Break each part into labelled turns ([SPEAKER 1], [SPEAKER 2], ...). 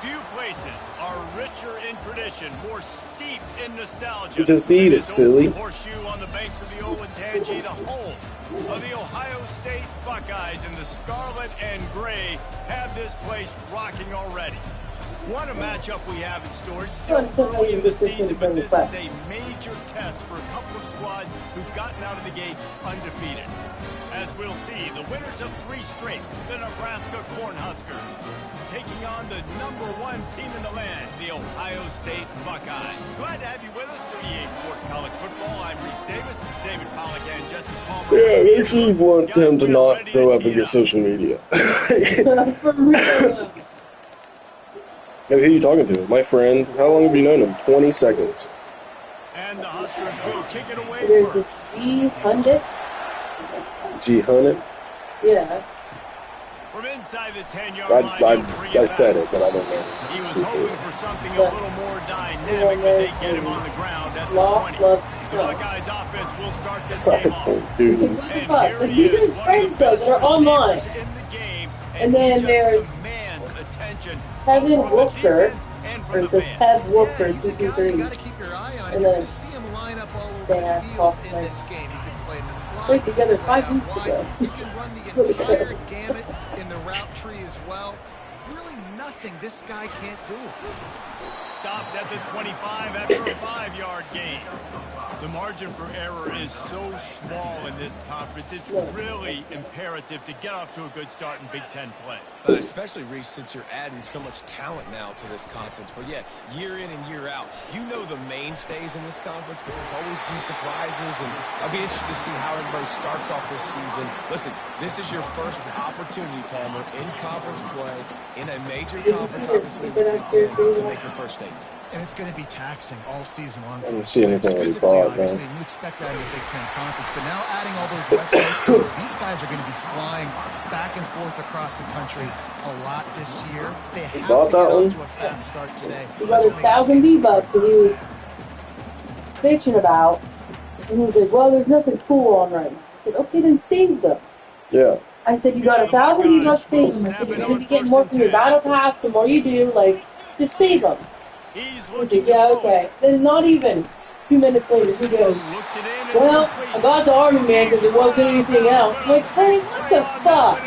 [SPEAKER 1] Few places are richer in tradition, more steeped in nostalgia.
[SPEAKER 2] You just eat it, silly.
[SPEAKER 1] Horseshoe on the banks of the Olentangy, the home of the Ohio State Buckeyes, and the scarlet and gray have this place rocking already. What a matchup we have in store. It's still early in the season, but this is a major test for a couple of squads who've gotten out of the gate undefeated. As we'll see, the winners of 3 straight, the Nebraska Cornhuskers, taking on the #1 team in the land, the Ohio State Buckeyes. Glad to have you with us for EA Sports College Football. I'm Reese Davis, David Pollack, and Jesse Palmer.
[SPEAKER 2] Yeah, I actually want them to not grow up and get social media.
[SPEAKER 3] For real.
[SPEAKER 2] Hey, who are you talking to? My friend. How long have you known him? 20 seconds.
[SPEAKER 1] And the Huskers will kick it away
[SPEAKER 3] There's
[SPEAKER 1] first.
[SPEAKER 3] this G-Hundred.
[SPEAKER 2] G-Hunnit?
[SPEAKER 3] Yeah.
[SPEAKER 1] From inside the 10-yard line,
[SPEAKER 2] I said it, but I don't know.
[SPEAKER 1] He was hoping for something a little more dynamic, but they get him on the ground at the 20. The Buckeyes offense will start this game off.
[SPEAKER 2] Dudes.
[SPEAKER 1] And
[SPEAKER 3] Like,
[SPEAKER 1] here he
[SPEAKER 3] these
[SPEAKER 1] is,
[SPEAKER 3] are friends, though. They're online.
[SPEAKER 1] in the game,
[SPEAKER 3] And then
[SPEAKER 1] he
[SPEAKER 3] there's
[SPEAKER 1] just demands attention
[SPEAKER 3] Kevin
[SPEAKER 1] from the
[SPEAKER 3] Wolfker,
[SPEAKER 1] defense and
[SPEAKER 3] or
[SPEAKER 1] from the
[SPEAKER 3] it says
[SPEAKER 1] fans.
[SPEAKER 3] Kev Wolfker,
[SPEAKER 4] He's a guy you
[SPEAKER 3] 223.
[SPEAKER 4] got to keep your eye on.
[SPEAKER 3] And
[SPEAKER 4] You're
[SPEAKER 3] then
[SPEAKER 4] going to see him line up all over
[SPEAKER 3] they
[SPEAKER 4] the
[SPEAKER 3] have
[SPEAKER 4] field
[SPEAKER 3] Kaufman.
[SPEAKER 4] in this game. He can play in the slot.
[SPEAKER 3] Played together
[SPEAKER 4] he can play
[SPEAKER 3] 5
[SPEAKER 4] out
[SPEAKER 3] weeks
[SPEAKER 4] wide.
[SPEAKER 3] ago.
[SPEAKER 4] He can run the entire gamut in the route tree as well. Really nothing this guy can't do.
[SPEAKER 1] Stopped at the 25 after a 5-yard gain. The margin for error is so small in this conference. It's really imperative to get off to a good start in Big Ten play.
[SPEAKER 5] Especially, Reese, since you're adding so much talent now to this conference. But, yeah, year in and year out, you know the mainstays in this conference, but there's always some surprises. And I'll be interested to see how everybody starts off this season. Listen, this is your first opportunity, Palmer, in conference play, in a major conference, obviously, the Big Ten, to make your first statement.
[SPEAKER 4] And it's going to be taxing all season long.
[SPEAKER 2] I didn't see anything that he
[SPEAKER 4] Physically,
[SPEAKER 2] bought,
[SPEAKER 4] obviously,
[SPEAKER 2] man.
[SPEAKER 4] you expect that in the Big Ten Conference. But now adding all those West Coast teams, these guys are going to be flying back and forth across the country a lot this year. They have
[SPEAKER 2] bought
[SPEAKER 4] to get
[SPEAKER 2] that one?
[SPEAKER 4] off to a fast start today.
[SPEAKER 3] He got his 1,000 V-Bucks that he was bitching about. And he's like, well, there's nothing cool on right now. I said, okay, then save them.
[SPEAKER 2] Yeah.
[SPEAKER 3] I said, you got 1,000 V-Bucks, save them. I said, you're going to be getting more from your battle pass the more you do. Like, just save them.
[SPEAKER 1] He's
[SPEAKER 3] I
[SPEAKER 1] looking
[SPEAKER 3] said, yeah, okay. Then not even 2 minutes later, he goes,
[SPEAKER 1] looks it in,
[SPEAKER 3] well, I got the Army Man because there wasn't anything else. I'm like, hey, what the fuck?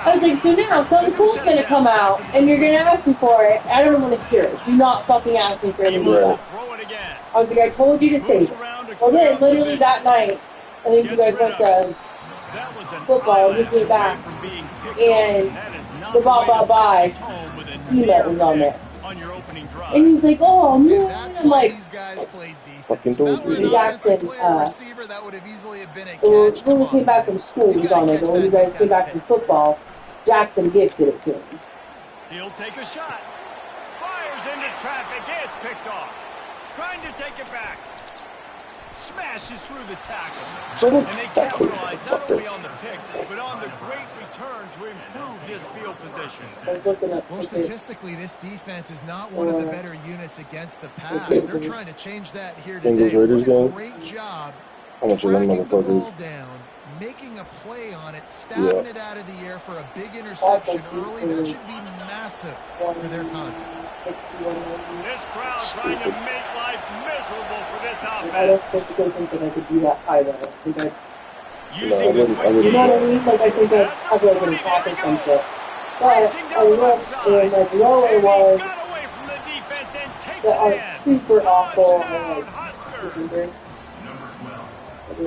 [SPEAKER 3] I was like, so now something cool's going to come out, and you're going to ask me for it. I don't want to hear it. Do not fucking ask me for any more
[SPEAKER 2] Right.
[SPEAKER 3] stuff.
[SPEAKER 1] Throw it again.
[SPEAKER 3] I was like, I told you to save it. Well, then, literally that night, I think you guys went to
[SPEAKER 1] That was an
[SPEAKER 3] football,
[SPEAKER 1] eyelash
[SPEAKER 3] we went back,
[SPEAKER 1] away from being picked
[SPEAKER 3] and
[SPEAKER 1] off. That is not
[SPEAKER 3] the
[SPEAKER 1] way to
[SPEAKER 3] bye-bye
[SPEAKER 1] set the tone with a
[SPEAKER 3] email was on
[SPEAKER 1] near
[SPEAKER 3] there.
[SPEAKER 1] pick on your opening drive.
[SPEAKER 3] And he's like, oh,
[SPEAKER 4] And
[SPEAKER 3] no.
[SPEAKER 4] that's
[SPEAKER 3] I'm
[SPEAKER 4] why
[SPEAKER 3] like,
[SPEAKER 4] these guys played defense.
[SPEAKER 2] Fucking
[SPEAKER 4] If that
[SPEAKER 2] told
[SPEAKER 4] were an
[SPEAKER 2] you.
[SPEAKER 3] Jackson,
[SPEAKER 4] offensive player or receiver, that would have easily have been a
[SPEAKER 3] when
[SPEAKER 4] catch.
[SPEAKER 3] we
[SPEAKER 4] Come
[SPEAKER 3] came
[SPEAKER 4] on,
[SPEAKER 3] back
[SPEAKER 4] man.
[SPEAKER 3] from school,
[SPEAKER 4] You
[SPEAKER 3] he's
[SPEAKER 4] gotta
[SPEAKER 3] on it.
[SPEAKER 4] catch
[SPEAKER 3] But when you
[SPEAKER 4] that,
[SPEAKER 3] guys came back from football, Jackson gifted it to him.
[SPEAKER 1] He'll take a shot. Fires into traffic. It's picked off. Trying to take it back. Smashes through the tackle.
[SPEAKER 2] So
[SPEAKER 1] And they capitalize not only on the pick, but on the great return to improve his field position.
[SPEAKER 3] I was looking up.
[SPEAKER 4] Well, statistically, this defense is not one of the better units against the pass. They're trying to change that here
[SPEAKER 2] Bengals
[SPEAKER 4] today.
[SPEAKER 2] Raiders
[SPEAKER 4] What a
[SPEAKER 2] game?
[SPEAKER 4] great job
[SPEAKER 2] How much of them
[SPEAKER 4] tracking the ball
[SPEAKER 2] motherfuckers?
[SPEAKER 4] down, making a play on it, stabbing it out of the air for a big interception early. That should be massive for their confidence.
[SPEAKER 1] This crowd trying to make life miserable for this
[SPEAKER 3] I don't
[SPEAKER 1] offense.
[SPEAKER 3] think that I could do that either. I think I,
[SPEAKER 1] Using
[SPEAKER 2] No, I
[SPEAKER 1] the
[SPEAKER 2] wouldn't- I
[SPEAKER 1] quick
[SPEAKER 2] wouldn't.
[SPEAKER 3] you know what I
[SPEAKER 1] game.
[SPEAKER 3] mean? Like, I think I'd have like an attack or some shit. But I looked, and like, lower
[SPEAKER 1] And he
[SPEAKER 3] was
[SPEAKER 1] got away from the defense and takes
[SPEAKER 3] that
[SPEAKER 1] it
[SPEAKER 3] are
[SPEAKER 1] in.
[SPEAKER 3] super awful.
[SPEAKER 1] Touchdown,
[SPEAKER 3] And,
[SPEAKER 1] Husker.
[SPEAKER 3] like,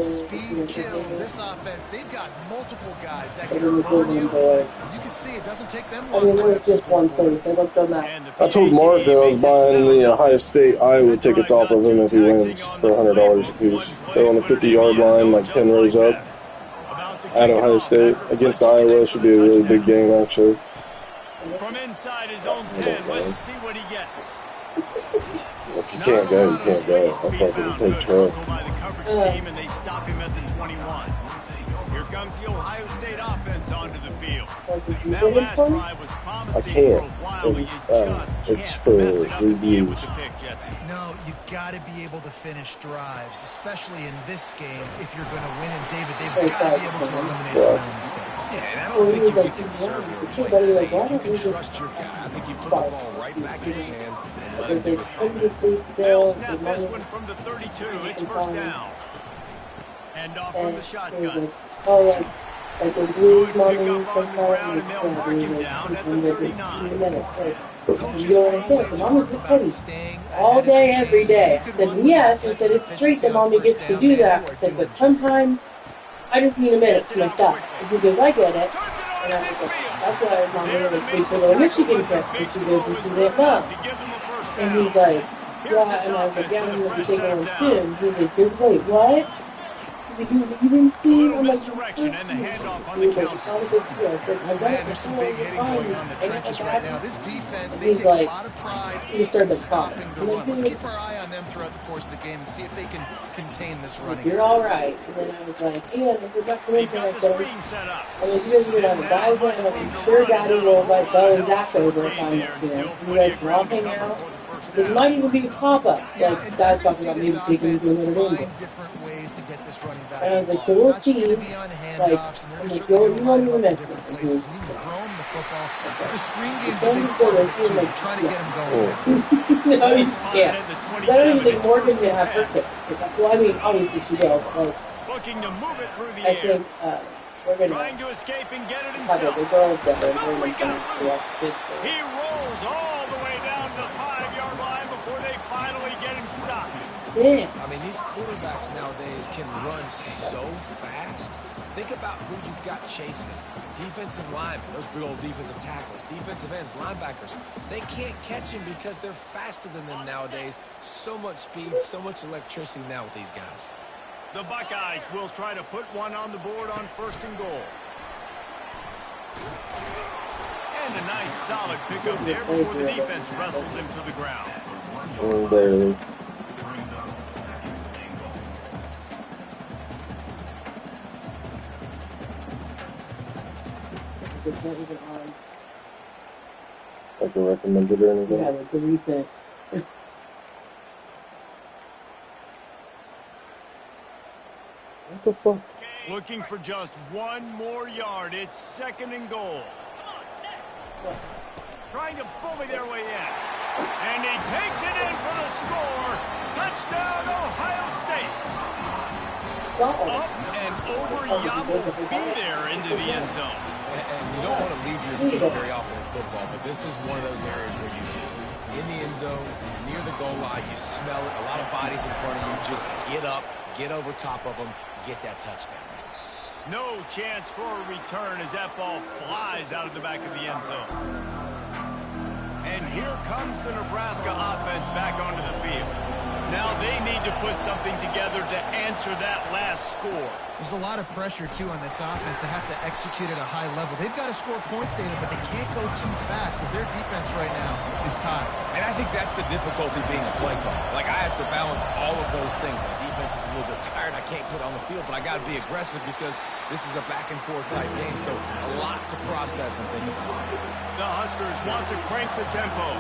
[SPEAKER 4] Speed kills this offense. They've got multiple guys that can burn you. You can see it doesn't take them
[SPEAKER 3] I
[SPEAKER 4] long
[SPEAKER 3] mean,
[SPEAKER 4] to
[SPEAKER 3] there was
[SPEAKER 4] get the
[SPEAKER 3] just one
[SPEAKER 4] scoreboard.
[SPEAKER 3] place. I looked on that.
[SPEAKER 2] I told Mark that I was buying the Ohio State Iowa tickets off of him if he wins for $100 a piece. They're on the 50-yard line, like 10 rows up. At Ohio State against Iowa should be a really big game, actually.
[SPEAKER 1] From inside his own 10, let's see what he gets.
[SPEAKER 2] If you can't go, you can't go. I thought it would take trouble.
[SPEAKER 1] By the coverage team, and they stop him at the 21. Here comes the Ohio State offense onto the field. That last drive was promising
[SPEAKER 2] I can't.
[SPEAKER 1] for a while, but you just
[SPEAKER 2] It's
[SPEAKER 1] can't
[SPEAKER 2] for
[SPEAKER 1] mess it up at the end with
[SPEAKER 2] reviews.
[SPEAKER 1] the pick, Jesse.
[SPEAKER 4] No, you got to be able to finish drives, especially in this game if you're going to win. And David, they've got to be able to eliminate the amount of mistakes.
[SPEAKER 5] Yeah, and I don't think you get conservative or play it safe. You can trust your guy. I think you put the ball right back in his hands and let him do his thing.
[SPEAKER 1] They'll snap this one from the 32. It's first down. And off from the shotgun.
[SPEAKER 3] Like a blue
[SPEAKER 1] Good
[SPEAKER 3] money,
[SPEAKER 1] pick up on the ground, and they'll mark him down at the 39.
[SPEAKER 3] You know what I'm saying? So Mama's just kidding. All day, every day. I said, yes. I said, it's a treat that Mommy gets to do that. I said, but sometimes I just need a minute to myself. And she goes, I get it. And I was like, that's why Mommy really speaks a little Michigan trip. And she goes, and she's like, Mom. And he's like, yeah. And I was like, yeah, I'm going to be taking one soon. He's like, wait, what? You didn't see,
[SPEAKER 1] Little
[SPEAKER 3] I'm like,
[SPEAKER 1] misdirection and the handoff on the counter.
[SPEAKER 4] Oh, man, there's some big hitting going on in the trenches right now. This defense, they take a lot of pride in stopping the run. Let's keep our eye on them throughout the course of the game and see if they can contain this running.
[SPEAKER 3] You're all right. And then I was like, Ian, this is not
[SPEAKER 1] He
[SPEAKER 3] anything I
[SPEAKER 1] got the
[SPEAKER 3] said.
[SPEAKER 1] screen set up.
[SPEAKER 3] I mean, you guys are going to have a guy there, and I'm sure Daddy will invite Bo and Zach over if I'm, you guys walking out. It might even be a pop-up. Like, guys talking about maybe taking you to another game.
[SPEAKER 4] Different ways to get this running back.
[SPEAKER 3] And I was like, so we'll see. Like, I'm like, you won't even miss it.
[SPEAKER 4] Places. You can throw him the football. The screen game's a big part of it, too. Trying to get him going.
[SPEAKER 3] No, you can't. I don't even think Morgan's going to have her kick. Well, I mean, obviously she will, but, like,
[SPEAKER 1] Looking to move it through the
[SPEAKER 3] I
[SPEAKER 1] air.
[SPEAKER 3] think, we're going
[SPEAKER 1] Trying to escape and get it
[SPEAKER 3] have
[SPEAKER 1] himself.
[SPEAKER 3] the girls that are
[SPEAKER 1] Oh, he
[SPEAKER 3] going
[SPEAKER 1] got
[SPEAKER 3] to
[SPEAKER 1] loose.
[SPEAKER 3] be
[SPEAKER 1] He rolls all the way down to the 5-yard line before they finally get him stopped.
[SPEAKER 3] Yeah.
[SPEAKER 5] I mean, these quarterbacks nowadays can run so fast. Think about who you've got chasing them. Defensive linemen, those big old defensive tackles, defensive ends, linebackers. They can't catch him because they're faster than them nowadays. So much speed, so much electricity now with these guys.
[SPEAKER 1] The Buckeyes will try to put one on the board on 1st and goal. And a nice solid pickup there before the defense wrestles him to the ground.
[SPEAKER 2] Barely.
[SPEAKER 3] It's not even on.
[SPEAKER 2] Like a recommended or anything.
[SPEAKER 3] Yeah, like the recent.
[SPEAKER 2] What the fuck?
[SPEAKER 1] Looking for just one more yard. It's 2nd and goal. Trying to bully their way in. And he takes it in for the score. Touchdown, Ohio State. Up and over Yamo be there into the end zone.
[SPEAKER 5] And you don't want to leave your feet very often in football, but this is one of those areas where you do. In the end zone, near the goal line, you smell it. A lot of bodies in front of you. Just get up, get over top of them, get that touchdown.
[SPEAKER 1] No chance for a return as that ball flies out of the back of the end zone. And here comes the Nebraska offense back onto the field. Now they need to put something together to answer that last score.
[SPEAKER 4] There's a lot of pressure, too, on this offense to have to execute at a high level. They've got to score points, David, but they can't go too fast because their defense right now is tired.
[SPEAKER 5] And I think that's the difficulty being a play caller. Like, I have to balance all of those things. My defense is a little bit tired. I can't put on the field, but I got to be aggressive because this is a back-and-forth type game, so a lot to process and think about.
[SPEAKER 1] The Huskers want to crank the tempo.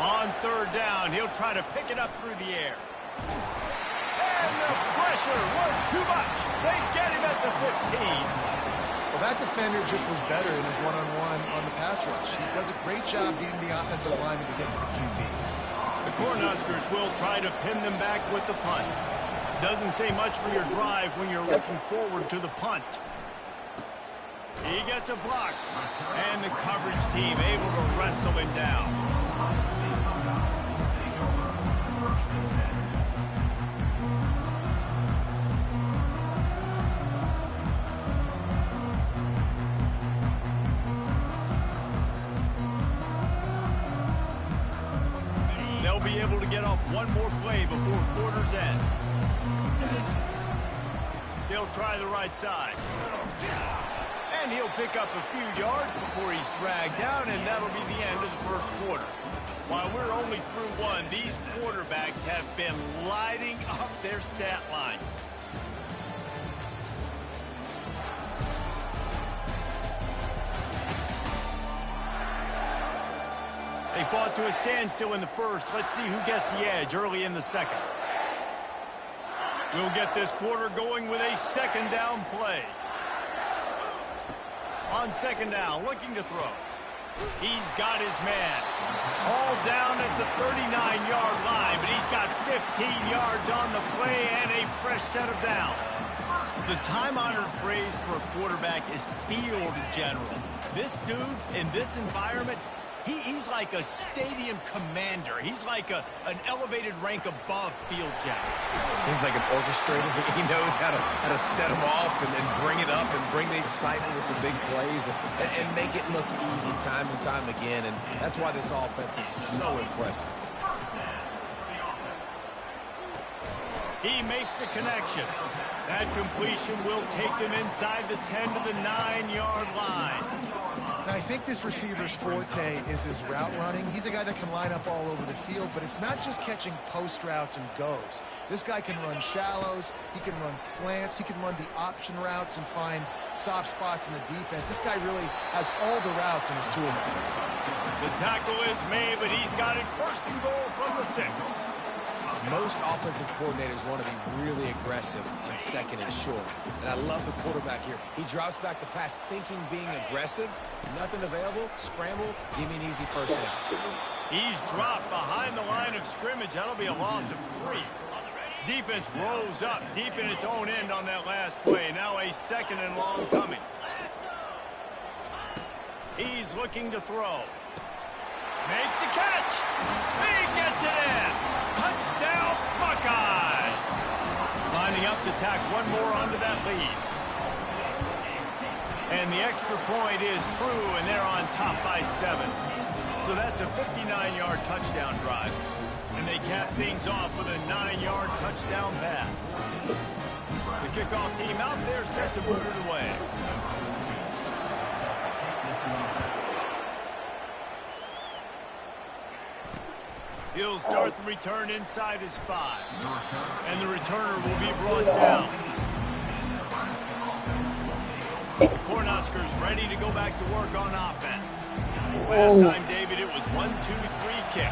[SPEAKER 1] On 3rd down, he'll try to pick it up through the air. And the pressure was too much. They get him at the 15.
[SPEAKER 4] Well, that defender just was better in his one-on-one on the pass rush. He does a great job beating the offensive lineman to get to the QB.
[SPEAKER 1] The Cornhuskers will try to pin them back with the punt. Doesn't say much for your drive when you're looking forward to the punt. He gets a block, and the coverage team able to wrestle him down. They'll be able to get off one more play before quarter's end. They'll try the right side. And he'll pick up a few yards before he's dragged down, and that'll be the end of the first quarter. While we're only through one, these quarterbacks have been lighting up their stat line. They fought to a standstill in the first. Let's see who gets the edge early in the second. We'll get this quarter going with a second down play. On second down, looking to throw. He's got his man. All down at the 39-yard line, but he's got 15 yards on the play and a fresh set of downs. The time-honored phrase for a quarterback is field general. This dude in this environment, he's like a stadium commander. He's like an elevated rank above field general.
[SPEAKER 5] He's like an orchestrator. He knows how to set them off and bring it up and bring the excitement with the big plays and make it look easy time and time again. And that's why this offense is so impressive.
[SPEAKER 1] He makes the connection. That completion will take them inside the 10 to the 9-yard line.
[SPEAKER 4] Now, I think this receiver's forte is his route running. He's a guy that can line up all over the field, but it's not just catching post routes and goes. This guy can run shallows, he can run slants, he can run the option routes and find soft spots in the defense. This guy really has all the routes in his toolbox.
[SPEAKER 1] The tackle is made, but he's got it first and goal from the 6.
[SPEAKER 5] Most offensive coordinators want to be really aggressive on second and short. And I love the quarterback here. He drops back the pass thinking being aggressive. Nothing available. Scramble. Give me an easy first down.
[SPEAKER 1] He's dropped behind the line of scrimmage. That'll be a loss of 3. Defense rolls up deep in its own end on that last play. Now a second and long coming. He's looking to throw. Makes the catch. He gets it in. Touchdown, Buckeyes. Lining up to tack one more onto that lead. And the extra point is true, and they're on top by 7. So that's a 59-yard touchdown drive. And they cap things off with a 9-yard touchdown pass. The kickoff team out there set to move it away. He'll start the return inside his 5. And the returner will be brought down. The Cornhuskers ready to go back to work on offense. Last time, David, it was 1-2-3 kick.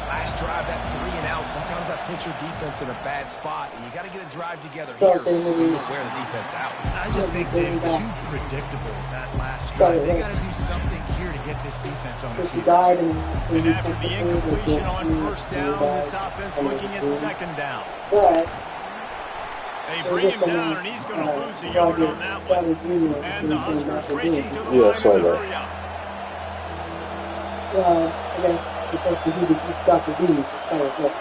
[SPEAKER 5] Last drive, that 3 and out, sometimes that puts your defense in a bad spot, and you got to get a drive together here so you don't wear the defense out.
[SPEAKER 4] I just think, David, too predictable that last drive. They got to do something here to get this defense on the field.
[SPEAKER 1] And after the incompletion on first down, this offense looking at second down. They bring him down, and he's going to lose a yard on that one. And the Huskers racing to the line to hurry up.
[SPEAKER 3] Well, I guess because he's got to do to start with.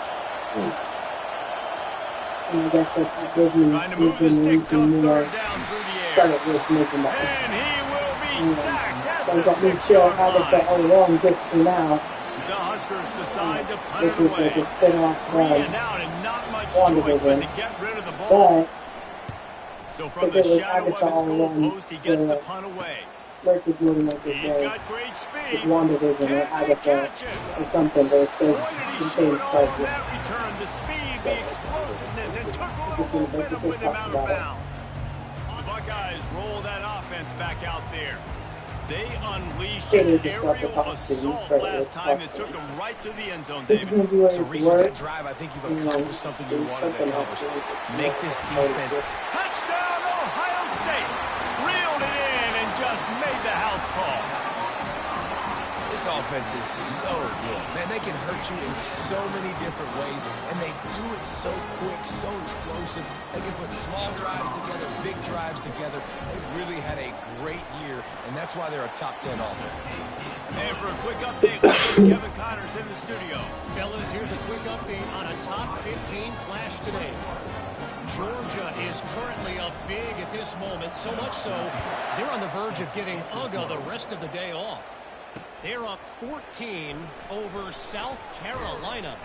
[SPEAKER 3] And I guess that's what gives me
[SPEAKER 1] Trying to move the sticks on third down through the air.
[SPEAKER 3] started with making that.
[SPEAKER 1] And he will be sacked at
[SPEAKER 3] So
[SPEAKER 1] the
[SPEAKER 3] got me
[SPEAKER 1] 6-yard
[SPEAKER 3] still have it for
[SPEAKER 1] line.
[SPEAKER 3] a long distance now.
[SPEAKER 1] The Huskers decide to punt
[SPEAKER 3] This
[SPEAKER 1] it
[SPEAKER 3] is like
[SPEAKER 1] away.
[SPEAKER 3] a spin off
[SPEAKER 1] 3 and out and not much
[SPEAKER 3] Wanted
[SPEAKER 1] choice
[SPEAKER 3] it
[SPEAKER 1] but
[SPEAKER 3] in.
[SPEAKER 1] to get rid of the ball.
[SPEAKER 3] But
[SPEAKER 1] So from
[SPEAKER 3] if
[SPEAKER 1] the
[SPEAKER 3] it was
[SPEAKER 1] shadow of his
[SPEAKER 3] Agatha
[SPEAKER 1] goal
[SPEAKER 3] on
[SPEAKER 1] post, he gets the punt away.
[SPEAKER 3] Merck is moving like
[SPEAKER 1] He's
[SPEAKER 3] this way.
[SPEAKER 1] got great speed.
[SPEAKER 3] It's WandaVision or
[SPEAKER 1] Can they
[SPEAKER 3] Agatha
[SPEAKER 1] catch it?
[SPEAKER 3] or something, but it
[SPEAKER 1] Boy,
[SPEAKER 3] says
[SPEAKER 1] did he show
[SPEAKER 3] contains
[SPEAKER 1] it all on
[SPEAKER 3] charges.
[SPEAKER 1] that return. The speed, the explosiveness, and took a little momentum with him out of bounds. The Buckeyes roll that offense back out there. They unleashed an aerial assault last time that took them right to the end zone, David.
[SPEAKER 5] So, Reese, with that drive, I think you've accomplished something you wanted to accomplish. Make this defense.
[SPEAKER 1] Touchdown, Ohio State. Reeled it in and just made the house call.
[SPEAKER 5] This This offense is so good. Man, they can hurt you in so many different ways, and they do it so quick, so explosive. They can put small drives together, big drives together. They've really had a great year, and that's why they're a top 10 offense.
[SPEAKER 1] And for a quick update, Kevin Connor's in the studio.
[SPEAKER 6] Fellas, here's a quick update on a top 15 clash today. Georgia is currently up big at this moment, so much so they're on the verge of getting UGA the rest of the day off. They're up 14 over South Carolina.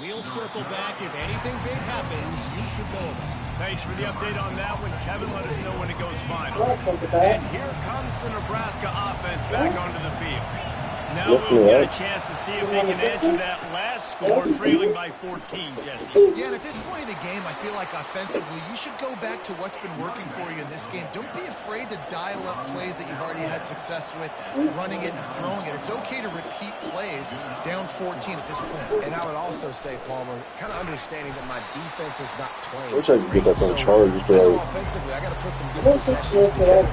[SPEAKER 6] We'll circle back. If anything big happens, you should know about it.
[SPEAKER 1] Thanks for the update on that one, Kevin. Let us know when it goes final. And here comes the Nebraska offense back onto the field. Now we'll get a chance to see if they can answer that last score, trailing by 14, Jesse.
[SPEAKER 4] Yeah, and at this point in the game, I feel like offensively, you should go back to what's been working for you in this game. Don't be afraid to dial up plays that you've already had success with, running it and throwing it. It's okay to repeat plays down 14 at this point.
[SPEAKER 5] And I would also say, Palmer, kind of understanding that my defense is not playing.
[SPEAKER 2] I wish I could get that on Chargers drive.
[SPEAKER 5] Offensively, I got to put some good possessions together,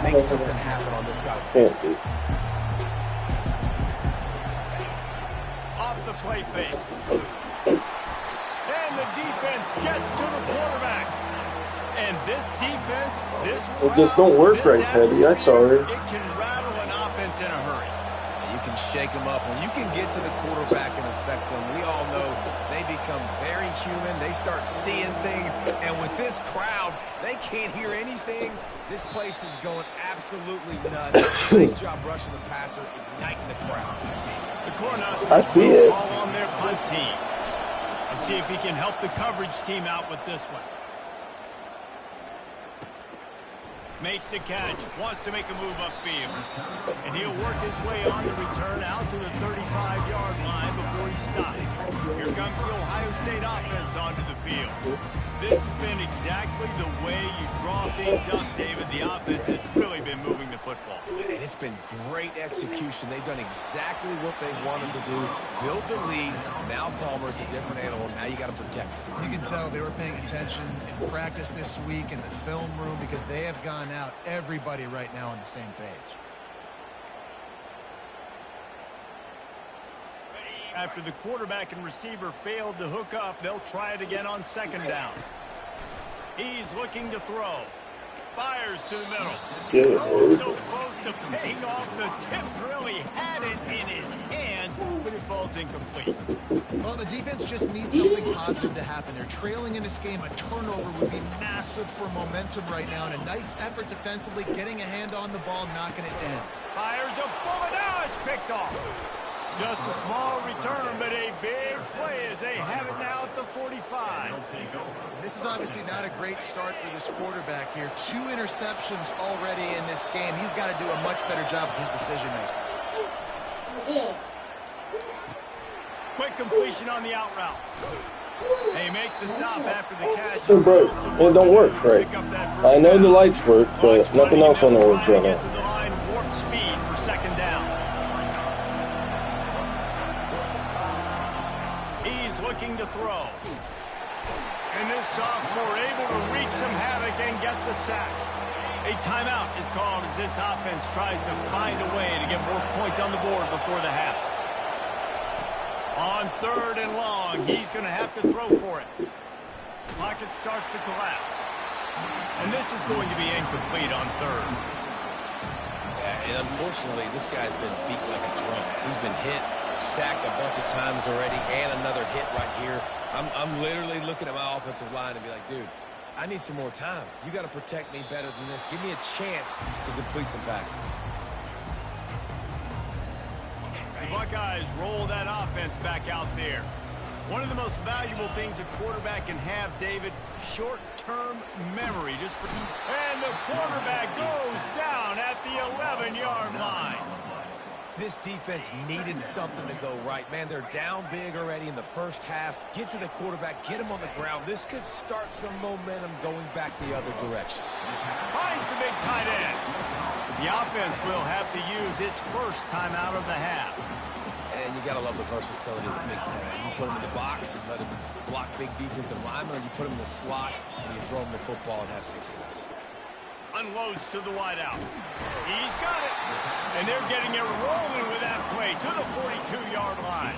[SPEAKER 5] make something happen on this side.
[SPEAKER 2] Can't do.
[SPEAKER 1] The play fake. And the defense gets to the quarterback. And this defense, this crowd,
[SPEAKER 2] it just don't work right, Teddy. I saw it.
[SPEAKER 1] It can rattle an offense in a hurry.
[SPEAKER 5] You can shake them up. When you can get to the quarterback and affect them, we all know they become very human. They start seeing things. And with this crowd, they can't hear anything. This place is going absolutely nuts. Nice job rushing the passer, igniting the crowd.
[SPEAKER 2] I see it.
[SPEAKER 1] Ball on their punt team. And see if he can help the coverage team out with this one. Makes the catch. Wants to make a move upfield. And he'll work his way on the return out to the 35-yard line before he stops. Here comes the Ohio State offense onto the field. This has been exactly the way you draw things up, David. The offense has really been moving the football.
[SPEAKER 5] And it's been great execution. They've done exactly what they wanted to do. Build the lead. Now Palmer's a different animal. Now you got to protect him.
[SPEAKER 4] You can tell they were paying attention in practice this week in the film room because they have gone out, everybody right now on the same page.
[SPEAKER 1] After the quarterback and receiver failed to hook up, they'll try it again on second down. He's looking to throw. Fires to the middle. Oh, so close to paying off. The tip really had it in his hands, but it falls incomplete.
[SPEAKER 4] Well, the defense just needs something positive to happen. They're trailing in this game. A turnover would be massive for momentum right now, and a nice effort defensively, getting a hand on the ball, knocking it in.
[SPEAKER 1] Fires a bullet. Now it's picked off. Just a small return, but a big play as they have it now at the 45.
[SPEAKER 4] This is obviously not a great start for this quarterback here. 2 interceptions already in this game. He's got to do a much better job with his decision-making.
[SPEAKER 1] Quick completion on the out route. They make the stop after the catch.
[SPEAKER 2] It don't work right. I know the lights work, but nothing else on the works right now.
[SPEAKER 1] Warp speed for second down. He's looking to throw. And this sophomore able to wreak some havoc and get the sack. A timeout is called as this offense tries to find a way to get more points on the board before the half. On third and long, he's going to have to throw for it. Pocket starts to collapse. And this is going to be incomplete on third.
[SPEAKER 5] Yeah, and unfortunately, this guy's been beat like a drum. He's been hit, sacked a bunch of times already, and another hit right here. I'm literally looking at my offensive line and be like, dude, I need some more time. You got to protect me better than this. Give me a chance to complete some passes.
[SPEAKER 1] The Buckeyes roll that offense back out there. One of the most valuable things a quarterback can have, David, short-term memory. And the quarterback goes down at the 11-yard line.
[SPEAKER 5] This defense needed something to go right. Man, they're down big already in the first half. Get to the quarterback, get him on the ground. This could start some momentum going back the other direction.
[SPEAKER 1] Finds the big tight end. The offense will have to use its first timeout of the half.
[SPEAKER 5] And you got to love the versatility of the big throw. You put him in the box and let him block big defensive linemen, or you put him in the slot and you throw him the football and have success.
[SPEAKER 1] Unloads to the wideout. He's got it. And they're getting it rolling with that play to the 42-yard line.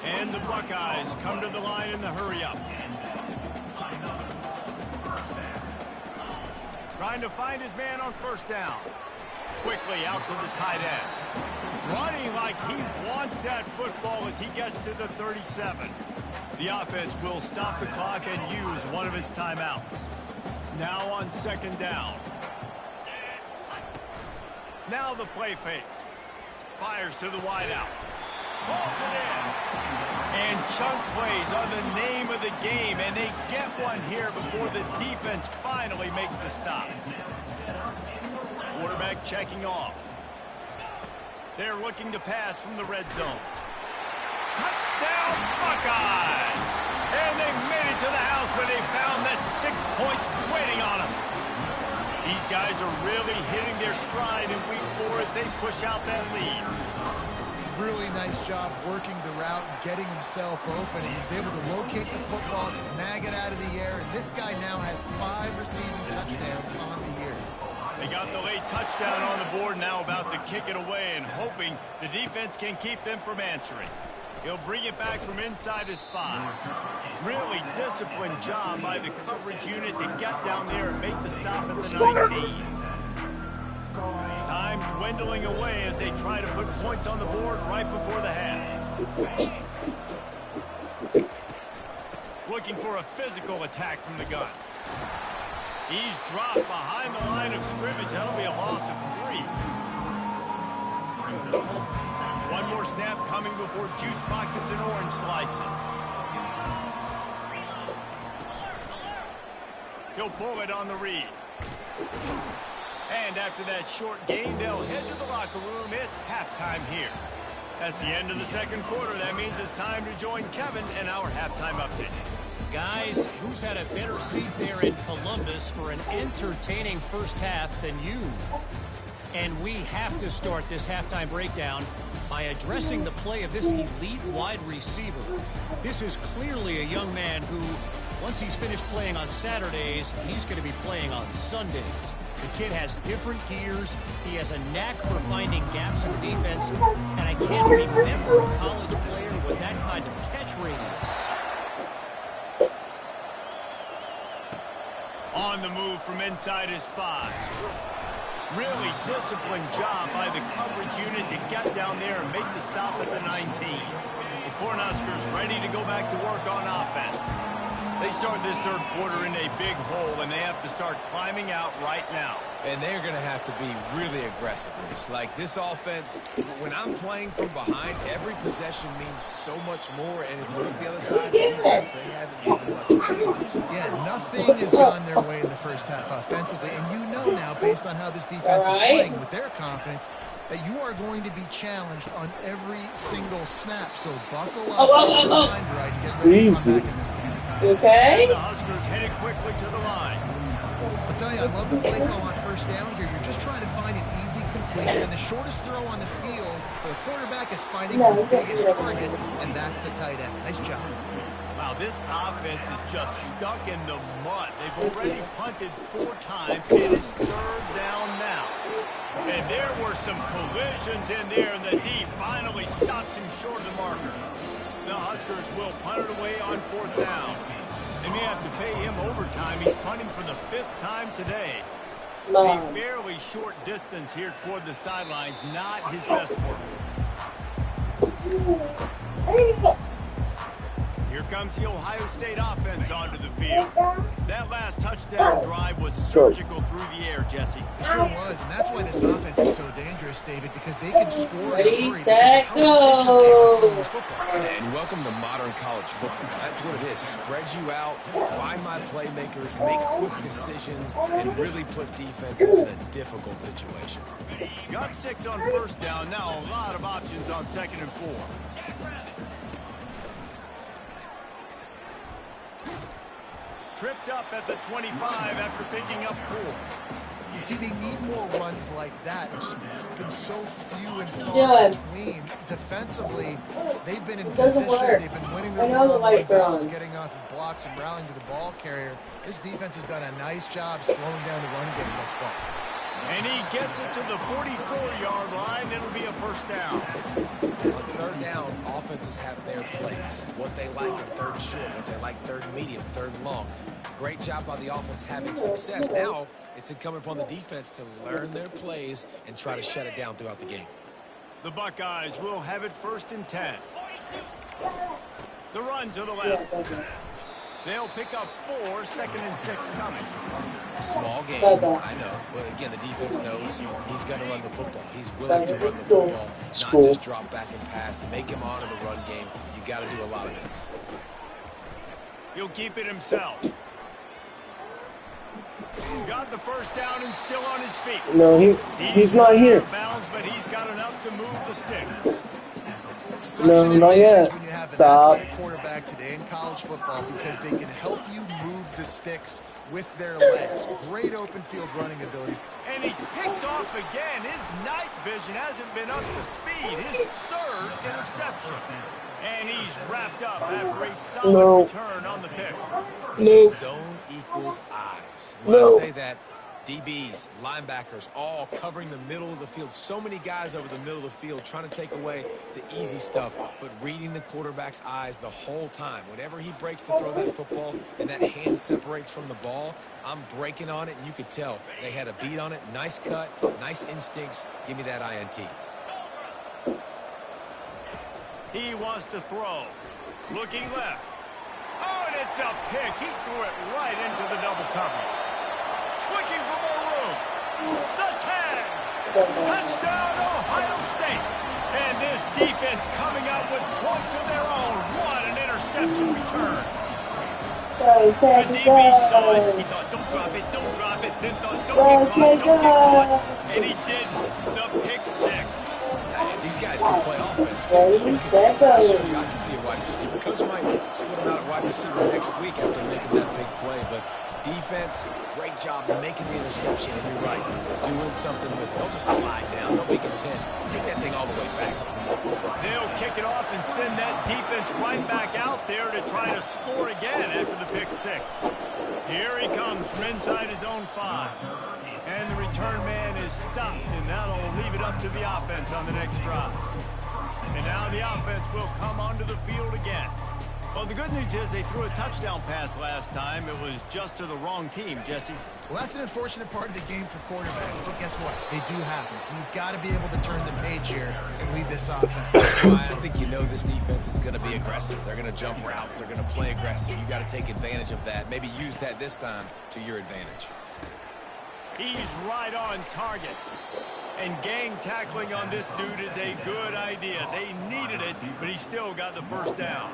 [SPEAKER 1] And the Buckeyes come to the line in the hurry-up. Trying to find his man on first down. Quickly out to the tight end. Running like he wants that football as he gets to the 37. The offense will stop the clock and use one of its timeouts. Now on second down. Now the play fake. Fires to the wideout. Pulls it in. And chunk plays are the name of the game, and they get one here before the defense finally makes the stop. Quarterback checking off. They're looking to pass from the red zone. Touchdown Buckeyes! And they made it to the house where they found that 6 points waiting on them. These guys are really hitting their stride in week 4 as they push out that lead.
[SPEAKER 4] Really nice job working the route and getting himself open. He was able to locate the football, snag it out of the air, and this guy now has 5 receiving touchdowns on the year.
[SPEAKER 1] They got the late touchdown on the board, now about to kick it away and hoping the defense can keep them from answering. He'll bring it back from inside his 5. Really disciplined job by the coverage unit to get down there and make the stop at the 19. Time dwindling away as they try to put points on the board right before the half. Looking for a physical attack from the gun. He's dropped behind the line of scrimmage. That'll be a loss of 3. One more snap coming before juice boxes and orange slices. He'll pull it on the read. And after that short gain, they'll head to the locker room. It's halftime here. That's the end of the second quarter. That means it's time to join Kevin in our halftime update.
[SPEAKER 6] Guys, who's had a better seat there in Columbus for an entertaining first half than you? And we have to start this halftime breakdown by addressing the play of this elite wide receiver. This is clearly a young man who, once he's finished playing on Saturdays, he's going to be playing on Sundays. The kid has different gears. He has a knack for finding gaps in the defense. And I can't remember a college player with that kind of catch radius.
[SPEAKER 1] On the move from inside his 5. Really disciplined job by the coverage unit to get down there and make the stop at the 19. The Cornhuskers ready to go back to work on offense. They start this third quarter in a big hole, and they have to start climbing out right now.
[SPEAKER 5] And they're going to have to be really aggressive with this. Like this offense, when I'm playing from behind, every possession means so much more. And if you look the other side, the defense, they haven't given much resistance.
[SPEAKER 4] Yeah, nothing has gone their way in the first half offensively. And you know now, based on how this defense is playing with their confidence, that you are going to be challenged on every single snap. So buckle up, get your mind right, and get ready to come back in this game.
[SPEAKER 3] Okay.
[SPEAKER 1] And the Huskers headed quickly to the line.
[SPEAKER 4] I'll tell you, I love the play call on first down here. You're just trying to find an easy completion, and the shortest throw on the field for the quarterback is finding the biggest target, and that's the tight end. Nice job.
[SPEAKER 1] Wow, this offense is just stuck in the mud. They've already punted 4 times, and it's third down now. And there were some collisions in there, and the D finally stops him short of the marker. The Huskers will punt it away on 4th down. They may have to pay him overtime. He's punting for the 5th time today. A fairly short distance here toward the sidelines, not his best work. Here comes the Ohio State offense onto the field. That last touchdown drive was surgical through the air, Jesse.
[SPEAKER 4] It sure was, and that's why this offense is so dangerous, David, because they can score.
[SPEAKER 3] Ready, set, go!
[SPEAKER 5] And welcome to modern college football. That's what it is. Spread you out, find my playmakers, make quick decisions, and really put defenses in a difficult situation.
[SPEAKER 1] Got 6 on first down. Now a lot of options on 2nd and 4. Tripped up at the 25 after picking up 4.
[SPEAKER 4] You see, they need more runs like that. It's just been so few and far between. Defensively, they've been in position. They've been winning their battles, getting off of blocks and rallying to the ball carrier. This defense has done a nice job slowing down the run game thus far.
[SPEAKER 1] And he gets it to the 44-yard line. It'll be a first down.
[SPEAKER 5] On third down, offenses have their plays. What they like in third and short, what they like third and medium, third and long. Great job by the offense having success. Now it's incumbent upon the defense to learn their plays and try to shut it down throughout the game.
[SPEAKER 1] The Buckeyes will have it 1st and 10. The run to the left. They'll pick up 4, 2nd and 6 coming.
[SPEAKER 5] Small game, I know. But again, the defense knows he's going to run the football. He's willing to run the football, not just drop back and pass. Make him honor the run game. You got to do a lot of this.
[SPEAKER 1] He'll keep it himself. Got the first down and still on his feet.
[SPEAKER 2] No, he's not here.
[SPEAKER 1] Bounds, but he's got enough to move the sticks.
[SPEAKER 2] No, not yet.
[SPEAKER 4] When you have
[SPEAKER 2] Stop.
[SPEAKER 4] an quarterback today in college football because they can help you move the sticks with their legs. Great open field running ability.
[SPEAKER 1] And he's picked off again. His night vision hasn't been up to speed. His 3rd interception. And he's wrapped up after a solid return on the pick.
[SPEAKER 2] No.
[SPEAKER 5] Zone equals eyes. When I say that, DBs, linebackers, all covering the middle of the field. So many guys over the middle of the field trying to take away the easy stuff, but reading the quarterback's eyes the whole time. Whenever he breaks to throw that football and that hand separates from the ball, I'm breaking on it, and you could tell they had a beat on it. Nice cut, nice instincts. Give me that INT.
[SPEAKER 1] He wants to throw. Looking left. Oh, and it's a pick. He threw it right into the double coverage. Looking for more room. The tag. Touchdown, Ohio State. And this defense coming up with points of their own. What an interception return. The DB saw it. He thought, don't drop it, don't drop it. Then thought, don't get caught. And he didn't. The pick 6.
[SPEAKER 5] These guys can play offense, too. I could be a wide receiver. Coach might split him out at wide receiver next week after making that big play. But defense, great job making the interception. And you're right, doing something with it. Don't just slide down. Don't make it 10. Take that thing all the way back.
[SPEAKER 1] They'll kick it off and send that defense right back out there to try to score again after the pick 6. Here he comes from inside his own 5. And the return man is stopped, and that'll leave it up to the offense on the next drive. And now the offense will come onto the field again. Well, the good news is they threw a touchdown pass last time. It was just to the wrong team, Jesse.
[SPEAKER 4] Well, that's an unfortunate part of the game for quarterbacks, but guess what? They do happen. So you've got to be able to turn the page here and lead this offense.
[SPEAKER 5] I think you know this defense is going to be aggressive. They're going to jump routes. They're going to play aggressive. You got to take advantage of that. Maybe use that this time to your advantage.
[SPEAKER 1] He's right on target. And gang tackling on this dude is a good idea. They needed it, but he still got the first down.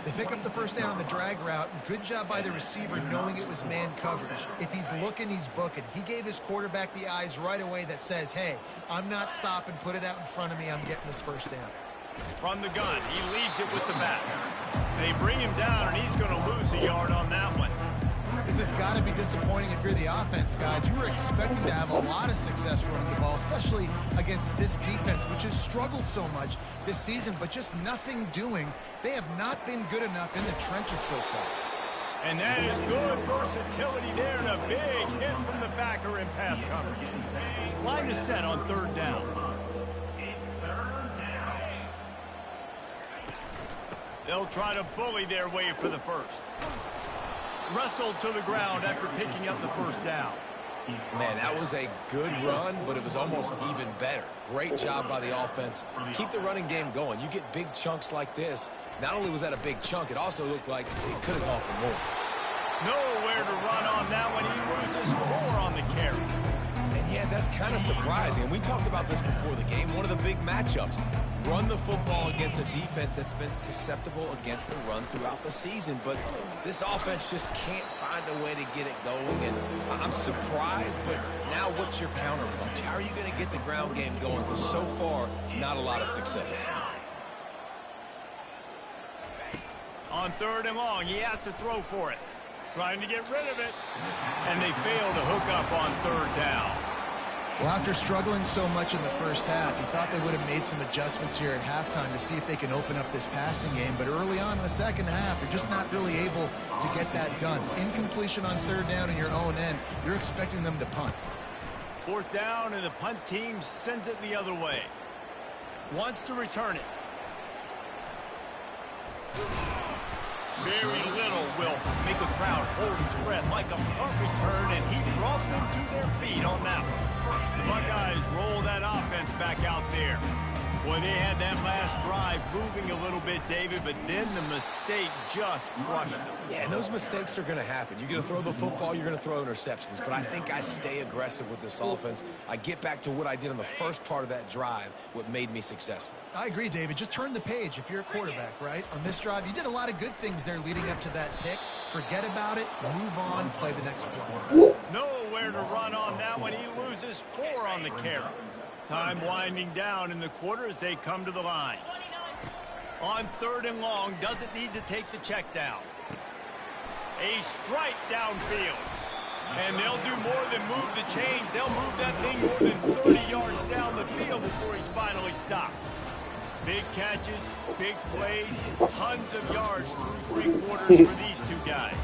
[SPEAKER 4] They pick up the first down on the drag route. Good job by the receiver knowing it was man coverage. If he's looking, he's booking. He gave his quarterback the eyes right away that says, hey, I'm not stopping. Put it out in front of me. I'm getting this first down.
[SPEAKER 1] From the gun, he leaves it with the back. They bring him down, and he's going to lose a yard on that one.
[SPEAKER 4] This has got to be disappointing if you're the offense, guys. You were expecting to have a lot of success running the ball, especially against this defense, which has struggled so much this season, but just nothing doing. They have not been good enough in the trenches so far.
[SPEAKER 1] And that is good versatility there, and a big hit from the backer in pass coverage. Line is set on 3rd down. They'll try to bully their way for the first. Wrestled to the ground after picking up the first down.
[SPEAKER 5] Man, that was a good run, but it was almost even better. Great job by the offense. Keep the running game going. You get big chunks like this. Not only was that a big chunk, it also looked like it could have gone for more.
[SPEAKER 1] Nowhere to run on that one. He loses 4 on the carry.
[SPEAKER 5] And yeah, that's kind of surprising. And we talked about this before the game. One of the big matchups. Run the football against a defense that's been susceptible against the run throughout the season. But this offense just can't find a way to get it going. And I'm surprised, but now what's your counterpunch? How are you going to get the ground game going? Because so far, not a lot of success.
[SPEAKER 1] On 3rd and long, he has to throw for it. Trying to get rid of it. And they fail to hook up on 3rd down.
[SPEAKER 4] Well, after struggling so much in the first half, you thought they would have made some adjustments here at halftime to see if they can open up this passing game. But early on in the second half, they're just not really able to get that done. Incompletion on 3rd down in your own end, you're expecting them to punt.
[SPEAKER 1] 4th down, and the punt team sends it the other way. Wants to return it. Very little will make a crowd hold its breath, like a punt return, and he brought them to their feet on that one. The Buckeyes roll that offense back out there. Boy, they had that last drive moving a little bit, David, but then the mistake just crushed them.
[SPEAKER 5] Yeah, and those mistakes are going to happen. You're going to throw the football, you're going to throw interceptions, but I think I stay aggressive with this offense. I get back to what I did on the first part of that drive, what made me successful.
[SPEAKER 4] I agree, David. Just turn the page if you're a quarterback, right? On this drive, you did a lot of good things there leading up to that pick. Forget about it, move on, play the next play.
[SPEAKER 1] Nowhere to run on that one. He loses 4 on the carry. Time winding down in the quarter as they come to the line. On 3rd and long, doesn't need to take the check down. A strike downfield. And they'll do more than move the chains. They'll move that thing more than 30 yards down the field before he's finally stopped. Big catches, big plays, tons of yards through 3 quarters for these 2 guys.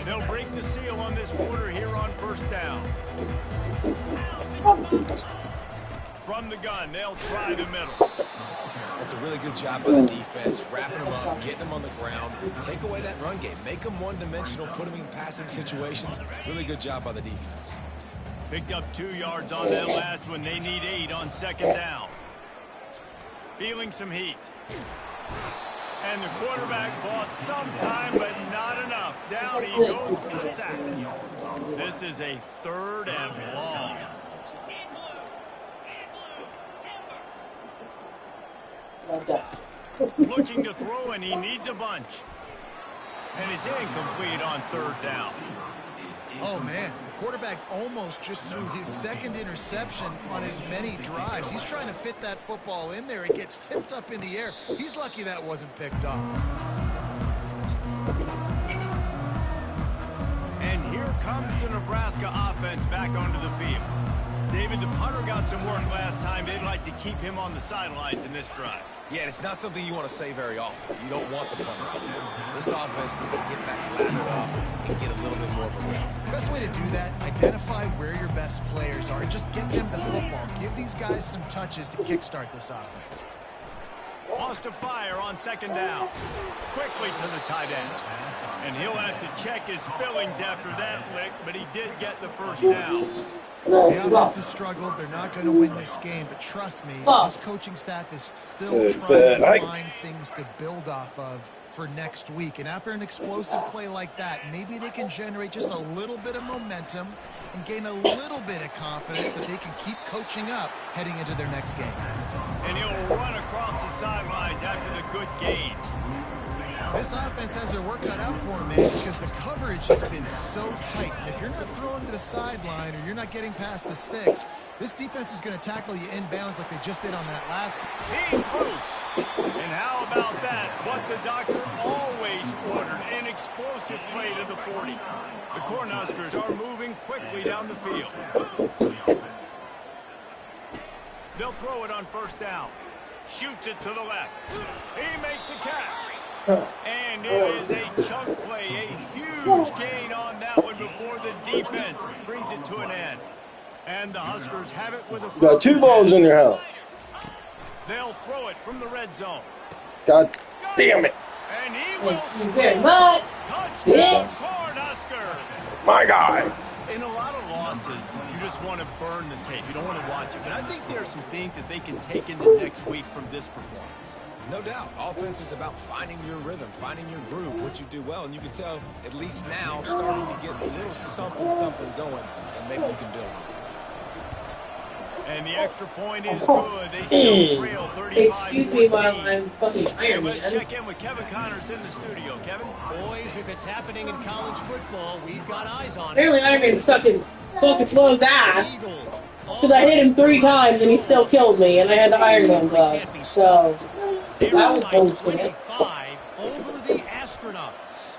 [SPEAKER 1] They'll break the seal on this quarter here on 1st down. From the gun, they'll try the middle.
[SPEAKER 5] That's a really good job by the defense, wrapping them up, getting them on the ground, take away that run game, make them one-dimensional, put them in passing situations. Really good job by the defense.
[SPEAKER 1] Picked up 2 yards on that last one. They need 8 on 2nd down. Feeling some heat. And the quarterback bought some time, but not enough. Down he goes for the sack. This is a 3rd and long. Looking to throw, and he needs a bunch. And it's incomplete on 3rd down.
[SPEAKER 4] Oh, man, the quarterback almost just threw his 2nd interception on as many drives. He's trying to fit that football in there. It gets tipped up in the air. He's lucky that wasn't picked off.
[SPEAKER 1] And here comes the Nebraska offense back onto the field. David, the punter got some work last time. They'd like to keep him on the sidelines in this drive.
[SPEAKER 5] Yeah, it's not something you want to say very often. You don't want the punter out there. This offense needs to get back lathered up and get a little bit more of a rep.
[SPEAKER 4] The best way to do that, identify where your best players are and just get them the football. Give these guys some touches to kickstart this offense.
[SPEAKER 1] Lost to fire on 2nd down. Quickly to the tight end. And he'll have to check his fillings after that lick, but he did get the 1st down.
[SPEAKER 4] The offense has struggled. They're not going to win this game, but trust me, this coaching staff is still trying to find things to build off of for next week. And after an explosive play like that, maybe they can generate just a little bit of momentum and gain a little bit of confidence that they can keep coaching up heading into their next game.
[SPEAKER 1] And he'll run across the sidelines after the good gain.
[SPEAKER 4] This offense has their work cut out for them, man, because the coverage has been so tight. And if you're not throwing to the sideline or you're not getting past the sticks, this defense is going to tackle you inbounds like they just did on that last.
[SPEAKER 1] He's loose. And how about that? What the doctor always ordered, an explosive play to the 40. The Cornhuskers are moving quickly down the field. They'll throw it on 1st down. Shoots it to the left. He makes the catch. And it is a chunk play, a huge gain on that one before the defense brings it to an end. And the Huskers have it with a first.
[SPEAKER 2] Got 2 balls in your house.
[SPEAKER 1] They'll throw it from the red zone.
[SPEAKER 2] God damn it.
[SPEAKER 1] And he will
[SPEAKER 3] Thank you very much.
[SPEAKER 1] touchdown Cornhuskers.
[SPEAKER 2] My guy.
[SPEAKER 1] In a lot of losses, you just want to burn the tape. You don't want to watch it. But I think there are some things that they can take into next week from this performance.
[SPEAKER 5] No doubt. Offense is about finding your rhythm, finding your groove, what you do well. And you can tell, at least now, starting to get a little something going, and maybe you can build on it.
[SPEAKER 1] And the extra point is good. They still trail 35-14.
[SPEAKER 3] Excuse me while I'm fucking Iron
[SPEAKER 1] Let's
[SPEAKER 3] Man.
[SPEAKER 1] check in with Kevin Connors in the studio. Kevin?
[SPEAKER 6] Boys, if it's happening in college football, we've got eyes on it.
[SPEAKER 3] Apparently Iron Man fucking slowed ass. Because I hit him 3 times and he still killed me, and I had the Iron Man glove. So, that was bullshit.
[SPEAKER 6] Over the Astronauts.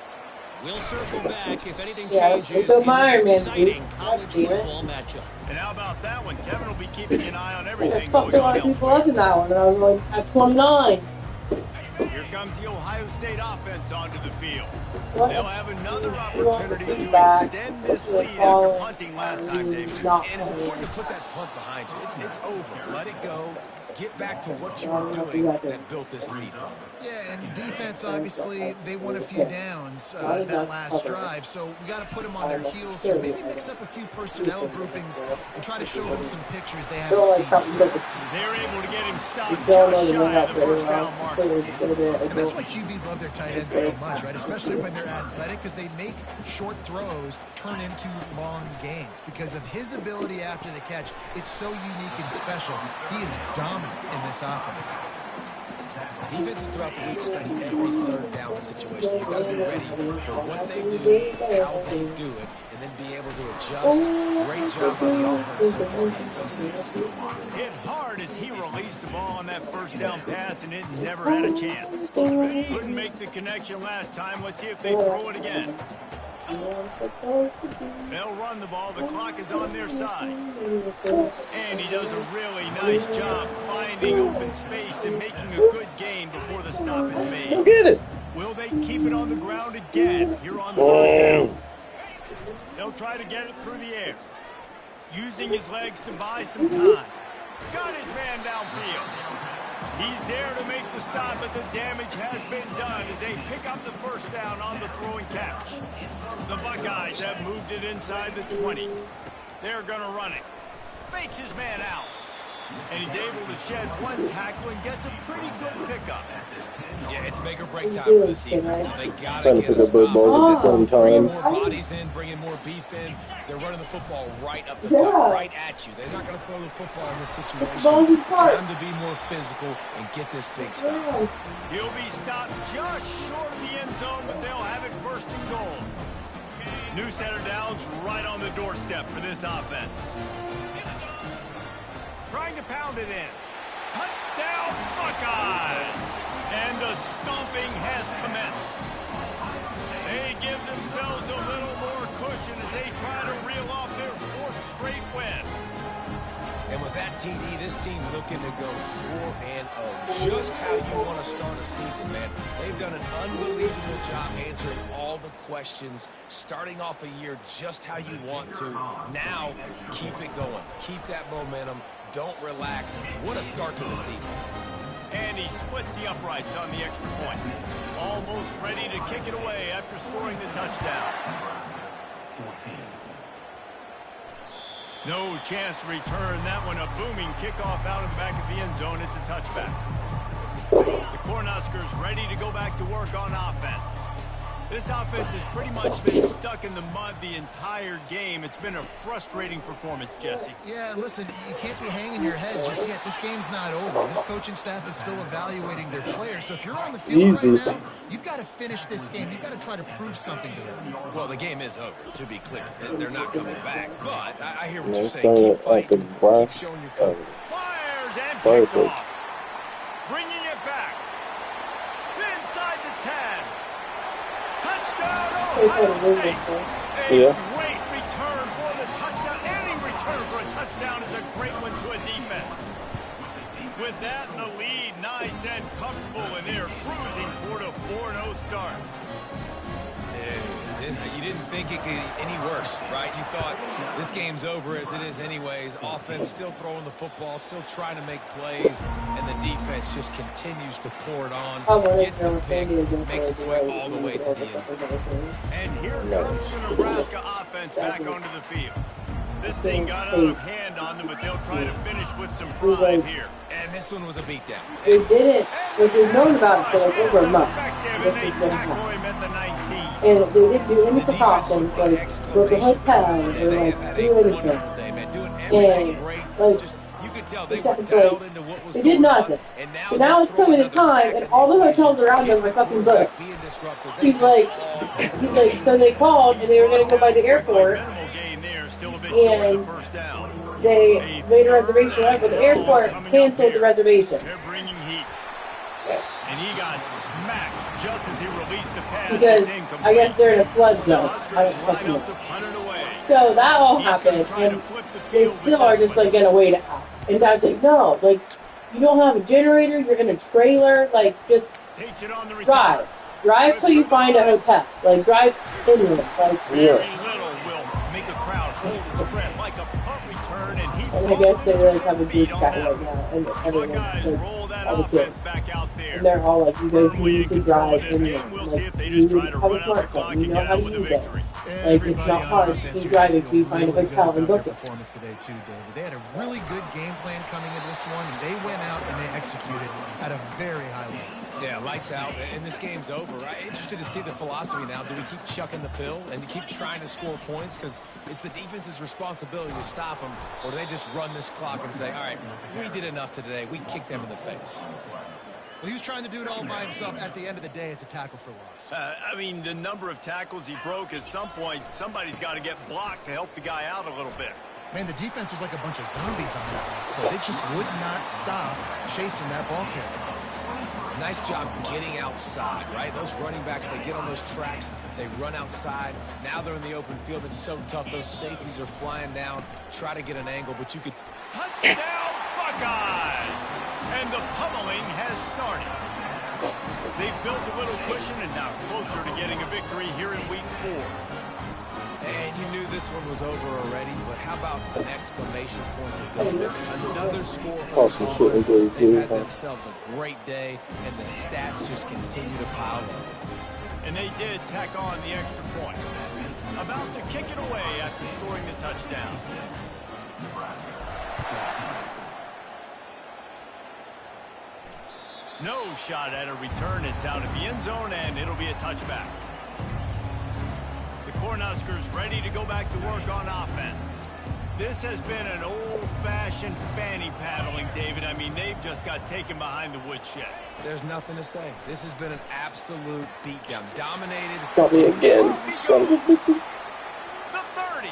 [SPEAKER 6] We'll circle back if anything
[SPEAKER 3] Yeah,
[SPEAKER 6] changes
[SPEAKER 3] it's a
[SPEAKER 6] in this
[SPEAKER 3] Iron Man
[SPEAKER 6] exciting
[SPEAKER 3] suit.
[SPEAKER 6] college
[SPEAKER 3] God damn it.
[SPEAKER 6] football matchup.
[SPEAKER 1] And how about that one? Kevin will be keeping an eye on
[SPEAKER 3] I
[SPEAKER 1] everything
[SPEAKER 3] fucked
[SPEAKER 1] going
[SPEAKER 3] a lot
[SPEAKER 1] on
[SPEAKER 3] of people
[SPEAKER 1] elsewhere.
[SPEAKER 3] up in that one, and I was like, at 29.
[SPEAKER 1] Here comes the Ohio State offense onto the field.
[SPEAKER 3] What?
[SPEAKER 1] They'll have another
[SPEAKER 3] You want
[SPEAKER 1] opportunity
[SPEAKER 3] the
[SPEAKER 1] to
[SPEAKER 3] feedback.
[SPEAKER 1] extend this
[SPEAKER 3] You're
[SPEAKER 1] lead after
[SPEAKER 3] falling,
[SPEAKER 1] punting last time, David.
[SPEAKER 3] not
[SPEAKER 5] And it's important to put that punt behind you. It's over. Let it go. Get back to what you were doing that built this lead, though.
[SPEAKER 4] Yeah, and defense, obviously, they won a few downs that last drive, so we got to put them on their heels here. Maybe mix up a few personnel groupings and try to show them some pictures they haven't seen.
[SPEAKER 1] They're able to get him stopped just shy of the first down mark.
[SPEAKER 4] And that's why QBs love their tight ends so much, right? Especially when they're athletic, because they make short throws turn into long gains. Because of his ability after the catch, it's so unique and special. He is dominant in this offense.
[SPEAKER 5] Defenses throughout the week study every third down situation. You've got to be ready for what they do, how they do it, and then be able to adjust. Great job by the offense so far in success.
[SPEAKER 1] Hit hard as he released the ball on that first down pass, and it never had a chance. Couldn't make the connection last time. Let's see if they throw it again. They'll run the ball. The clock is on their side. And he does a really nice job finding open space and making a good gain before the stop is made.
[SPEAKER 2] Go get it.
[SPEAKER 1] Will they keep it on the ground again here on the third down? They'll try to get it through the air. Using his legs to buy some time. Got his man downfield. He's there to make the stop, but the damage has been done as they pick up the first down on the throw and catch. The Buckeyes have moved it inside the 20. They're going to run it. Fakes his man out. And he's able to shed one tackle and gets a pretty good pickup.
[SPEAKER 5] Yeah, it's make or break time for this defense. Now they got to
[SPEAKER 2] Trying to
[SPEAKER 5] get
[SPEAKER 2] pick
[SPEAKER 5] a
[SPEAKER 2] up both
[SPEAKER 5] stop.
[SPEAKER 2] balls at the same
[SPEAKER 5] Bringing
[SPEAKER 2] time.
[SPEAKER 5] more bodies in, bringing more beef in. They're running the football right up the gut, right at you. They're not going to throw the football in this situation. Time to be more physical and get this big stop.
[SPEAKER 1] He'll be stopped just short of the end zone, but they'll have it first and goal. New center downs right on the doorstep for this offense. Trying to pound it in. Touchdown, Buckeyes! And the stomping has commenced. They give themselves a little more cushion as they try to reel off their fourth straight win.
[SPEAKER 5] And with that TD, this team looking to go 4-0. Just how you want to start a season, man. They've done an unbelievable job answering all the questions, starting off the year just how you want to. Now, keep it going. Keep that momentum. Don't relax. What a start to the season.
[SPEAKER 1] And he splits the uprights on the extra point. Almost ready to kick it away after scoring the touchdown. No chance to return that one. A booming kickoff out of the back of the end zone. It's a touchback. The Cornhuskers ready to go back to work on offense. This offense has pretty much been stuck in the mud the entire game. It's been a frustrating performance, Jesse.
[SPEAKER 4] Yeah, listen, you can't be hanging your head just yet. This game's not over. This coaching staff is still evaluating their players. So if you're on the field right now, you've got to finish this game. You've got to try to prove something to them.
[SPEAKER 5] Well, the game is over, to be clear. They're not coming back. But I hear what you're saying. Keep fighting. Keep showing your courage.
[SPEAKER 1] Fires and picked off. Bringing it back. Inside the 10. Touchdown, Ohio State. A great return for the touchdown. Any return for a touchdown is a great one to a defense. With that in the lead, nice and comfortable, and they're cruising toward a 4-0 start.
[SPEAKER 5] You didn't think it could get any worse, right? You thought this game's over as it is anyways. Offense still throwing the football, still trying to make plays, and the defense just continues to pour it on. Gets the pick, makes its way all the way to the end zone.
[SPEAKER 1] And here comes the Nebraska offense back onto the field. This thing got out of hand on them, but they'll try to finish with some pride here.
[SPEAKER 5] And this one was a beatdown.
[SPEAKER 3] They did it, which we've known about it for like over a month.
[SPEAKER 1] And they tackle him at the 19.
[SPEAKER 3] And they didn't do any precautions, like, go to the hotel, or like, do anything. And, like,
[SPEAKER 5] you could tell they were dialed into what was
[SPEAKER 3] they did
[SPEAKER 5] going on.
[SPEAKER 3] nothing.
[SPEAKER 5] And now
[SPEAKER 3] So now it's coming to time, and all the hotels around them are fucking booked. He's like, so they called, and they were going to go by the airport, and they made a reservation right, but the airport canceled the reservation.
[SPEAKER 1] They're bringing heat. And he got smacked Just as he released the pass,
[SPEAKER 3] because
[SPEAKER 1] it's incomplete.
[SPEAKER 3] I guess they're in a flood
[SPEAKER 1] The
[SPEAKER 3] zone. I
[SPEAKER 1] Huskers
[SPEAKER 3] don't
[SPEAKER 1] line
[SPEAKER 3] fucking
[SPEAKER 1] up
[SPEAKER 3] know.
[SPEAKER 1] to punt it away.
[SPEAKER 3] So that all
[SPEAKER 1] He's gonna
[SPEAKER 3] happened,
[SPEAKER 1] try to
[SPEAKER 3] and
[SPEAKER 1] flip the
[SPEAKER 3] they
[SPEAKER 1] field with
[SPEAKER 3] still are
[SPEAKER 1] this
[SPEAKER 3] just
[SPEAKER 1] one.
[SPEAKER 3] like gonna wait it out. And Dad's like, no, like you don't have a generator, you're in a trailer, like just
[SPEAKER 1] Takes it on the return.
[SPEAKER 3] drive till you find a hotel, like drive anywhere, like.
[SPEAKER 1] Very little will make a crowd hold its breath like a punt return, and he
[SPEAKER 3] And I guess they really have a
[SPEAKER 1] feet
[SPEAKER 3] good
[SPEAKER 1] on
[SPEAKER 3] chat
[SPEAKER 1] that
[SPEAKER 3] right now, and everyone's
[SPEAKER 1] Buckeyes
[SPEAKER 3] like,
[SPEAKER 1] roll that
[SPEAKER 3] all the
[SPEAKER 1] offense
[SPEAKER 3] kids.
[SPEAKER 1] back out there.
[SPEAKER 3] And they're all like, you guys
[SPEAKER 1] Firmly
[SPEAKER 3] need
[SPEAKER 1] in
[SPEAKER 3] to
[SPEAKER 1] control
[SPEAKER 3] drive
[SPEAKER 1] of this
[SPEAKER 3] anywhere.
[SPEAKER 1] game. We'll
[SPEAKER 3] Like,
[SPEAKER 1] see if they
[SPEAKER 3] you
[SPEAKER 1] just try to
[SPEAKER 3] have a
[SPEAKER 1] run out the
[SPEAKER 3] smartphone,
[SPEAKER 1] clock
[SPEAKER 3] you
[SPEAKER 1] and
[SPEAKER 3] know
[SPEAKER 1] get
[SPEAKER 3] how
[SPEAKER 1] out
[SPEAKER 3] to
[SPEAKER 1] with a
[SPEAKER 3] use it.
[SPEAKER 1] victory.
[SPEAKER 3] Like, it's not hard to drive if you find a hotel and book it.
[SPEAKER 4] Performance today too, David. They had a really good game plan coming into this one, and they went out and they executed at a very high level.
[SPEAKER 5] Yeah, lights out, and this game's over. I'm interested to see the philosophy now. Do we keep chucking the pill and keep trying to score points because it's the defense's responsibility to stop them, or do they just run this clock and say, all right, we did enough today. We kicked them in the face.
[SPEAKER 4] Well, he was trying to do it all by himself. At the end of the day, it's a tackle for loss.
[SPEAKER 1] I mean, the number of tackles he broke, at some point, somebody's got to get blocked to help the guy out a little bit.
[SPEAKER 4] Man, the defense was like a bunch of zombies on that last play. They just would not stop chasing that ball carrier.
[SPEAKER 5] Nice job getting outside, right? Those running backs, they get on those tracks, they run outside. Now they're in the open field. It's so tough. Those safeties are flying down. Try to get an angle, but you could...
[SPEAKER 1] Touchdown, Buckeyes! And the pummeling has started. They've built a little cushion and now closer to getting a victory here in Week 4.
[SPEAKER 5] And you knew this one was over already, but how about an exclamation point to go with it? Another score for the Dolphins. They've had themselves a great day, and the stats just continue to pile up.
[SPEAKER 1] And they did tack on the extra point. About to kick it away after scoring the touchdown. No shot at a return. It's out of the end zone, and it'll be a touchback. The Cornhuskers ready to go back to work on offense. This has been an old-fashioned fanny paddling, David. I mean, they've just got taken behind the woodshed.
[SPEAKER 5] There's nothing to say. This has been an absolute beatdown. Dominated.
[SPEAKER 2] Got me again, son of a bitch.
[SPEAKER 1] The 30.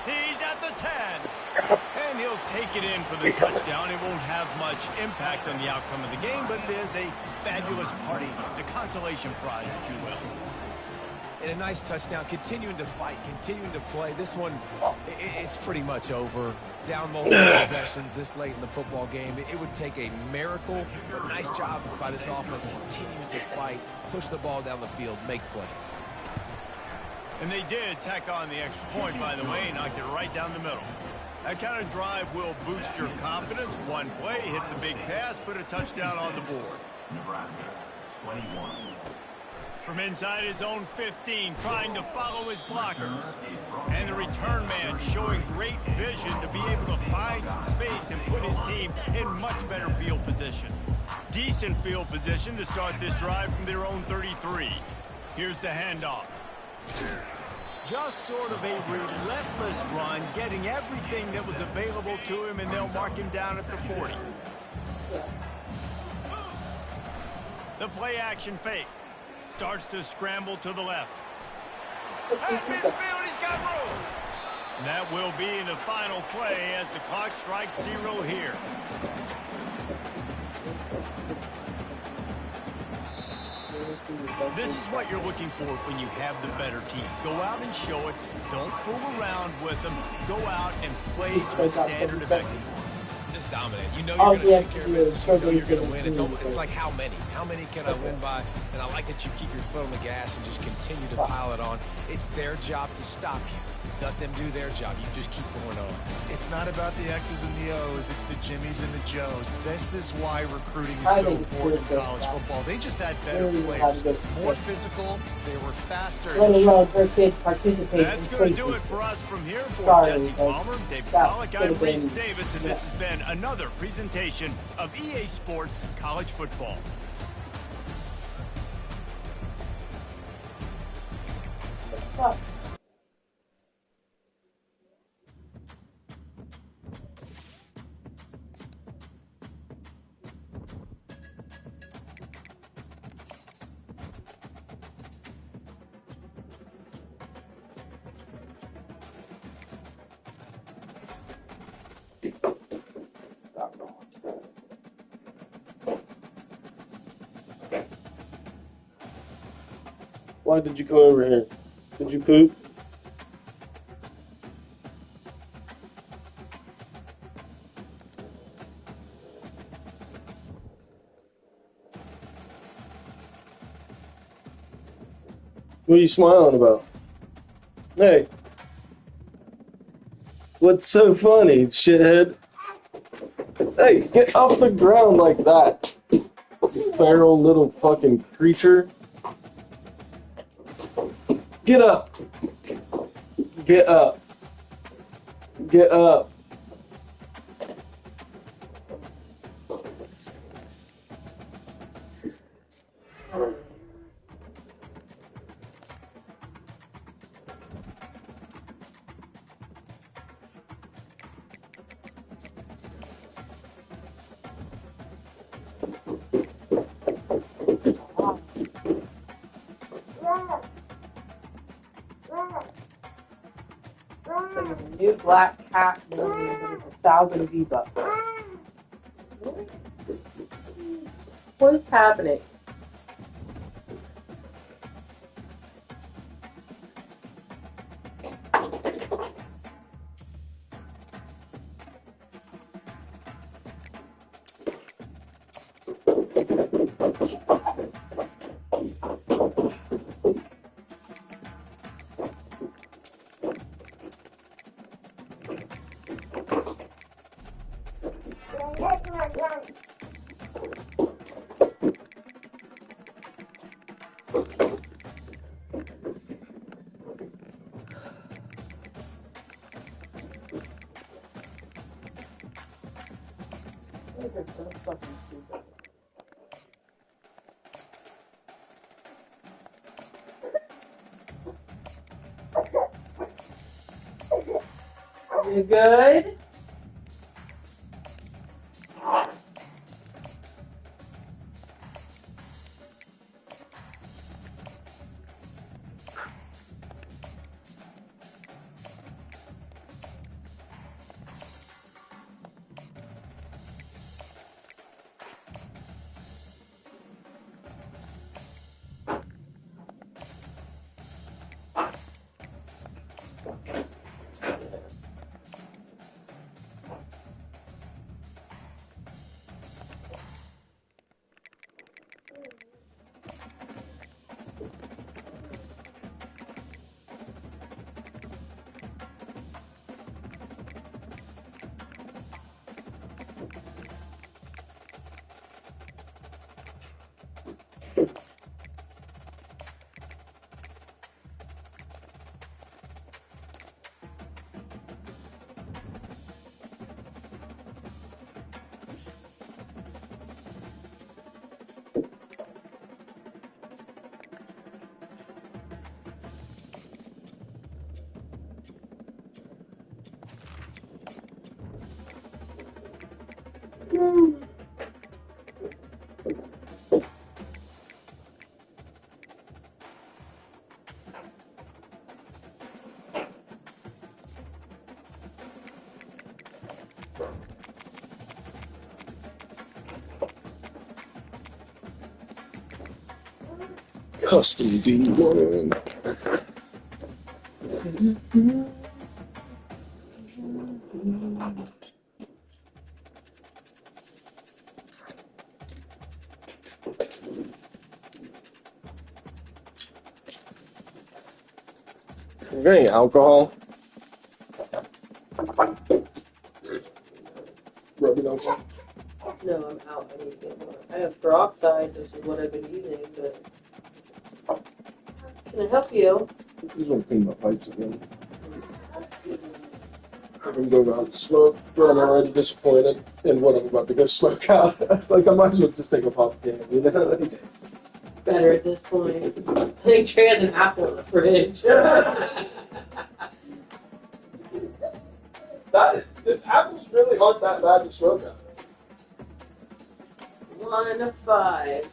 [SPEAKER 1] He's at the 10. And he'll take it in for the touchdown. It won't have much impact on the outcome of the game, but it is a fabulous party gift, a consolation prize, if you will.
[SPEAKER 5] And a nice touchdown, continuing to fight, continuing to play. This one, it's pretty much over. Down multiple possessions this late in the football game. It would take a miracle, but nice job by this offense continuing to fight, push the ball down the field, make plays.
[SPEAKER 1] And they did tack on the extra point, by the way, knocked it right down the middle. That kind of drive will boost your confidence. One play, hit the big pass, put a touchdown on the board.
[SPEAKER 7] Nebraska, 21.
[SPEAKER 1] From inside his own 15, trying to follow his blockers. And the return man showing great vision to be able to find some space and put his team in much better field position. Decent field position to start this drive from their own 33. Here's the handoff. Just sort of a relentless run, getting everything that was available to him, and they'll mark him down at the 40. The play action fake. Starts to scramble to the left. At midfield, he's got room. And that will be the final play as the clock strikes 0 here. This is what you're looking for when you have the better team. Go out and show it. Don't fool around with them. Go out and play to a standard of excellence.
[SPEAKER 5] Just dominate. You know you're going to take care of business. You know you're going to win. It's like how many? How many can I win by? And I like that you keep your foot on the gas and just continue to pile it on. It's their job to stop you. Let them do their job. You just keep going on.
[SPEAKER 4] It's not about the X's and the O's. It's the Jimmies and the Joes. This is why recruiting is so important in college football. They just had better players, more physical. They were faster.
[SPEAKER 3] Let alone her kids participate.
[SPEAKER 1] That's going to do it for us from here. For Jesse Palmer, David Pollack, I'm Reese Davis, and this has been another presentation of EA Sports College Football.
[SPEAKER 3] Stop.
[SPEAKER 2] Why did you come over here? Did you poop? What are you smiling about? Hey. What's so funny, shithead? Hey, get off the ground like that. You feral little fucking creature. Get up. Get up. Get up.
[SPEAKER 3] New black cat movie is 1,000 V-Bucks. What is happening? You good?
[SPEAKER 2] Custom B1. You got any alcohol? Rubbing alcohol?
[SPEAKER 3] No, I'm out. I need to get more. I have peroxide, which is what I've been using, but... Can I help you?
[SPEAKER 2] I just want to clean my pipes again. I'm going out to smoke, but I'm already disappointed in what I'm about to go smoke out. Like, I might as well just take a pop again, you know? Like,
[SPEAKER 3] Better at this point. I think Trey has an apple in the fridge.
[SPEAKER 2] If apples really aren't that bad to smoke out.
[SPEAKER 3] 1 of 5.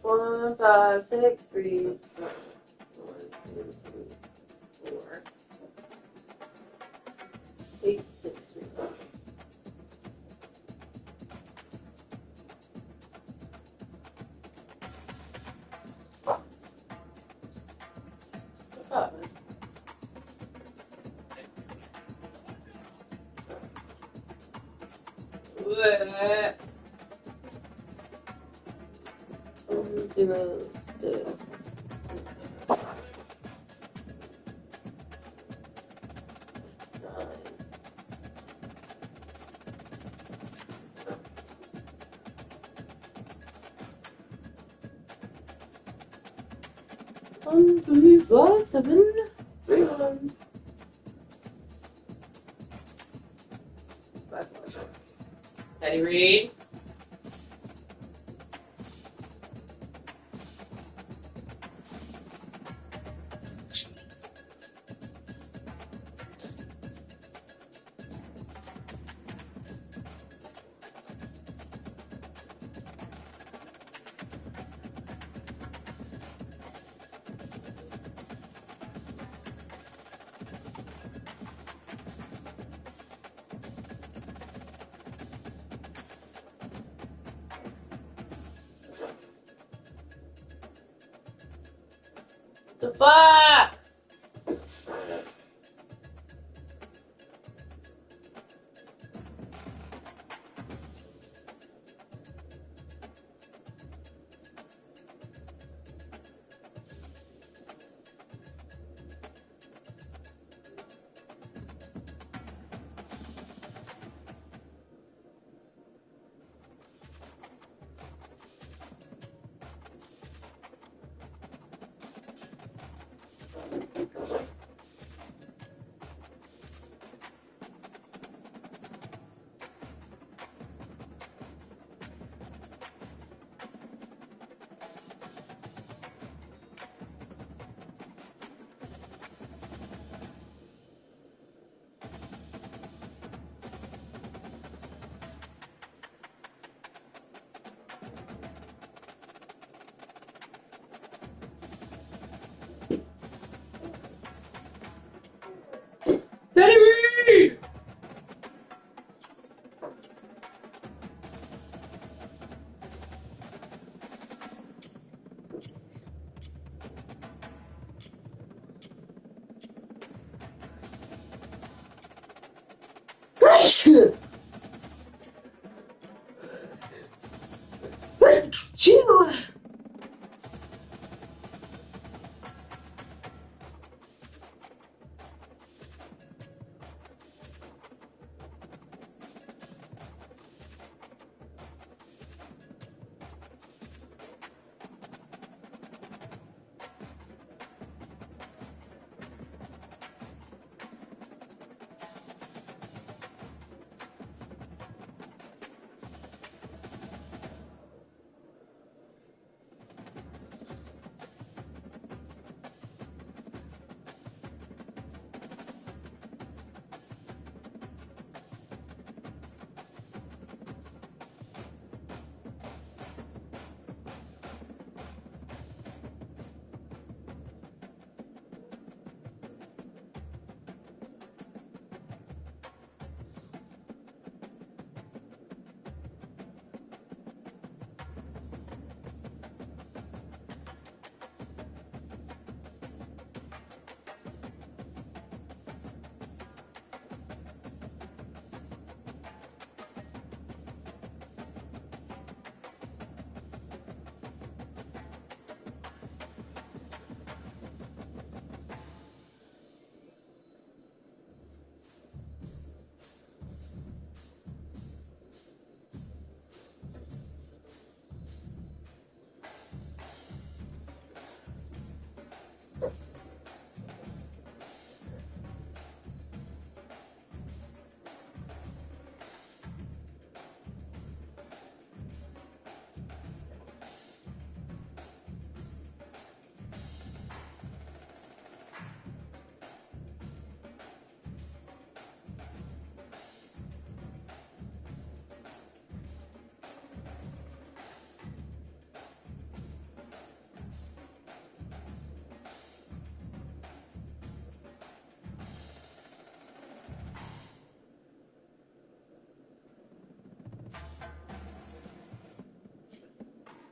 [SPEAKER 3] One, 5, 6, 3. 1, 2, 3, 4. 8, 6, 3. One, 3, 5, 7, 3, 1. Teddy Reed. The fuck? Teddy Reed! Gracious! Thank you!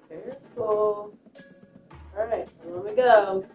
[SPEAKER 3] Careful. Alright, let me go.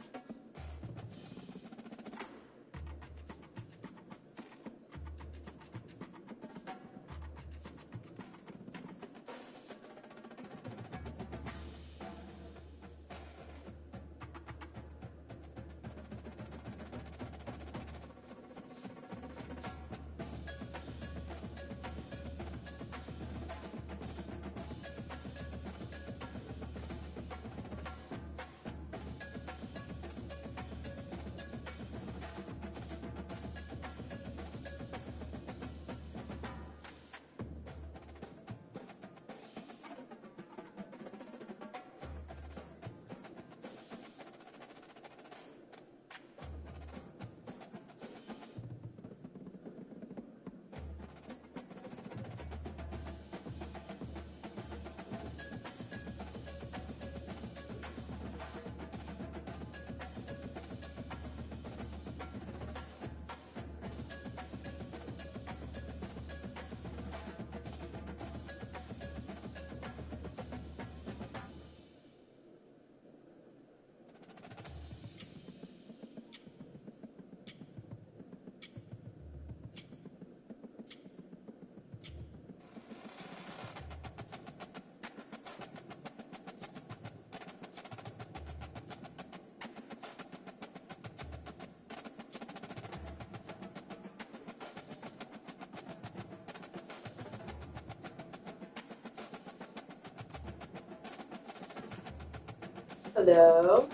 [SPEAKER 3] Hello.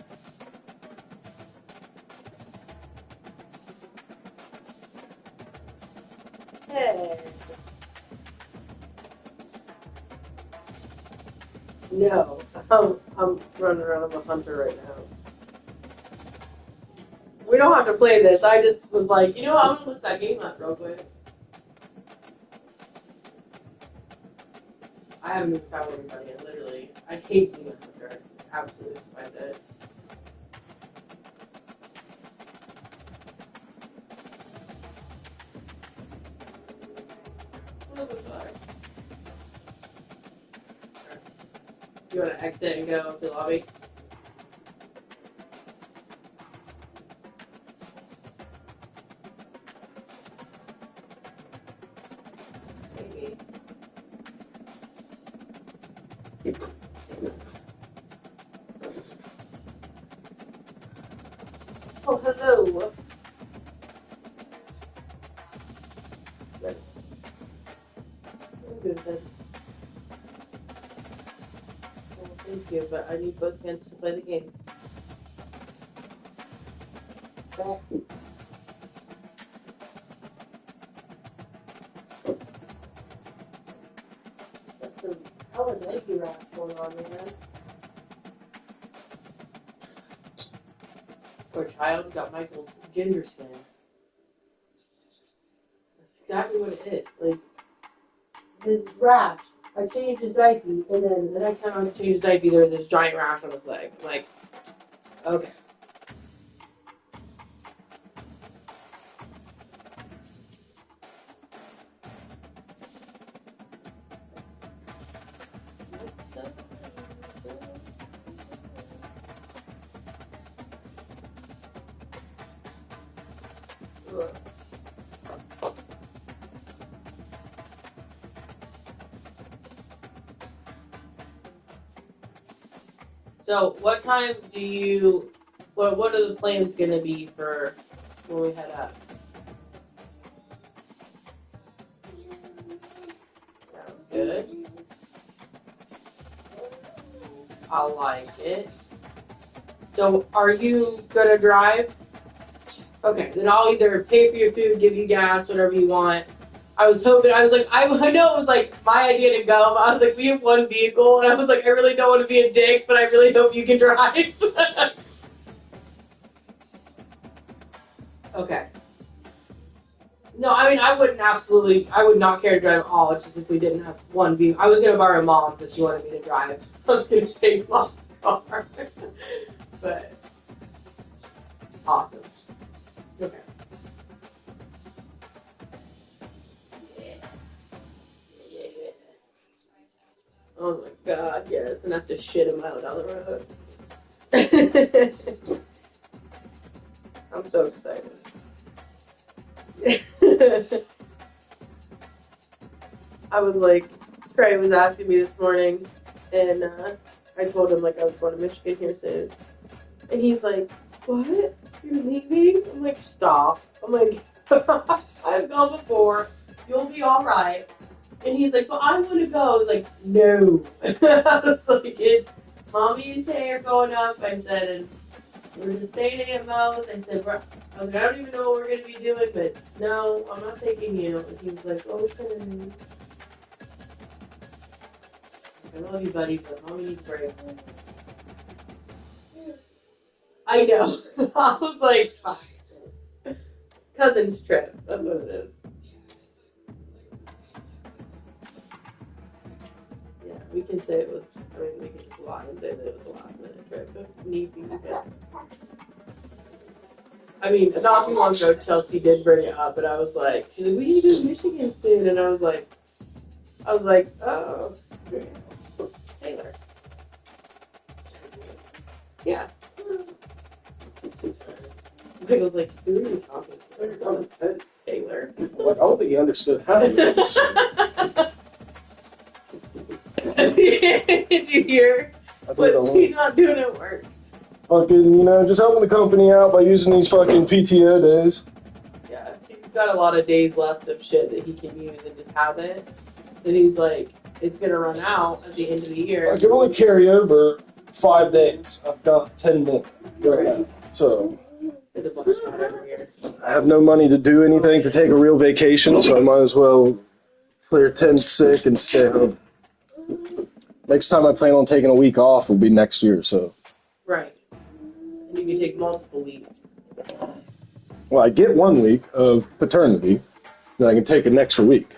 [SPEAKER 3] Hey. No, I'm running around. I'm a hunter right now. We don't have to play this. I just was like, you know what? I'm gonna look that game up real quick. I haven't even found anybody yet, literally. I hate being a hunter. I absolutely despise it. What was that? You want to exit and go to the lobby? Maybe. Oh, hello. I'm good then. Well, thank you, but I need both hands to play the game. That's some hella Nike rash going on, man. Poor child got Michael's ginger skin. That's exactly what it is. Like, his rash. I changed his diaper, and then the next time I changed his diaper, there was this giant rash on his leg. I'm like, okay. So, what time do you? What are the plans gonna be for when we head up? Sounds good. I like it. So, are you gonna drive? Okay, then I'll either pay for your food, give you gas, whatever you want. I was hoping, I know it was like my idea to go, but I was like, we have one vehicle, and I was like, I really don't want to be a dick, but I really hope you can drive. Okay. No, I mean, I would not care to drive at all, it's just if we didn't have one vehicle. I was going to borrow Mom's if you wanted me to drive. I was going to take Mom's car. But, awesome. Okay. Oh my god, yes, and I have to shit a mile down the road. I'm so excited. I was like, Trey was asking me this morning, and I told him like I was going to Michigan here soon. And he's like, what? You're leaving? I'm like, stop. I'm like, I've gone before. You'll be alright. And he's like, well, I want to go. I was like, no. I was like, Mommy and Tay are going up. I said, and we're just staying at Aunt Mo's. I said, I was like, I don't even know what we're going to be doing, but no, I'm not taking you. And he was like, okay. I love you, buddy, but Mommy needs a break. I know. I was like, fuck. Cousin's trip. That's what it is. Yeah, we can say it was, we can just lie and say that it was a last minute trip if need be. But, not too long ago, Chelsea did bring it up, but I was like, she's like, we need to go to Michigan soon. And I was like, oh, Taylor. Yeah. Michael's like, who are you talking to? Taylor.
[SPEAKER 2] Like, I don't think he understood how he understood.
[SPEAKER 3] Did you hear? What's he not doing at work?
[SPEAKER 2] Fucking, just helping the company out by using these fucking PTO days.
[SPEAKER 3] Yeah, he's got a lot of days left of shit that he can use and just hasn't. And he's like, it's gonna run out at the end of the year.
[SPEAKER 2] I can only carry over 5 days. I've got 10 minutes right now. So I have no money to do anything to take a real vacation, so I might as well clear 10 sick and stay home. Next time I plan on taking a week off will be next year, so.
[SPEAKER 3] Right. And you can take multiple weeks.
[SPEAKER 2] Well, I get 1 week of paternity, then I can take an extra week.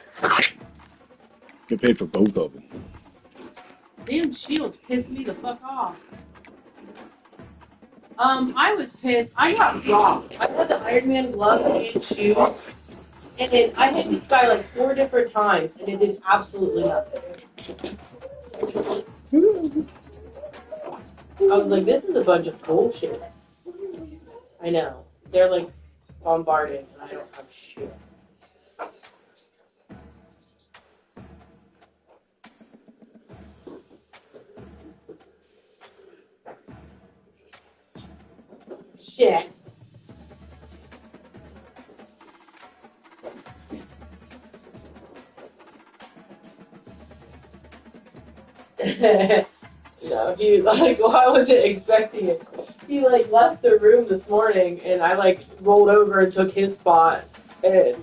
[SPEAKER 2] Get paid for both of them.
[SPEAKER 3] Damn shields pissed me the fuck off. I was pissed. I got robbed. I had the Iron Man gloves and shoes, and then I hit this guy like 4 different times, and it did absolutely nothing. I was like, this is a bunch of bullshit. I know. They're like bombarding, and I don't have shit. Shit. He like, well, I wasn't expecting it. He like left the room this morning, and I like rolled over and took his spot, and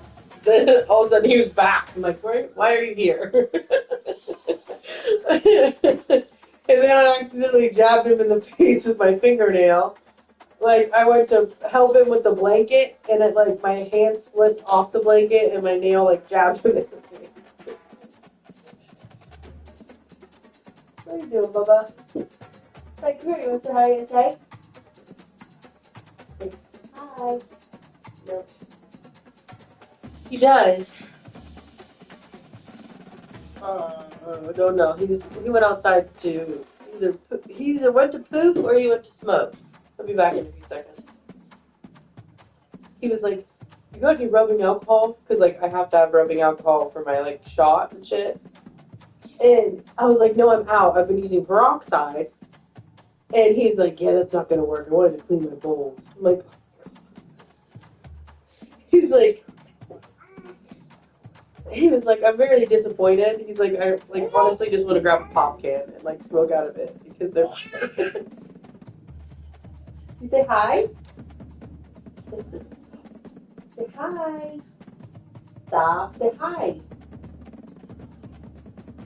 [SPEAKER 3] then all of a sudden he was back. I'm like, why are you here? And then I accidentally jabbed him in the face with my fingernail. Like, I went to help him with the blanket, and it, like, my hand slipped off the blanket, and my nail, like, jabbed him in the face. What are you doing, Bubba? Hi, come here. You want to say hi and say? Hi. No. He does. I don't know. He went outside to he either went to poop or he went to smoke. I'll be back in a few seconds. He was like, "You got any rubbing alcohol?" Because like I have to have rubbing alcohol for my like shot and shit. And I was like, "No, I'm out. I've been using peroxide." And he's like, "Yeah, that's not gonna work. I wanted to clean my bowls." I'm like, he's like. He was like, "I'm very disappointed." He's like, "I like honestly just want to grab a pop can and like smoke out of it because they're." You say hi. Say hi. Stop. Say hi.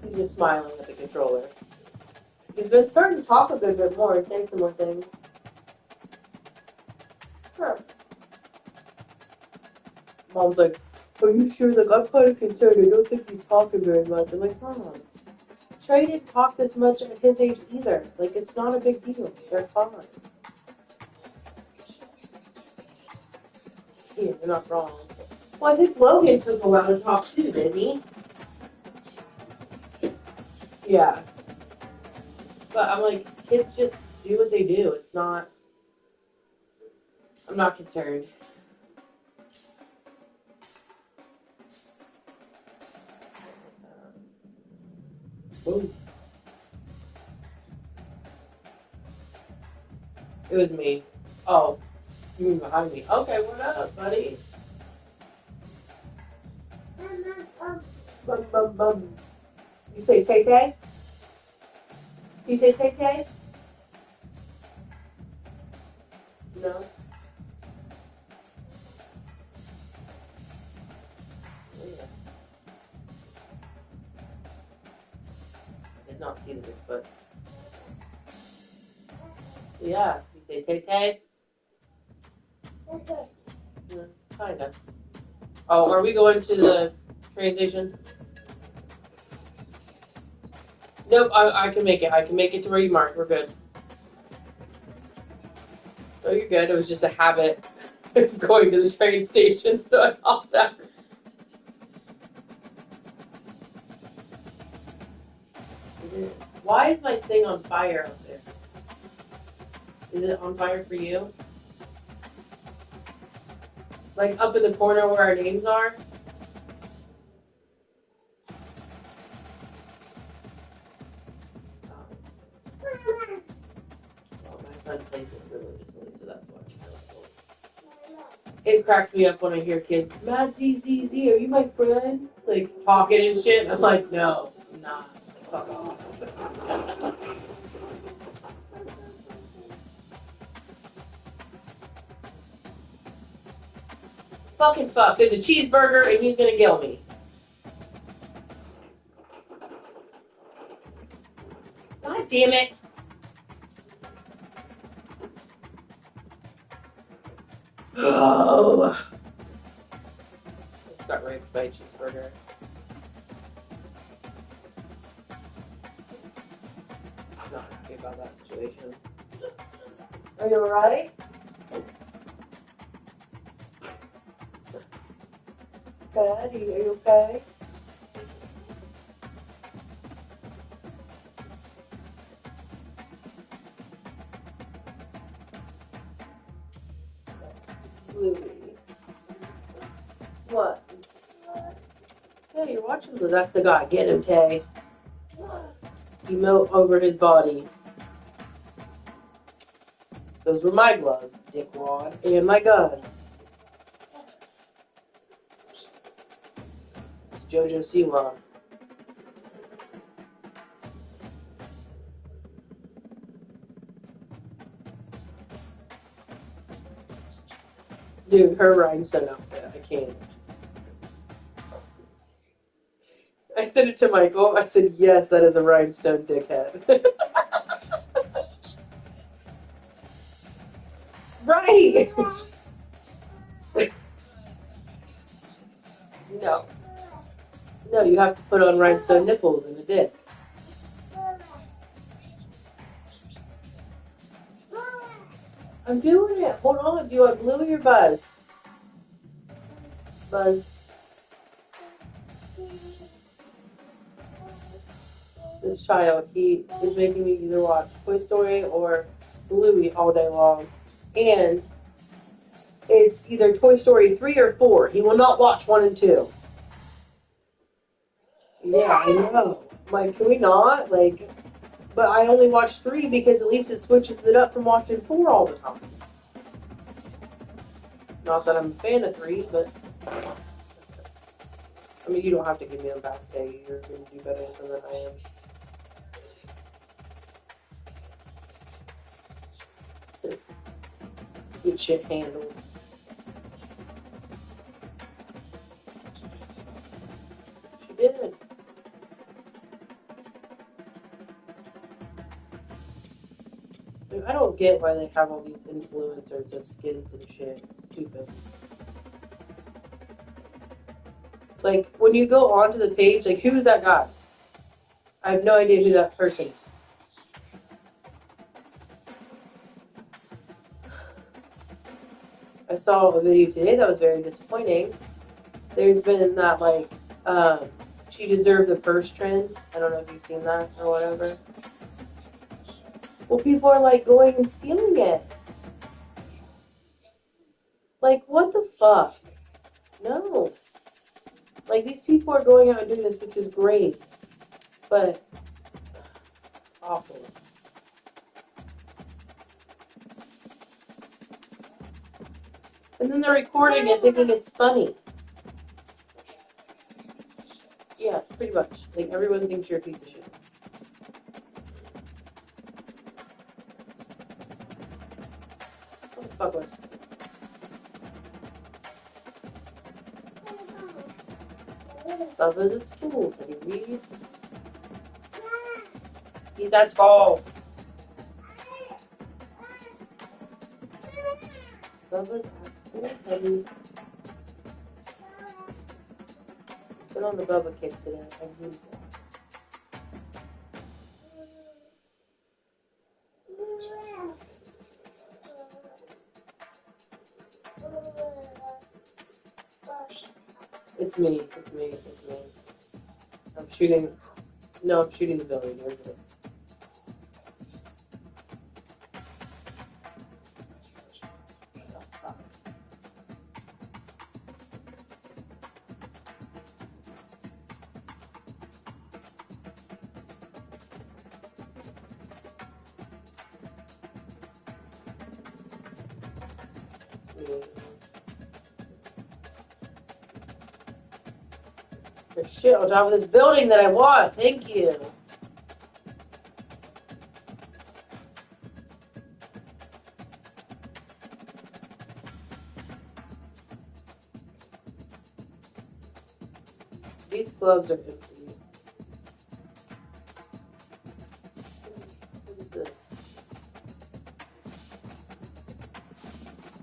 [SPEAKER 3] He's just smiling at the controller. He's been starting to talk a good bit more and say some more things. Sure. Mom's like, "Are you sure?" Like, I'm kind of concerned. I don't think he's talking very much. I'm like, Mom, Trey didn't talk this much at his age either. Like, it's not a big deal. They're fine. Yeah, you're not wrong. Well, I think Logan took a while to talk too, didn't he? Yeah. But I'm like, kids just do what they do. It's not... I'm not concerned. Ooh. It was me. Oh, you mean behind me? Okay, what up, buddy? Bum, bum, bum. You say Tay-Tay? You say Tay-Tay? No. Not see the big foot. Yeah, you say Tay-Tay? Yeah, kinda. Oh, are we going to the train station? Nope, I can make it. I can make it to where you marked. We're good. Oh, you're good. It was just a habit of going to the train station, so I popped out. Why is my thing on fire up there? Is it on fire for you? Like up in the corner where our names are? Oh, my son plays it religiously, so that's why. It cracks me up when I hear kids, "Matt ZZZ, are you my friend?" Like talking and shit. I'm like, no, I'm not. Fuck off. Fucking fuck. There's a cheeseburger and he's gonna kill me. God damn it. Oh. Just got raped by a cheeseburger. I'm not happy about that situation. Are you alright? Dad, are you okay? Louie. What? Yeah, you're watching the That's the guy. Get him, Tay. Emote over his body. Those were my gloves, dickwad, and my guns. It's Jojo Siwa. Dude, her rhinestone outfit, I can't. I sent it to Michael. I said, yes, that is a rhinestone dickhead. Right! No. No, you have to put on rhinestone nipples and a dick. I'm doing it. Hold on. Do you want Bluey or Buzz? Buzz. This child, he is making me either watch Toy Story or Bluey all day long. And it's either Toy Story 3 or 4. He will not watch 1 and 2. Yeah, I know. I'm like, can we not? Like, but I only watch 3 because at least it switches it up from watching 4 all the time. Not that I'm a fan of 3, but I mean, you don't have to give me a back day. You're going to do better than I am. Good shit handled. She did. Dude, I don't get why they have all these influencers as skins and shit. It's stupid. Like, when you go onto the page, like, who's that guy? I have no idea who that person is. I saw a video today that was very disappointing. There's been that, like, she deserved the first trend. I don't know if you've seen that or whatever. Well, people are, like, going and stealing it. Like, what the fuck? No. Like, these people are going out and doing this, which is great. But, awful. And then they're recording it thinking it's funny. Yeah, pretty much. Like, everyone thinks you're a piece of shit. What the fuck was Bubba's at school. Can you read? He's at school. Bubba's at school, honey. Put on the Bubba kick today. I need that. It's me. It's me. It's me. I'm shooting. No, I'm shooting the building. There's it. There's shit on top of this building that I want. Thank you. These gloves are good for you. What is this?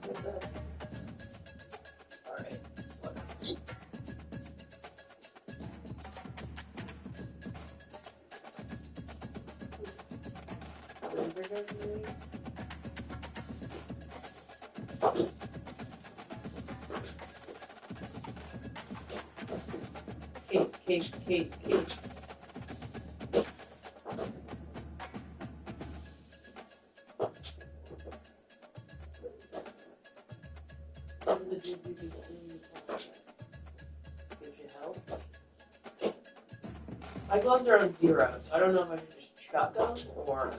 [SPEAKER 3] What's that? Alright, whatever. Cake. My gloves are on 0, so I don't know if I should just chuck them or...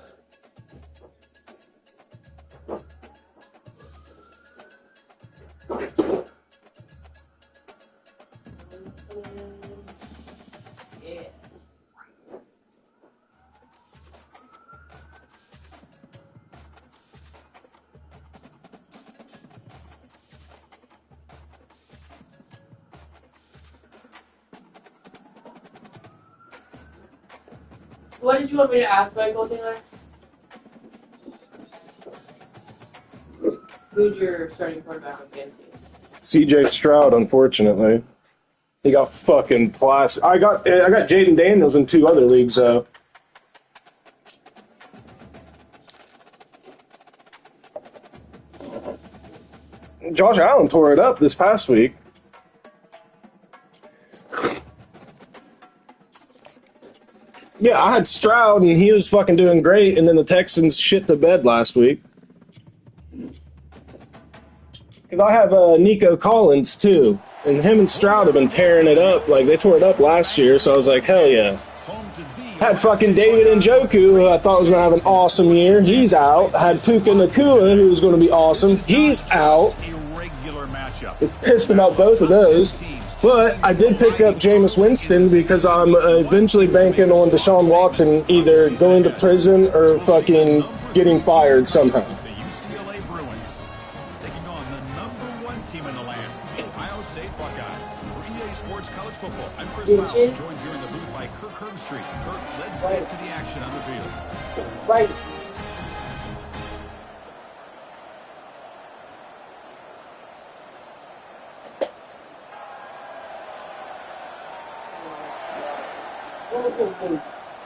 [SPEAKER 3] Yeah. What did you want me to ask, Michael Taylor? Who's your starting quarterback on fantasy?
[SPEAKER 2] CJ Stroud, unfortunately. He got fucking plastered. I got Jaden Daniels in 2 other leagues, though. Josh Allen tore it up this past week. Yeah, I had Stroud, and he was fucking doing great, and then the Texans shit to bed last week. Because I have Nico Collins, too. And him and Stroud have been tearing it up. Like, they tore it up last year, so I was like, hell yeah. Had fucking David Njoku, who I thought was going to have an awesome year. He's out. Had Puka Nacua, who was going to be awesome. He's out. It pissed about both of those. But I did pick up Jameis Winston because I'm eventually banking on Deshaun Watson either going to prison or fucking getting fired somehow.
[SPEAKER 8] The UCLA Bruins taking on the #1 team in the land, the Ohio State Buckeyes. For EA Sports College Football, I'm Chris Fowler, joined here in the booth by Kirk Herbstreit. Kirk, let's get to the action on the field.
[SPEAKER 3] Right.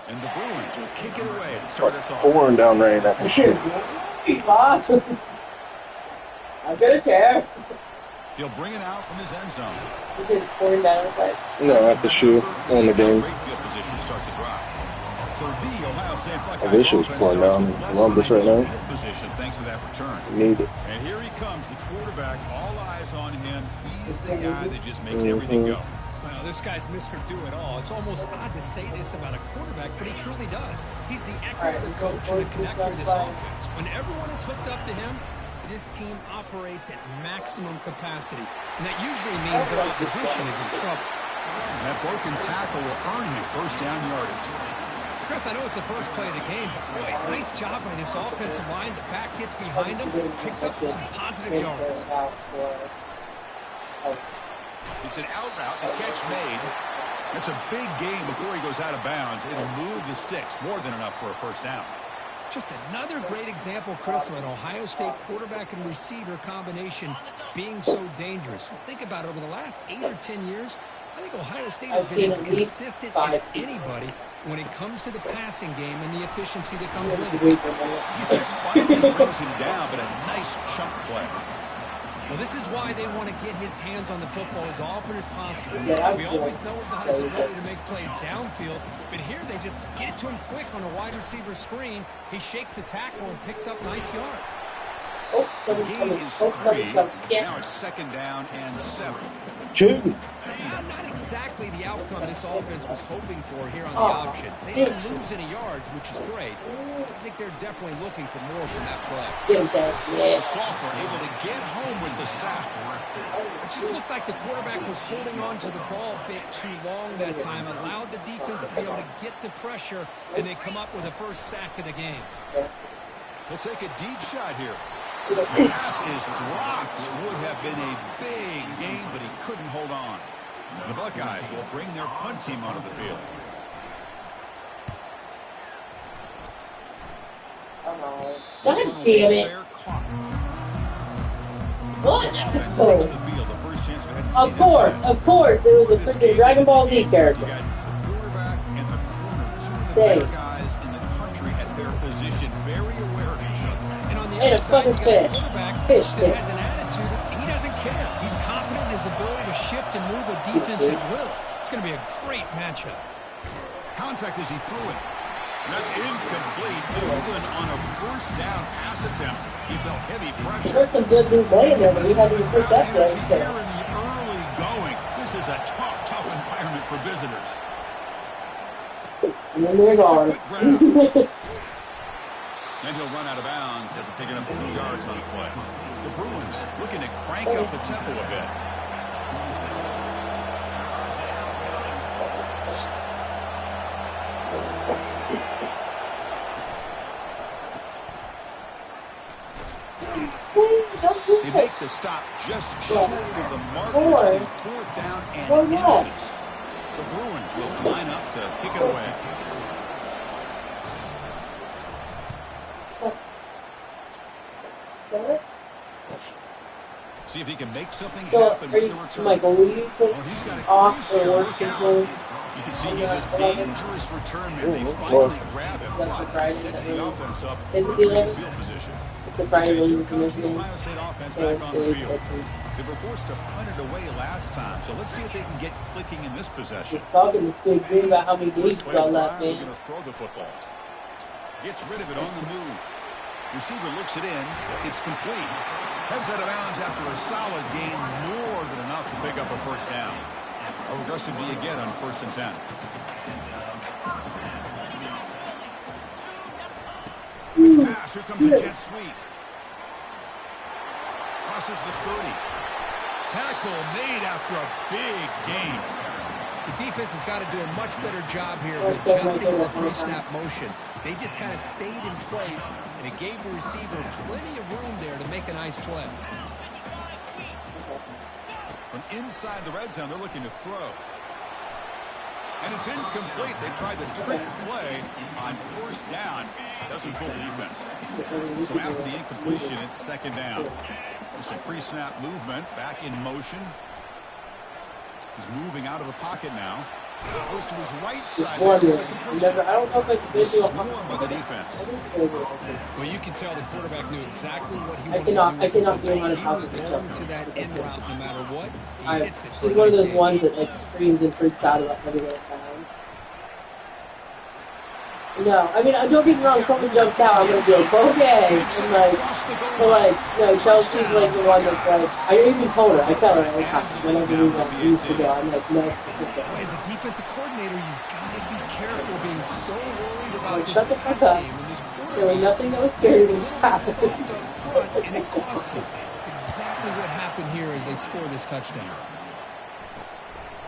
[SPEAKER 8] And the Bruins will kick it away to start us off.
[SPEAKER 2] Pouring down rain at the shit.
[SPEAKER 3] I've got a chair.
[SPEAKER 8] He'll bring it out from his end zone.
[SPEAKER 3] Is it pouring down outside?
[SPEAKER 2] No, at the shoe on the game.
[SPEAKER 8] Great field position to start the drive. So the Ohio State Buckeyes
[SPEAKER 2] I wish it was pouring down in Columbus right now.
[SPEAKER 8] Position thanks to that return.
[SPEAKER 2] Need it.
[SPEAKER 8] And here he comes, the quarterback. All eyes on him. He's the guy that just makes everything go.
[SPEAKER 6] Well, this guy's Mr. Do-It-All. It's almost odd to say this about a quarterback, but he truly does. He's the echo of the coach and the connector of this offense. When everyone is hooked up to him, this team operates at maximum capacity, and that usually means their opposition is in trouble.
[SPEAKER 8] And that broken tackle will earn him first down yardage.
[SPEAKER 6] Chris, I know it's the first play of the game, but boy, nice job by this offensive line. The back gets behind him, picks up some positive yards.
[SPEAKER 8] It's an out route, the catch made. That's a big gain before he goes out of bounds. It'll move the sticks, more than enough for a first down.
[SPEAKER 6] Just another great example, Chris, of an Ohio State quarterback and receiver combination being so dangerous. Think about it, over the last 8 or 10 years, I think Ohio State has been as consistent as anybody when it comes to the passing game and the efficiency that comes with it.
[SPEAKER 8] Defense finally brings him down, but a nice chunk play.
[SPEAKER 6] Well, this is why they want to get his hands on the football as often as possible. We always know about his ability to make plays downfield, but here they just get it to him quick on a wide receiver screen. He shakes the tackle and picks up nice yards.
[SPEAKER 8] The gain is 3. Now it's second down and 7.
[SPEAKER 2] Shoot.
[SPEAKER 6] Not exactly the outcome this offense was hoping for here on the option. They didn't lose any yards, which is great. I think they're definitely looking for more from that play.
[SPEAKER 8] The Sophomore able to get home with the sack.
[SPEAKER 6] It just looked like the quarterback was holding on to the ball a bit too long that time, allowed the defense to be able to get the pressure, and they come up with the first sack of the game.
[SPEAKER 8] He'll take a deep shot here. The pass is dropped. Would have been a big gain, but he couldn't hold on. The Buckeyes will bring their punt team onto the field.
[SPEAKER 3] God damn it. What? Of course, it was a freaking Dragon Ball Z character.
[SPEAKER 8] The quarterback and the corner, two of the
[SPEAKER 3] Dang.
[SPEAKER 8] better guys in the country at their position, very aware of each other.
[SPEAKER 6] And on the
[SPEAKER 3] And a
[SPEAKER 6] other side, you
[SPEAKER 3] fucking
[SPEAKER 6] got a
[SPEAKER 3] fish.
[SPEAKER 6] quarterback
[SPEAKER 3] Fish
[SPEAKER 6] that has an attitude. He doesn't care. He's confident in his ability to shift and move a defense at will. It's going to be a great matchup.
[SPEAKER 8] Contact as he threw it. And that's incomplete. Even on a first down pass attempt, he felt heavy pressure.
[SPEAKER 3] There's some good new play in there, but we had to put that there.
[SPEAKER 8] Here in the early going. This is a tough environment for visitors.
[SPEAKER 3] And then they're gone.
[SPEAKER 8] And he'll run out of bounds after picking up 2 yards on the play. The Bruins looking to crank up the tempo a bit. They make the stop just short of the mark, between 4th down and inches. The Bruins will line up to kick it away. See if he can make something happen with the return.
[SPEAKER 3] Michael, will you put
[SPEAKER 8] He's got a
[SPEAKER 3] off
[SPEAKER 8] great
[SPEAKER 3] or work
[SPEAKER 8] look
[SPEAKER 3] control?
[SPEAKER 8] out. You can see he's a dangerous return man. They finally grab him, but sets the offense up in field position.
[SPEAKER 3] The Friday
[SPEAKER 8] Here
[SPEAKER 3] was
[SPEAKER 8] comes the
[SPEAKER 3] missing.
[SPEAKER 8] Ohio State offense back on the field. They were forced to punt it away last time, so let's see if they can get clicking in this possession.
[SPEAKER 3] Talking to Steve Green about how many games
[SPEAKER 8] First
[SPEAKER 3] we
[SPEAKER 8] play of
[SPEAKER 3] got
[SPEAKER 8] the
[SPEAKER 3] left,
[SPEAKER 8] drive, they're
[SPEAKER 3] man.
[SPEAKER 8] going to throw the football. Gets rid of it on the move. Receiver looks it in. It's complete. Heads out of bounds after a solid gain, more than enough to pick up a first down. How aggressive do you get on 1st and 10? Pass. Here comes a jet sweep. Crosses the 30. Tackle made after a big gain.
[SPEAKER 6] The defense has got to do a much better job here of adjusting to the pre-snap motion. They just kind of stayed in place, and it gave the receiver plenty of room there to make a nice play.
[SPEAKER 8] From inside the red zone, they're looking to throw. And it's incomplete. They tried the trick play on 1st down. Doesn't fool the defense. So after the incompletion, it's 2nd down. There's some pre-snap movement, back in motion. He's moving out of the pocket now. Goes to his right side.
[SPEAKER 3] I don't know if I can do
[SPEAKER 8] Swarm by the defense.
[SPEAKER 6] Well, you can tell the quarterback knew exactly what he
[SPEAKER 3] I
[SPEAKER 6] wanted to do.
[SPEAKER 3] cannot do him on a
[SPEAKER 6] He
[SPEAKER 3] top
[SPEAKER 6] was
[SPEAKER 3] of the
[SPEAKER 6] going
[SPEAKER 3] show.
[SPEAKER 6] to that end route no matter what. He hits it.
[SPEAKER 3] She's one of those ones that like screams and freaks out about every other time. No, I mean, don't get me wrong, if someone jumps out, I'm going to be like, okay. And like, Chelsea's like the one that's like, I even told her, I tell her, whenever we used to go, I'm like, no.
[SPEAKER 6] As a defensive coordinator, you've got to be careful being so worried about this
[SPEAKER 3] Shut the
[SPEAKER 6] pass
[SPEAKER 3] fuck up.
[SPEAKER 6] game and this
[SPEAKER 3] There was nothing that was scary than just
[SPEAKER 6] soft
[SPEAKER 3] happened.
[SPEAKER 6] up front, and it cost you. It's exactly what happened here as they scored this touchdown.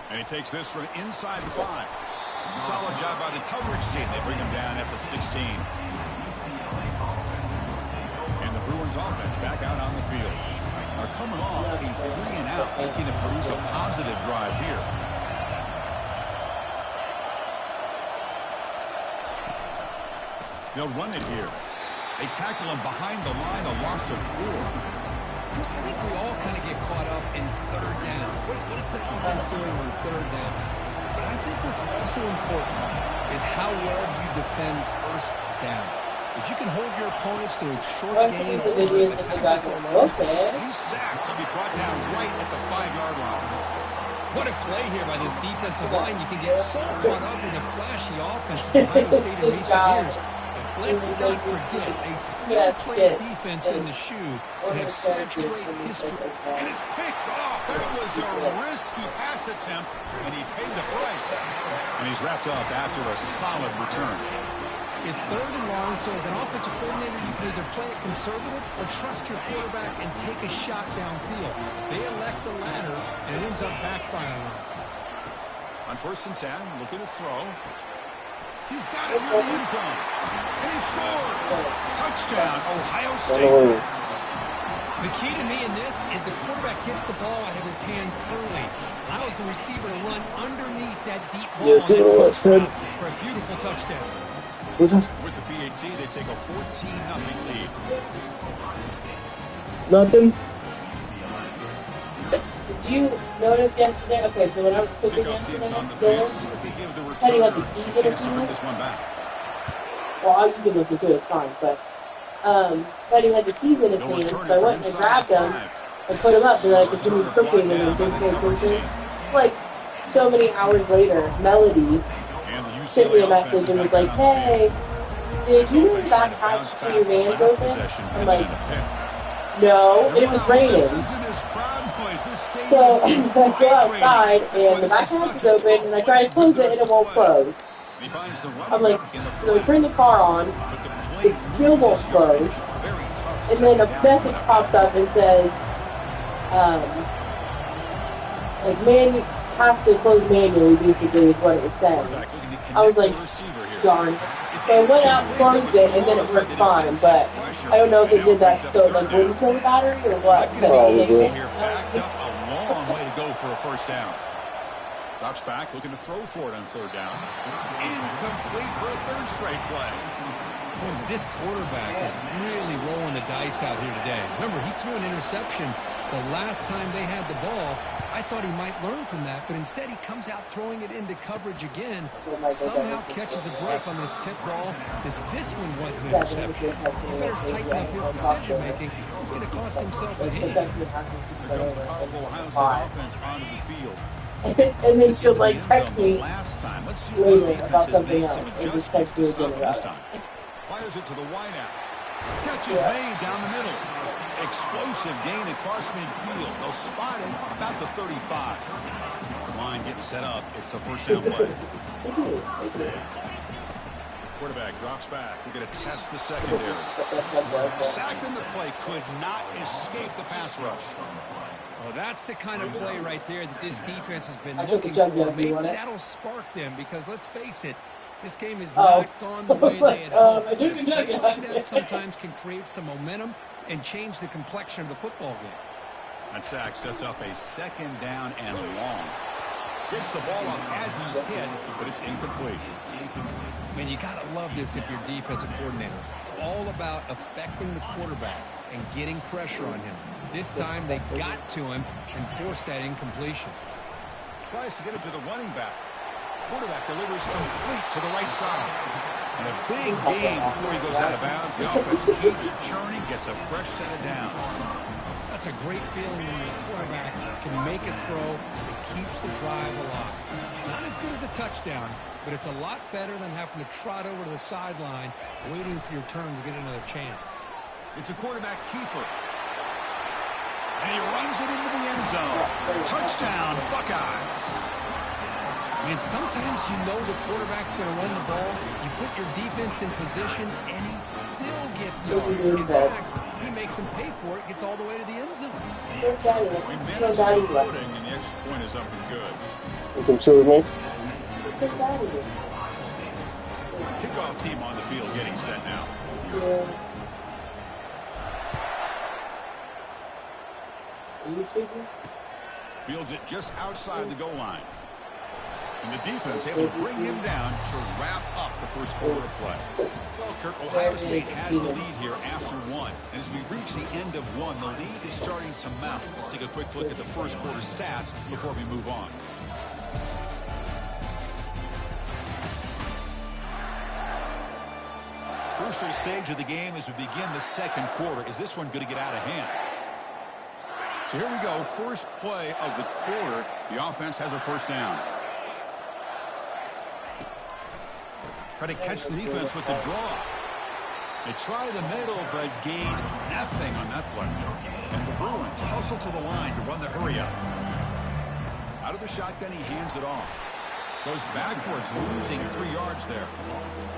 [SPEAKER 8] And he takes this from inside the 5. Solid job by the coverage team. They bring him down at the 16. And the Bruins offense back out on the field. Are coming off a 3-and-out, looking to produce a positive drive here. They'll run it here. They tackle him behind the line, a loss of 4.
[SPEAKER 6] Chris, I think we all kind of get caught up in 3rd down. What's the offense doing on 3rd down? But I think what's also important is how well you defend 1st down. If you can hold your opponents to a short gain or a tackle for a loss,
[SPEAKER 8] He's sacked. He'll be brought down right at the 5-yard line.
[SPEAKER 6] what a play here by this defensive line. You can get so caught up in the flashy offense of Ohio State in recent years. Let's not forget, they still play defense in the shoe and have such great history.
[SPEAKER 8] And it's picked off. That was a risky pass attempt, and he paid the price. And he's wrapped up after a solid return.
[SPEAKER 6] It's 3rd and long, so as an offensive coordinator, you can either play it conservative or trust your quarterback and take a shot downfield. They elect the latter, and it ends up backfiring.
[SPEAKER 8] On 1st and 10, looking to throw. He's got it near the end zone. And he scores. Touchdown, Ohio State.
[SPEAKER 9] The key to me in this is the quarterback gets the ball out of his hands early, allows the receiver to run underneath that deep ball
[SPEAKER 2] Yeah, see what that's
[SPEAKER 9] for a beautiful touchdown.
[SPEAKER 8] With the PAT, they take a 14-0 lead.
[SPEAKER 3] Nothing. Did you notice yesterday? Okay, so when I was cooking yesterday, Teddy had the keys in his hand. Well, you can listen to it, it's fine, but Teddy had the keys in his hand, so I went and grabbed them and put them up, and then I continued cooking, and then ding. Like, so many hours later, Melody sent me a message and was like, hey, did you know that hatch to your van's open? I'm like, no, and it was raining. So I go outside, and the back hatch is open, and I try to close it, and it won't close. I'm like, so I turn the car on, it still won't close, and then a message pops up and says, like, man, you have to close manually, basically, is what it was saying. I was like, darn. So I went out and closed it, and then it worked fine, but I don't know if it did that so it wouldn't kill the battery or what.
[SPEAKER 2] Probably.
[SPEAKER 8] Backed up a long way to go for a first down. Drops back, looking to throw for it on third down. Incomplete for a third straight play.
[SPEAKER 9] Boy, this quarterback is really rolling the dice out here today. Remember, he threw an interception the last time they had the ball. I thought he might learn from that, but instead he comes out throwing it into coverage again. Somehow catches a break on this tip ball. That this one was an interception. He better tighten up his decision-making. He's going to cost himself a hit.
[SPEAKER 8] Here comes the powerful Ohio State offense onto the field.
[SPEAKER 3] And then she'll, like, text me
[SPEAKER 8] later
[SPEAKER 3] about something else. And just text me again about it.
[SPEAKER 8] Fires it to the wideout. Catch is made down the middle. Explosive gain across midfield. They'll spot it about the 35. This line getting set up. It's a first down play. Quarterback drops back. We're going to test the secondary. Sacked in the play. Could not escape the pass rush.
[SPEAKER 9] Well, that's the kind of play right there that this defense has been looking for. Maybe that'll spark them because, let's face it, this game has not gone the way they had hoped. A play like that sometimes can create some momentum and change the complexion of the football game.
[SPEAKER 8] That sack sets up a second down and long. Gets the ball up as he's hit, but it's incomplete.
[SPEAKER 9] Man, you got to love this if you're defensive coordinator. It's all about affecting the quarterback and getting pressure on him. This time they got to him and forced that incompletion.
[SPEAKER 8] Tries to get it to the running back. Quarterback delivers complete to the right side. And a big game before he goes out of bounds. The offense keeps churning, gets a fresh set of downs.
[SPEAKER 9] That's a great feeling when your quarterback can make a throw that keeps the drive alive. Not as good as a touchdown, but it's a lot better than having to trot over to the sideline waiting for your turn to get another chance.
[SPEAKER 8] It's a quarterback keeper. And he runs it into the end zone. Touchdown, Buckeyes.
[SPEAKER 9] And sometimes you know the quarterback's going to run the ball. You put your defense in position, and he still gets yards. In fact, he makes him pay for it, gets all the way to the end zone.
[SPEAKER 8] We managed the footing, and the extra point is up and good.
[SPEAKER 2] You consider me?
[SPEAKER 8] Kickoff team on the field getting set now. Fields it just outside the goal line. And the defense able to bring him down to wrap up the first quarter of play. Well, Kirk, Ohio State has the lead here after one. And as we reach the end of one, the lead is starting to mount. Let's take a quick look at the first quarter stats before we move on. Crucial stage of the game as we begin the second quarter. Is this one going to get out of hand? So here we go. First play of the quarter. The offense has a first down. Try to catch the defense with the draw. They try the middle, but gain nothing on that play. And the Bruins hustle to the line to run the hurry up. Out of the shotgun, he hands it off. Goes backwards, losing 3 yards there.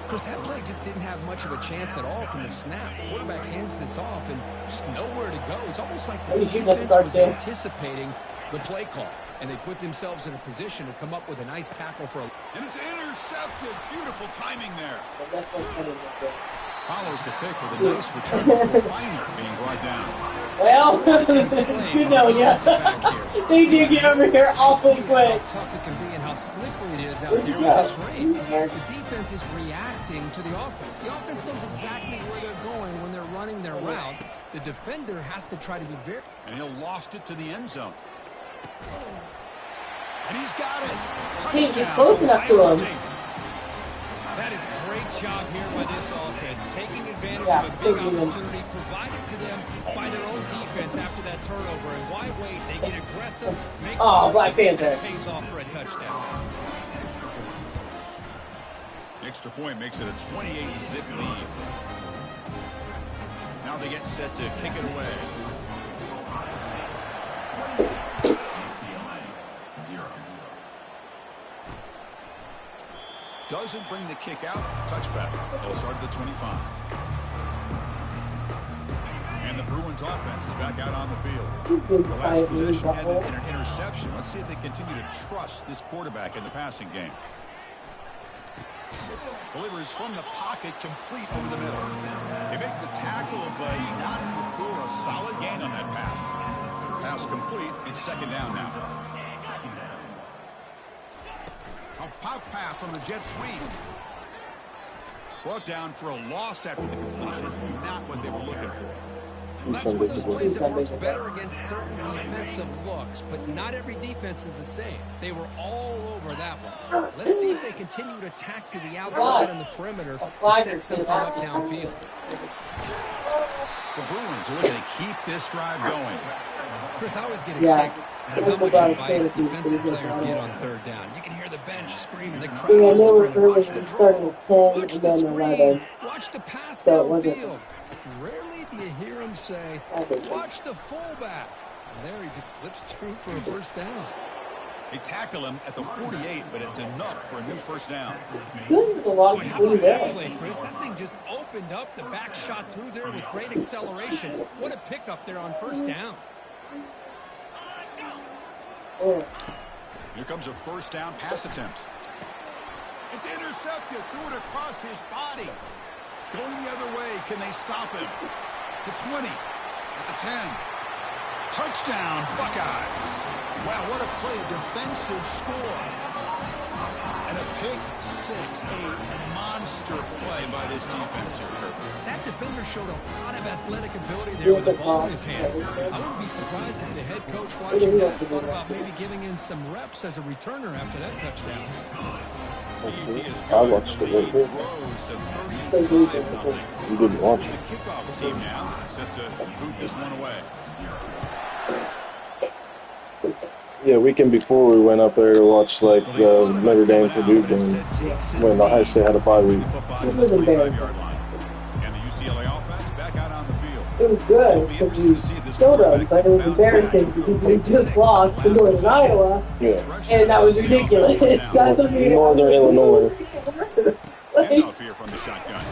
[SPEAKER 9] Of course, that play just didn't have much of a chance at all from the snap. The quarterback hands this off and just nowhere to go. It's almost like the defense was anticipating the play call. And they put themselves in a position to come up with a nice tackle for a...
[SPEAKER 8] And it's intercepted. Beautiful timing there. Follows the pick with a nice return before Feiner being brought down.
[SPEAKER 3] Well, good knowing you. They do get over here awfully quick.
[SPEAKER 9] How tough it can be and how slippery it is out there with this rain. The defense is reacting to the offense. The offense knows exactly where they're going when they're running their route. The defender has to try to be very...
[SPEAKER 8] And he'll loft it to the end zone. And he's got it.
[SPEAKER 3] Can't get
[SPEAKER 8] Touchdown,
[SPEAKER 3] close enough to
[SPEAKER 8] Ohio
[SPEAKER 3] him.
[SPEAKER 8] State.
[SPEAKER 5] That is a great job here by this offense, taking advantage
[SPEAKER 3] Yeah,
[SPEAKER 5] of a big
[SPEAKER 3] big win.
[SPEAKER 5] opportunity provided to them by their own defense after that turnover. And why wait? They get aggressive, make
[SPEAKER 3] Black Panther.
[SPEAKER 5] pays off for a touchdown.
[SPEAKER 8] Extra point makes it a 28-zip lead. Now they get set to kick it away.
[SPEAKER 7] UCLA, 0.
[SPEAKER 8] Doesn't bring the kick out. Touchback. They'll start at the 25. And the Bruins offense is back out on the field. The last possession ended in an interception. Let's see if they continue to trust this quarterback in the passing game. Delivers from the pocket, complete over the middle. They make the tackle, but not before a solid gain on that pass. Pass complete. It's second down now. A pop pass on the jet sweep. Brought down for a loss after the completion. Not what they were looking for.
[SPEAKER 9] That's one of those plays that works better against certain defensive looks, but not every defense is the same. They were all over that one. Let's see if they continue to attack to the outside on the perimeter and set something up downfield.
[SPEAKER 8] The Bruins are looking to keep this drive going.
[SPEAKER 9] Chris, I always get a kick out of how much advice defensive players get on third down. You can hear the bench screaming, the crowd screaming, watch the draw, watch the screen, watch the pass downfield. Rarely do you hear him say, watch the fullback. And there he just slips through for a first down.
[SPEAKER 8] They tackle him at the 48, but it's enough for a new first down.
[SPEAKER 9] Boy, how about that play, Chris? That thing just opened up. The back shot through there with great acceleration. What a pickup there on first down.
[SPEAKER 8] Here comes a first down pass attempt. It's intercepted. Threw it across his body. Going the other way. Can they stop him? The 20. At the 10. Touchdown, Buckeyes. Wow, what a play. A defensive score. And a pick six. A monster play by this defense here, Kirk.
[SPEAKER 9] That defender showed a lot of athletic ability there with the ball in his hands. I wouldn't be surprised if the head coach watching that thought about maybe giving him some reps as a returner after that touchdown.
[SPEAKER 2] I watched it right here. You didn't watch it.
[SPEAKER 8] The kickoff team now set to boot this one away.
[SPEAKER 2] Yeah, weekend before we went up there to watch like the Notre Dame Purdue game when Ohio State had a bye week.
[SPEAKER 3] It was embarrassing.
[SPEAKER 8] And the UCLA offense back out on the field.
[SPEAKER 3] It was good because we showed them, but it was embarrassing because we just lost to Northern Iowa, and that was ridiculous.
[SPEAKER 2] Northern Illinois.
[SPEAKER 8] Handoff here from the shotgun.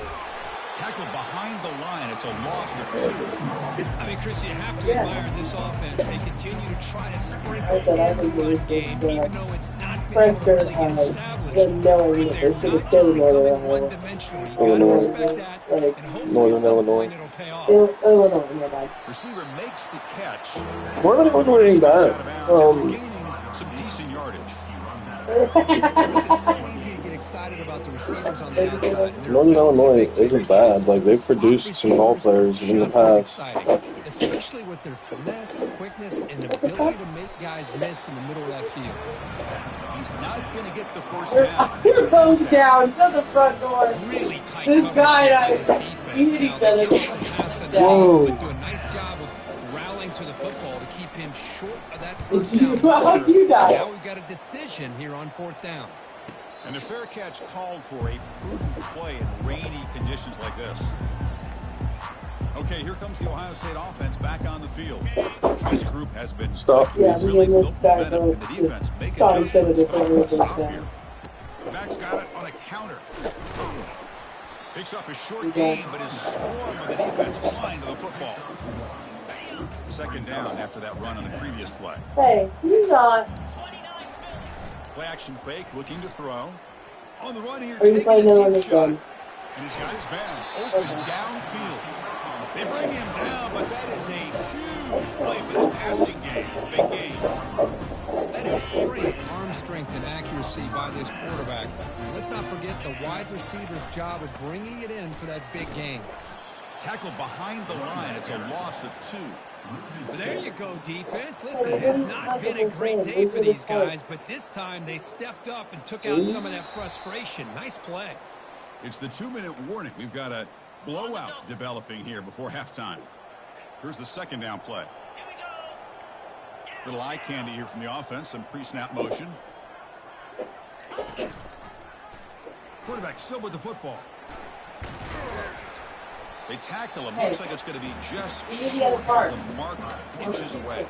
[SPEAKER 8] Tackle behind the line. It's a loss of 2.
[SPEAKER 5] I mean, Chris, you have to admire this offense. They continue to try to sprinkle in the run game, even though it's not been really established. But they're not just becoming one-dimensional. You got to respect that, and hopefully at some point it'll pay off.
[SPEAKER 3] Illinois.
[SPEAKER 8] Receiver makes the catch.
[SPEAKER 2] Northern Illinois ain't bad.
[SPEAKER 8] Gaining some decent yardage.
[SPEAKER 9] It's so easy to get excited about the receivers on the outside.
[SPEAKER 2] Northern Illinois isn't bad. Like, they've produced some ball players in the past.
[SPEAKER 9] Especially with their finesse, quickness, and ability to make guys miss in the middle of that field.
[SPEAKER 8] He's not going to get the first down.
[SPEAKER 3] You're both down to the front door.
[SPEAKER 5] Really tight
[SPEAKER 3] This guy and I,
[SPEAKER 5] defense.
[SPEAKER 3] he
[SPEAKER 5] Now,
[SPEAKER 3] said
[SPEAKER 5] they
[SPEAKER 3] it.
[SPEAKER 5] get off past the
[SPEAKER 3] Whoa.
[SPEAKER 5] but do a nice job of rallying to the football to keep him short of that first
[SPEAKER 3] How'd
[SPEAKER 5] down.
[SPEAKER 3] you die?
[SPEAKER 5] Now we've got a decision here on fourth down.
[SPEAKER 8] And the fair catch called for a prudent play in rainy conditions like this. Okay, here comes the Ohio State offense back on the field. This group has been really built momentum, and the defense make adjustments. Stop here. The back's got it on a counter. Picks up a short gain, but is swarmed with the defense flying to the football. Second down after that run on the previous play.
[SPEAKER 3] Hey, he's not.
[SPEAKER 8] Play action fake, looking to throw. On the run here,
[SPEAKER 3] Are you
[SPEAKER 8] taking
[SPEAKER 3] playing
[SPEAKER 8] a
[SPEAKER 3] on
[SPEAKER 8] deep
[SPEAKER 3] this
[SPEAKER 8] shot.
[SPEAKER 3] one?
[SPEAKER 8] And he's got his man open downfield. They bring him down, but that is a huge play for this passing game. Big game.
[SPEAKER 9] That is great arm strength and accuracy by this quarterback. Let's not forget the wide receiver's job of bringing it in for that big gain.
[SPEAKER 8] Tackled behind the line. It's a loss of 2.
[SPEAKER 9] There you go, defense. Listen, it's not been a great day for these guys, but this time they stepped up and took out some of that frustration. Nice play.
[SPEAKER 8] It's the 2-minute warning. We've got a blowout developing here before halftime. Here's the second down play. Little eye candy here from the offense. Some pre-snap motion. Quarterback still with the football. They tackle him. Looks like it's going to be just short of the mark, inches away.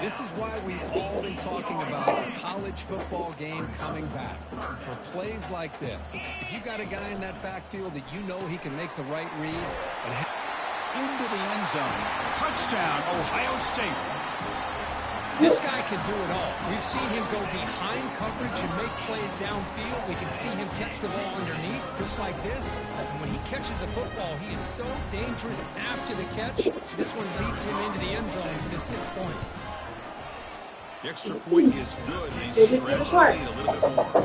[SPEAKER 9] This is why we've all been talking about the college football game coming back. For plays like this, if you got a guy in that backfield that you know he can make the right read and
[SPEAKER 8] into the end zone. Touchdown, Ohio State.
[SPEAKER 9] This guy can do it all. We've seen him go behind coverage and make plays downfield. We can see him catch the ball underneath, just like this. And when he catches a football, he is so dangerous after the catch. This one leads him into the end zone for the 6 points.
[SPEAKER 8] The extra point is good. They stretch the lead a little bit more.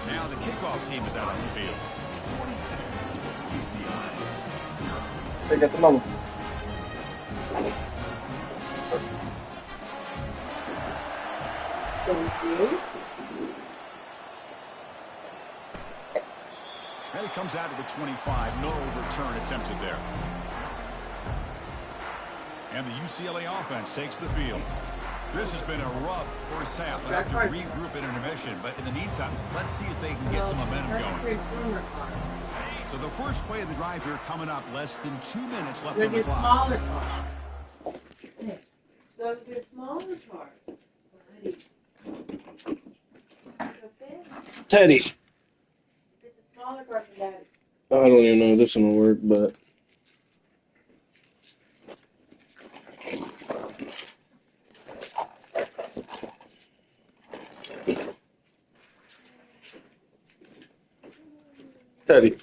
[SPEAKER 8] Now the kickoff team is out on the field.
[SPEAKER 2] They got the moment.
[SPEAKER 3] Thank you.
[SPEAKER 8] And it comes out to the 25. No return attempted there. And the UCLA offense takes the field. This has been a rough first half. They'll have to regroup at intermission. But in the meantime, let's see if they can get some momentum going. So the first play of the drive here coming up. Less than 2 minutes left on the clock.
[SPEAKER 3] Smaller car. Go to a smaller car.
[SPEAKER 2] Teddy.
[SPEAKER 3] It's a smaller car for Daddy.
[SPEAKER 2] I don't even know if this one will work, but Teddy.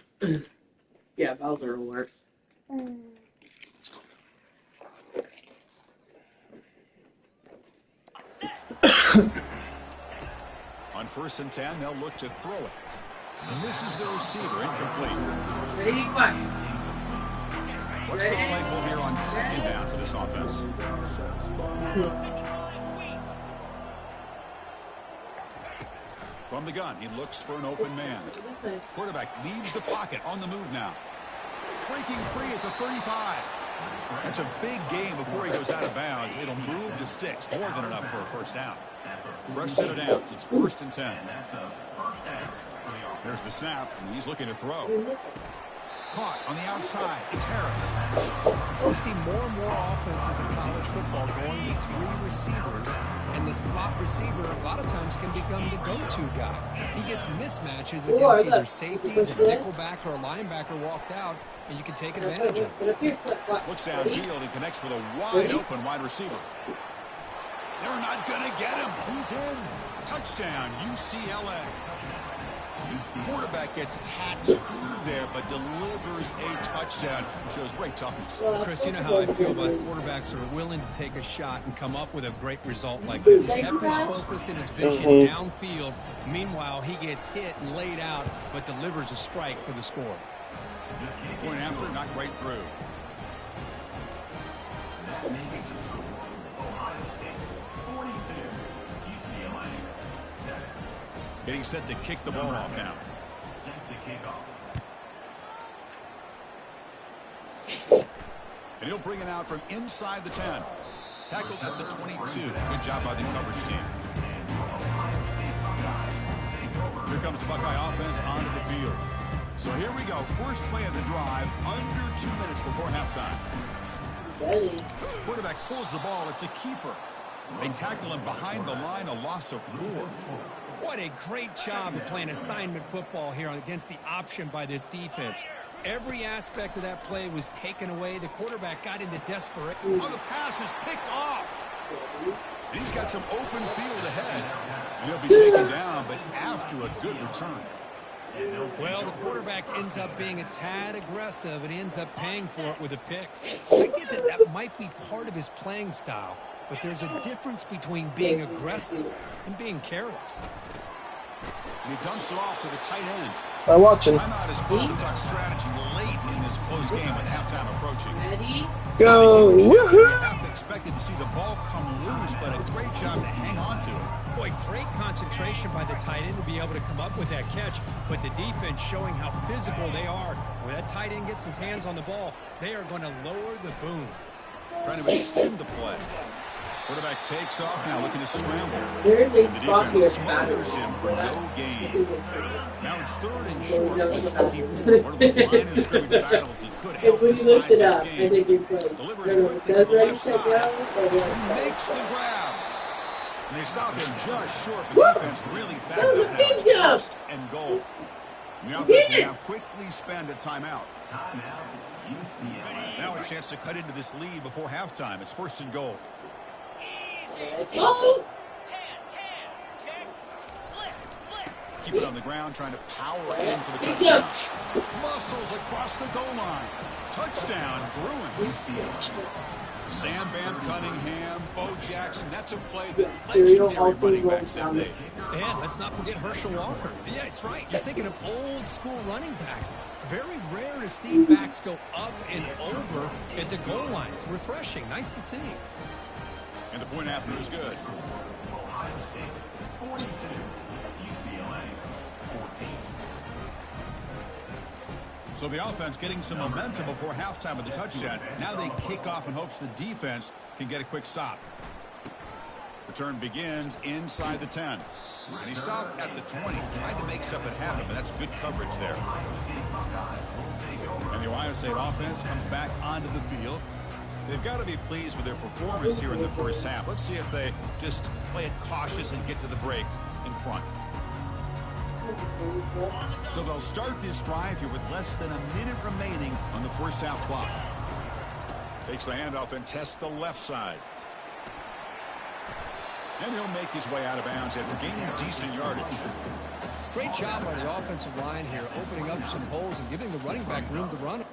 [SPEAKER 3] Yeah, Bowser will work.
[SPEAKER 8] On 1st and 10, they'll look to throw it. And this is the receiver, incomplete.
[SPEAKER 3] Ready, quick.
[SPEAKER 8] What's the play call here on 2nd down for this offense? From the gun, he looks for an open man. Quarterback leaves the pocket, on the move now. Breaking free at the 35. That's a big game before he goes out of bounds. It'll move the sticks, more than enough for a first down. Fresh set of downs. It's 1st and 10. There's the snap, and he's looking to throw. Caught on the outside. It's Harris.
[SPEAKER 9] We see more and more offenses in college football going with 3 receivers, and the slot receiver a lot of times can become the go-to guy. He gets mismatches against either safeties, a nickelback, or a linebacker walked out, and you can take advantage of it.
[SPEAKER 8] Looks downfield and connects with a wide-open wide receiver. They're not going to get him. He's in. Touchdown, UCLA. Quarterback gets tattooed there, but delivers a touchdown. Shows great toughness.
[SPEAKER 9] Chris, you know how I feel about quarterbacks who are willing to take a shot and come up with a great result like this. He kept his focus and his vision downfield. Meanwhile, he gets hit and laid out, but delivers a strike for the score.
[SPEAKER 8] Point after, not right through. Getting set to kick the ball off now. And he'll bring it out from inside the 10. Tackled at the 22. Good job by the coverage team. Here comes the Buckeye offense onto the field. So here we go. First play of the drive, under 2 minutes before halftime. Quarterback pulls the ball. It's a keeper. They tackle him behind the line, a loss of 4.
[SPEAKER 9] What a great job of playing assignment football here against the option by this defense. Every aspect of that play was taken away. The quarterback got into desperation.
[SPEAKER 8] Oh, the pass is picked off. And he's got some open field ahead. And he'll be taken down, but after a good return.
[SPEAKER 9] Well, the quarterback ends up being a tad aggressive and ends up paying for it with a pick. I get that that might be part of his playing style, but there's a difference between being aggressive and being careless.
[SPEAKER 8] And he dumps it off to the tight end.
[SPEAKER 2] I'm watching.
[SPEAKER 8] Timeout is called to talk strategy late in this close game with halftime approaching.
[SPEAKER 3] Ready?
[SPEAKER 2] Go! Woohoo!
[SPEAKER 8] Half expected to see the ball come loose, but a great job to hang on to it.
[SPEAKER 9] Boy, great concentration by the tight end to be able to come up with that catch, but the defense showing how physical they are. When that tight end gets his hands on the ball, they are going to lower the boom.
[SPEAKER 8] Trying to extend the play. Quarterback takes off now, looking to scramble.
[SPEAKER 3] There's a
[SPEAKER 8] The
[SPEAKER 3] stockier
[SPEAKER 8] defense
[SPEAKER 3] pattern.
[SPEAKER 8] smothers him for no gain. Now it's 3rd and short at the 24. One of those line of scrimmage battles that could help
[SPEAKER 3] If we
[SPEAKER 8] decide
[SPEAKER 3] lift it
[SPEAKER 8] this
[SPEAKER 3] up, I
[SPEAKER 8] game.
[SPEAKER 3] think you're good.
[SPEAKER 8] Delivers
[SPEAKER 3] Does
[SPEAKER 8] quickly to the
[SPEAKER 3] ready
[SPEAKER 8] left
[SPEAKER 3] to go?
[SPEAKER 8] side. Makes the grab. And they stop him just short. The defense really backed
[SPEAKER 3] That was
[SPEAKER 8] up
[SPEAKER 3] a
[SPEAKER 8] now.
[SPEAKER 3] big
[SPEAKER 8] It's
[SPEAKER 3] jump.
[SPEAKER 8] 1st and goal. And the offense will now quickly spend a timeout.
[SPEAKER 7] Timeout, UCLA.
[SPEAKER 8] Now a chance to cut into this lead before halftime. It's 1st and goal.
[SPEAKER 3] Oh!
[SPEAKER 8] Keep it on the ground, trying to power in for the
[SPEAKER 3] Big
[SPEAKER 8] touchdown.
[SPEAKER 3] jump.
[SPEAKER 8] Muscles across the goal line. Touchdown, Bruins. Sam Van Cunningham, Bo Jackson. That's a play that legendary running backs have made.
[SPEAKER 9] And let's not forget Herschel Walker. Yeah, it's right. You're thinking of old school running backs. It's very rare to see backs go up and over at the goal line. It's refreshing. Nice to see.
[SPEAKER 8] And the point after is good.
[SPEAKER 7] Ohio State 42, UCLA 14.
[SPEAKER 8] So the offense getting some momentum before halftime with the touchdown. Now they kick off in hopes the defense can get a quick stop. Return begins inside the 10. And he stopped at the 20. Tried to make something happen, but that's good coverage there. And the Ohio State offense comes back onto the field. They've got to be pleased with their performance here in the first half. Let's see if they just play it cautious and get to the break in front. So they'll start this drive here with less than a minute remaining on the first half clock. Takes the handoff and tests the left side. And he'll make his way out of bounds after gaining decent yardage.
[SPEAKER 9] Great job by the offensive line here, opening up some holes and giving the running back room to run.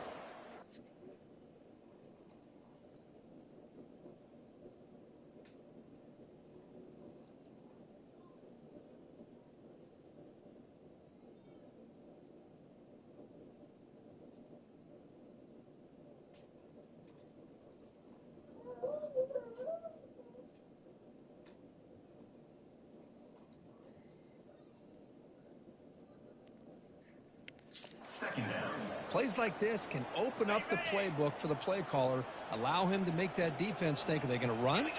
[SPEAKER 7] Second down.
[SPEAKER 9] Plays like this can open up the playbook for the play caller, allow him to make that defense think, are they going to run?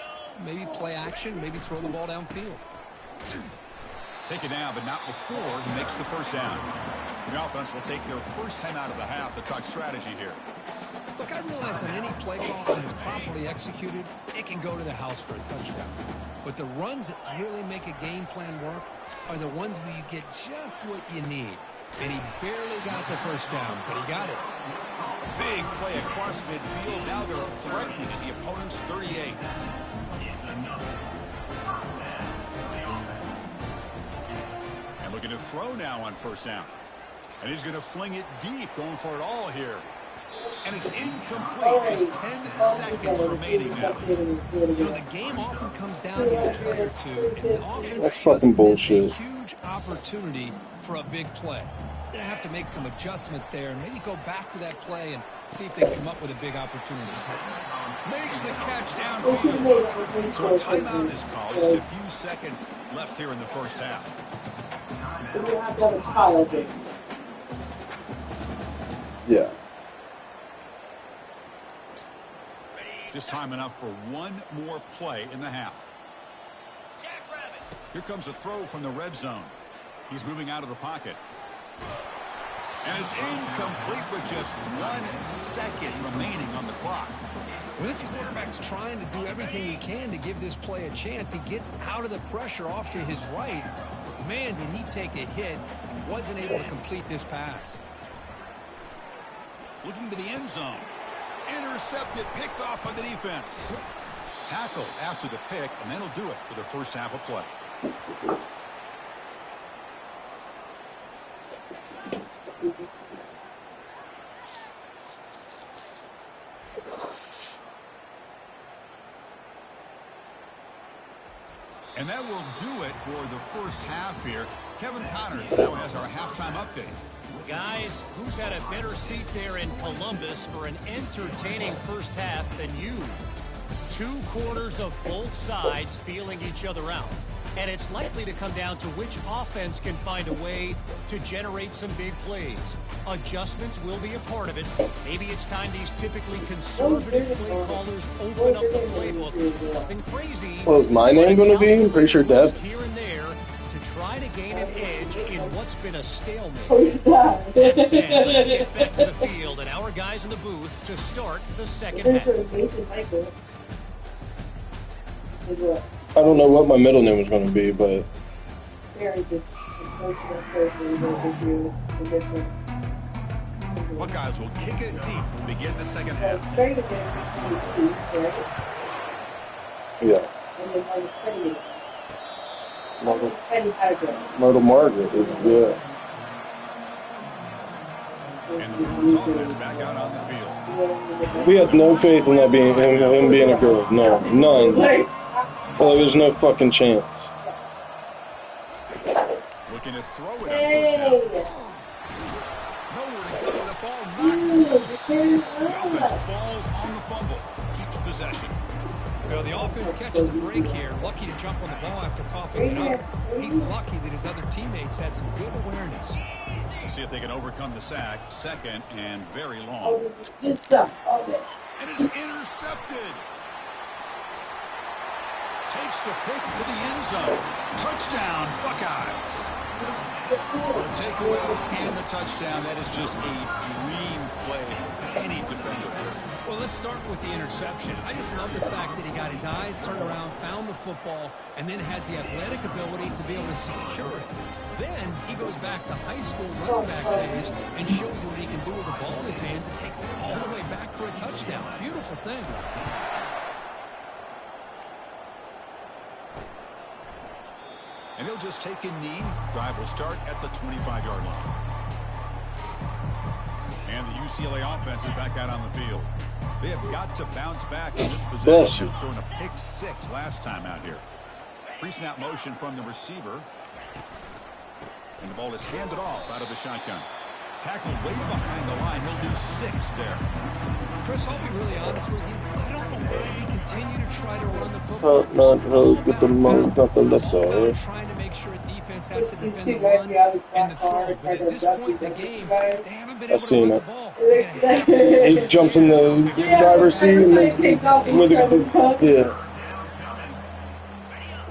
[SPEAKER 9] Maybe play action, maybe throw the ball downfield.
[SPEAKER 8] Take it down, but not before he makes the first down. The offense will take their first time out of the half to talk strategy here.
[SPEAKER 9] Look, I realize on any play call that is properly executed, it can go to the house for a touchdown. But the runs that really make a game plan work are the ones where you get just what you need. And he barely got the first down, but he got it.
[SPEAKER 8] Big play across midfield. Now they're threatening at the opponent's 38. And looking to throw now on first down. And he's going to fling it deep, going for it all here. And it's incomplete. Just 10 seconds remaining now.
[SPEAKER 9] You know, the game often comes down to a play or two, and the offense
[SPEAKER 2] That's
[SPEAKER 9] just
[SPEAKER 2] fucking
[SPEAKER 9] missed
[SPEAKER 2] bullshit.
[SPEAKER 9] a huge opportunity for a big play. They're going to have to make some adjustments there and maybe go back to that play and see if they come up with a big opportunity.
[SPEAKER 8] Makes the catch downfield. So a timeout is called. Just a few seconds left here in the first half.
[SPEAKER 3] You have to have a child, I think.
[SPEAKER 2] Yeah.
[SPEAKER 8] Just time enough for one more play in the half. Here comes a throw from the red zone. He's moving out of the pocket. And it's incomplete with just 1 second remaining on the clock.
[SPEAKER 9] Well, this quarterback's trying to do everything he can to give this play a chance. He gets out of the pressure off to his right. But man, did he take a hit and wasn't able to complete this pass.
[SPEAKER 8] Looking to the end zone. Intercepted, picked off by the defense. Tackle after the pick, and that'll do it for the first half of play. And that will do it for the first half here. Kevin Connors now has our halftime update.
[SPEAKER 6] Guys, who's had a better seat there in Columbus for an entertaining first half than you? 2 quarters of both sides feeling each other out. And it's likely to come down to which offense can find a way to generate some big plays. Adjustments will be a part of it. Maybe it's time these typically conservative play callers open up the playbook. Nothing crazy.
[SPEAKER 2] Well, is my name going to be? I'm pretty sure Dev.
[SPEAKER 6] Here and there to try to gain an edge in what's been a stalemate. That said, let's get back to the field and our guys in the booth to start the second half.
[SPEAKER 2] I don't know what my middle name was going to be, but
[SPEAKER 8] Buckeyes will kick it deep to begin the second half.
[SPEAKER 2] yeah. Myrtle Margaret, yeah.
[SPEAKER 8] And the Bruins offense back out on the field.
[SPEAKER 2] We have no faith in that being him being a girl. No, none. Well, there's no fucking chance.
[SPEAKER 8] Looking to throw it up first down. Nowhere to go. The ball knocked loose. The offense falls on the fumble. Keeps possession.
[SPEAKER 9] Well, the offense catches a break here. Lucky to jump on the ball after coughing it up. He's lucky that his other teammates had some good awareness.
[SPEAKER 8] We'll see if they can overcome the sack. Second and very long.
[SPEAKER 3] Good stuff. Okay.
[SPEAKER 8] And is intercepted. Takes the pick to the end zone. Touchdown, Buckeyes. The takeaway and the touchdown. That is just a dream play for any defender.
[SPEAKER 9] Well, let's start with the interception. I just love the fact that he got his eyes turned around, found the football, and then has the athletic ability to be able to secure it. Then he goes back to high school running back days and shows you what he can do with the ball in his hands and takes it all the way back for a touchdown. Beautiful thing.
[SPEAKER 8] And he'll just take a knee. Drive will start at the 25-yard line. And the UCLA offense is back out on the field. They have got to bounce back in this possession. Throwing a pick 6 last time out here. Pre-snap motion from the receiver. And the ball is handed off out of the shotgun. Tackled way behind the line. He'll do 6 there.
[SPEAKER 9] Chris, I'll be really honest with you. I don't know why they continue to try to run the football.
[SPEAKER 2] Get the most, not the left side.
[SPEAKER 9] Trying to make sure defense has to defend the run and the throw. But at this point in the game, they haven't been able to run the ball.
[SPEAKER 2] He jumps in the driver's seat and yeah.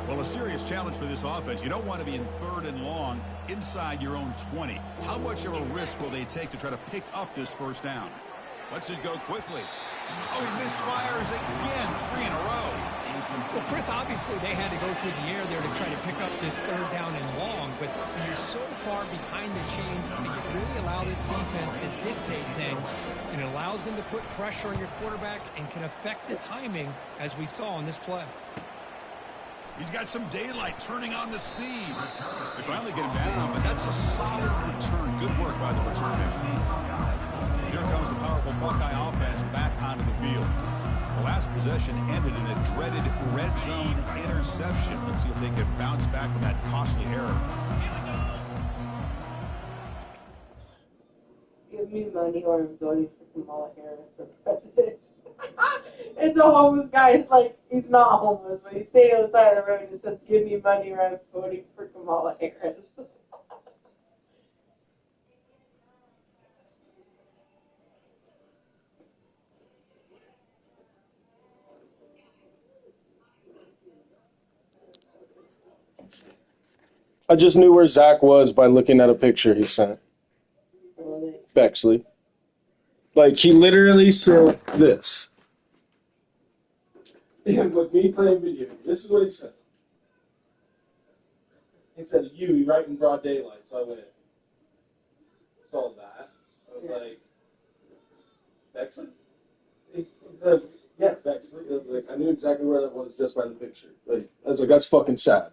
[SPEAKER 8] Well, a serious challenge for this offense. You don't want to be in 3rd and long inside your own 20. How much of a risk will they take to try to pick up this first down? Lets it go quickly. Oh, he misfires again. 3 in a row.
[SPEAKER 9] Well, Chris, obviously they had to go through the air there to try to pick up this 3rd down and long, but you're so far behind the chains that you really allow this defense to dictate things, and it allows them to put pressure on your quarterback and can affect the timing, as we saw in this play.
[SPEAKER 8] He's got some daylight turning on the speed. They finally get him down, but that's a solid return. Good work by the return man. Here comes the powerful Buckeye offense back onto the field. The last possession ended in a dreaded red zone interception. Let's see if they can bounce back from that costly error.
[SPEAKER 3] Give me money or I'm voting for Kamala Harris for president. It's a homeless guy. It's like, he's not homeless, but he's staying on the side of the road and says, give me money or I'm voting for Kamala Harris.
[SPEAKER 2] I just knew where Zach was by looking at a picture he sent. Bexley. Like, he literally said this. And with me playing video, this is what he said. He said, you right in broad daylight. So I went, saw that. I was like, Bexley? He said, yeah, Bexley. I was like, I knew exactly where that was just by the picture. Like, I was like, that's fucking sad.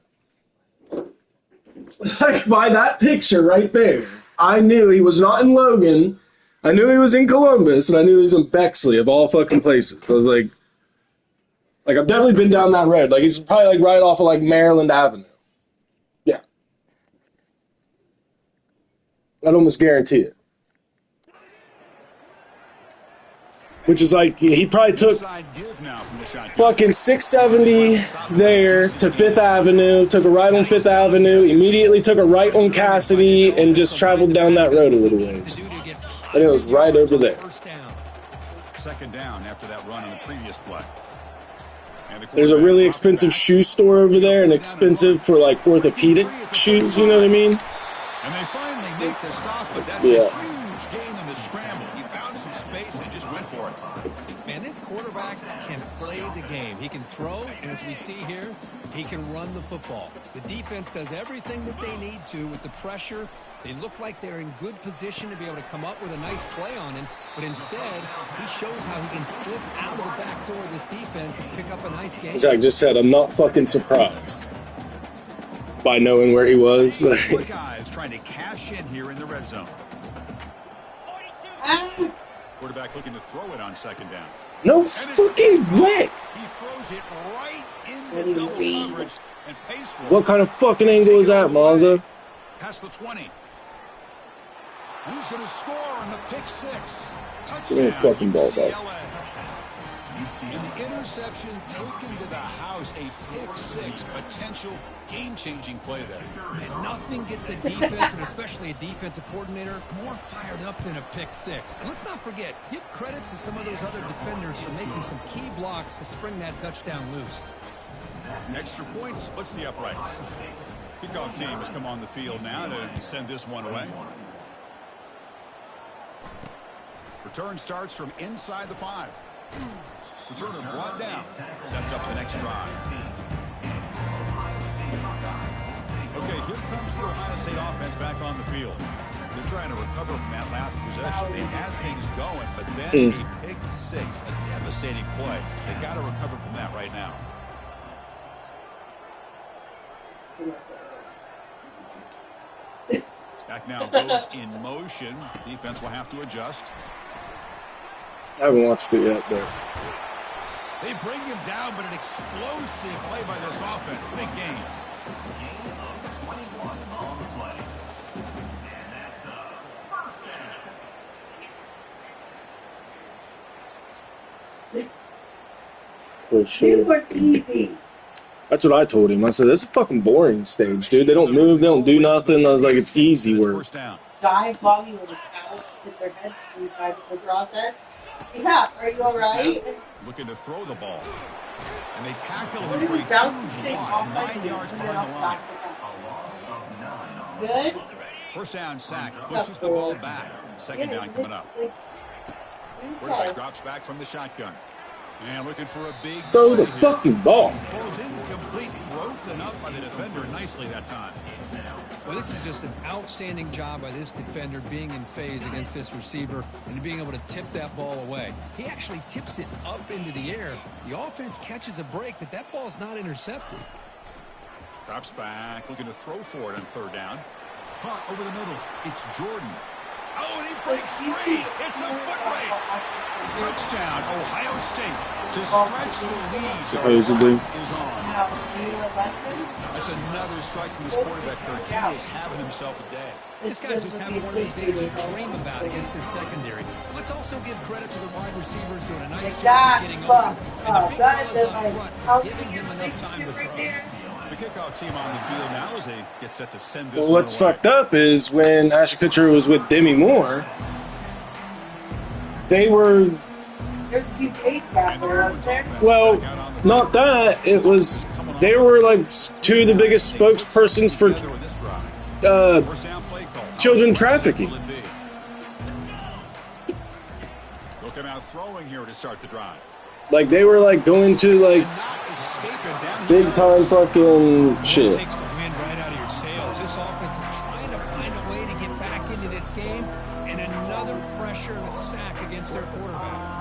[SPEAKER 2] Like, by that picture right there, I knew he was not in Logan. I knew he was in Columbus, and I knew he was in Bexley, of all fucking places. I was like, Like, I've definitely been down that road. Like, it's probably, like, right off of, like, Maryland Avenue. Yeah. I'd almost guarantee it. Which is like, he probably took fucking 670 there to 5th Avenue, took a right on 5th Avenue, immediately took a right on Cassidy, and just traveled down that road a little ways. And it was right over there.
[SPEAKER 8] Second down after that run on the previous play.
[SPEAKER 2] There's a really expensive shoe store over there, and expensive for like orthopedic shoes, you know what I mean?
[SPEAKER 8] And they finally make the stop, but that's a huge gain in the scramble. He found some space and just went for it.
[SPEAKER 9] Man, this quarterback can play the game. He can throw, and as we see here, he can run the football. The defense does everything that they need to with the pressure. They look like they're in good position to be able to come up with a nice play on him, but instead, he shows how he can slip out of the back door of this defense and pick up a nice game.
[SPEAKER 2] Zach just said, I'm not fucking surprised by knowing where he was.
[SPEAKER 8] Buckeyes trying to cash in here in the red zone. Quarterback looking to throw it on second down.
[SPEAKER 2] No fucking way.
[SPEAKER 8] He throws it right into double coverage and pays for it.
[SPEAKER 2] What kind of fucking angle is that, Mazda?
[SPEAKER 8] Past the 20. And he's going to score on the pick six.
[SPEAKER 2] Give me a
[SPEAKER 8] Touchdown,
[SPEAKER 2] fucking ball back.
[SPEAKER 8] UCLA. And the interception taken to the house, a pick six, potential game-changing play there.
[SPEAKER 9] And nothing gets a defense, and especially a defensive coordinator, more fired up than a pick six. And let's not forget, give credit to some of those other defenders for making some key blocks to spring that touchdown loose.
[SPEAKER 8] Extra point splits the uprights. Kickoff team has come on the field now to send this one away. Return starts from inside the 5. Returner brought down. Sets up the next drive. Okay, here comes the Ohio State offense back on the field. They're trying to recover from that last possession. They had things going, but then a pick six, a devastating play. They got to recover from that right now. Back now goes in motion. Defense will have to adjust.
[SPEAKER 2] I haven't watched it yet, but
[SPEAKER 8] They bring him down, but an explosive play by this offense. Big game.
[SPEAKER 2] for sure.
[SPEAKER 3] Easy.
[SPEAKER 2] That's what I told him. I said, that's a fucking boring stage, dude. They don't move, they don't do nothing. I was like, it's easy work.
[SPEAKER 3] Dive bombing with a towel, hit their head, and try to process. Yeah, are you alright?
[SPEAKER 8] Looking to throw the ball. And they tackle him for a huge loss, 9 yards behind the line.
[SPEAKER 3] Good?
[SPEAKER 8] First down sack, pushes the ball back. Second down coming up. Quarterback drops back from the shotgun. And looking for a big
[SPEAKER 2] throw the fucking ball.
[SPEAKER 8] Falls incomplete, broken up by the defender nicely that time.
[SPEAKER 9] Well, this is just an outstanding job by this defender being in phase against this receiver and being able to tip that ball away. He actually tips it up into the air. The offense catches a break that ball's not intercepted.
[SPEAKER 8] Drops back, looking to throw for it on third down. Caught over the middle. It's Jordan. Oh, and he breaks free. It's a foot race. Touchdown, Ohio State. To stretch the lead.
[SPEAKER 2] Supposedly.
[SPEAKER 8] Is on. That's another strike from this quarterback, Kirk. He is having himself a day.
[SPEAKER 9] This guy's just having one of those days you dream about against his secondary. Let's also give credit to the wide receivers doing a nice job of getting open. And the big fellas up front, giving him enough time to throw.
[SPEAKER 8] The kickoff team on the field now as they get set to send this
[SPEAKER 2] Well, what's fucked up is when Ashton Kutcher was with Demi Moore, they were, well, not that, it was, they were like two of the biggest spokespersons for children trafficking.
[SPEAKER 8] Looking out throwing here to start the drive.
[SPEAKER 2] Like, they were like going to like big time fucking shit.
[SPEAKER 9] It takes the wind right out of your sails. This offense is trying to find a way to get back into this game, and another pressure and a sack against their quarterback.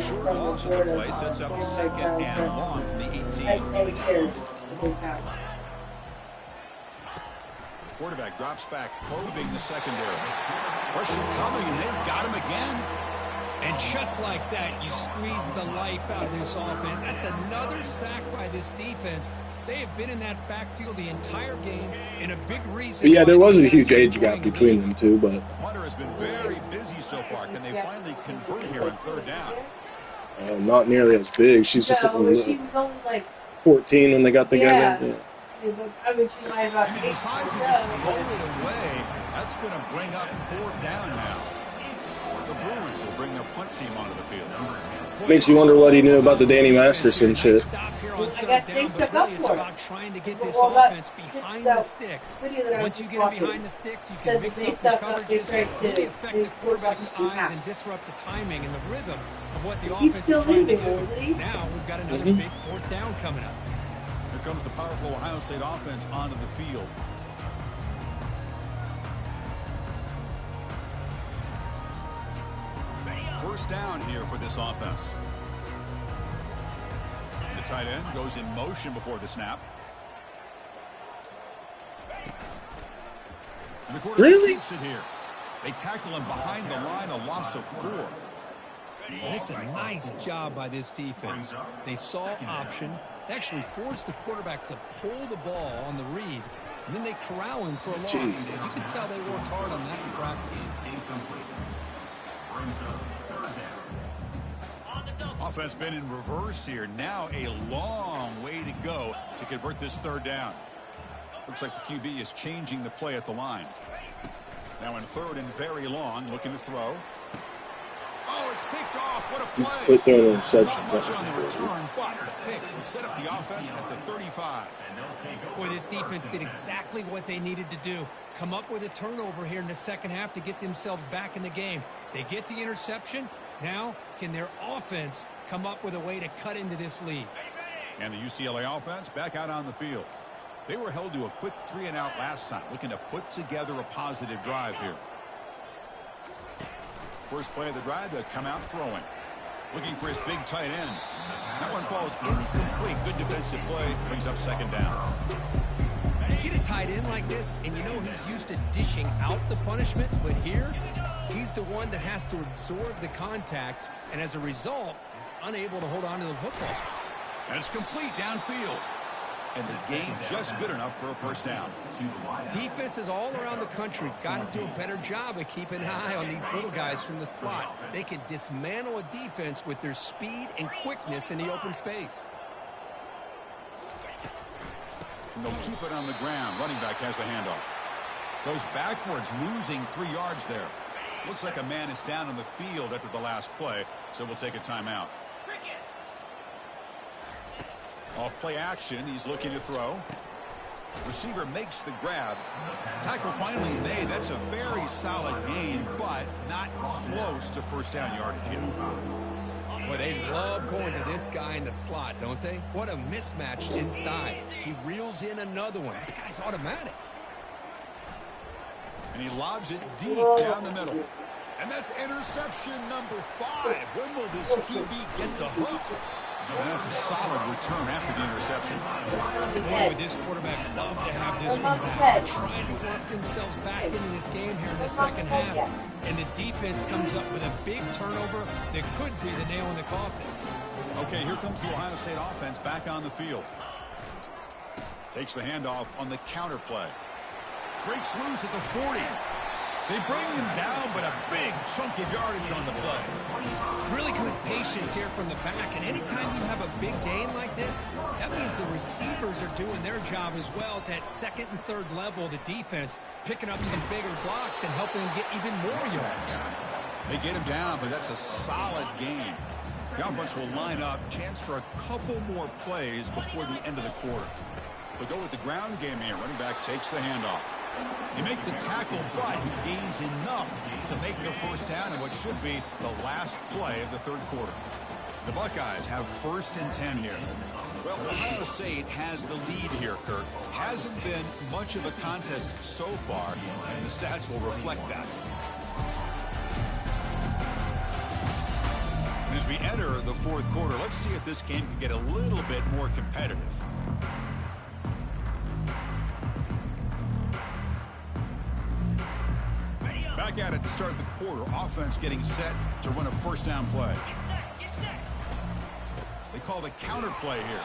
[SPEAKER 8] Short loss of the play sets up second and long from the 18. quarterback drops back, probing the secondary. Pressure coming, and they've got him again.
[SPEAKER 9] And just like that, you squeeze the life out of this offense. That's another sack by this defense. They have been in that backfield the entire game, and a big reason.
[SPEAKER 2] But yeah, there was a huge age gap between them too, but
[SPEAKER 8] Hunter has been very busy so far. Can they finally convert here on third down?
[SPEAKER 2] not nearly as big. She's just
[SPEAKER 3] she was only like
[SPEAKER 2] 14 when they got together.
[SPEAKER 3] Yeah. I mean, she might have
[SPEAKER 8] He decides to just roll it away. That's going to bring up fourth down now. The Bruins will bring their punt team onto the field.
[SPEAKER 2] Makes you wonder what he knew about the Danny Masterson shit.
[SPEAKER 3] I got things stuck up for
[SPEAKER 9] about trying to get this offense behind the sticks. Once you get it behind the sticks, you can mix up your coverages, really affect the quarterback's eyes and disrupt the timing and the rhythm of what the offense is trying to do. Now we've got another big fourth down coming up.
[SPEAKER 8] Here comes the powerful Ohio State offense onto the field. First down here for this offense. The tight end goes in motion before the snap. And the quarterback keeps it here. They tackle him behind the line, a loss of 4.
[SPEAKER 9] And it's a nice job by this defense. They saw option. They actually forced the quarterback to pull the ball on the read, and then they corral him for a loss.
[SPEAKER 2] Jesus.
[SPEAKER 9] You can tell they worked hard on that in practice.
[SPEAKER 8] Offense been in reverse here. Now a long way to go to convert this third down. Looks like the QB is changing the play at the line. Now in third and very long, looking to throw. Oh, it's picked off. What a play.
[SPEAKER 2] Quit throwing interceptions.
[SPEAKER 8] Not much on the return, but the pick will set up the offense at the 35.
[SPEAKER 9] Boy, this defense did exactly what they needed to do. Come up with a turnover here in the second half to get themselves back in the game. They get the interception. Now, can their offense come up with a way to cut into this lead?
[SPEAKER 8] And the UCLA offense back out on the field. They were held to a quick 3-and-out last time, looking to put together a positive drive here. First play of the drive, they come out throwing. Looking for his big tight end. That one falls incomplete. Good defensive play. Brings up second down.
[SPEAKER 9] You get a tight end like this, and you know he's used to dishing out the punishment, but here, he's the one that has to absorb the contact, and as a result, he's unable to hold on to the football.
[SPEAKER 8] And it's complete downfield. And the game just good enough for a first down.
[SPEAKER 9] Defenses all around the country have got to do a better job of keeping an eye on these little guys from the slot. They can dismantle a defense with their speed and quickness in the open space.
[SPEAKER 8] And they'll keep it on the ground. Running back has the handoff. Goes backwards, losing 3 yards there. Looks like a man is down on the field after the last play, so we'll take a timeout. Off play action, he's looking to throw. Receiver makes the grab. Tackle finally made. That's a very solid gain, but not close to first down yardage yet.
[SPEAKER 9] Boy, they love going to this guy in the slot, don't they? What a mismatch inside. He reels in another one. This guy's automatic.
[SPEAKER 8] And he lobs it deep down the middle. And that's interception number 5. When will this QB get the hook? And that's a solid return after the interception.
[SPEAKER 9] Boy, would this quarterback love to have this one back. Trying to work themselves back into this game here in the second half. And the defense comes up with a big turnover that could be the nail in the coffin.
[SPEAKER 8] Okay, here comes the Ohio State offense back on the field. Takes the handoff on the counter play. Breaks loose at the 40. They bring him down, but a big chunk of yardage on the play.
[SPEAKER 9] Really good patience here from the back, and anytime you have a big gain like this, that means the receivers are doing their job as well at that second and third level of the defense, picking up some bigger blocks and helping them get even more yards.
[SPEAKER 8] They get him down, but that's a solid gain. The offense will line up, chance for a couple more plays before the end of the quarter. They'll go with the ground game here. Running back takes the handoff. He makes the tackle, but he gains enough to make the first down in what should be the last play of the third quarter. The Buckeyes have first and 10 here. Well, Ohio State has the lead here, Kirk. Hasn't been much of a contest so far, and the stats will reflect that. And as we enter the fourth quarter, let's see if this game can get a little bit more competitive. back at it to start the quarter. Offense getting set to run a first down play. They call the counter play here.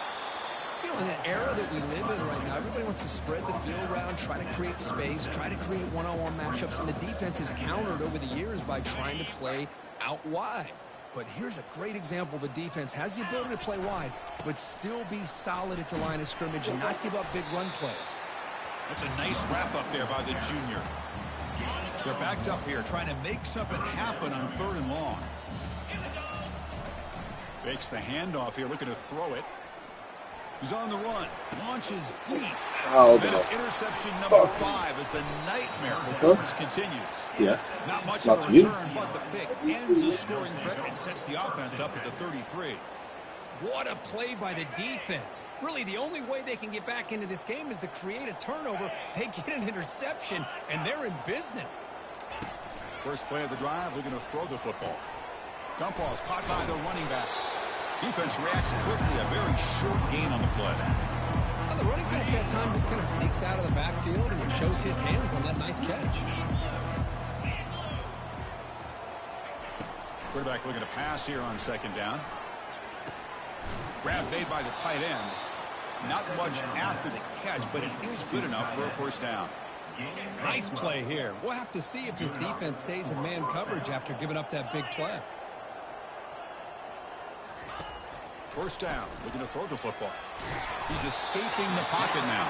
[SPEAKER 9] You know, in the era that we live in right now, everybody wants to spread the field around, try to create space, try to create one-on-one matchups, and the defense has countered over the years by trying to play out wide. But here's a great example of a defense has the ability to play wide, but still be solid at the line of scrimmage and not give up big run plays.
[SPEAKER 8] That's a nice wrap-up there by the junior. They're backed up here, trying to make something happen on 3rd and long. Fakes the handoff here, looking to throw it. He's on the run, launches deep.
[SPEAKER 2] Oh,
[SPEAKER 8] that's interception number 5 as the nightmare performance continues.
[SPEAKER 2] Yeah.
[SPEAKER 8] Not much
[SPEAKER 2] Not
[SPEAKER 8] of a
[SPEAKER 2] to you.
[SPEAKER 8] return, but the pick ends the scoring threat and sets the offense up at the 33.
[SPEAKER 9] What a play by the defense. Really, the only way they can get back into this game is to create a turnover. They get an interception, and they're in business.
[SPEAKER 8] First play of the drive, they're going to throw the football. Dump ball's caught by the running back. Defense reacts quickly, a very short gain on the play.
[SPEAKER 9] Well, the running back that time just kind of sneaks out of the backfield and shows his hands on that nice catch.
[SPEAKER 8] Quarterback looking to pass here on 2nd down. Grab made by the tight end. Not much after the catch, but it is good enough for a first down.
[SPEAKER 9] Nice play here. We'll have to see if this defense stays in man coverage after giving up that big play.
[SPEAKER 8] First down, looking to throw the football. He's escaping the pocket now.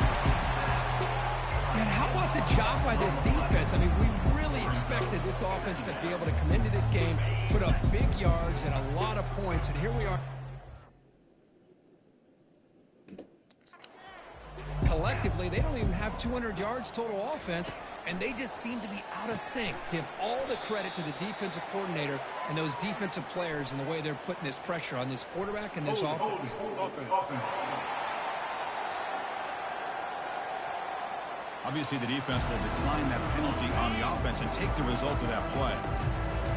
[SPEAKER 9] Man, how about the job by this defense? I mean, we really expected this offense to be able to come into this game, put up big yards and a lot of points, and here we are. Collectively, they don't even have 200 yards total offense, and they just seem to be out of sync. Give all the credit to the defensive coordinator and those defensive players in the way they're putting this pressure on this quarterback and this offense.
[SPEAKER 8] Obviously, the defense will decline that penalty on the offense and take the result of that play.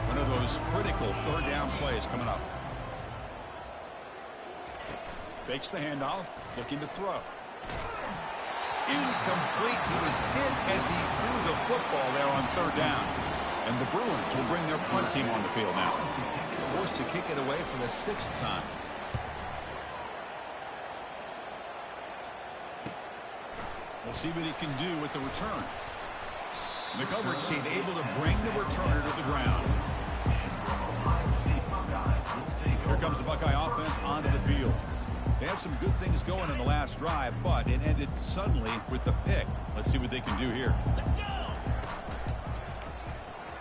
[SPEAKER 8] One of those critical 3rd down plays coming up. Fakes the handoff, looking to throw. Incomplete. He was hit as he threw the football there on 3rd down. And the Bruins will bring their punt team on the field now. Forced to kick it away for the 6th time. We'll see what he can do with the return. The coverage team able to bring the returner to the ground. Here comes the Buckeye offense onto the field. They had some good things going in the last drive, but it ended suddenly with the pick. Let's see what they can do here.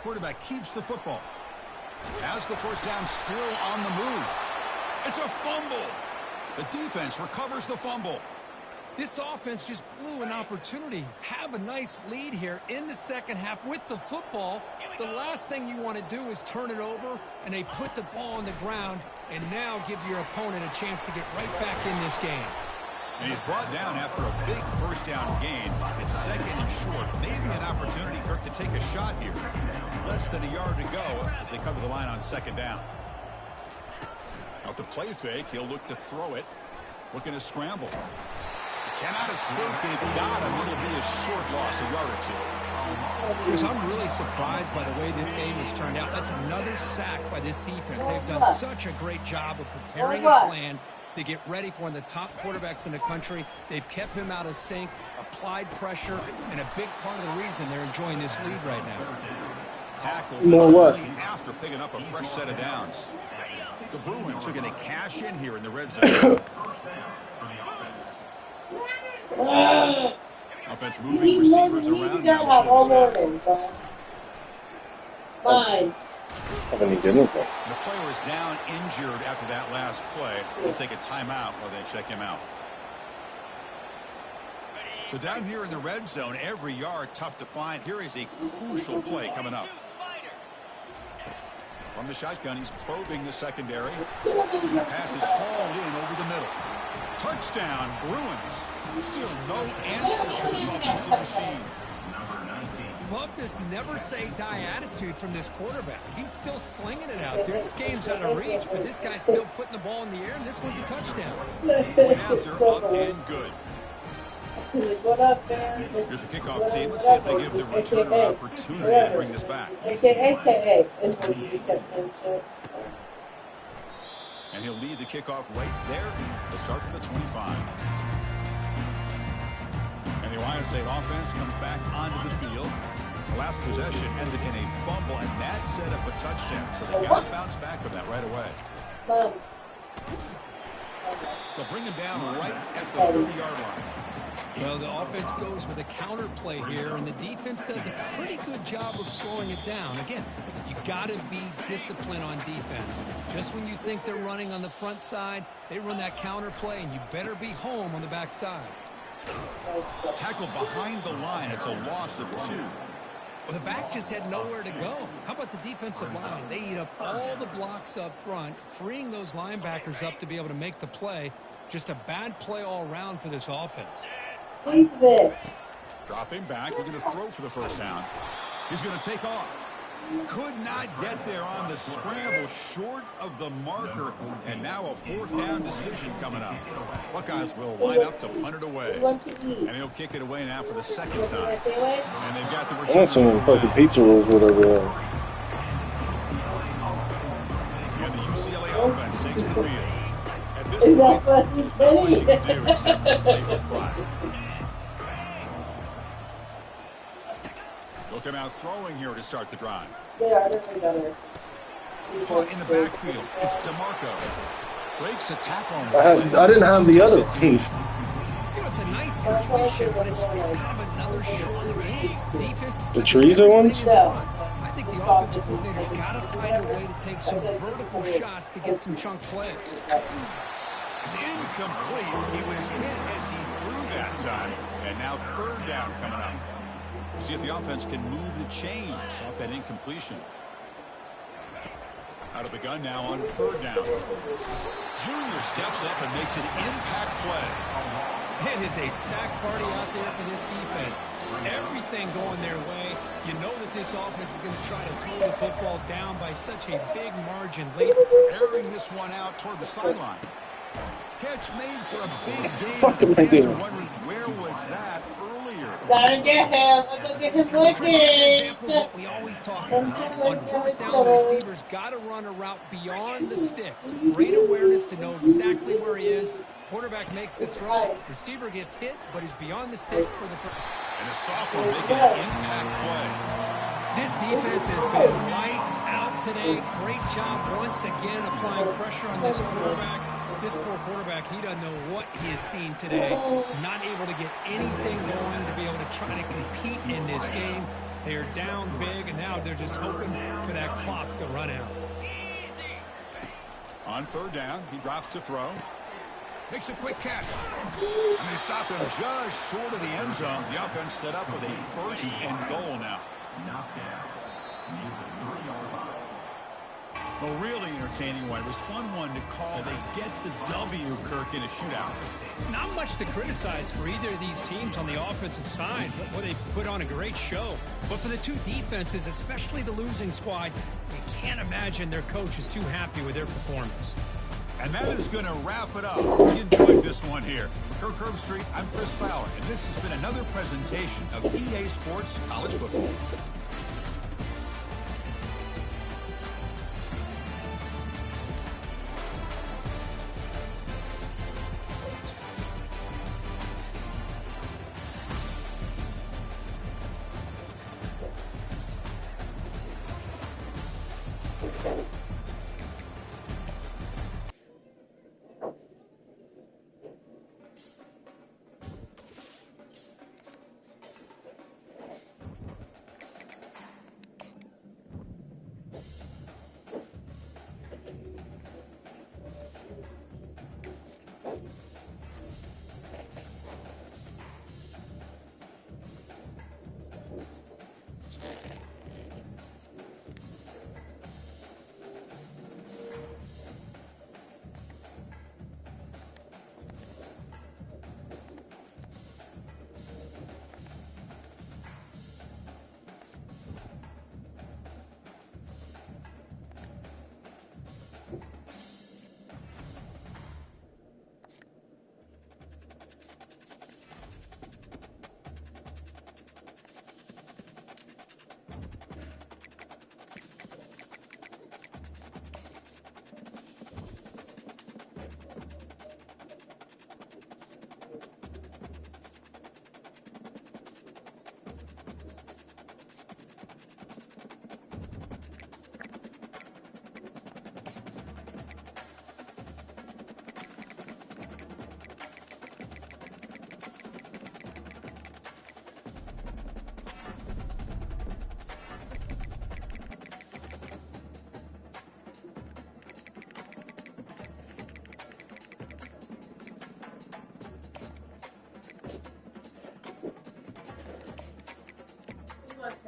[SPEAKER 8] Quarterback keeps the football. Has the first down, still on the move. It's a fumble. The defense recovers the fumble.
[SPEAKER 9] This offense just blew an opportunity. Have a nice lead here in the 2nd half with the football. The last thing you want to do is turn it over, and they put the ball on the ground and now give your opponent a chance to get right back in this game.
[SPEAKER 8] And he's brought down after a big first down gain. It's 2nd and short. Maybe an opportunity, Kirk, to take a shot here. Less than a yard to go as they cover the line on 2nd down. Off the play fake, he'll look to throw it. Looking to scramble. Cannot escape. They've got him. It'll be a short loss, a yard or 2.
[SPEAKER 9] Because I'm really surprised by the way this game has turned out. That's another sack by this defense. They've done such a great job of preparing a plan to get ready for one of the top quarterbacks in the country. They've kept him out of sync, applied pressure, and a big part of the reason they're enjoying this lead right now.
[SPEAKER 8] Tackle after picking up a fresh set of downs. The Bruins are going to cash in here in the red zone. Offense moving receivers around now.
[SPEAKER 3] Fine.
[SPEAKER 2] Haven't he done anything?
[SPEAKER 8] The player is down injured after that last play. They'll take a timeout while they check him out. So down here in the red zone, every yard tough to find. Here is a crucial play coming up. From the shotgun, he's probing the secondary. The pass is hauled in over the middle. Touchdown, Bruins. Still no answer for this offensive machine.
[SPEAKER 9] Love this never-say-die attitude from this quarterback. He's still slinging it out there. This game's out of reach, but this guy's still putting the ball in the air, and this one's a touchdown.
[SPEAKER 8] Going after, up and good.
[SPEAKER 3] What up, man?
[SPEAKER 8] Here's the kickoff team. Let's see if they give the returner an opportunity to bring this back.
[SPEAKER 3] AKA is what you kept saying shit.
[SPEAKER 8] And he'll lead the kickoff right there. They'll start from the 25. And the Ohio State offense comes back onto the field. The last possession ended in a fumble, and that set up a touchdown. So they got to bounce back from that right away. They'll bring him down right at the 30-yard line.
[SPEAKER 9] Well, the offense goes with a counter play here, and the defense does a pretty good job of slowing it down. Again, you got to be disciplined on defense. Just when you think they're running on the front side, they run that counter play, and you better be home on the back side.
[SPEAKER 8] Tackled behind the line. It's a loss of 2.
[SPEAKER 9] Well, the back just had nowhere to go. How about the defensive line? They eat up all the blocks up front, freeing those linebackers up to be able to make the play. Just a bad play all around for this offense.
[SPEAKER 8] Dropping back, looking to throw for the first down. He's going to take off. Could not get there on the scramble, short of the marker, and now a 4th down decision coming up. Buckeyes will line up to punt it away, and he'll kick it away now for the 2nd time. And they've got the return.
[SPEAKER 2] I want some fucking pizza rolls, whatever.
[SPEAKER 8] And the UCLA offense takes the field. At this point, not much you can do except play for pride. They'll come out throwing here to start the drive. Caught in the backfield. It's DeMarco. Breaks a tackle on the
[SPEAKER 2] I didn't have the other ones.
[SPEAKER 9] You know, it's a nice completion, but it's kind of another short game. Defense is
[SPEAKER 2] The Chorizo ones?
[SPEAKER 9] I think the offensive coordinator's got to find a way to take some vertical shots to get some chunk plays.
[SPEAKER 8] It's incomplete. He was hit as he threw that time. And now 3rd down coming up. See if the offense can move the chains off that incompletion. Out of the gun now on 3rd down. Junior steps up and makes an impact play.
[SPEAKER 9] It is a sack party out there for this defense. Everything going their way. You know that this offense is going to try to throw the football down by such a big margin late.
[SPEAKER 8] Airing this one out toward the sideline. Catch made for a big
[SPEAKER 2] game.
[SPEAKER 8] Wondering where was that earlier.
[SPEAKER 3] Gotta get him. I gotta get him with
[SPEAKER 9] What we always talk about. On 4th down, the receiver's got to run a route beyond the sticks. Great awareness to know exactly where he is. Quarterback makes the throw. Receiver gets hit, but he's beyond the sticks for the first.
[SPEAKER 8] And the sophomore making an impact play.
[SPEAKER 9] This defense has been lights out today. Great job once again applying pressure on this quarterback. This poor quarterback, he doesn't know what he has seen today. Not able to get anything going to be able to try to compete in this game. They're down big, and now they're just hoping for that clock to run out.
[SPEAKER 8] On 3rd down, he drops to throw. Makes a quick catch. And they stop him just short of the end zone. The offense set up with a 1st and goal now. A really entertaining one. It was fun one to call. They get the W, Kirk, in a shootout.
[SPEAKER 9] Not much to criticize for either of these teams on the offensive side. Well, they put on a great show. But for the two defenses, especially the losing squad, you can't imagine their coach is too happy with their performance.
[SPEAKER 8] And that is going to wrap it up. We enjoyed this one here. Kirk Herbstreit, I'm Chris Fowler, and this has been another presentation of EA Sports College Football.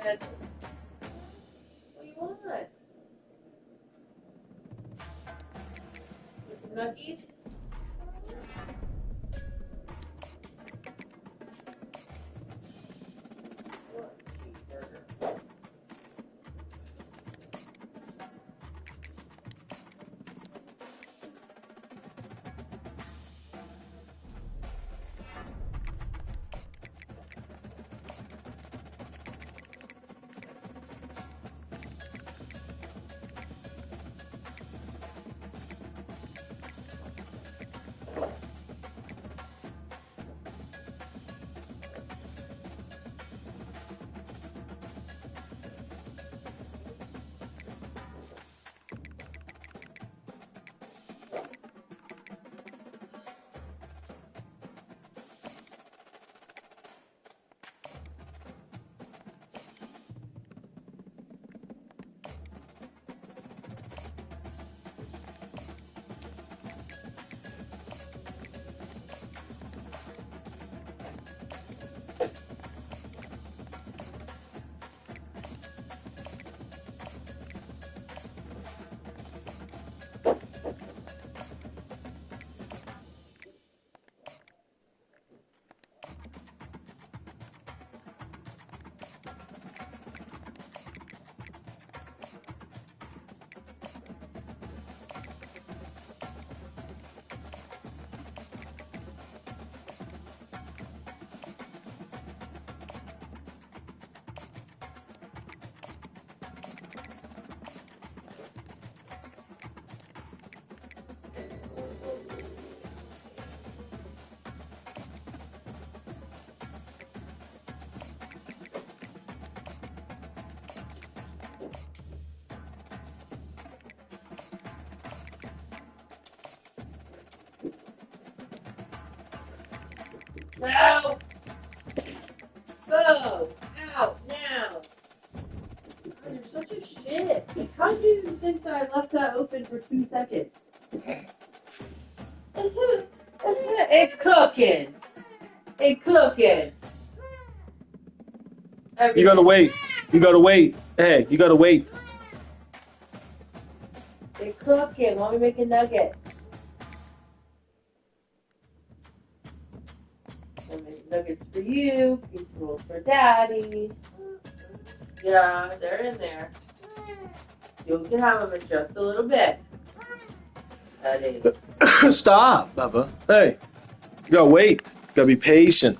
[SPEAKER 3] What do you want? Some nuggies? What cheeseburger? No! Go! Out now! God, you're such a shit. How did you even think that I left that open for 2 seconds? It's cooking! It's cooking!
[SPEAKER 2] You gotta wait. You gotta wait. Hey, you gotta wait.
[SPEAKER 3] It's cooking. Want me to make a nugget? I'll make nuggets for you. Pizza rolls for Daddy. Yeah, they're in there. You can have them in just a little bit. That is.
[SPEAKER 2] Stop, Bubba. Hey, you gotta wait. You gotta be patient.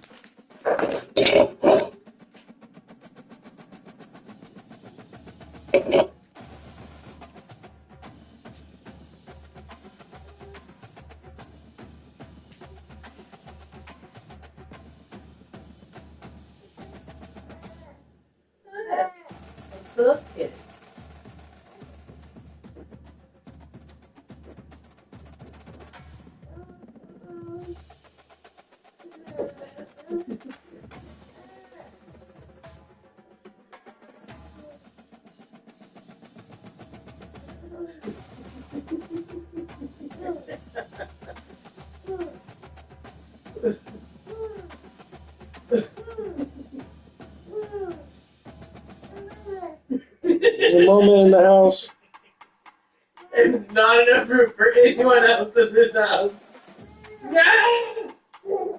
[SPEAKER 3] Cooking.
[SPEAKER 2] Is Mama in the house?
[SPEAKER 3] There's not enough room for anyone else in this house. No!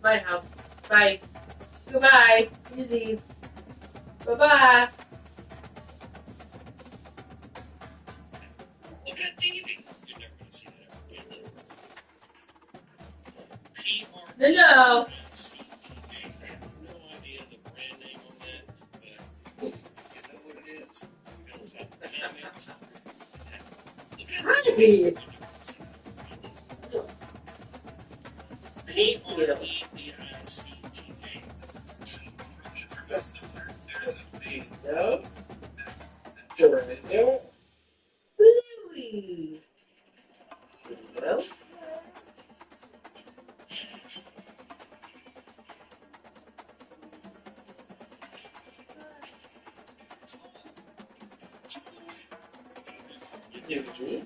[SPEAKER 3] My house. Bye. Goodbye. Easy. Bye-bye.
[SPEAKER 10] Look at TV. You're never going to see that ever again.
[SPEAKER 3] No.
[SPEAKER 10] PRCTV. I have no idea the brand name on that, but you know what it is. Fill us out in the comments. Look at
[SPEAKER 3] Hi.
[SPEAKER 10] TV. You're never going to see that ever again. PREDICTV. There's a base.
[SPEAKER 3] No.
[SPEAKER 10] No.
[SPEAKER 3] Bluey. No. Susie.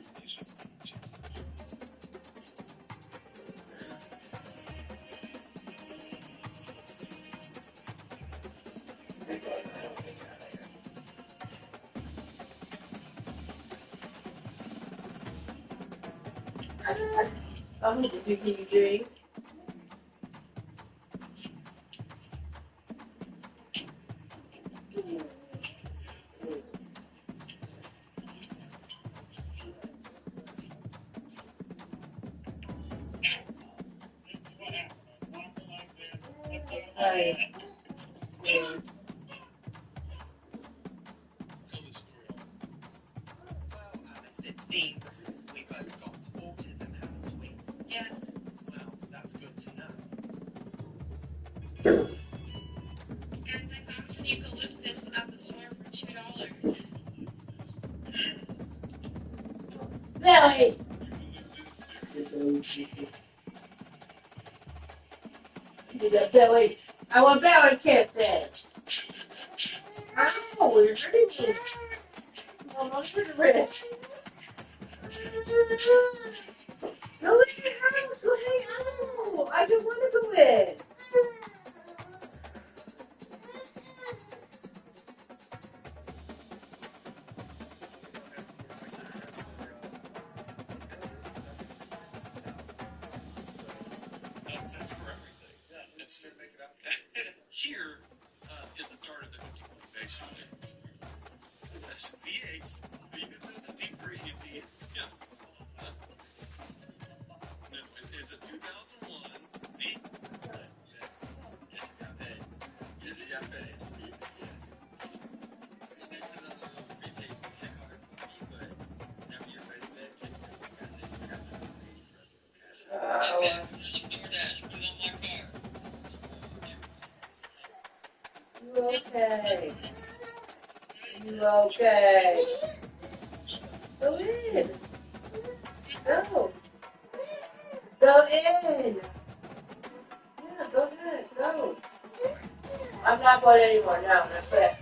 [SPEAKER 3] How much do you drink? Right. Yeah.
[SPEAKER 10] Tell the story. Well, at 16, we both got autism, haven't we? Yeah. Well, that's good to know. Guys, I found some eucalyptus at the store for $2.
[SPEAKER 3] Billy! Billy. I want Billy kisses. Ow, you're hurting me. I'm on the wrist. Go in your house. Go hang out. I don't want to go in.
[SPEAKER 10] That's for everything. It's here is the start of the 50-point baseball. That's DH. You can do the degree. Yeah. Is it 2001? See? Yes, you got paid. Yes, you got paid.
[SPEAKER 3] You okay? You okay? Go in. Go. Go in. Yeah, go ahead. Go. I'm not going anymore now. That's it.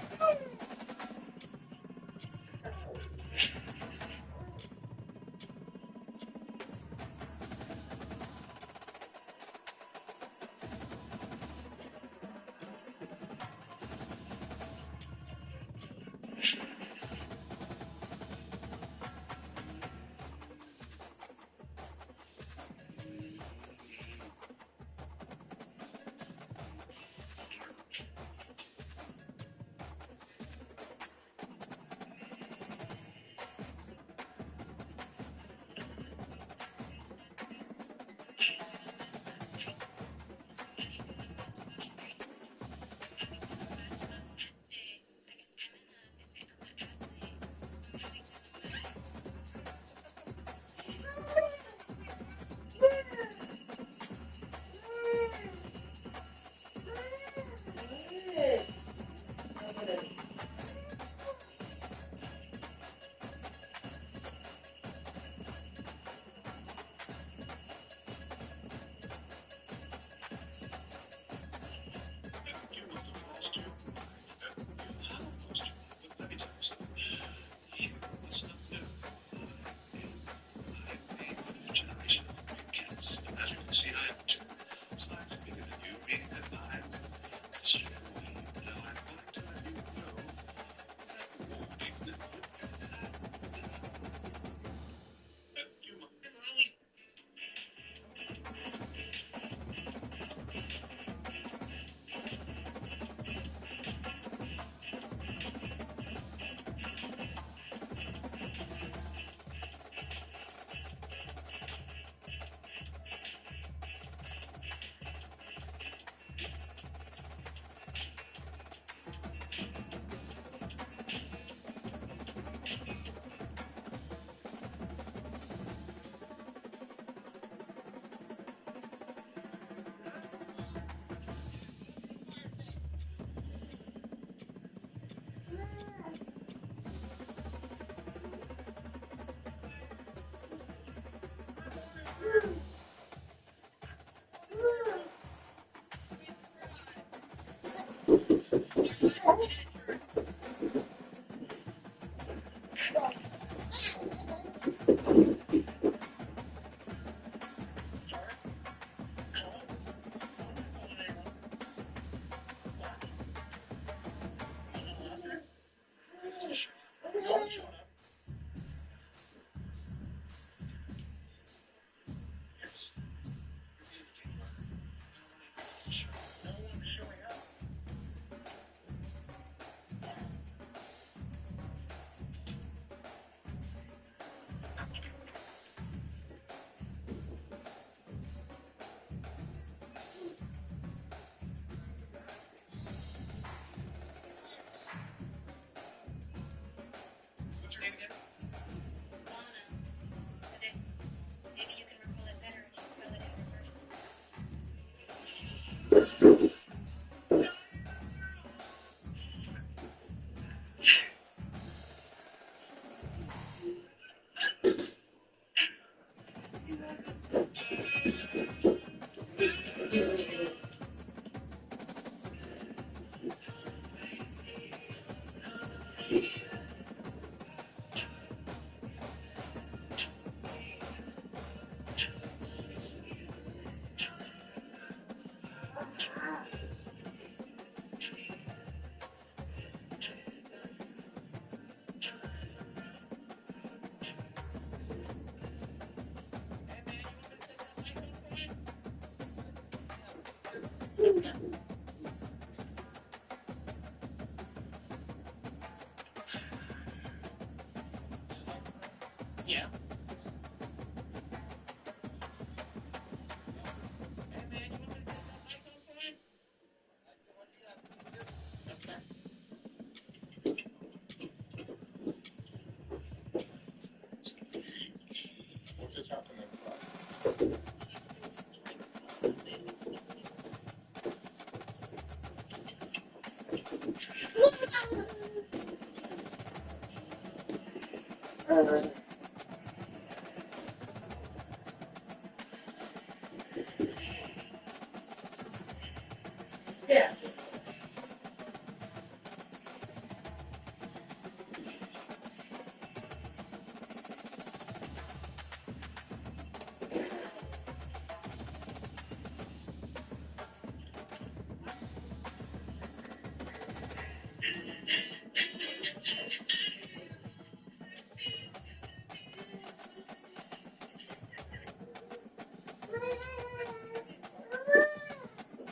[SPEAKER 3] Yeah.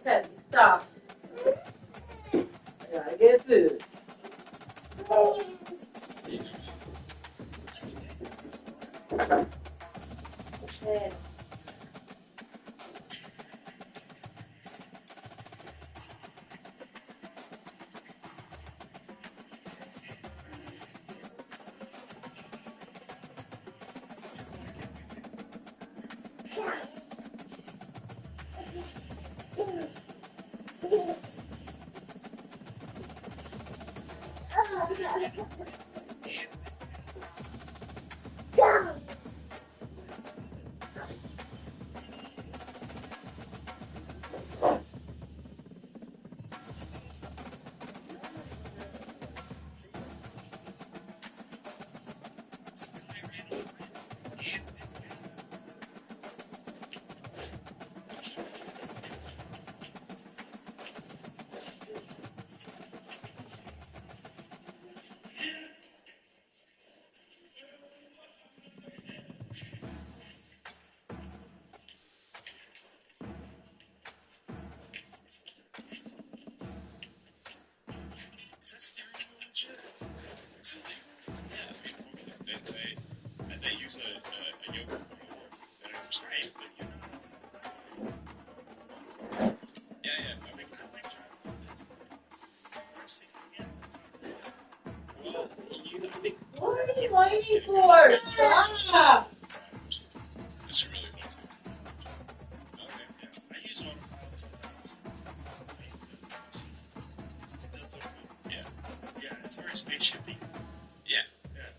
[SPEAKER 3] Okay, stop. I gotta get food. Okay.
[SPEAKER 10] Is that steering wheel shit? Is it legal? Yeah, I mean, they use a yoga formula that I prescribe, but you know. Yeah, I mean, I like trying this. Honestly, yeah. Well, I think.
[SPEAKER 3] What are you waiting for? Stop!
[SPEAKER 10] This really want to. Okay, yeah. I use autopilot sometimes. It does look good. Yeah. Yeah, it's very spaceshipy. Yeah. Yeah.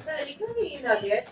[SPEAKER 3] Hey, come here, you nugget.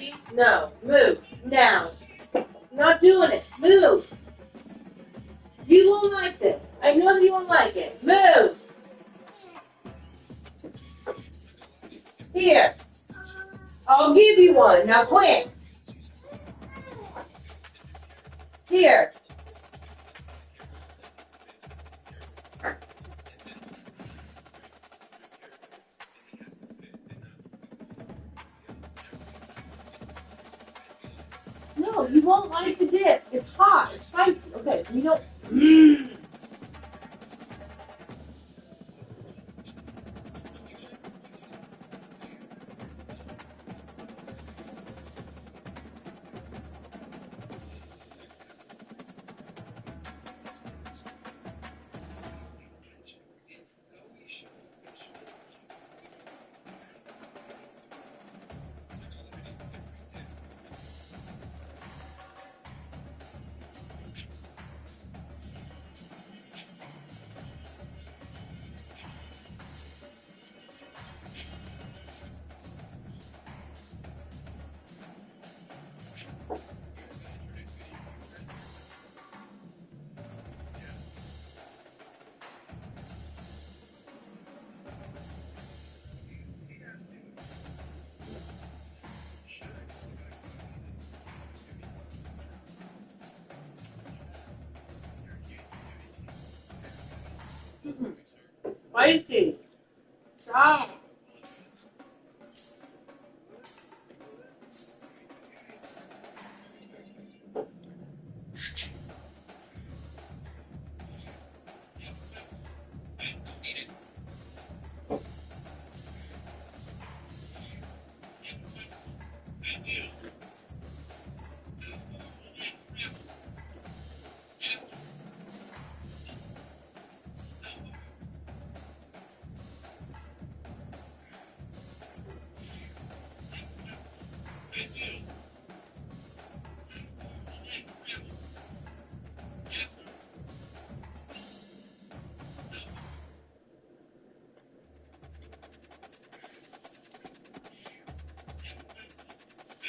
[SPEAKER 3] Ready? No. Move. Now. Not doing it. Move. You won't like this. I know that you won't like it. Move. Here. I'll give you one. Now quick. Here. No, you won't like the dip. It's hot. It's spicy. Okay, you don't. Spicy. Stop.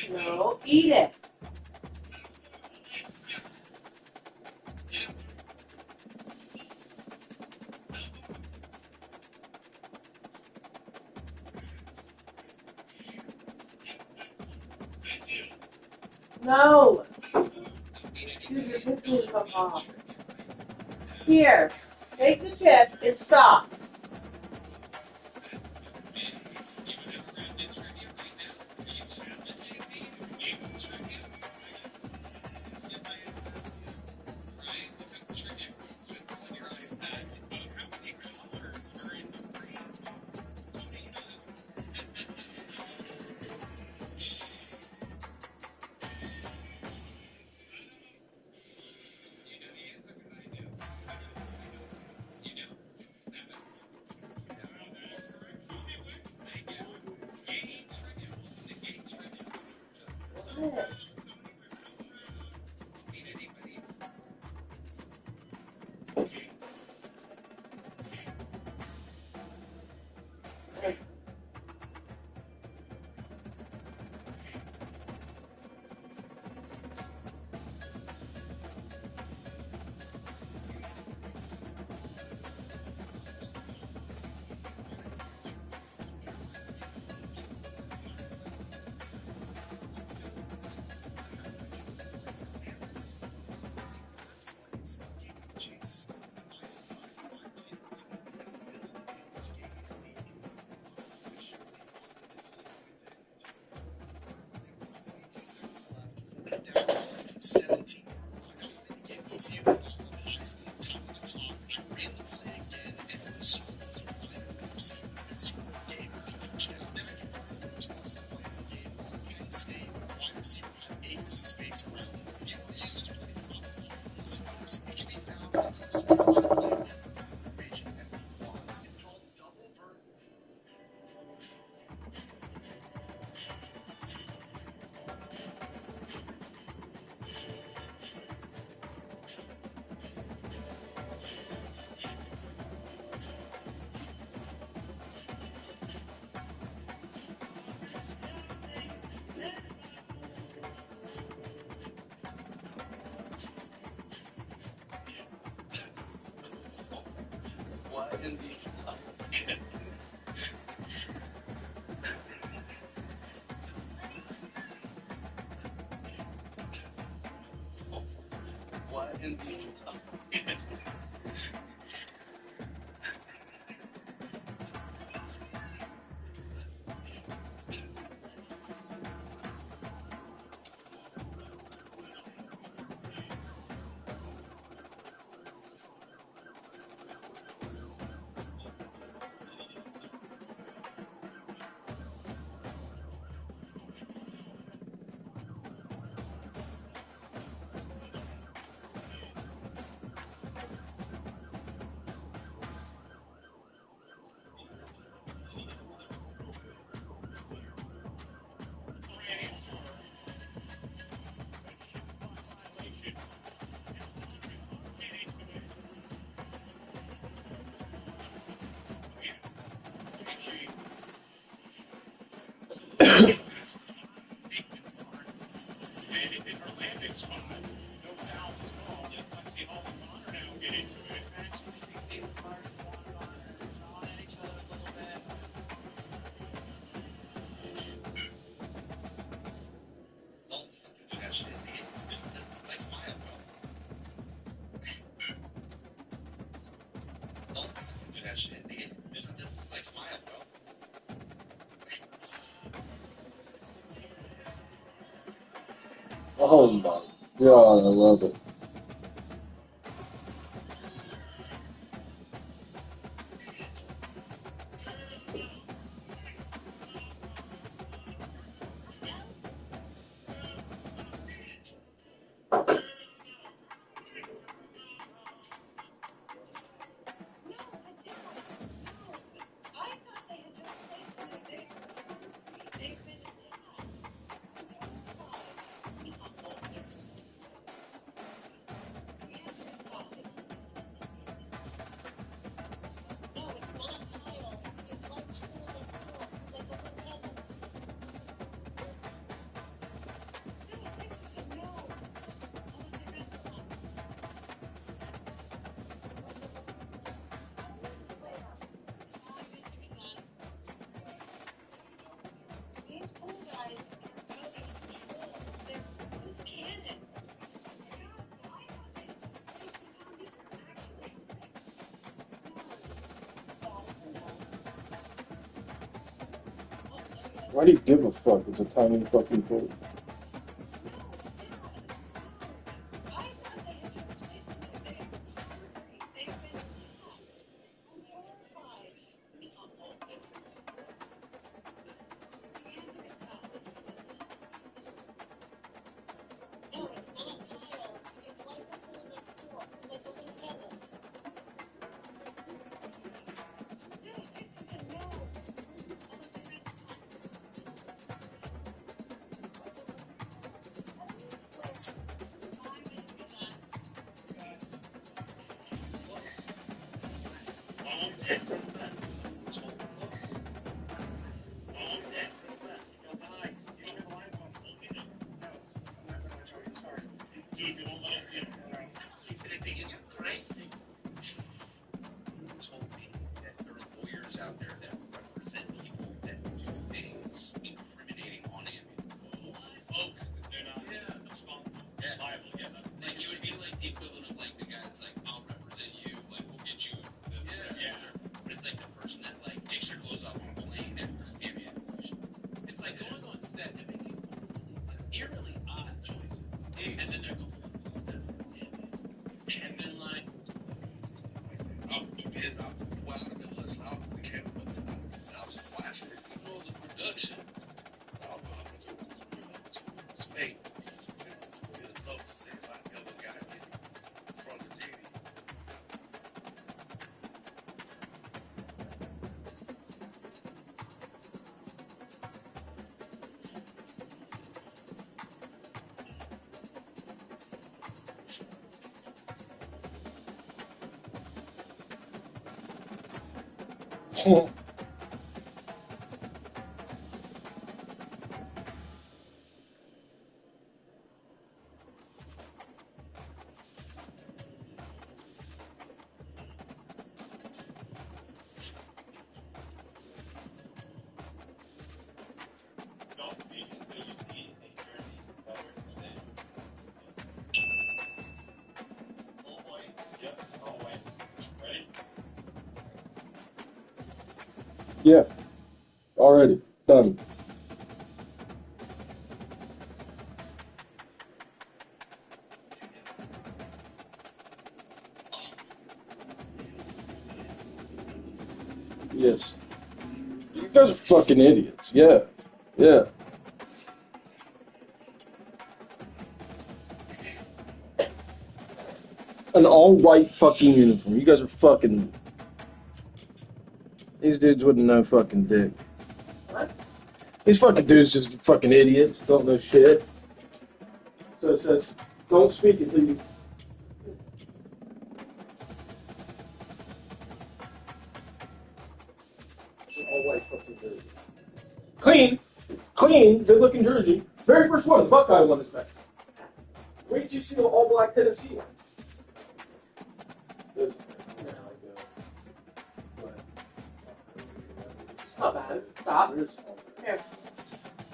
[SPEAKER 3] No, eat it. No. Dude, you're pissing me the fuck off. Here, take the chip and stop.
[SPEAKER 2] Oh my god, I love it. Why do you give a fuck? It's a tiny fucking pool. Yeah, already done. Yes. You guys are fucking idiots. Yeah. Yeah. An all-white fucking uniform. You guys are fucking... These dudes wouldn't know fucking dick.
[SPEAKER 3] What?
[SPEAKER 2] These fucking dudes just fucking idiots. Don't know shit. So it says, don't speak until you... It's an all-white fucking jersey. Clean, good-looking jersey. Very first one, the Buckeye one is back. Wait till you see the all-black Tennessee one. Those,
[SPEAKER 3] Not bad. Stop. Here.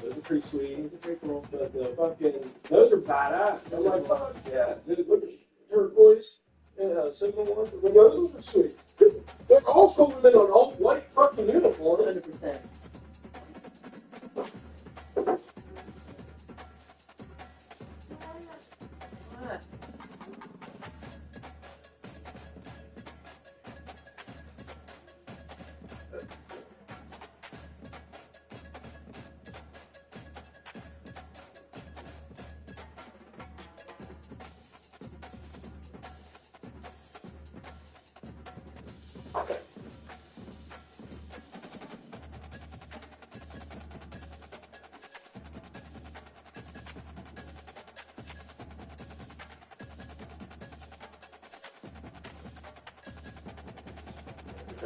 [SPEAKER 2] Those are pretty sweet.
[SPEAKER 3] These are pretty cool.
[SPEAKER 2] But the fucking, those are badass. I'm like, fuck yeah. Dude, look at turquoise, signal ones. Those ones are sweet. They're all coming in an all-white fucking uniform.
[SPEAKER 3] 100%.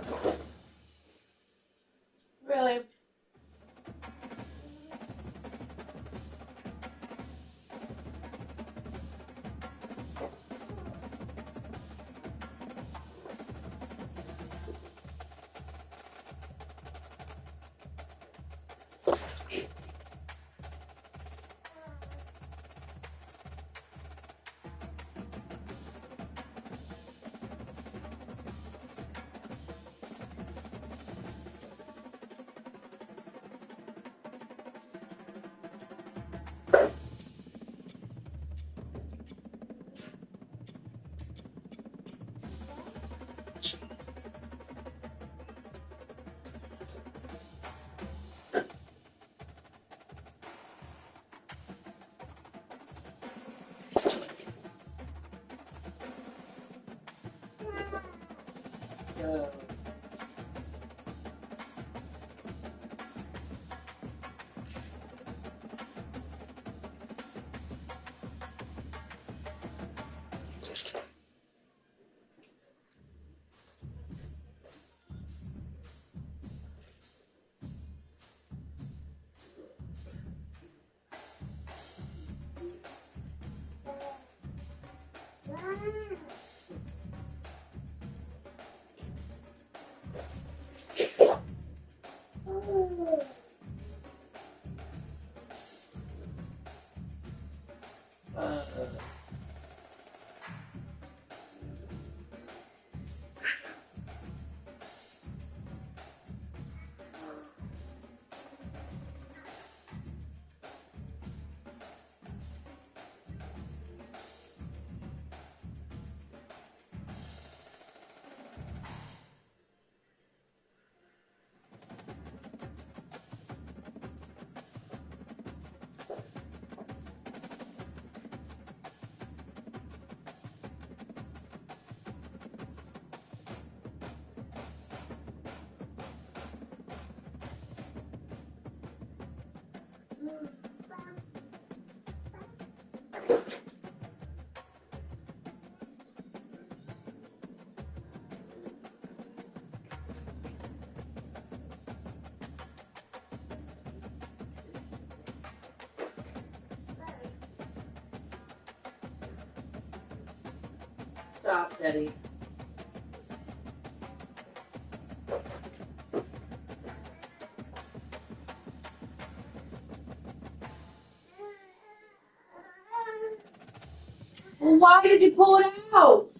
[SPEAKER 3] What? Really? Stop, Teddy. Well, why did you pull it out?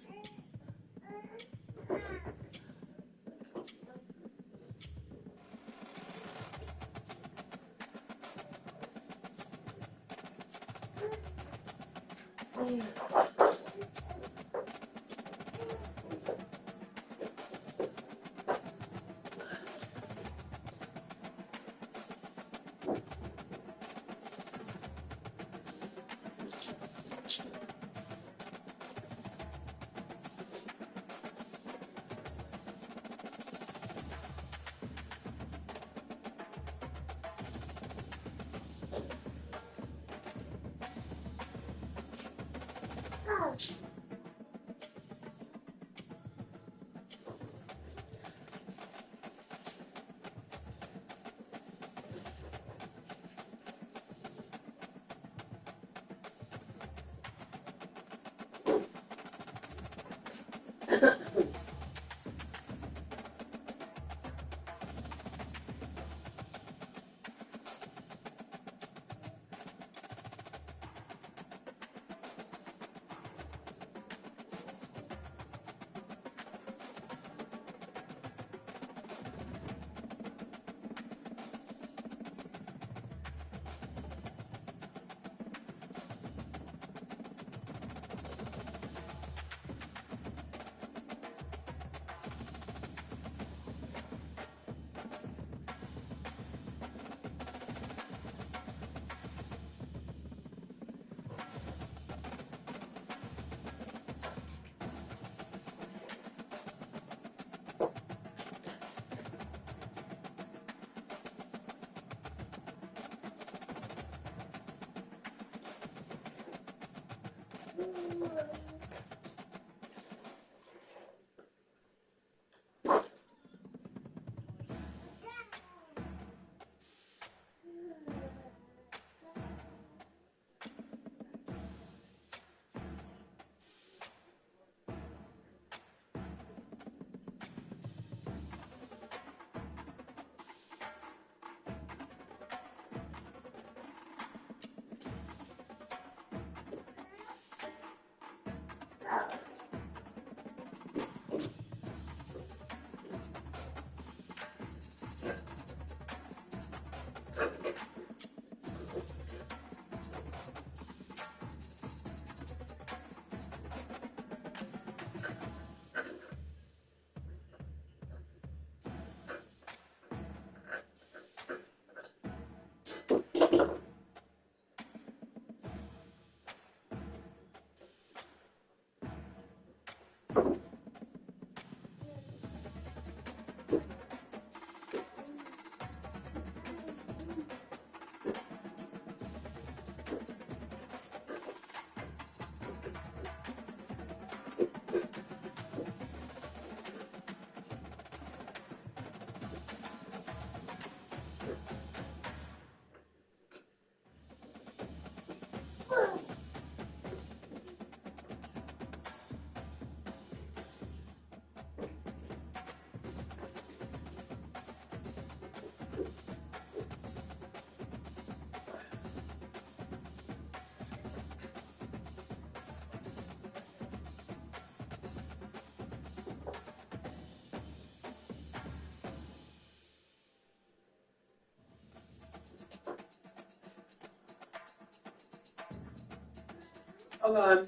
[SPEAKER 3] Hold on.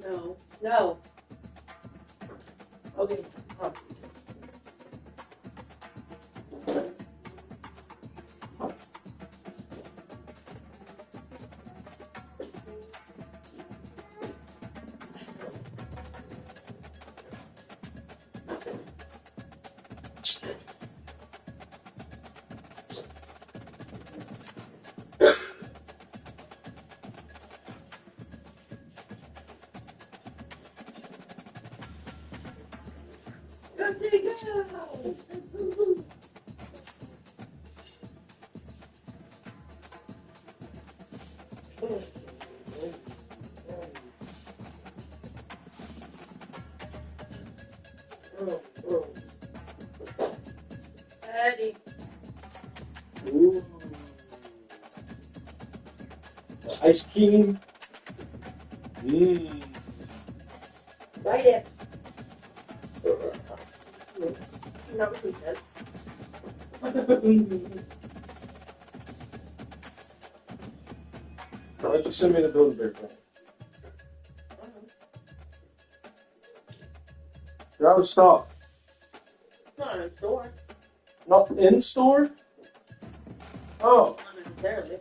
[SPEAKER 3] No. No. Okay. Oh. Good to go. Eddie.
[SPEAKER 2] Ooh. Ice cream. Mmm.
[SPEAKER 3] Right it. Not what he said.
[SPEAKER 2] No, just send me the Build-A-Bear thing. You're out of stock.
[SPEAKER 3] Not in a store.
[SPEAKER 2] Not in store? Oh.
[SPEAKER 3] Not necessarily.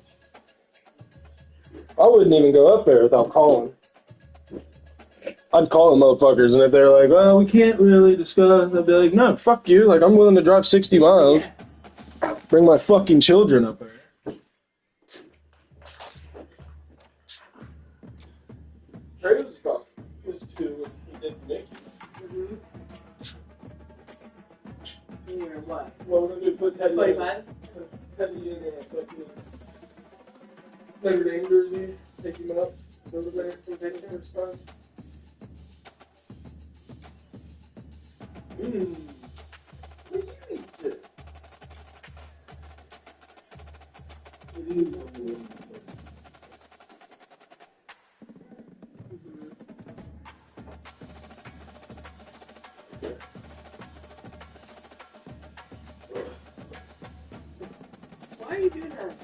[SPEAKER 2] I wouldn't even go up there without calling. I'd call them motherfuckers, and if they're like, well, we can't really discuss, I'd be like, no, fuck you. Like, I'm willing to drive 60 miles.
[SPEAKER 3] Yeah.
[SPEAKER 2] Bring my fucking children up there. Trey was about was 2 when he did Mickey.
[SPEAKER 3] You're what?
[SPEAKER 2] Well, we're going to put Teddy
[SPEAKER 3] 45?
[SPEAKER 2] Teddy in fucking Notre Dame jersey, take him up, Build a Bear for the first time. What do you eat it?
[SPEAKER 3] Why are you doing that?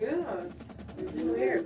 [SPEAKER 3] Yeah. You're doing weird.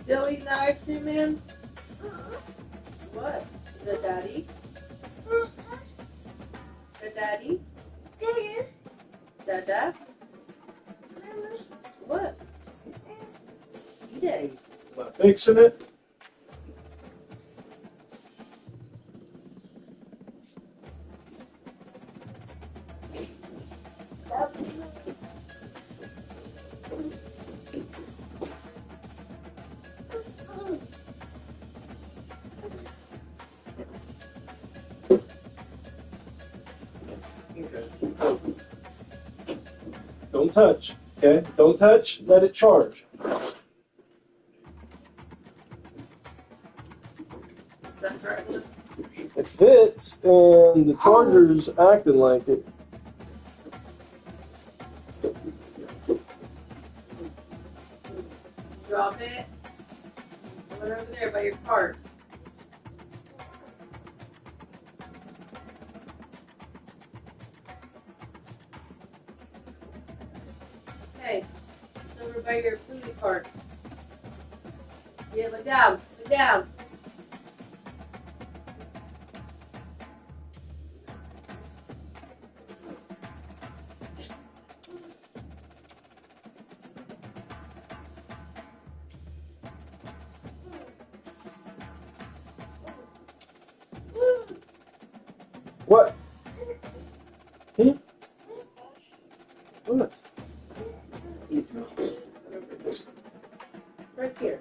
[SPEAKER 3] Still eating that ice cream, man? What? Is that daddy? Is that daddy? Dada? What? Eat it.
[SPEAKER 2] Am I fixing it? Okay. Don't touch. Okay? Don't touch. Let it charge.
[SPEAKER 3] That's right.
[SPEAKER 2] It fits, and the charger's acting like it.
[SPEAKER 3] Drop it. Put it over there by your cart. Okay. It's over by your foodie cart. Yeah, look down. Look down.
[SPEAKER 2] What? Hmm? What?
[SPEAKER 3] Right here.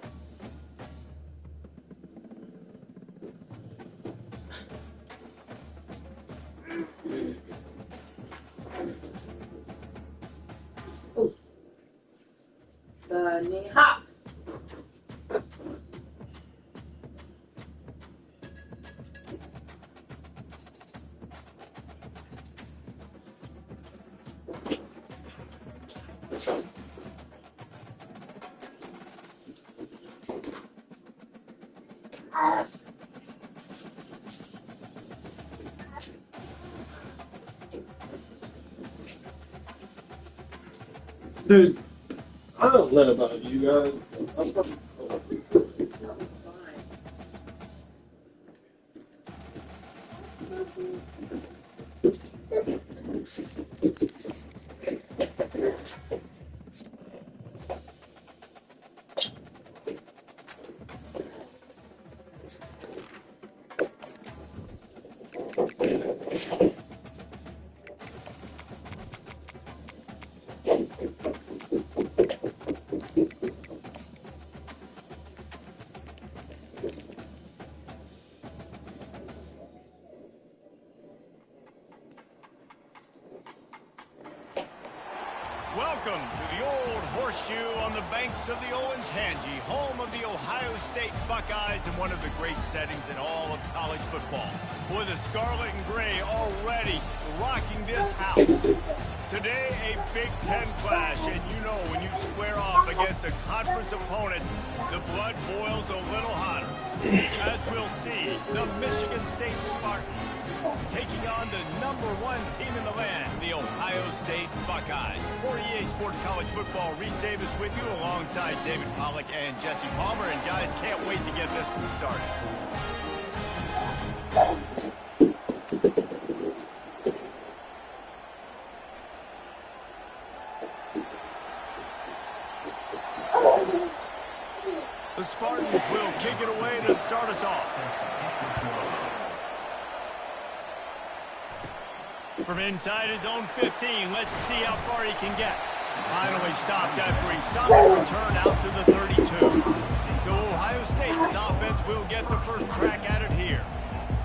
[SPEAKER 3] Oh. Bunny hop.
[SPEAKER 2] Dude, I don't know about you guys. I'm fucking cold.
[SPEAKER 1] Welcome to the old horseshoe on the banks of the Olentangy, home of the Ohio State Buckeyes and one of the great settings in all of college football. With the scarlet and gray already rocking this house. Today, a Big Ten clash, and you know when you square off against a conference opponent, the blood boils a little hotter. As we'll see, the Michigan State Spartans taking on the #1 team in the land, the Ohio State Buckeyes. For EA Sports College Football, Reese Davis with you alongside David Pollack and Jesse Palmer. And guys, can't wait to get this one started. The Spartans will kick it away to start us off. From inside his own 15, let's see how far he can get. Finally stopped after a solid return out to the 32. So Ohio State's offense will get the first crack at it here.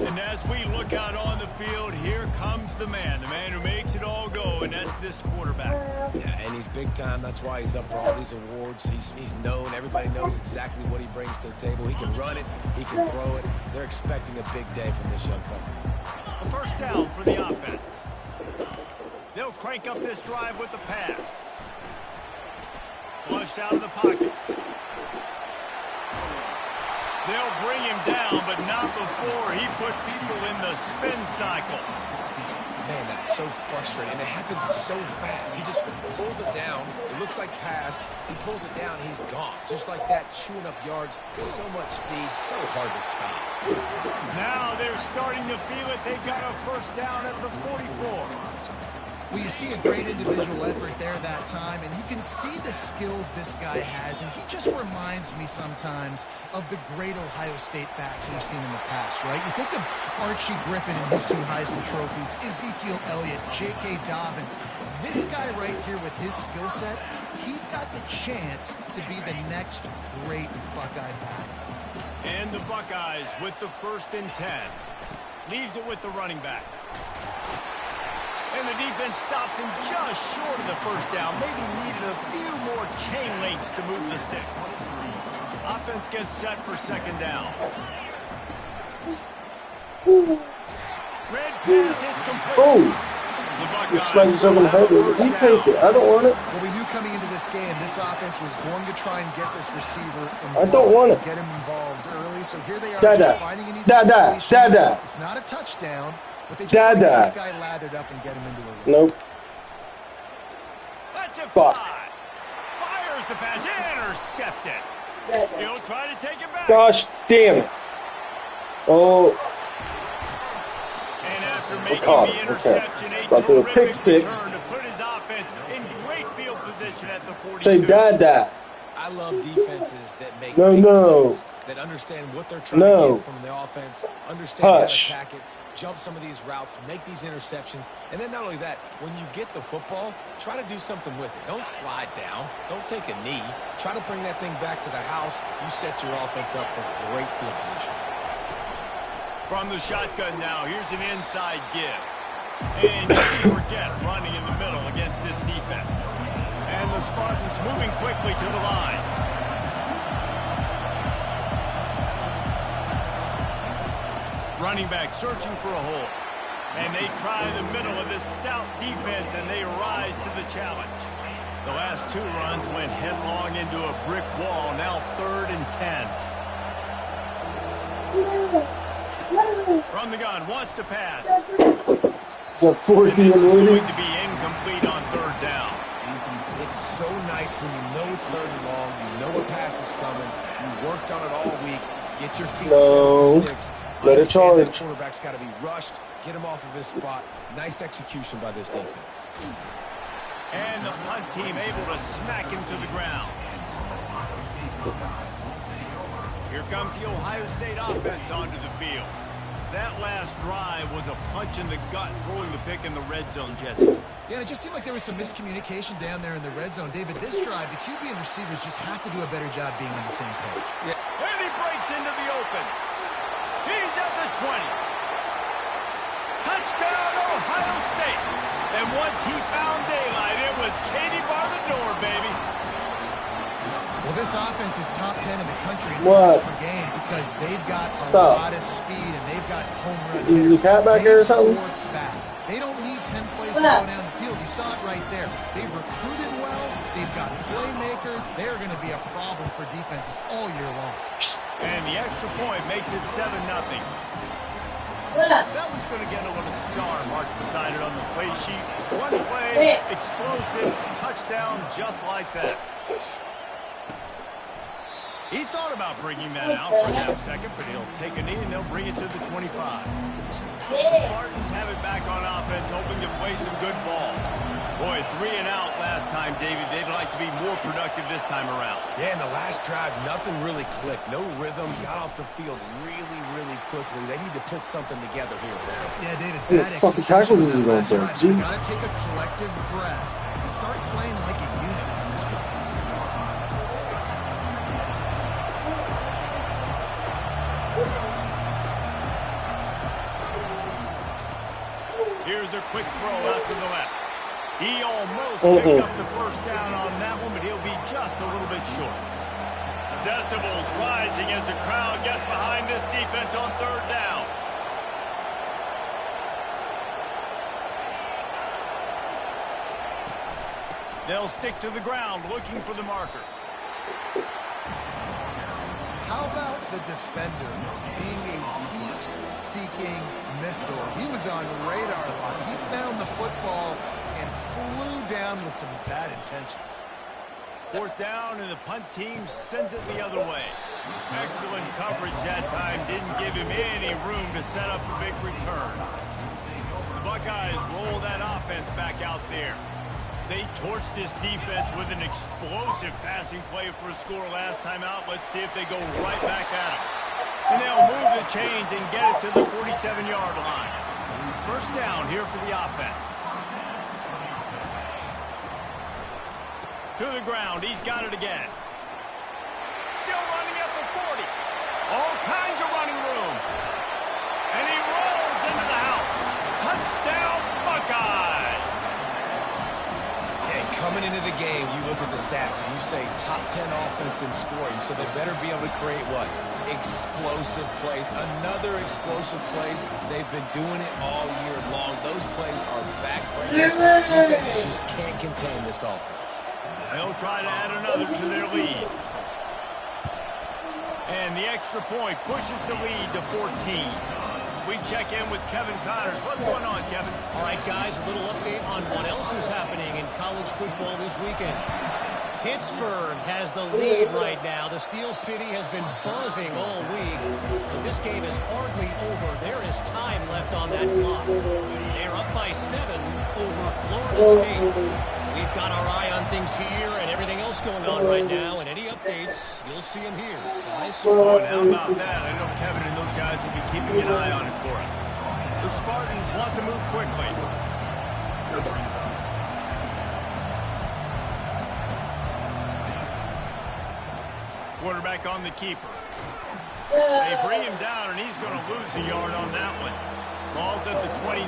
[SPEAKER 1] And as we look out on the field, here comes the man who makes it all go, and that's this quarterback.
[SPEAKER 5] Yeah, and he's big time. That's why he's up for all these awards. He's known. Everybody knows exactly what he brings to the table. He can run it. He can throw it. They're expecting a big day from this young fella.
[SPEAKER 1] A first down for the offense. They'll crank up this drive with the pass. Flushed out of the pocket. They'll bring him down, but not before he put people in the spin cycle.
[SPEAKER 5] Man, that's so frustrating, and it happens so fast. He just pulls it down. It looks like pass. He pulls it down, he's gone. Just like that, chewing up yards. So much speed, so hard to stop.
[SPEAKER 1] Now they're starting to feel it. They've got a first down at the 44.
[SPEAKER 4] Well, you see a great individual effort there that time, and you can see the skills this guy has, and he just reminds me sometimes of the great Ohio State backs we've seen in the past, right? You think of Archie Griffin and his 2 Heisman trophies, Ezekiel Elliott, J.K. Dobbins. This guy right here with his skill set, he's got the chance to be the next great Buckeye back.
[SPEAKER 1] And the Buckeyes with the 1st and 10. Leaves it with the running back. And the defense stops him just short of the first down. Maybe needed a few more chain links to move the sticks. Offense gets set for second down. Red pass hits complete.
[SPEAKER 2] Oh! You smacked yourself in the head with it. You take it. I don't want it.
[SPEAKER 4] Well, we knew coming into this game, this offense was going to try and get this receiver involved.
[SPEAKER 2] I don't want it.
[SPEAKER 4] Get him involved early. So here they are
[SPEAKER 2] Dada.
[SPEAKER 4] finding an easy
[SPEAKER 2] Dada.
[SPEAKER 4] situation.
[SPEAKER 2] Dada.
[SPEAKER 4] It's not a touchdown, but they just want to get this guy lathered up and get him into a run.
[SPEAKER 2] Nope.
[SPEAKER 1] That's a
[SPEAKER 2] Fuck.
[SPEAKER 1] fly. Fires the pass. Intercepted. He'll try to take it back.
[SPEAKER 2] Gosh damn it. Oh.
[SPEAKER 1] And after making
[SPEAKER 2] caught
[SPEAKER 1] the
[SPEAKER 2] it.
[SPEAKER 1] interception,
[SPEAKER 2] Okay.
[SPEAKER 1] a
[SPEAKER 2] About to do a
[SPEAKER 1] terrific
[SPEAKER 2] pick six.
[SPEAKER 1] return to put his offense in great field position at the 42.
[SPEAKER 2] Say Dada.
[SPEAKER 5] I love defenses that make
[SPEAKER 2] No,
[SPEAKER 5] big
[SPEAKER 2] no.
[SPEAKER 5] plays, that understand what they're trying
[SPEAKER 2] No.
[SPEAKER 5] to get from the offense, understand
[SPEAKER 2] Hush.
[SPEAKER 5] how to attack it, jump some of these routes, make these interceptions, and then not only that, when you get the football, try to do something with it. Don't slide down. Don't take a knee. Try to bring that thing back to the house. You set your offense up for great field position.
[SPEAKER 1] From the shotgun now, here's an inside give. And you can't forget running in the middle against this defense. And the Spartans moving quickly to the line. Running back searching for a hole. And they try the middle of this stout defense, and they rise to the challenge. The last two runs went headlong into a brick wall. Now 3rd and 10. From the gun, wants to pass.
[SPEAKER 2] Got 40
[SPEAKER 1] And this is
[SPEAKER 2] and
[SPEAKER 1] going
[SPEAKER 2] leading.
[SPEAKER 1] to be incomplete on 3rd down.
[SPEAKER 5] It's so nice when you know it's 3rd and long, you know a pass is coming, you worked on it all week, get your feet set on the sticks.
[SPEAKER 2] Let it
[SPEAKER 5] Understand that
[SPEAKER 2] charge.
[SPEAKER 5] quarterback's got to be rushed, get him off of his spot. Nice execution by this defense.
[SPEAKER 1] And the punt team able to smack him to the ground. Here comes the Ohio State offense onto the field. That last drive was a punch in the gut, throwing the pick in the red zone, Jesse.
[SPEAKER 4] Yeah, and it just seemed like there was some miscommunication down there in the red zone. David, this drive, the QB and receivers just have to do a better job being on the same page.
[SPEAKER 5] Yeah.
[SPEAKER 1] And he breaks into the open. He's at the 20. Touchdown, Ohio State. And once he found daylight, it was Katie bar the door, baby.
[SPEAKER 4] Well, this offense is top 10 in the country in
[SPEAKER 2] What?
[SPEAKER 4] points per game because they've got a
[SPEAKER 2] Stop.
[SPEAKER 4] lot of speed and they've got home run
[SPEAKER 2] Is
[SPEAKER 4] hitters.
[SPEAKER 2] the cat back
[SPEAKER 4] They
[SPEAKER 2] there or something?
[SPEAKER 4] score fast. They don't need 10 plays to go down the field. You saw it right there. They've recruited well. They've got playmakers. They're going to be a problem for defenses all year long.
[SPEAKER 1] And the extra point makes it 7-0. That one's going to get a little star mark beside it on the play sheet. One play, explosive, touchdown, just like that. He thought about bringing that out for a half second, but he'll take a knee and they'll bring it to the 25. The Spartans have it back on offense, hoping to play some good ball. Boy, 3 and out last time, David. They'd like to be more productive this time around.
[SPEAKER 5] Yeah, in the last drive, nothing really clicked. No rhythm, got off the field really, really quickly. They need to put something together here.
[SPEAKER 4] Yeah, David,
[SPEAKER 2] What
[SPEAKER 4] bad
[SPEAKER 2] fucking
[SPEAKER 4] execution
[SPEAKER 2] tackles is he
[SPEAKER 4] in
[SPEAKER 2] going
[SPEAKER 4] that
[SPEAKER 2] for?
[SPEAKER 4] last drive. So you
[SPEAKER 2] Jesus.
[SPEAKER 4] got to take a collective breath and start playing like a unit on this one.
[SPEAKER 1] Here's a quick throw out to the left. He almost picked up the first down on that one, but he'll be just a little bit short. Decibels rising as the crowd gets behind this defense on 3rd down. They'll stick to the ground looking for the marker.
[SPEAKER 4] How about the defender being a heat-seeking missile? He was on radar lock. He found the football and flew down with some bad intentions.
[SPEAKER 1] 4th down, and the punt team sends it the other way. Excellent coverage that time. Didn't give him any room to set up a big return. The Buckeyes roll that offense back out there. They torched this defense with an explosive passing play for a score last time out. Let's see if they go right back at him. And they'll move the chains and get it to the 47-yard line. 1st down here for the offense. To the ground. He's got it again. Still running at the 40. All kinds of running room. And he rolls
[SPEAKER 5] game, you look at the stats and you say top 10 offense in scoring, so they better be able to create what? Explosive plays. Another explosive plays. They've been doing it all year long. Those plays are backbreakers. Defenses just can't contain this offense.
[SPEAKER 1] They'll try to add another to their lead. And the extra point pushes the lead to 14. We check in with Kevin Connors. What's going on, Kevin?
[SPEAKER 6] All right, guys, a little update on what else is happening in college football this weekend. Pittsburgh has the lead right now. The Steel City has been buzzing all week. But this game is hardly over. There is time left on that clock. They're up by 7 over Florida State. We've got our eye on things here and everything else going on right now. And any updates, you'll see them here, guys.
[SPEAKER 1] Oh, and how about that? I know Kevin and those guys will be keeping an eye on it for us. The Spartans want to move quickly. Quarterback on the keeper. They bring him down, and he's going to lose a yard on that one. Ball's at the 29.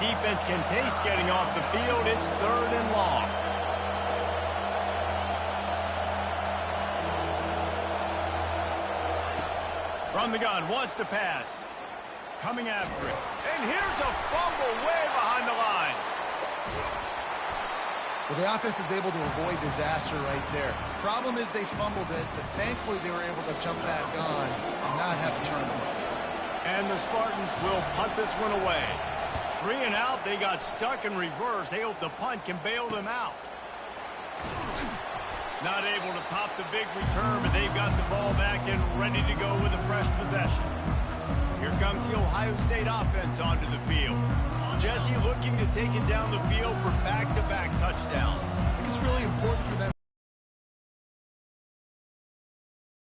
[SPEAKER 1] Defense can taste getting off the field. It's 3rd and long. From the gun, wants to pass. Coming after it. And here's a fumble way behind the line.
[SPEAKER 4] Well, the offense is able to avoid disaster right there. Problem is they fumbled it, but thankfully they were able to jump back on and not have a turnover.
[SPEAKER 1] And the Spartans will punt this one away. 3 and out, they got stuck in reverse. They hope the punt can bail them out. Not able to pop the big return, but they've got the ball back and ready to go with a fresh possession. Here comes the Ohio State offense onto the field. Jesse looking to take it down the field for back-to-back touchdowns.
[SPEAKER 4] I think it's really important for them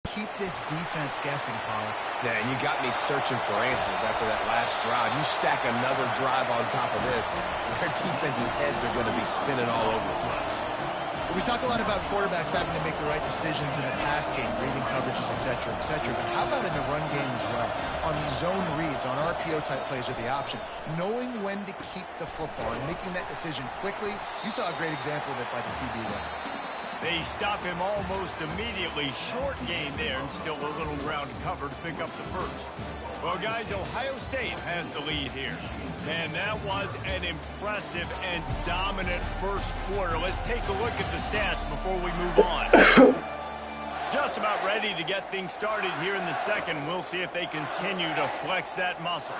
[SPEAKER 4] to keep this defense guessing, Pollock.
[SPEAKER 5] Yeah, and you got me searching for answers after that last drive. You stack another drive on top of this, their defense's heads are going to be spinning all over the place.
[SPEAKER 4] We talk a lot about quarterbacks having to make the right decisions in the pass game, reading coverages, et cetera, but how about in the run game as well? On zone reads, on RPO-type plays with the option, knowing when to keep the football and making that decision quickly. You saw a great example of it by the QB there.
[SPEAKER 1] They stop him almost immediately. Short game there, and still a little ground to cover to pick up the first. Well, guys, Ohio State has the lead here. And that was an impressive and dominant first quarter. Let's take a look at the stats before we move on. Just about ready to get things started here in the second. We'll see if they continue to flex that muscle.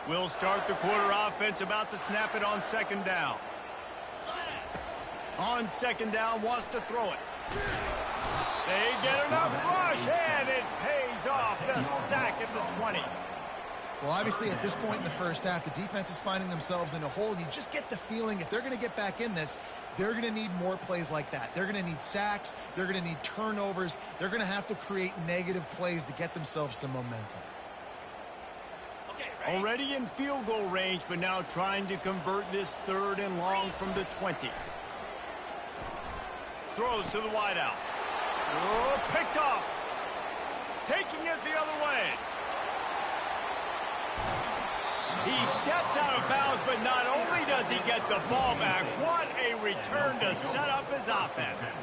[SPEAKER 1] We'll start the quarter offense, about to snap it on 2nd down. On 2nd down, wants to throw it. They get enough rush, and it pays off. The sack at the 20.
[SPEAKER 4] Well, obviously, at this point in the first half, the defense is finding themselves in a hole. You just get the feeling if they're going to get back in this, they're going to need more plays like that. They're going to need sacks. They're going to need turnovers. They're going to have to create negative plays to get themselves some momentum.
[SPEAKER 1] Already in field goal range, but now trying to convert this 3rd and long from the 20. Throws to the wideout. Oh, picked off. Taking it the other way. He steps out of bounds, but not only does he get the ball back, what a return to set up his offense.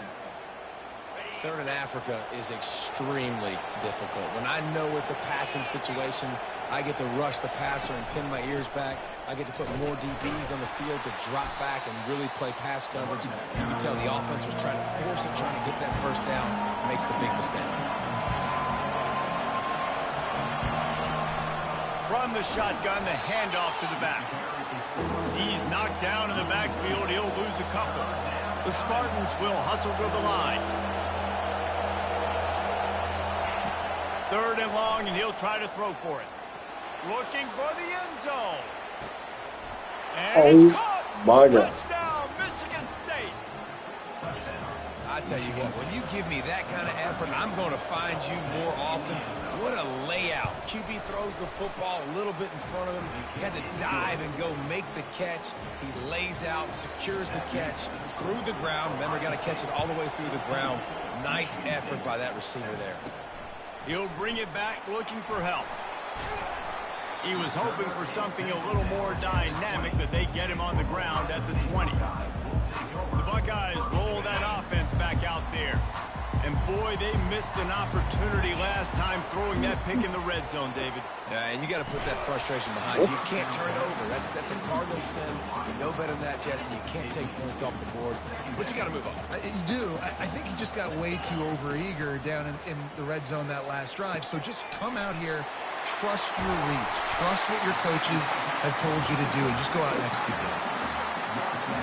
[SPEAKER 5] 3rd and Africa is extremely difficult. When I know it's a passing situation, I get to rush the passer and pin my ears back. I get to put more DBs on the field to drop back and really play pass coverage. You can tell the offense was trying to force it, trying to get that first down, makes the big mistake.
[SPEAKER 1] From the shotgun, the handoff to the back. He's knocked down in the backfield. He'll lose a couple. The Spartans will hustle to the line. 3rd and long, and he'll try to throw for it. Looking for the end zone. And it's caught.
[SPEAKER 2] My God.
[SPEAKER 1] Touchdown, Michigan State.
[SPEAKER 5] I tell you what, when you give me that kind of effort, I'm going to find you more often. What a layout. QB throws the football a little bit in front of him. He had to dive and go make the catch. He lays out, secures the catch through the ground. Remember, got to catch it all the way through the ground. Nice effort by that receiver there.
[SPEAKER 1] He'll bring it back looking for help. He was hoping for something a little more dynamic, but they get him on the ground at the 20. The Buckeyes roll that offense back out there. And boy, they missed an opportunity last time throwing that pick in the red zone, David.
[SPEAKER 5] Yeah, and you got to put that frustration behind you. You can't turn it over. That's a cardinal sin. You know better than that, Jesse. You can't take points off the board. But you got to move on.
[SPEAKER 4] You do. I think he just got way too overeager down in the red zone that last drive. So just come out here, trust your reads, trust what your coaches have told you to do, and just go out and execute that.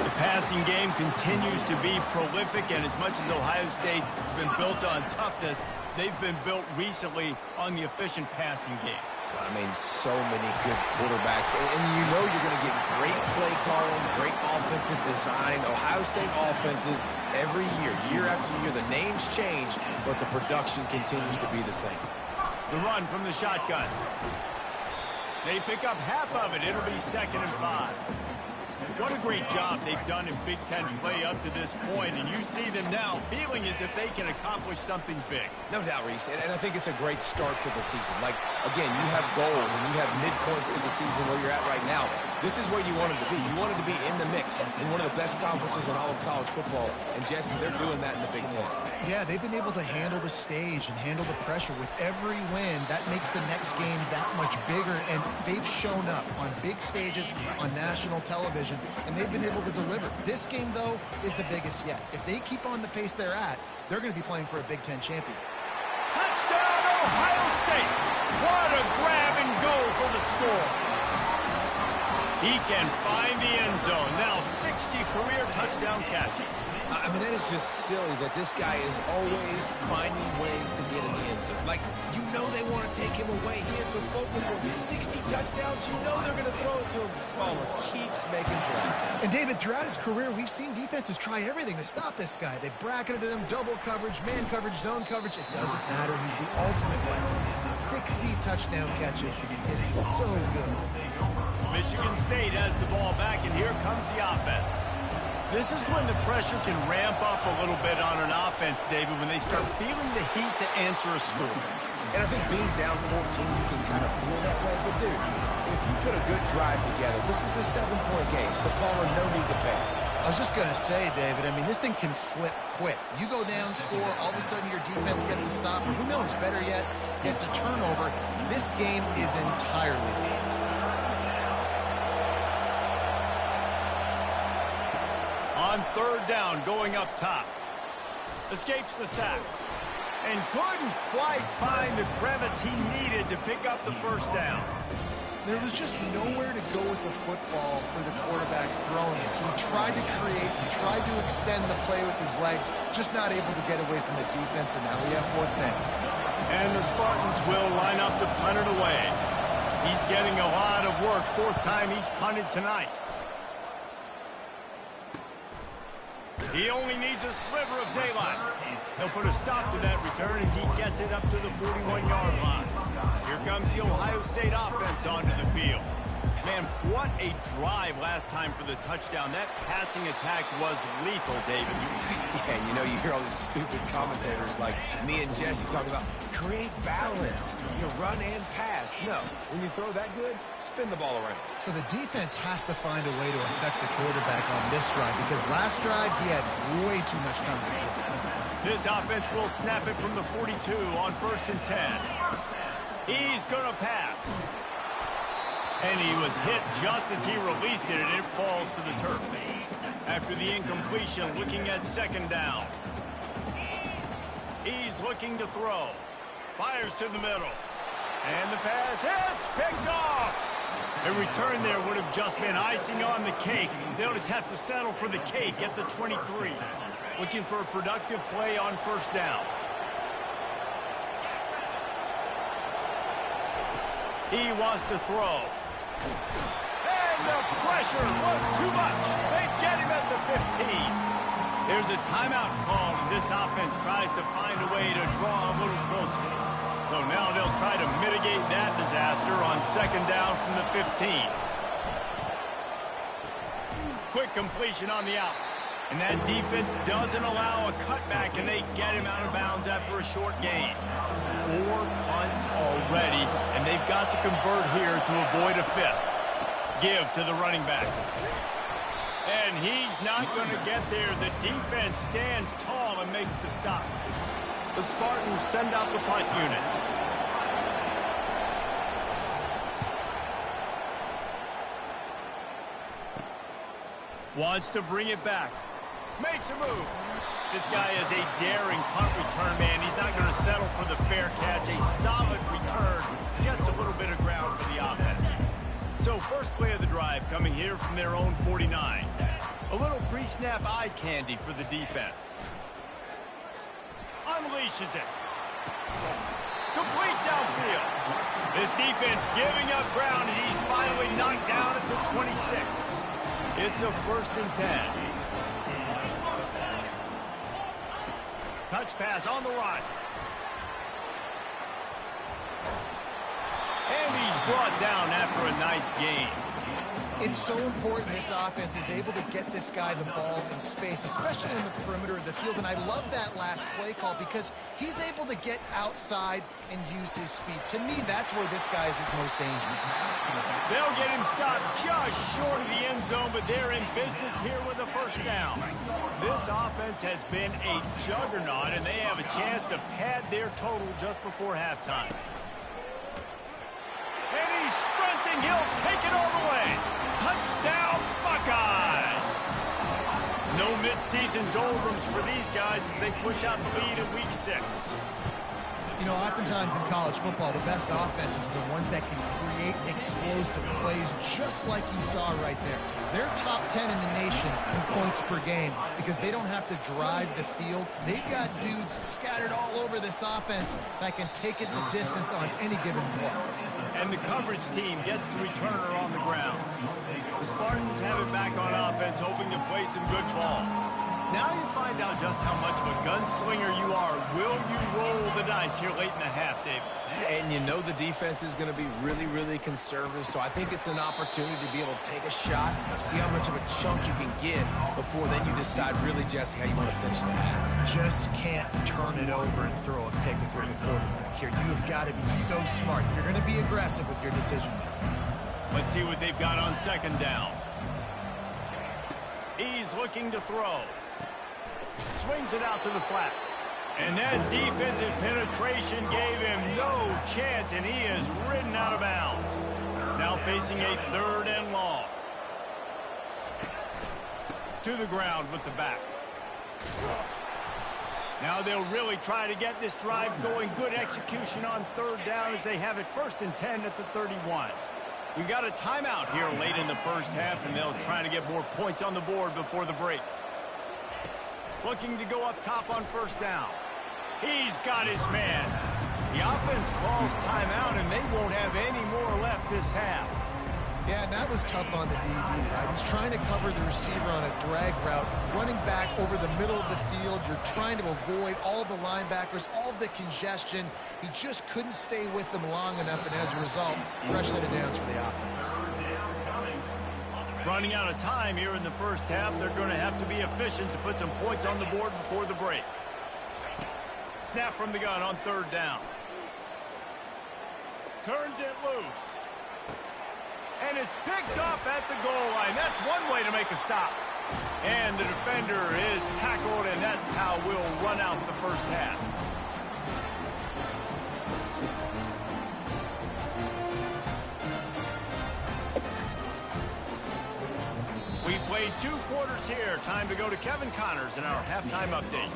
[SPEAKER 1] The passing game continues to be prolific, and as much as Ohio State has been built on toughness, they've been built recently on the efficient passing game.
[SPEAKER 5] I mean, so many good quarterbacks, and you know you're going to get great play calling, great offensive design. Ohio State offenses every year after year, the names change, but the production continues to be the same.
[SPEAKER 1] The run from the shotgun. They pick up half of it. It'll be 2nd and 5. What a great job they've done in Big Ten play up to this point, and you see them now feeling as if they can accomplish something big.
[SPEAKER 5] No doubt, Reese, and I think it's a great start to the season. Like, again, you have goals and you have midpoints to the season where you're at right now. This is where you wanted to be. You wanted to be in the mix in one of the best conferences in all of college football, and Jesse, they're doing that in the Big Ten.
[SPEAKER 4] Yeah, they've been able to handle the stage and handle the pressure. With every win, that makes the next game that much bigger, and they've shown up on big stages on national television, and they've been able to deliver. This game, though, is the biggest yet. If they keep on the pace they're at, they're going to be playing for a Big Ten champion.
[SPEAKER 1] Touchdown, Ohio State! What a grab and go for the score. He can find the end zone. Now 60 career touchdown catches.
[SPEAKER 5] I mean, that is just silly that this guy is always finding ways to get in the end zone. Like, you know they want to take him away. He has the focal point. 60 touchdowns, you know they're going to throw it to him. Palmer keeps making plays.
[SPEAKER 4] And, David, throughout his career, we've seen defenses try everything to stop this guy. They've bracketed him, double coverage, man coverage, zone coverage. It doesn't matter. He's the ultimate weapon. 60 touchdown catches is so good.
[SPEAKER 1] Michigan State has the ball back, and here comes the offense. This is when the pressure can ramp up a little bit on an offense, David, when they start feeling the heat to answer a score.
[SPEAKER 5] And I think being down 14, you can kind of feel that way. But, dude, if you put a good drive together, this is a 7-point game, so Palmer, no need to panic.
[SPEAKER 4] I was just going to say, David, I mean, this thing can flip quick. You go down, score, all of a sudden your defense gets a stop, or who knows, better yet, gets a turnover. This game is entirely different.
[SPEAKER 1] On 3rd down, going up top. Escapes the sack. And couldn't quite find the crevice he needed to pick up the 1st down.
[SPEAKER 4] There was just nowhere to go with the football for the quarterback throwing it. So he tried to create, he tried to extend the play with his legs, just not able to get away from the defense, and now we have 4th down.
[SPEAKER 1] And the Spartans will line up to punt it away. He's getting a lot of work. 4th time he's punted tonight. He only needs a sliver of daylight. He'll put a stop to that return as he gets it up to the 41-yard line. Here comes the Ohio State offense onto the field. Man, what a drive last time for the touchdown. That passing attack was lethal, David.
[SPEAKER 5] Yeah, and you know, you hear all these stupid commentators like me and Jesse talking about create balance, you know, run and pass. No, when you throw that good, spin the ball around.
[SPEAKER 4] So the defense has to find a way to affect the quarterback on this drive, because last drive he had way too much time to do.
[SPEAKER 1] This offense will snap it from the 42 on 1st and 10. He's going to pass. And he was hit just as he released it, and it falls to the turf. After the incompletion, looking at 2nd down. He's looking to throw. Fires to the middle. And the pass hits, picked off. A return there would have just been icing on the cake. They'll just have to settle for the cake at the 23. Looking for a productive play on 1st down. He wants to throw. And the pressure was too much. They get him at the 15. There's a timeout called as this offense tries to find a way to draw a little closer. So now they'll try to mitigate that disaster on 2nd down from the 15. Quick completion on the out. And that defense doesn't allow a cutback, and they get him out of bounds after a short gain. 4 punts already, and they've got to convert here to avoid a 5th. Give to the running back. And he's not going to get there. The defense stands tall and makes the stop. The Spartans send out the punt unit. Wants to bring it back. Makes a move. This guy is a daring punt return man. He's not going to settle for the fair catch. A solid return. Gets a little bit of ground for the offense. So first play of the drive coming here from their own 49. A little pre-snap eye candy for the defense. Unleashes it. Complete downfield. This defense giving up ground as he's finally knocked down at the 26. It's a 1st and 10. Touch pass on the run. And he's brought down after a nice gain.
[SPEAKER 4] It's so important this offense is able to get this guy the ball in space, especially in the perimeter of the field. And I love that last play call because he's able to get outside and use his speed. To me, that's where this guy is his most dangerous.
[SPEAKER 1] They'll get him stopped just short of the end zone, but they're in business here with a 1st down. This offense has been a juggernaut, and they have a chance to pad their total just before halftime. And he's sprinting. He'll take it all the way. Touchdown, Buckeyes! No midseason doldrums for these guys as they push out the lead in Week 6.
[SPEAKER 4] You know, oftentimes in college football, the best offenses are the ones that can create explosive plays just like you saw right there. They're top 10 in the nation in points per game because they don't have to drive the field. They've got dudes scattered all over this offense that can take it the distance on any given play.
[SPEAKER 1] And the coverage team gets the returner on the ground. The Spartans have it back on offense, hoping to play some good ball. Now you find out just how much of a gunslinger you are. Will you roll the dice here late in the half, David?
[SPEAKER 5] And you know the defense is going to be really, really conservative, so I think it's an opportunity to be able to take a shot, see how much of a chunk you can get before then you decide really, Jesse, how you want to finish the half.
[SPEAKER 4] Just can't turn it over and throw a pick if you're the quarterback here. You have got to be so smart. You're going to be aggressive with your decision making.
[SPEAKER 1] Let's see what they've got on 2nd down. He's looking to throw. Swings it out to the flat. And that defensive penetration gave him no chance, and he is ridden out of bounds. Now facing a 3rd and long. To the ground with the back. Now they'll really try to get this drive going. Good execution on 3rd down as they have it 1st and 10 at the 31. We've got a timeout here late in the 1st half, and they'll try to get more points on the board before the break. Looking to go up top on 1st down. He's got his man. The offense calls timeout, and they won't have any more left this half.
[SPEAKER 4] Yeah, and that was tough on the DB, right? He's trying to cover the receiver on a drag route, running back over the middle of the field. You're trying to avoid all the linebackers, all of the congestion. He just couldn't stay with them long enough, and as a result, fresh set of downs for the offense.
[SPEAKER 1] Running out of time here in the 1st half, they're going to have to be efficient to put some points on the board before the break. Snap from the gun on 3rd down. Turns it loose. And it's picked off at the goal line. That's one way to make a stop. And the defender is tackled, and that's how we'll run out the 1st half. We played 2 quarters here. Time to go to Kevin Connors in our halftime update.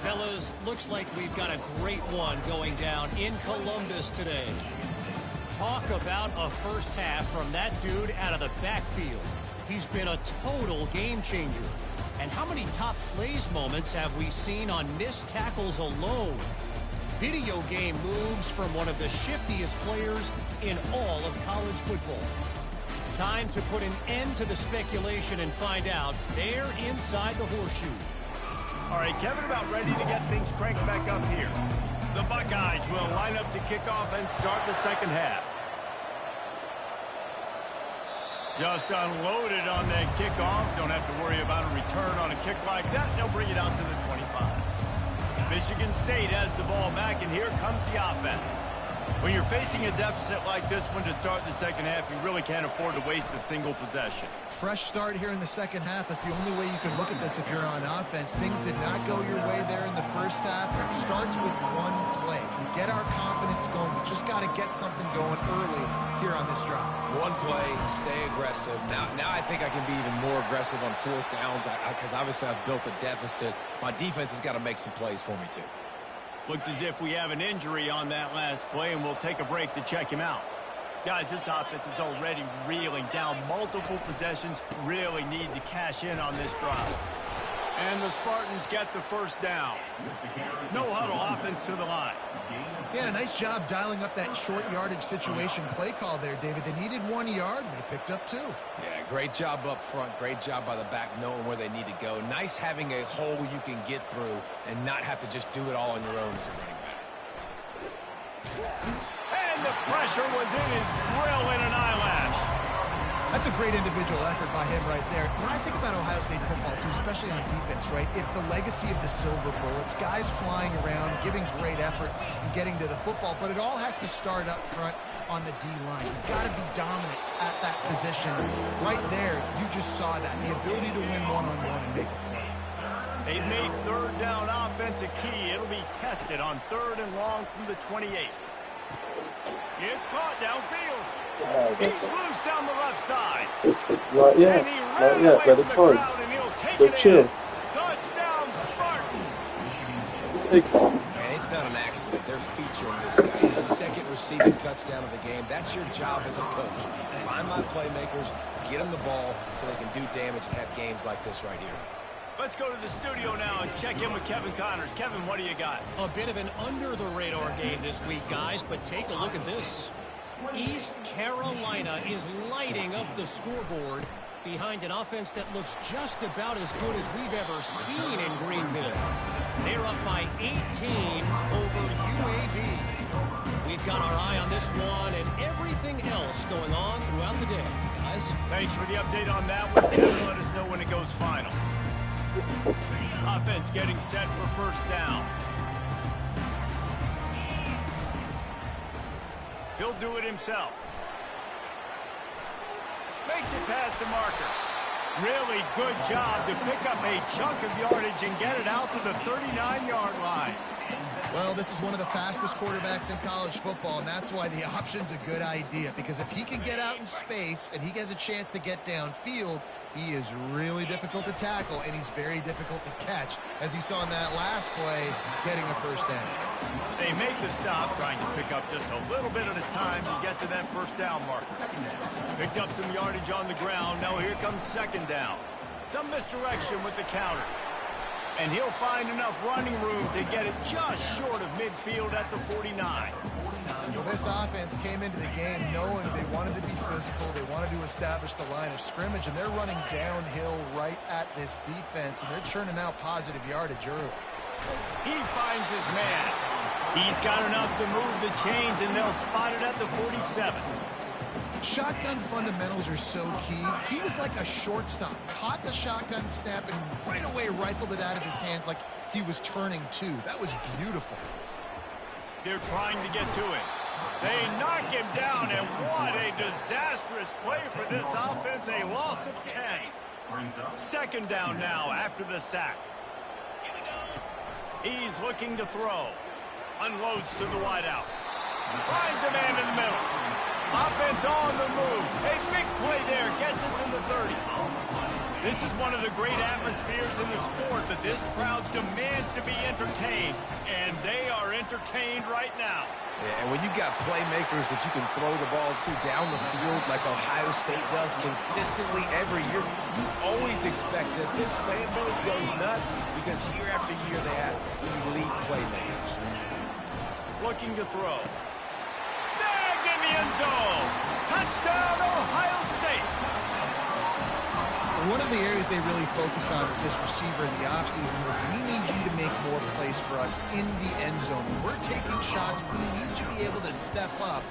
[SPEAKER 6] Fellas, looks like we've got a great one going down in Columbus today. Talk about a 1st half from that dude out of the backfield. He's been a total game changer. And how many top plays moments have we seen on missed tackles alone? Video game moves from one of the shiftiest players in all of college football. Time to put an end to the speculation and find out they're inside the horseshoe.
[SPEAKER 1] All right, Kevin, about ready to get things cranked back up here. The Buckeyes will line up to kick off and start the 2nd half. Just unloaded on that kickoff. Don't have to worry about a return on a kick like that. They'll bring it out to the 25. Michigan State has the ball back, and here comes the offense. When you're facing a deficit like this one to start the second half, you really can't afford to waste a single possession.
[SPEAKER 4] Fresh start here in the second half. That's the only way you can look at this if you're on offense. Things did not go your way there in the first half. It starts with one play. To get our confidence going, we just got to get something going early here on this drive.
[SPEAKER 5] One play, stay aggressive. Now I think I can be even more aggressive on fourth downs because obviously I've built a deficit. My defense has got to make some plays for me too.
[SPEAKER 1] Looks as if we have an injury on that last play, and we'll take a break to check him out. Guys, this offense is already reeling down multiple possessions. Really need to cash in on this drive. And the Spartans get the first down. No huddle offense to the line.
[SPEAKER 4] Yeah, nice job dialing up that short yardage situation play call there, David. They needed 1 yard, and they picked up 2.
[SPEAKER 5] Yeah, great job up front. Great job by the back knowing where they need to go. Nice having a hole you can get through and not have to just do it all on your own as a running back.
[SPEAKER 1] And the pressure was in his grill in an eyelash.
[SPEAKER 4] That's a great individual effort by him right there. When I think about Ohio State football, too, especially on defense, right, it's the legacy of the Silver Bullets, guys flying around, giving great effort, and getting to the football. But it all has to start up front on the D-line. You've got to be dominant at that position. Right there, you just saw that, the ability to win one-on-one and make a play.
[SPEAKER 1] They've made third down offense a key. It'll be tested on 3rd and long from the 28. It's caught downfield. He's loose down the left side.
[SPEAKER 2] Not yet.
[SPEAKER 1] And he ran
[SPEAKER 2] Not yet.
[SPEAKER 1] away
[SPEAKER 2] Let
[SPEAKER 1] from
[SPEAKER 2] it
[SPEAKER 1] the
[SPEAKER 2] charge.
[SPEAKER 1] crowd, and he'll take
[SPEAKER 2] But
[SPEAKER 1] it
[SPEAKER 2] chill.
[SPEAKER 1] in. Touchdown, Spartans.
[SPEAKER 2] Take some.
[SPEAKER 5] Man, it's not an accident. They're featuring this guy. His second receiving touchdown of the game. That's your job as a coach. Find my playmakers, get them the ball so they can do damage and have games like this right here.
[SPEAKER 1] Let's go to the studio now and check in with Kevin Connors. Kevin, what do you got?
[SPEAKER 6] A bit of an under-the-radar game this week, guys, but take a look at this. East Carolina is lighting up the scoreboard behind an offense that looks just about as good as we've ever seen in Greenville. They're up by 18 over UAB. We've got our eye on this one and everything else going on throughout the day, guys.
[SPEAKER 1] Thanks for the update on that one. Kevin, let us know when it goes final. Offense getting set for first down. He'll do it himself. Makes it past the marker. Really good job to pick up a chunk of yardage and get it out to the 39-yard line.
[SPEAKER 4] Well, this is one of the fastest quarterbacks in college football, and that's why the option's a good idea, because if he can get out in space and he has a chance to get downfield, he is really difficult to tackle, and he's very difficult to catch, as you saw in that last play, getting a first down.
[SPEAKER 1] They make the stop, trying to pick up just a little bit at a time to get to that first down marker. Picked up some yardage on the ground. Now here comes second down. Some misdirection with the counter. And he'll find enough running room to get it just short of midfield at the 49.
[SPEAKER 4] Well, this offense came into the game knowing they wanted to be physical, they wanted to establish the line of scrimmage, and they're running downhill right at this defense, and they're churning out positive yardage early.
[SPEAKER 1] He finds his man. He's got enough to move the chains, and they'll spot it at the 47.
[SPEAKER 4] Shotgun fundamentals are so key. He was like a shortstop, caught the shotgun snap and right away rifled it out of his hands like he was turning two. That was beautiful.
[SPEAKER 1] They're trying to get to it. They knock him down, and what a disastrous play for this offense. A loss of 10. Second down now after the sack. He's looking to throw. Unloads to the wideout. Finds a man in the middle. Offense on the move. A big play there. Gets it to the 30. This is one of the great atmospheres in the sport, but this crowd demands to be entertained, and they are entertained right now.
[SPEAKER 5] Yeah, and when you've got playmakers that you can throw the ball to down the field like Ohio State does consistently every year, you always expect this. This fan base goes nuts because year after year they have elite playmakers.
[SPEAKER 1] Looking to throw. Snagged in the end zone. Touchdown, Ohio State.
[SPEAKER 4] One of the areas they really focused on with this receiver in the offseason was we need you to make more plays for us in the end zone. When we're taking shots, we need you to be able to step up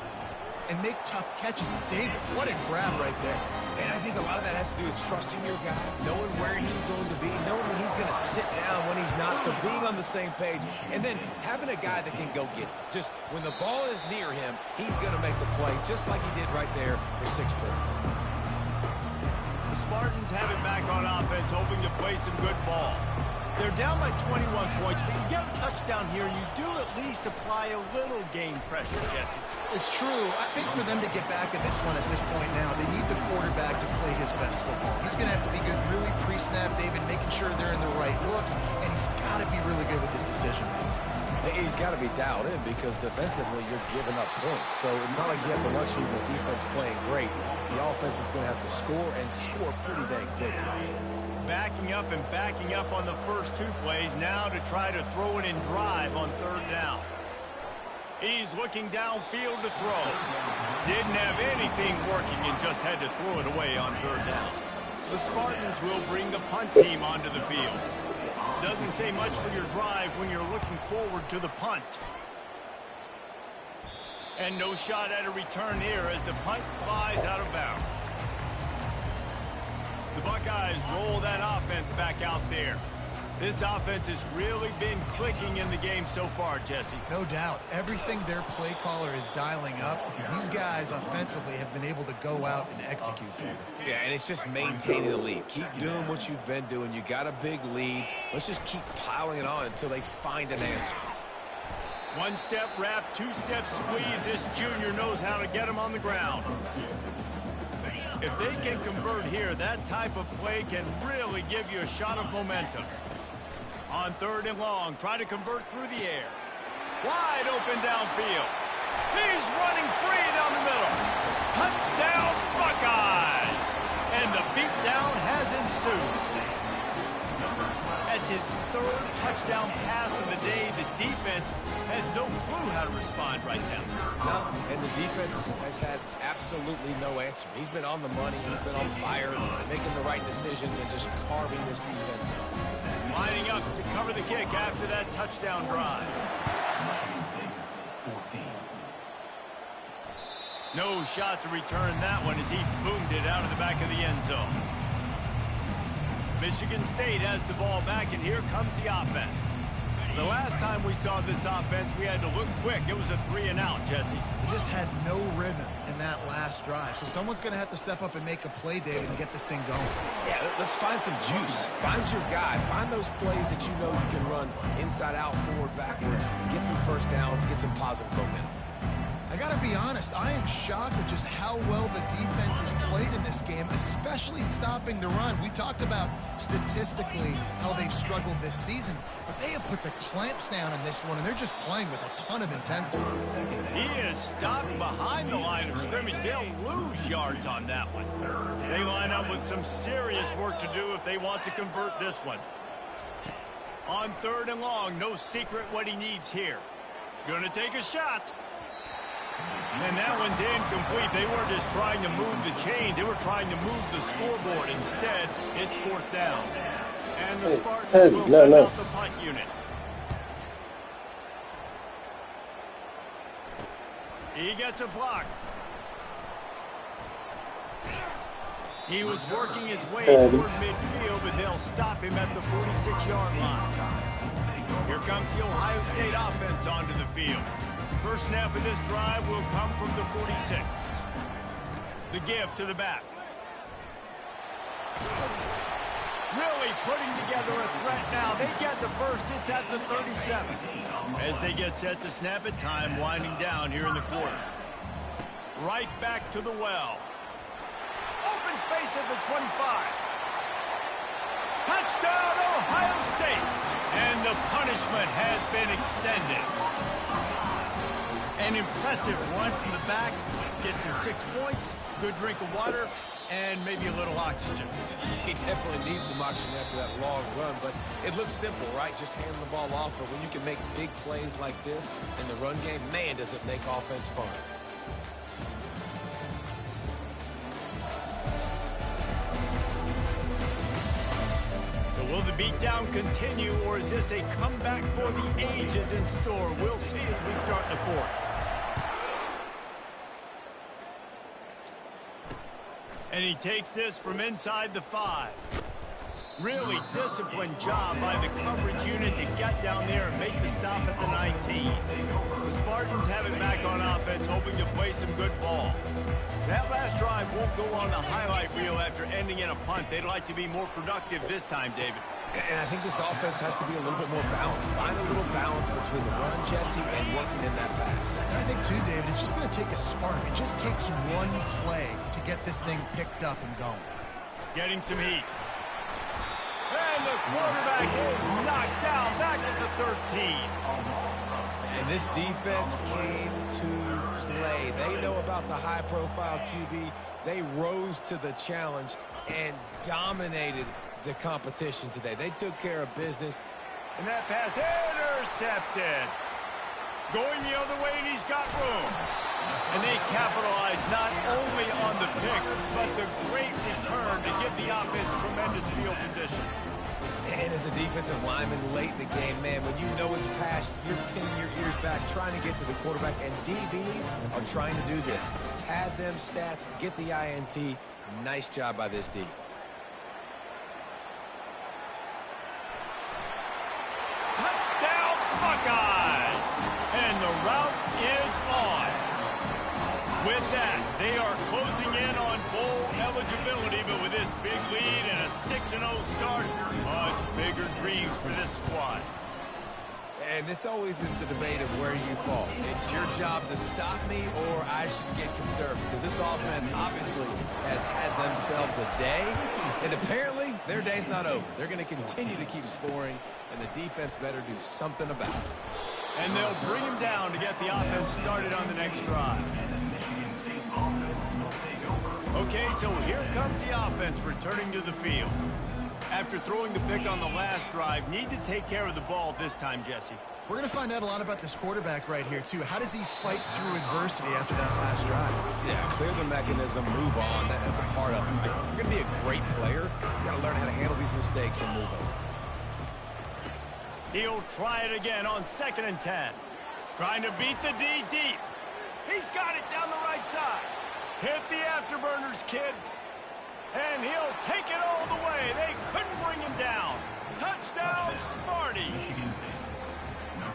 [SPEAKER 4] and make tough catches. David, what a grab right there.
[SPEAKER 5] And I think a lot of that has to do with trusting your guy, knowing where he's going to be, knowing when he's going to sit down, when he's not, so being on the same page, and then having a guy that can go get it. Just when the ball is near him, he's going to make the play, just like he did right there for 6 points.
[SPEAKER 1] The Spartans have it back on offense, hoping to play some good ball. They're down by 21 points, but you get a touchdown here, and you do at least apply a little game pressure, Jesse.
[SPEAKER 4] It's true. I think for them to get back in this one at this point now, they need the quarterback to play his best football. He's going to have to be good really pre-snap, David, making sure they're in the right looks, and he's got to be really good with his decision-making.
[SPEAKER 5] He's got to be dialed in because defensively you're giving up points. So it's not like you have the luxury of the defense playing great. The offense is going to have to score and score pretty dang quickly.
[SPEAKER 1] Backing up and backing up on the first 2 plays now to try to throw it in drive on 3rd down. He's looking downfield to throw. Didn't have anything working and just had to throw it away on 3rd down. The Spartans will bring the punt team onto the field. Doesn't say much for your drive when you're looking forward to the punt. And no shot at a return here as the punt flies out of bounds. The Buckeyes roll that offense back out there. This offense has really been clicking in the game so far, Jesse.
[SPEAKER 4] No doubt. Everything their play caller is dialing up, these guys offensively have been able to go out and execute.
[SPEAKER 5] Yeah, and it's just maintaining the lead. Keep doing what you've been doing. You got a big lead. Let's just keep piling it on until they find an answer.
[SPEAKER 1] 1-step wrap, 2-step squeeze. This junior knows how to get him on the ground. If they can convert here, that type of play can really give you a shot of momentum. On 3rd and long, try to convert through the air. Wide open downfield. He's running free down the middle. Touchdown, Buckeyes! And the beatdown has ensued. That's his 3rd touchdown pass of the day. The defense has no clue how to respond right now.
[SPEAKER 5] No, and the defense has had absolutely no answer. He's been on the money. He's been on fire, making the right decisions and just carving this defense up.
[SPEAKER 1] Lining up to cover the kick after that touchdown drive. No shot to return that one as he boomed it out of the back of the end zone. Michigan State has the ball back, and here comes the offense. The last time we saw this offense, we had to look quick. It was a 3-and-out, Jesse.
[SPEAKER 4] We just had no rhythm in that last drive. So someone's going to have to step up and make a play, David, and get this thing going.
[SPEAKER 5] Yeah, let's find some juice. Find your guy. Find those plays that you know you can run inside out, forward, backwards. Get some first downs. Get some positive momentum.
[SPEAKER 4] I got to be honest, I am shocked at just how well the defense has played in this game, especially stopping the run. We talked about statistically how they've struggled this season, but they have put the clamps down in this one, and they're just playing with a ton of intensity.
[SPEAKER 1] He is stopped behind the line of scrimmage. They'll lose yards on that one. They line up with some serious work to do if they want to convert this one. On 3rd and long, no secret what he needs here. Gonna take a shot. And that one's incomplete. They weren't just trying to move the chains. They were trying to move the scoreboard. Instead, it's 4th down. And the Spartans will send out the punt unit. He gets a block. He was working his way toward midfield, but they'll stop him at the 46-yard line. Here comes the Ohio State offense onto the field. First snap of this drive will come from the 46. The give to the back. Really putting together a threat now. They get the first. It's at the 37. As they get set to snap it, time winding down here in the quarter. Right back to the well. Open space at the 25. Touchdown, Ohio State. And the punishment has been extended. An impressive run from the back. Gets him 6 points, good drink of water, and maybe a little oxygen.
[SPEAKER 5] He definitely needs some oxygen after that long run, but it looks simple, right? Just hand the ball off, but when you can make big plays like this in the run game, man, does it make offense fun.
[SPEAKER 1] Will the beatdown continue, or is this a comeback for the ages in store? We'll see as we start the 4th. And he takes this from inside the 5. Really disciplined job by the coverage unit to get down there and make the stop at the 19. The Spartans have it back on offense, hoping to play some good ball. That last drive won't go on the highlight reel after ending in a punt. They'd like to be more productive this time, David.
[SPEAKER 5] And I think this offense has to be a little bit more balanced. Find a little balance between the run, Jesse, and working in that pass.
[SPEAKER 4] And I think, too, David, it's just going to take a spark. It just takes one play to get this thing picked up and going.
[SPEAKER 1] Getting some heat. And the quarterback is knocked down back at the 13.
[SPEAKER 5] And this defense came to play. They know about the high-profile QB. They rose to the challenge and dominated the competition today. They took care of business.
[SPEAKER 1] And that pass intercepted. Going the other way, and he's got room. And they capitalize not only on the pick, but the great return to give the offense tremendous field position.
[SPEAKER 5] And as a defensive lineman late in the game, man, when you know it's past, you're pinning your ears back, trying to get to the quarterback, and DBs are trying to do this. Pad them stats, get the INT. Nice job by this D.
[SPEAKER 1] Touchdown, Buckeyes! And the route is on. With that, they are closing in on bowl eligibility, but with this big lead and a 6-0 start, much bigger dreams for this squad.
[SPEAKER 5] And this always is the debate of where you fall. It's your job to stop me, or I should get conservative, because this offense obviously has had themselves a day, and apparently their day's not over. They're going to continue to keep scoring, and the defense better do something about it.
[SPEAKER 1] And they'll bring him down to get the offense started on the next drive. Okay, so here comes the offense returning to the field. After throwing the pick on the last drive, need to take care of the ball this time, Jesse.
[SPEAKER 4] We're going to find out a lot about this quarterback right here, too. How does he fight through adversity after that last drive?
[SPEAKER 5] Yeah, clear the mechanism, move on. That's a part of it. If you're going to be a great player, you got to learn how to handle these mistakes and move on.
[SPEAKER 1] He'll try it again on 2nd and 10. Trying to beat the D deep. He's got it down the right side. Hit the afterburners, kid. And he'll take it all the way. They couldn't bring him down. Touchdown, Smarty.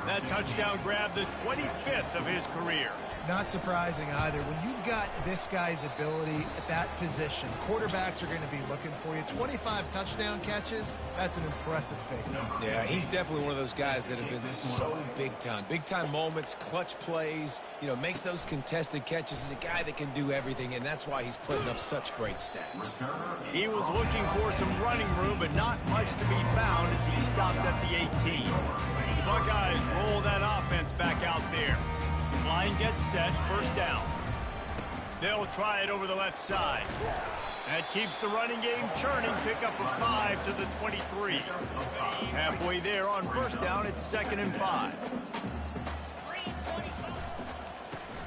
[SPEAKER 1] That touchdown grabbed the 25th of his career.
[SPEAKER 4] Not surprising either. When you've got this guy's ability at that position, quarterbacks are going to be looking for you. 25 touchdown catches, that's an impressive figure.
[SPEAKER 5] Yeah, he's definitely one of those guys that have been so big time. Big time moments, clutch plays, makes those contested catches. He's a guy that can do everything, and that's why he's putting up such great stats.
[SPEAKER 1] He was looking for some running room, but not much to be found as he stopped at the 18. The Buckeyes roll that offense back out there. Line gets set, 1st down. They'll try it over the left side. That keeps the running game churning. Pick up a 5 to the 23. Halfway there on 1st down, it's 2nd and 5.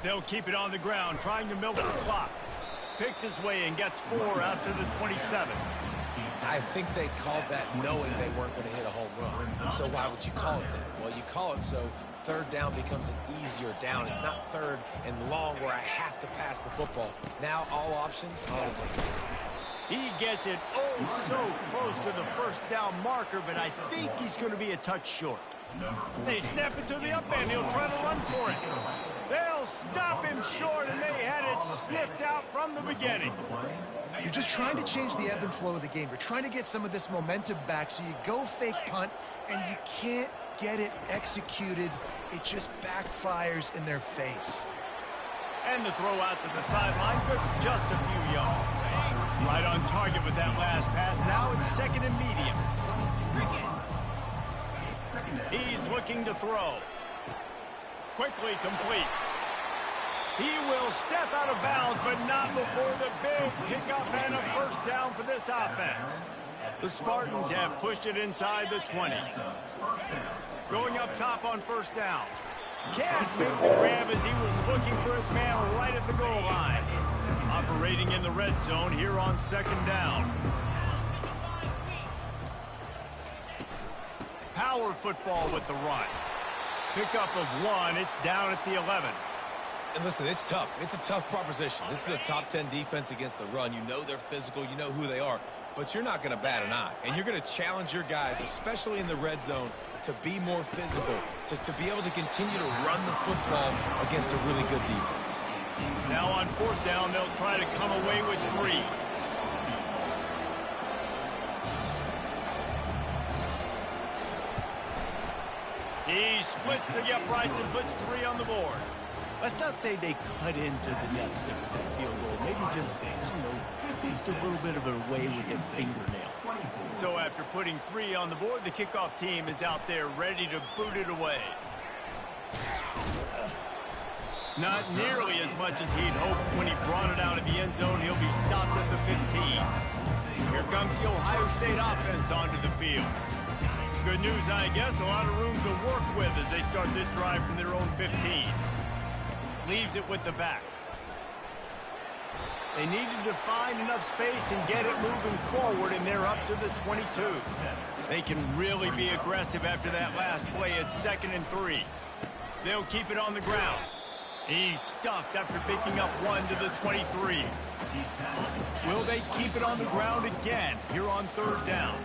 [SPEAKER 1] They'll keep it on the ground, trying to milk the clock. Picks his way and gets 4 out to the 27.
[SPEAKER 5] I think they called that knowing they weren't going to hit a home run. So why would you call it that? Well, you call it so 3rd down becomes an easier down. It's not 3rd and long where I have to pass the football. Now all options on the table.
[SPEAKER 1] He gets it so close to the 1st down marker, but I think he's going to be a touch short. They snap it to the up end. He'll try to run for it. They'll stop him short, and they had it sniffed out from the beginning.
[SPEAKER 4] You're just trying to change the ebb and flow of the game. You're trying to get some of this momentum back, so you go fake punt, and you can't get it executed. It just backfires in their face.
[SPEAKER 1] And the throw out to the sideline, good for just a few yards. Right on target with that last pass. Now it's 2nd and medium. He's looking to throw. Quickly complete. He will step out of bounds, but not before the big pickup and a 1st down for this offense. The Spartans have pushed it inside the 20. Going up top on 1st down. Can't make the grab as he was looking for his man right at the goal line. Operating in the red zone here on 2nd down. Power football with the run. Pickup of 1, it's down at the 11.
[SPEAKER 5] And listen, it's tough. It's a tough proposition. This is a top 10 defense against the run. You know they're physical. You know who they are. But you're not going to bat an eye. And you're going to challenge your guys, especially in the red zone, to be more physical, to be able to continue to run the football against a really good defense.
[SPEAKER 1] Now on 4th down, they'll try to come away with 3. He splits the uprights and puts 3 on the board. Let's not say they cut into the deficit with that field goal. Maybe just, I don't know, tweaked a little bit of their way with their fingernail. So after putting 3 on the board, the kickoff team is out there ready to boot it away. Not nearly as much as he'd hoped when he brought it out of the end zone. He'll be stopped at the 15. Here comes the Ohio State offense onto the field. Good news, I guess, a lot of room to work with as they start this drive from their own 15. Leaves it with the back. They needed to find enough space and get it moving forward, and they're up to the 22. They can really be aggressive after that last play at 2nd and 3. They'll keep it on the ground. He's stuffed after picking up 1 to the 23. Will they keep it on the ground again here on 3rd down?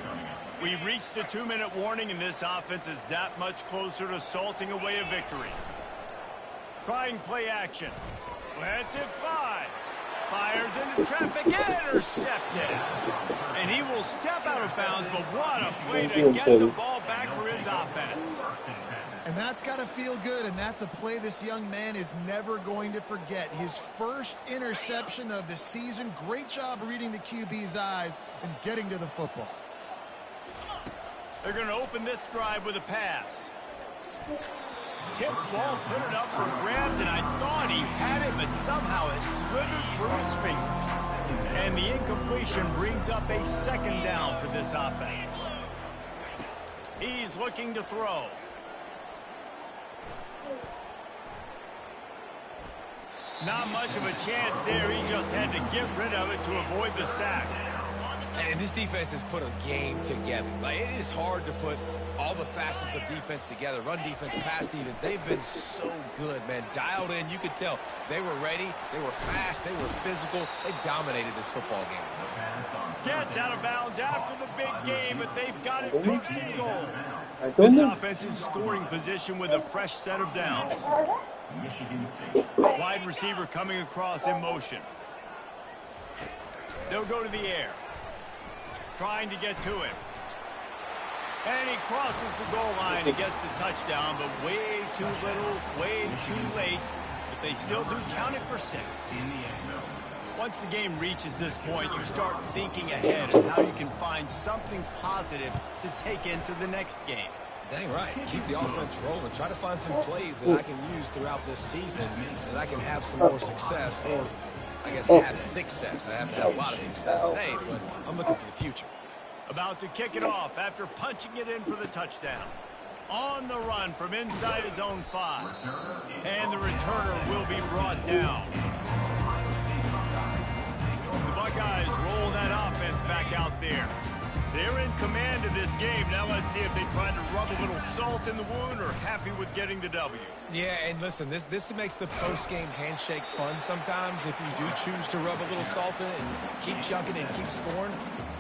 [SPEAKER 1] We've reached the 2-minute warning, and this offense is that much closer to salting away a victory. Trying play action. Lets it fly. Fires into traffic and intercepted. And he will step out of bounds, but what a play to get the ball back for his offense.
[SPEAKER 4] And that's got to feel good, and that's a play this young man is never going to forget. His first interception of the season. Great job reading the QB's eyes and getting to the football.
[SPEAKER 1] They're going to open this drive with a pass. Tip ball, put it up for grabs, and I thought he had it, but somehow it slithered through his fingers. And the incompletion brings up a 2nd down for this offense. He's looking to throw. Not much of a chance there. He just had to get rid of it to avoid the sack.
[SPEAKER 5] And this defense has put a game together. Like, it is hard to put all the facets of defense together. Run defense, pass defense. They've been so good, man. Dialed in. You could tell they were ready. They were fast. They were physical. They dominated this football game.
[SPEAKER 1] Gets out of bounds after the big game, but they've got it first and goal. This offense in scoring position with a fresh set of downs. Wide receiver coming across in motion. They'll go to the air. Trying to get to him. And he crosses the goal line and gets the touchdown, but way too little, way too late. But they still do count it for 6. Once the game reaches this point, you start thinking ahead of how you can find something positive to take into the next game.
[SPEAKER 5] Dang right. Keep the offense rolling. Try to find some plays that I can use throughout this season that I can have some more success, or I guess have success. I haven't had a lot of success today, but I'm looking for the future.
[SPEAKER 1] About to kick it off after punching it in for the touchdown. On the run from inside his own 5. And the returner will be brought down. The Buckeyes roll that offense back out there. They're in command of this game. Now let's see if they try to rub a little salt in the wound or happy with getting the W.
[SPEAKER 5] Yeah, and listen, this makes the post-game handshake fun sometimes. If you do choose to rub a little salt in it and keep chucking and keep scoring,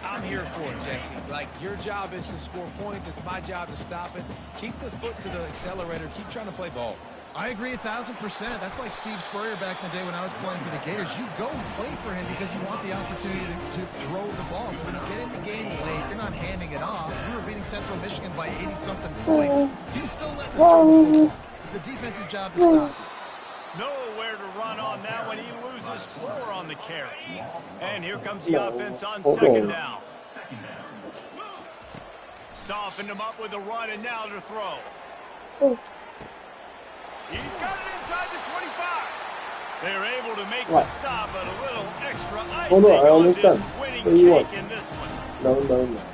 [SPEAKER 5] I'm here for it, Jesse. Like, your job is to score points. It's my job to stop it. Keep the foot to the accelerator. Keep trying to play ball.
[SPEAKER 4] I agree 1,000%. That's like Steve Spurrier back in the day when I was playing for the Gators. You go and play for him because you want the opportunity to throw the ball. So when you get in the game late, you're not handing it off. We were beating Central Michigan by 80-something points. You still let us throw the football. It's the defense's job to stop it.
[SPEAKER 1] Nowhere to run on that one. He loses 4 on the carry. And here comes the offense on 2nd down. Softened him up with a run, and now to throw. He's got it inside the 25. They're able to make the stop, but a little extra icing on this winning cake in this one.
[SPEAKER 2] No.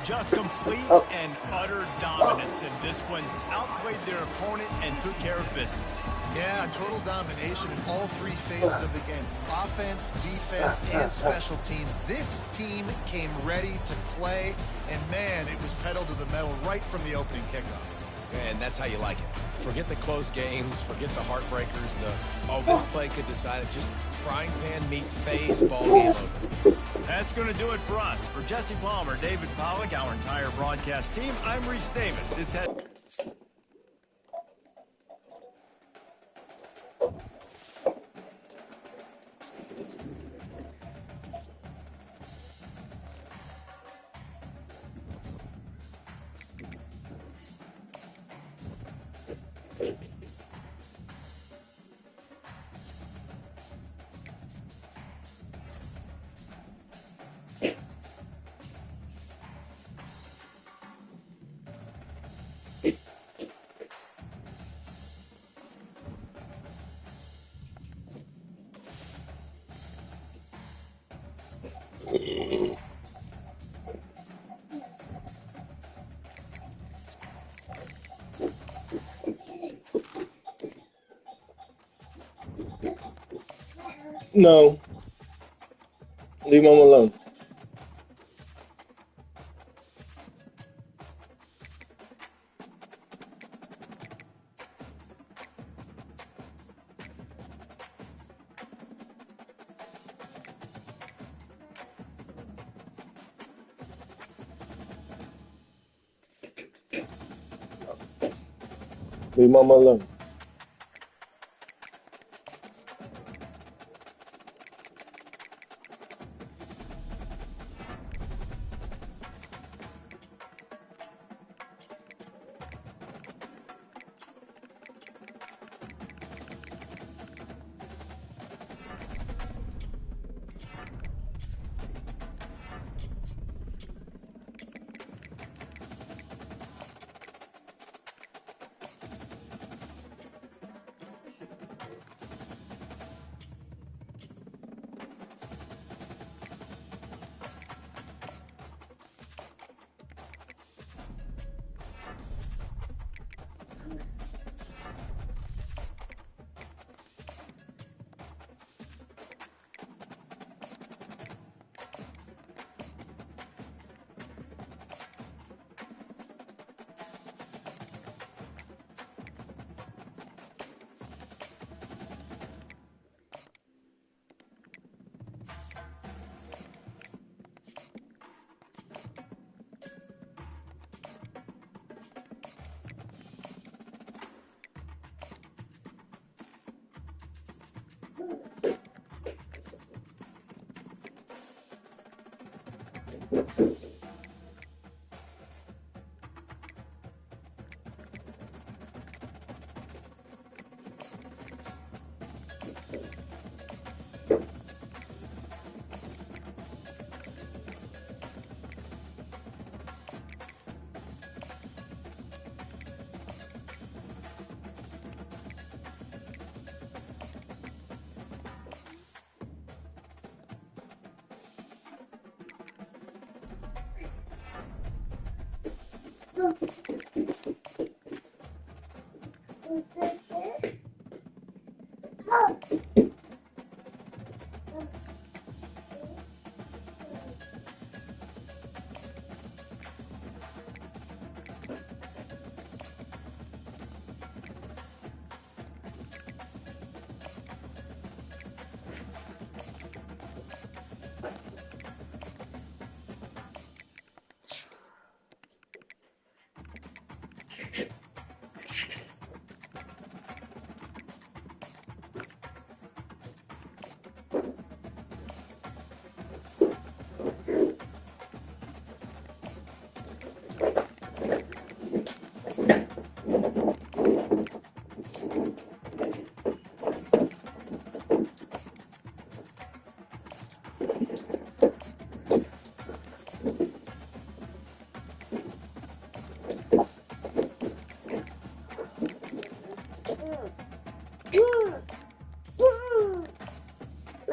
[SPEAKER 1] Just complete and utter dominance in this one. Outplayed their opponent and took care of business.
[SPEAKER 4] Yeah, total domination in all three phases of the game. Offense, defense, and special teams. This team came ready to play, and man, it was pedal to the metal right from the opening kickoff.
[SPEAKER 5] And that's how you like it. Forget the close games, forget the heartbreakers, this play could decide it. Just frying pan, meat, face, ball game over.
[SPEAKER 1] That's going to do it for us. For Jesse Palmer, David Pollack, our entire broadcast team, I'm Reese Davis. This has...
[SPEAKER 2] No. Leave him alone. Leave mama alone.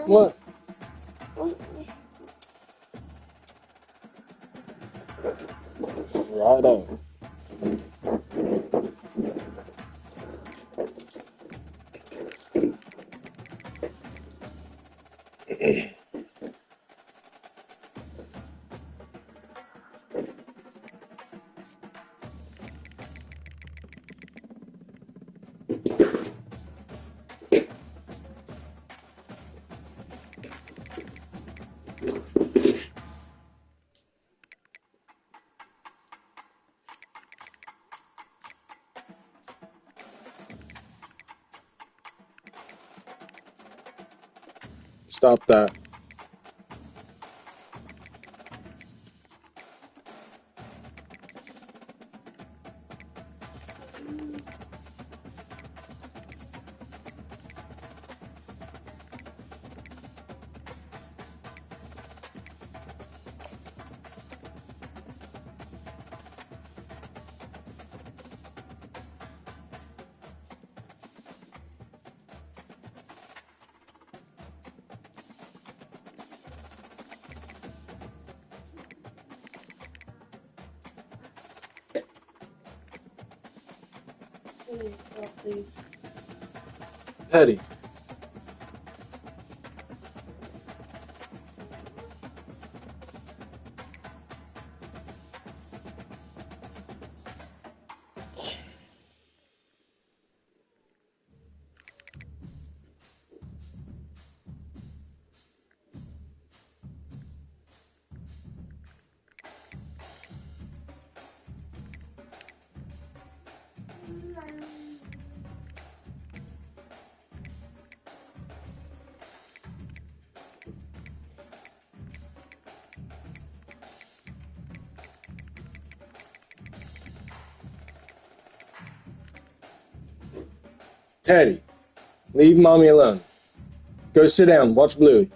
[SPEAKER 2] What? I don't. Stop that. Teddy. Teddy, leave mommy alone. Go sit down, watch Bluey.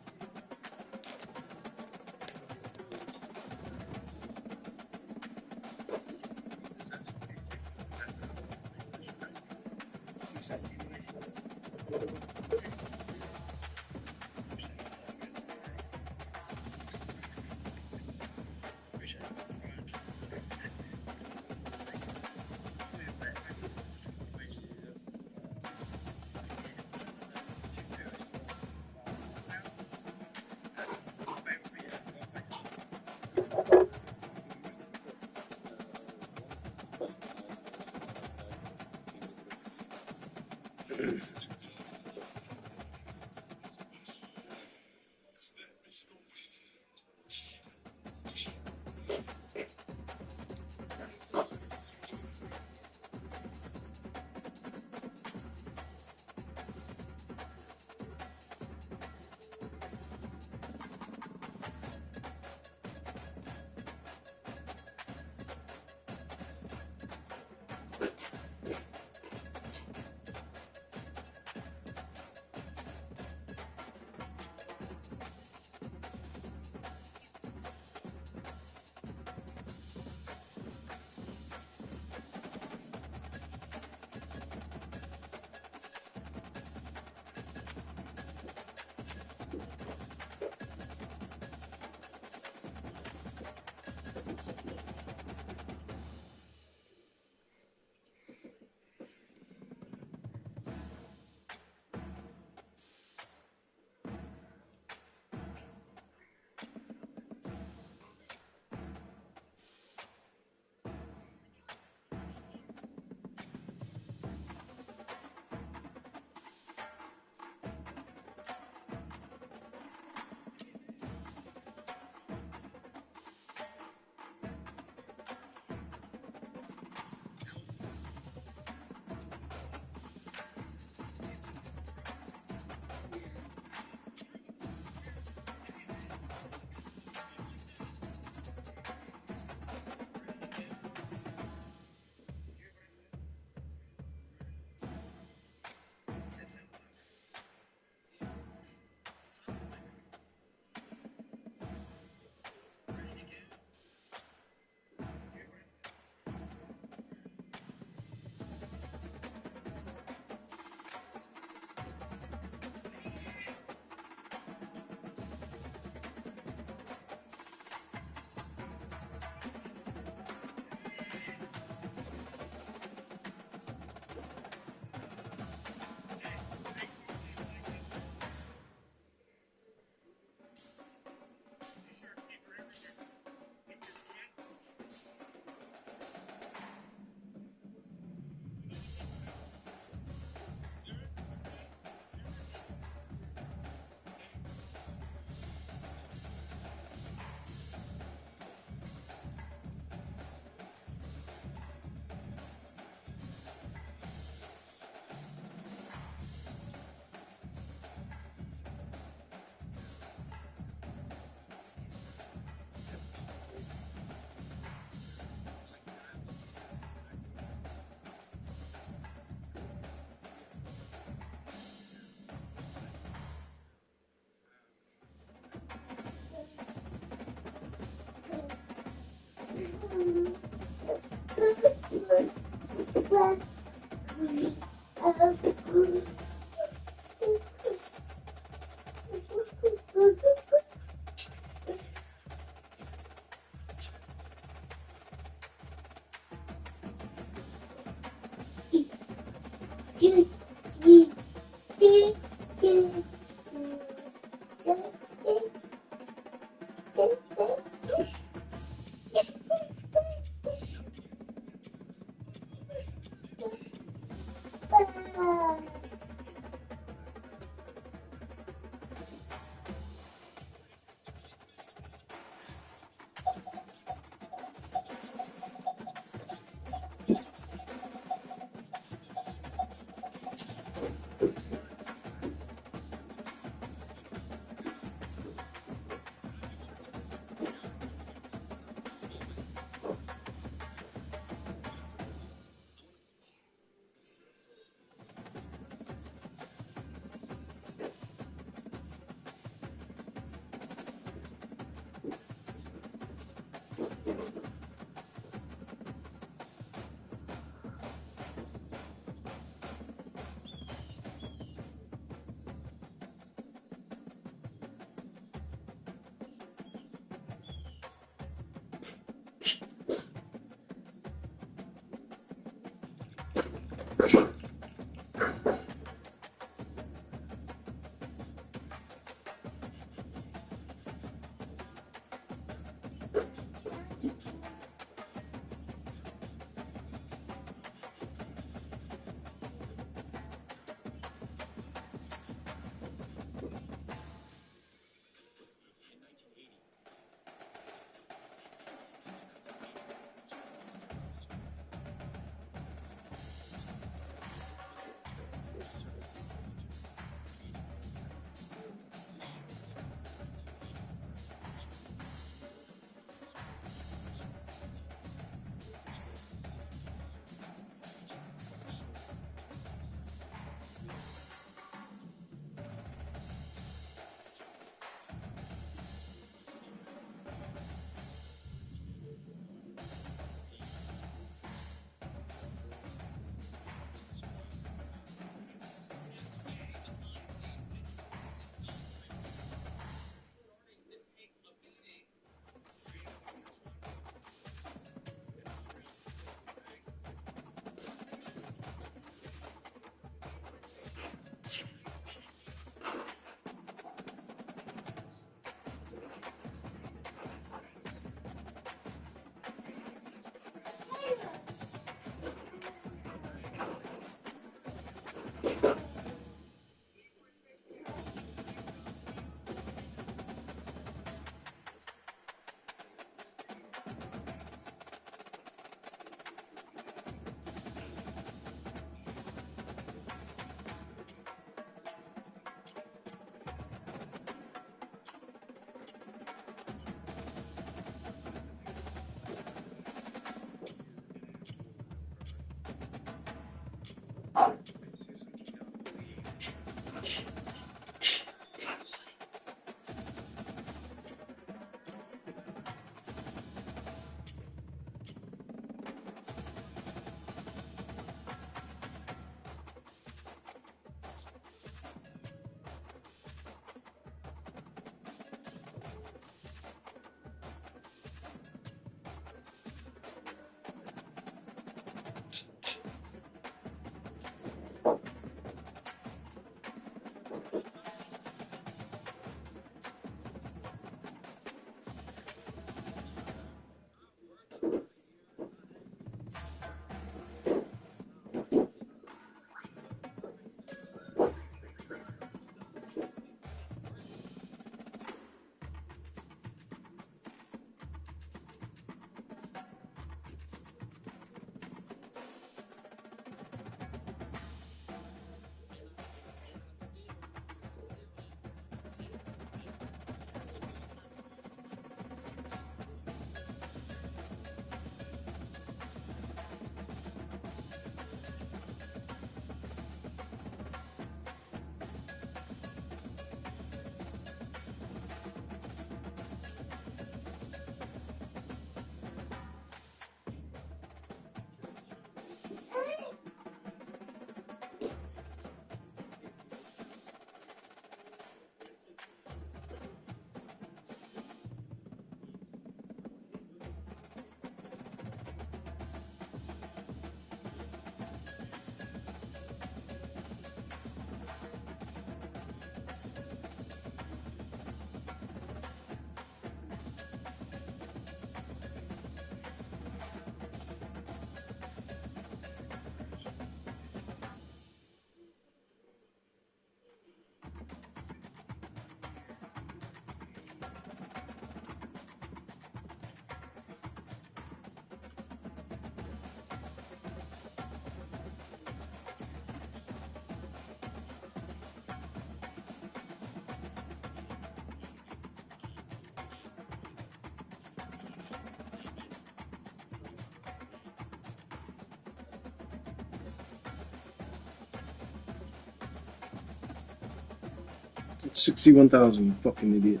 [SPEAKER 2] 61,000, you fucking idiot.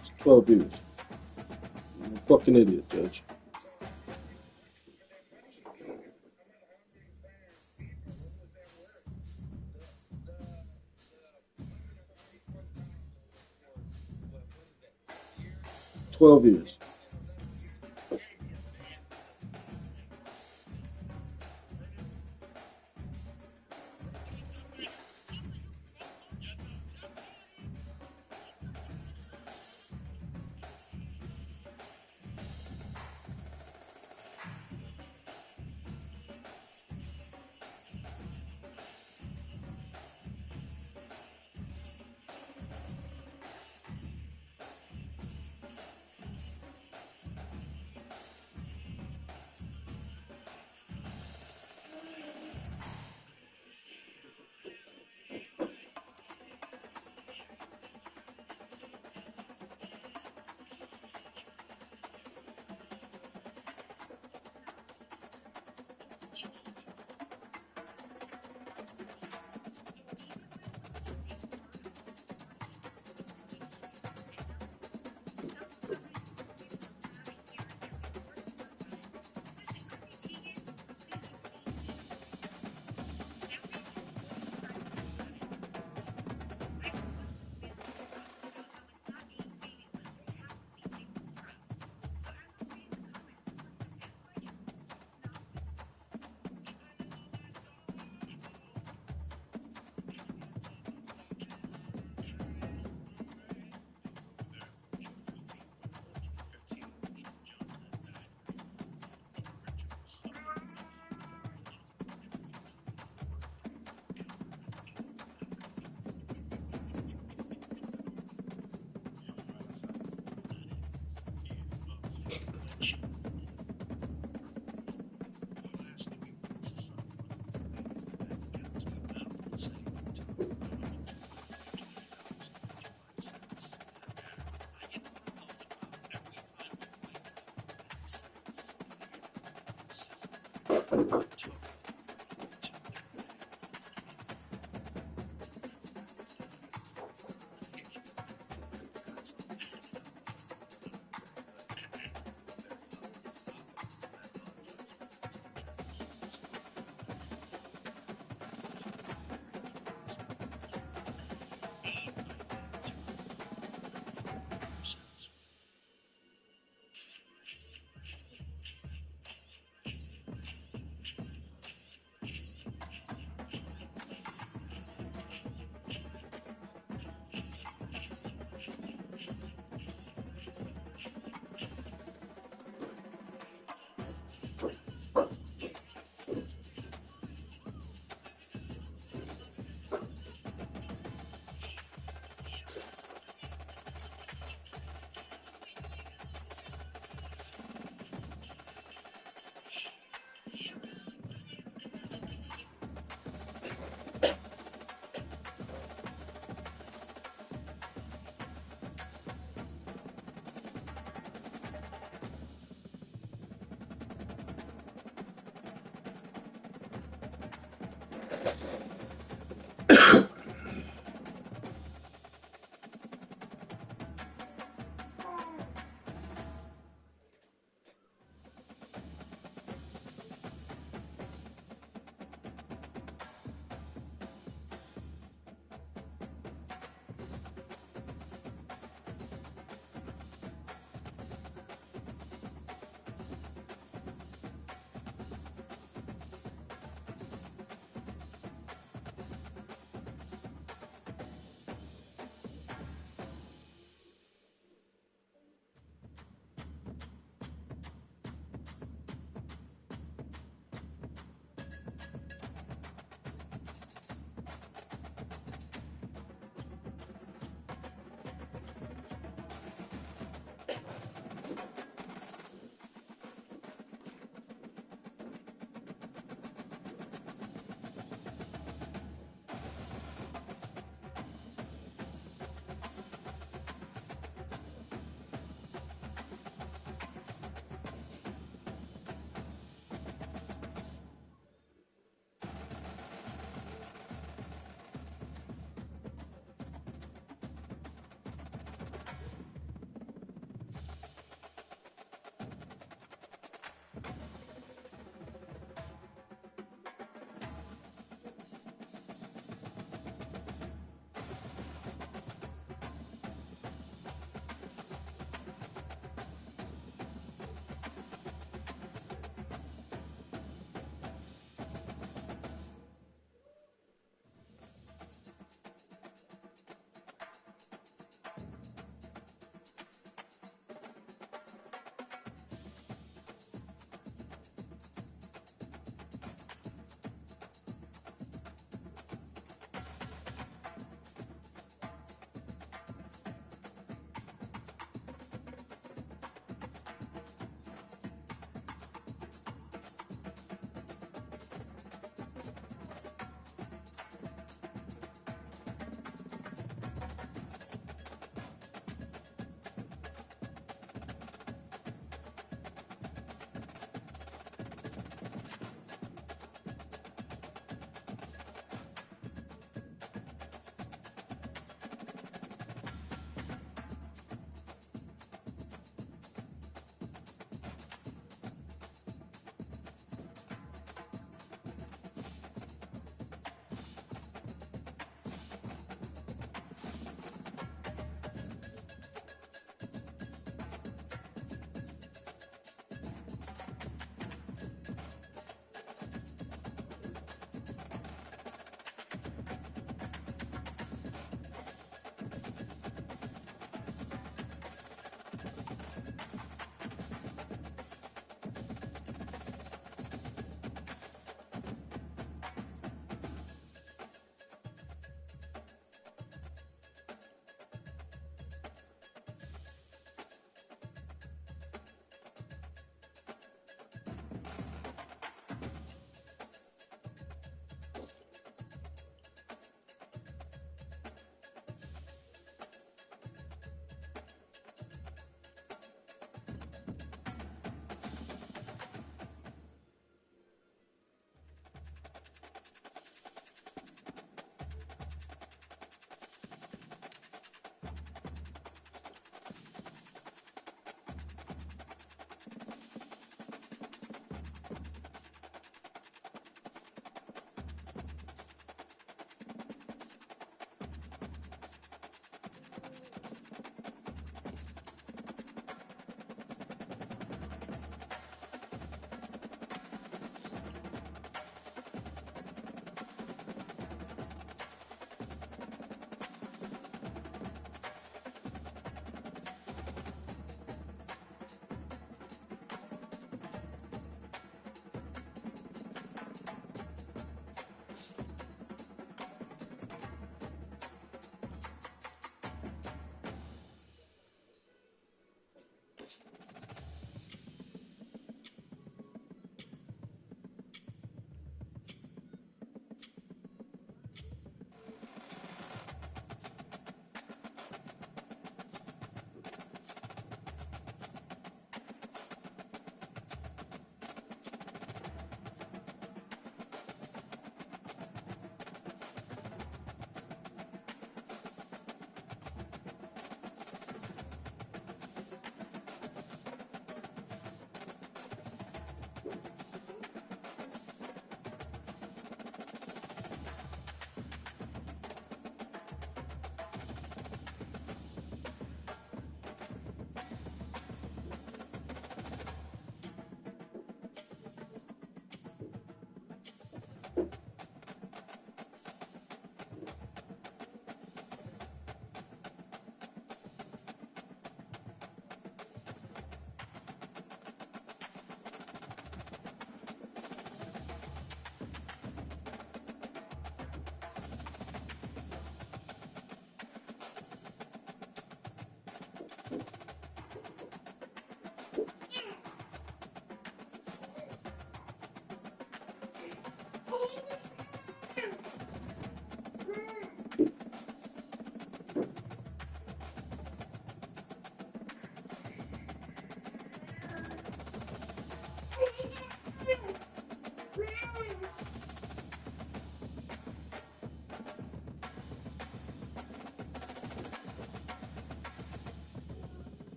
[SPEAKER 2] It's 12 years. I'm a fucking idiot, Judge. $12 years.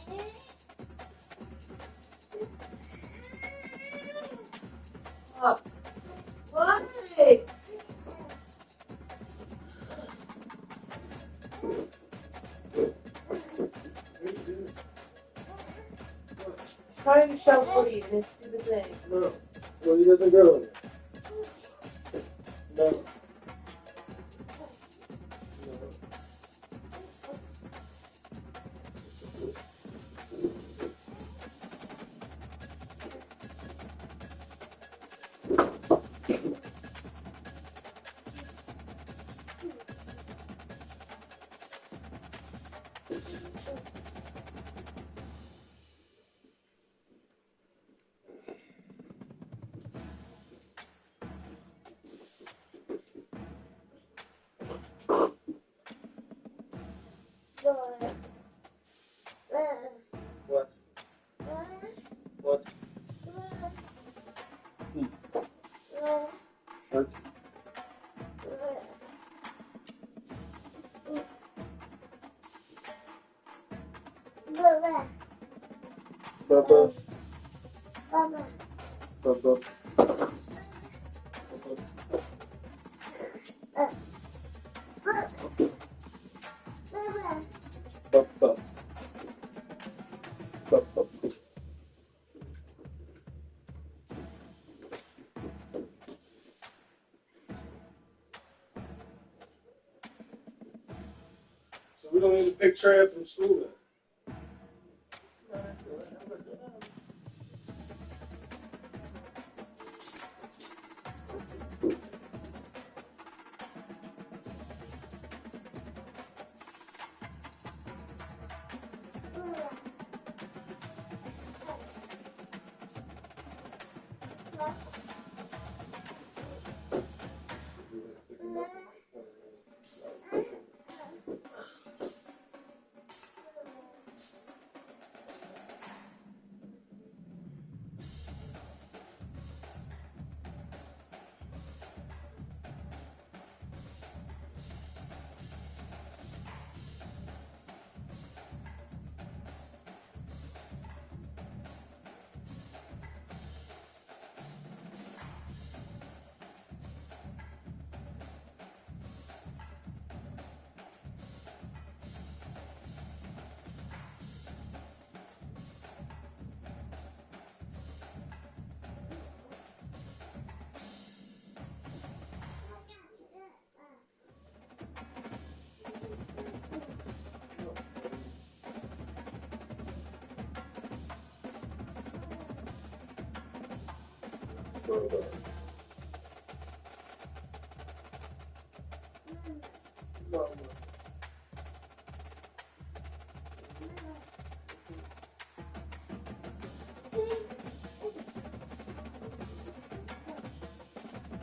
[SPEAKER 3] What? Trying to show Woody and his stupid thing.
[SPEAKER 2] No. Woody doesn't go. No. What? What? What? Bubba. Bubba. Bubba. Bubba. So we don't need to pick Trey up from school then.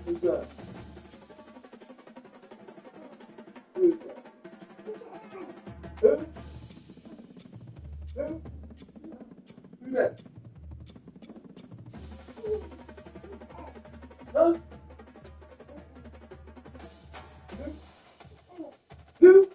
[SPEAKER 2] Who's that? Who's that? Who? Who? Who's that? Huh? Who?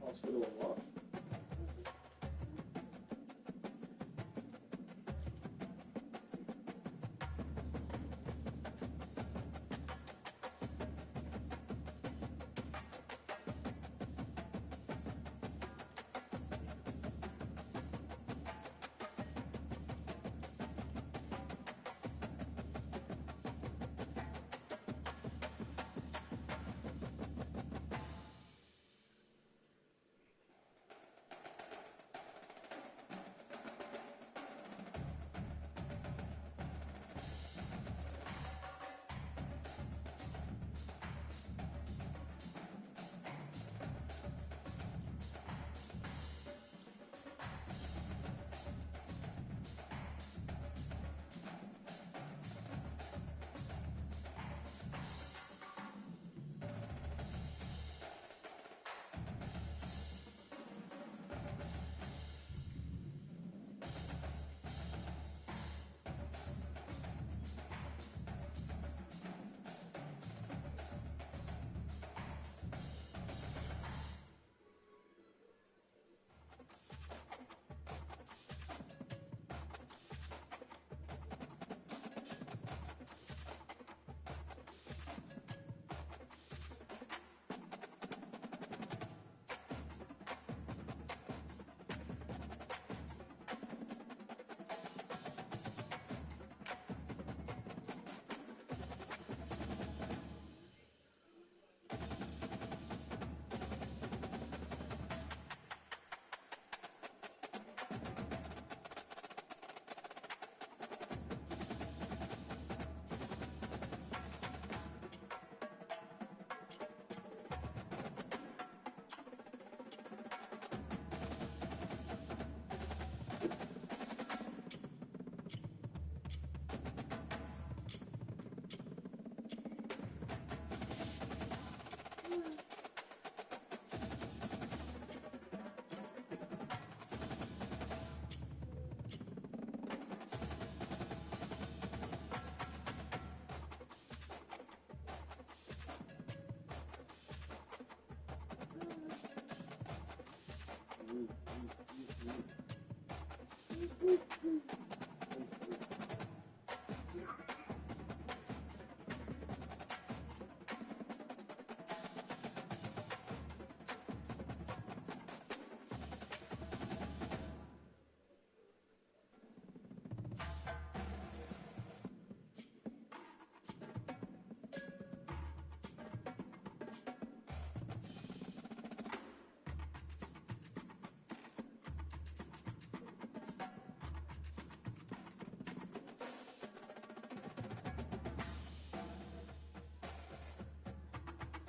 [SPEAKER 2] Hospital a lot.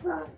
[SPEAKER 3] Right.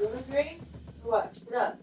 [SPEAKER 3] Really great? What? Sit up.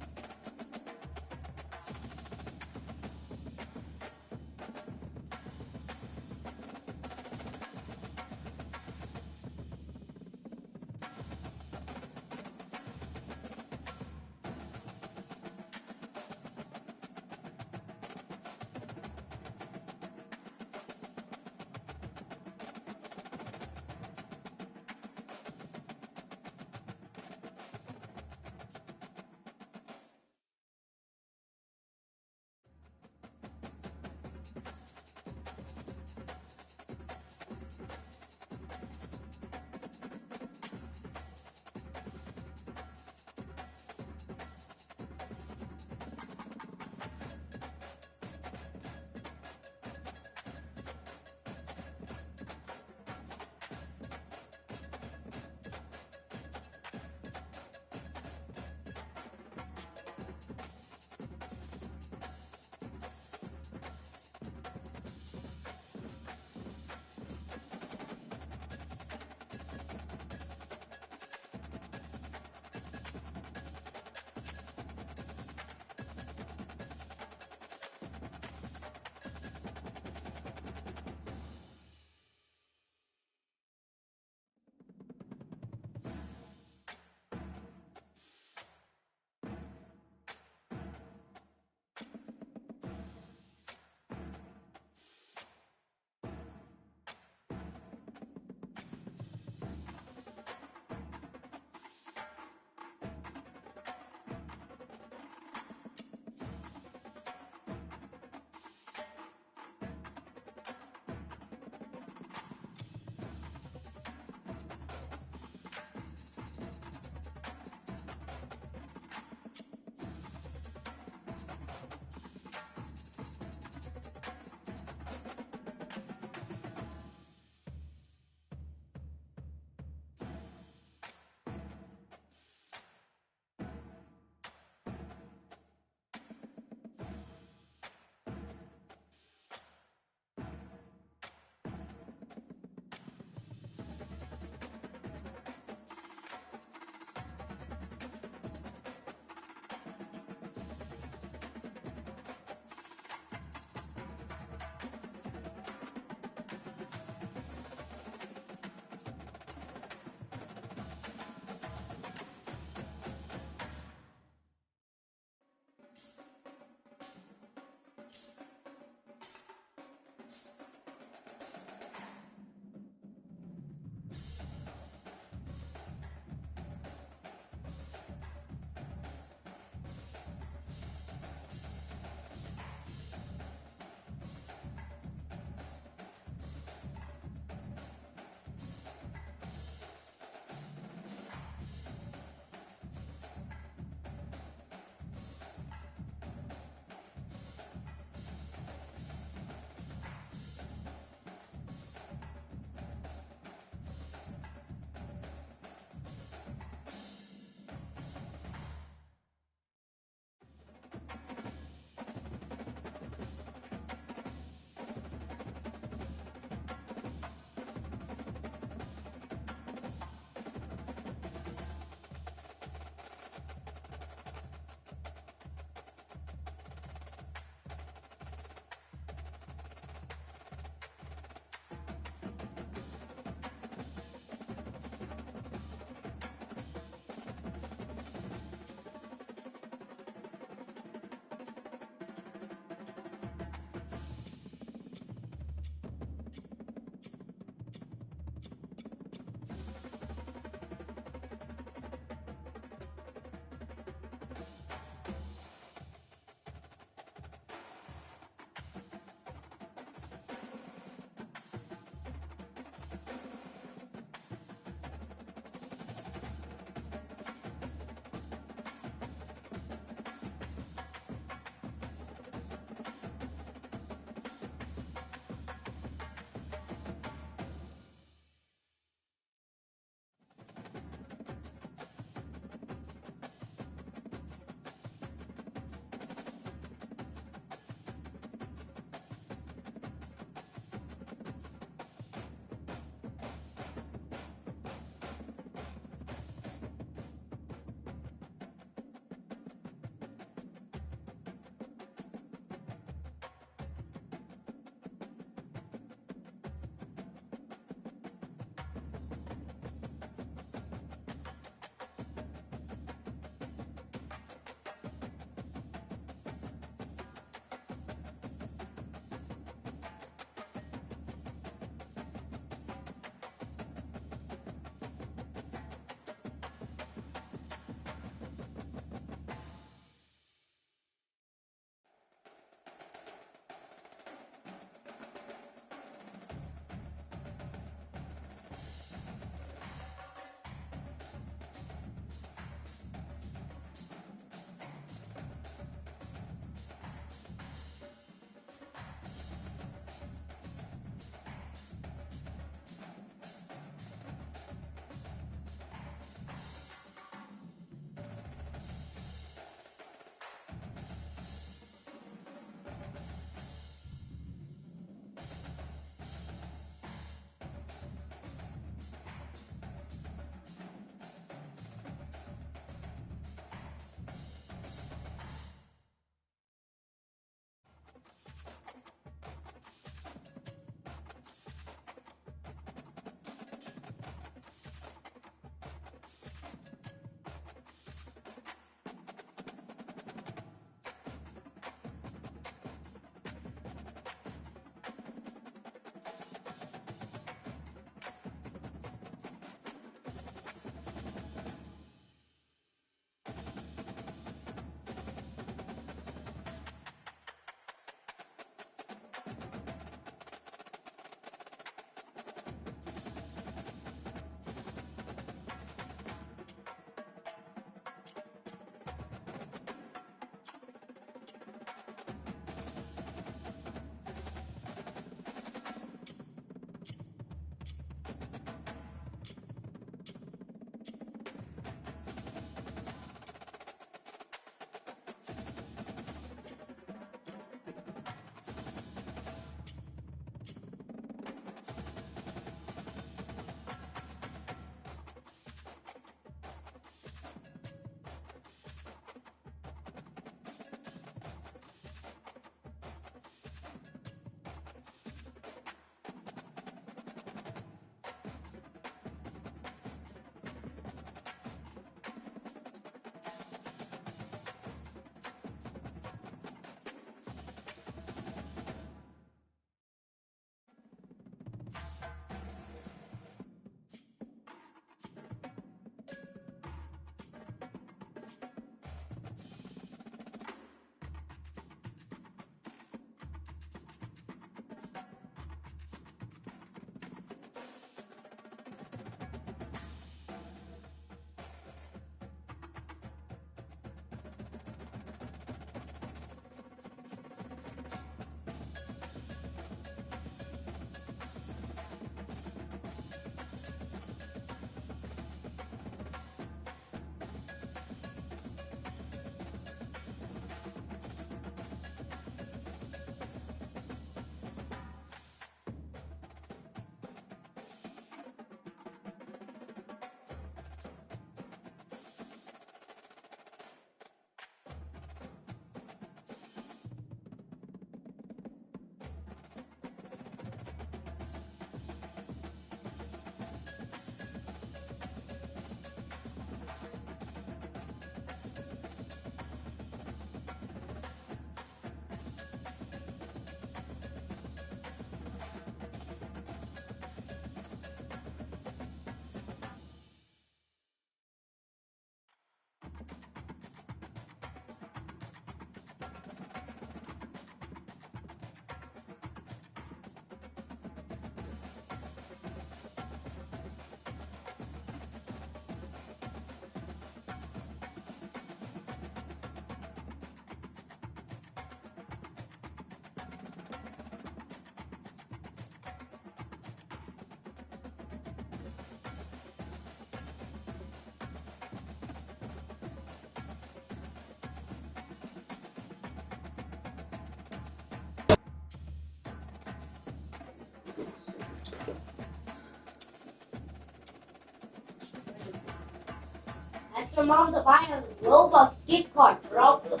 [SPEAKER 11] your mom to buy a Robux gift card for all the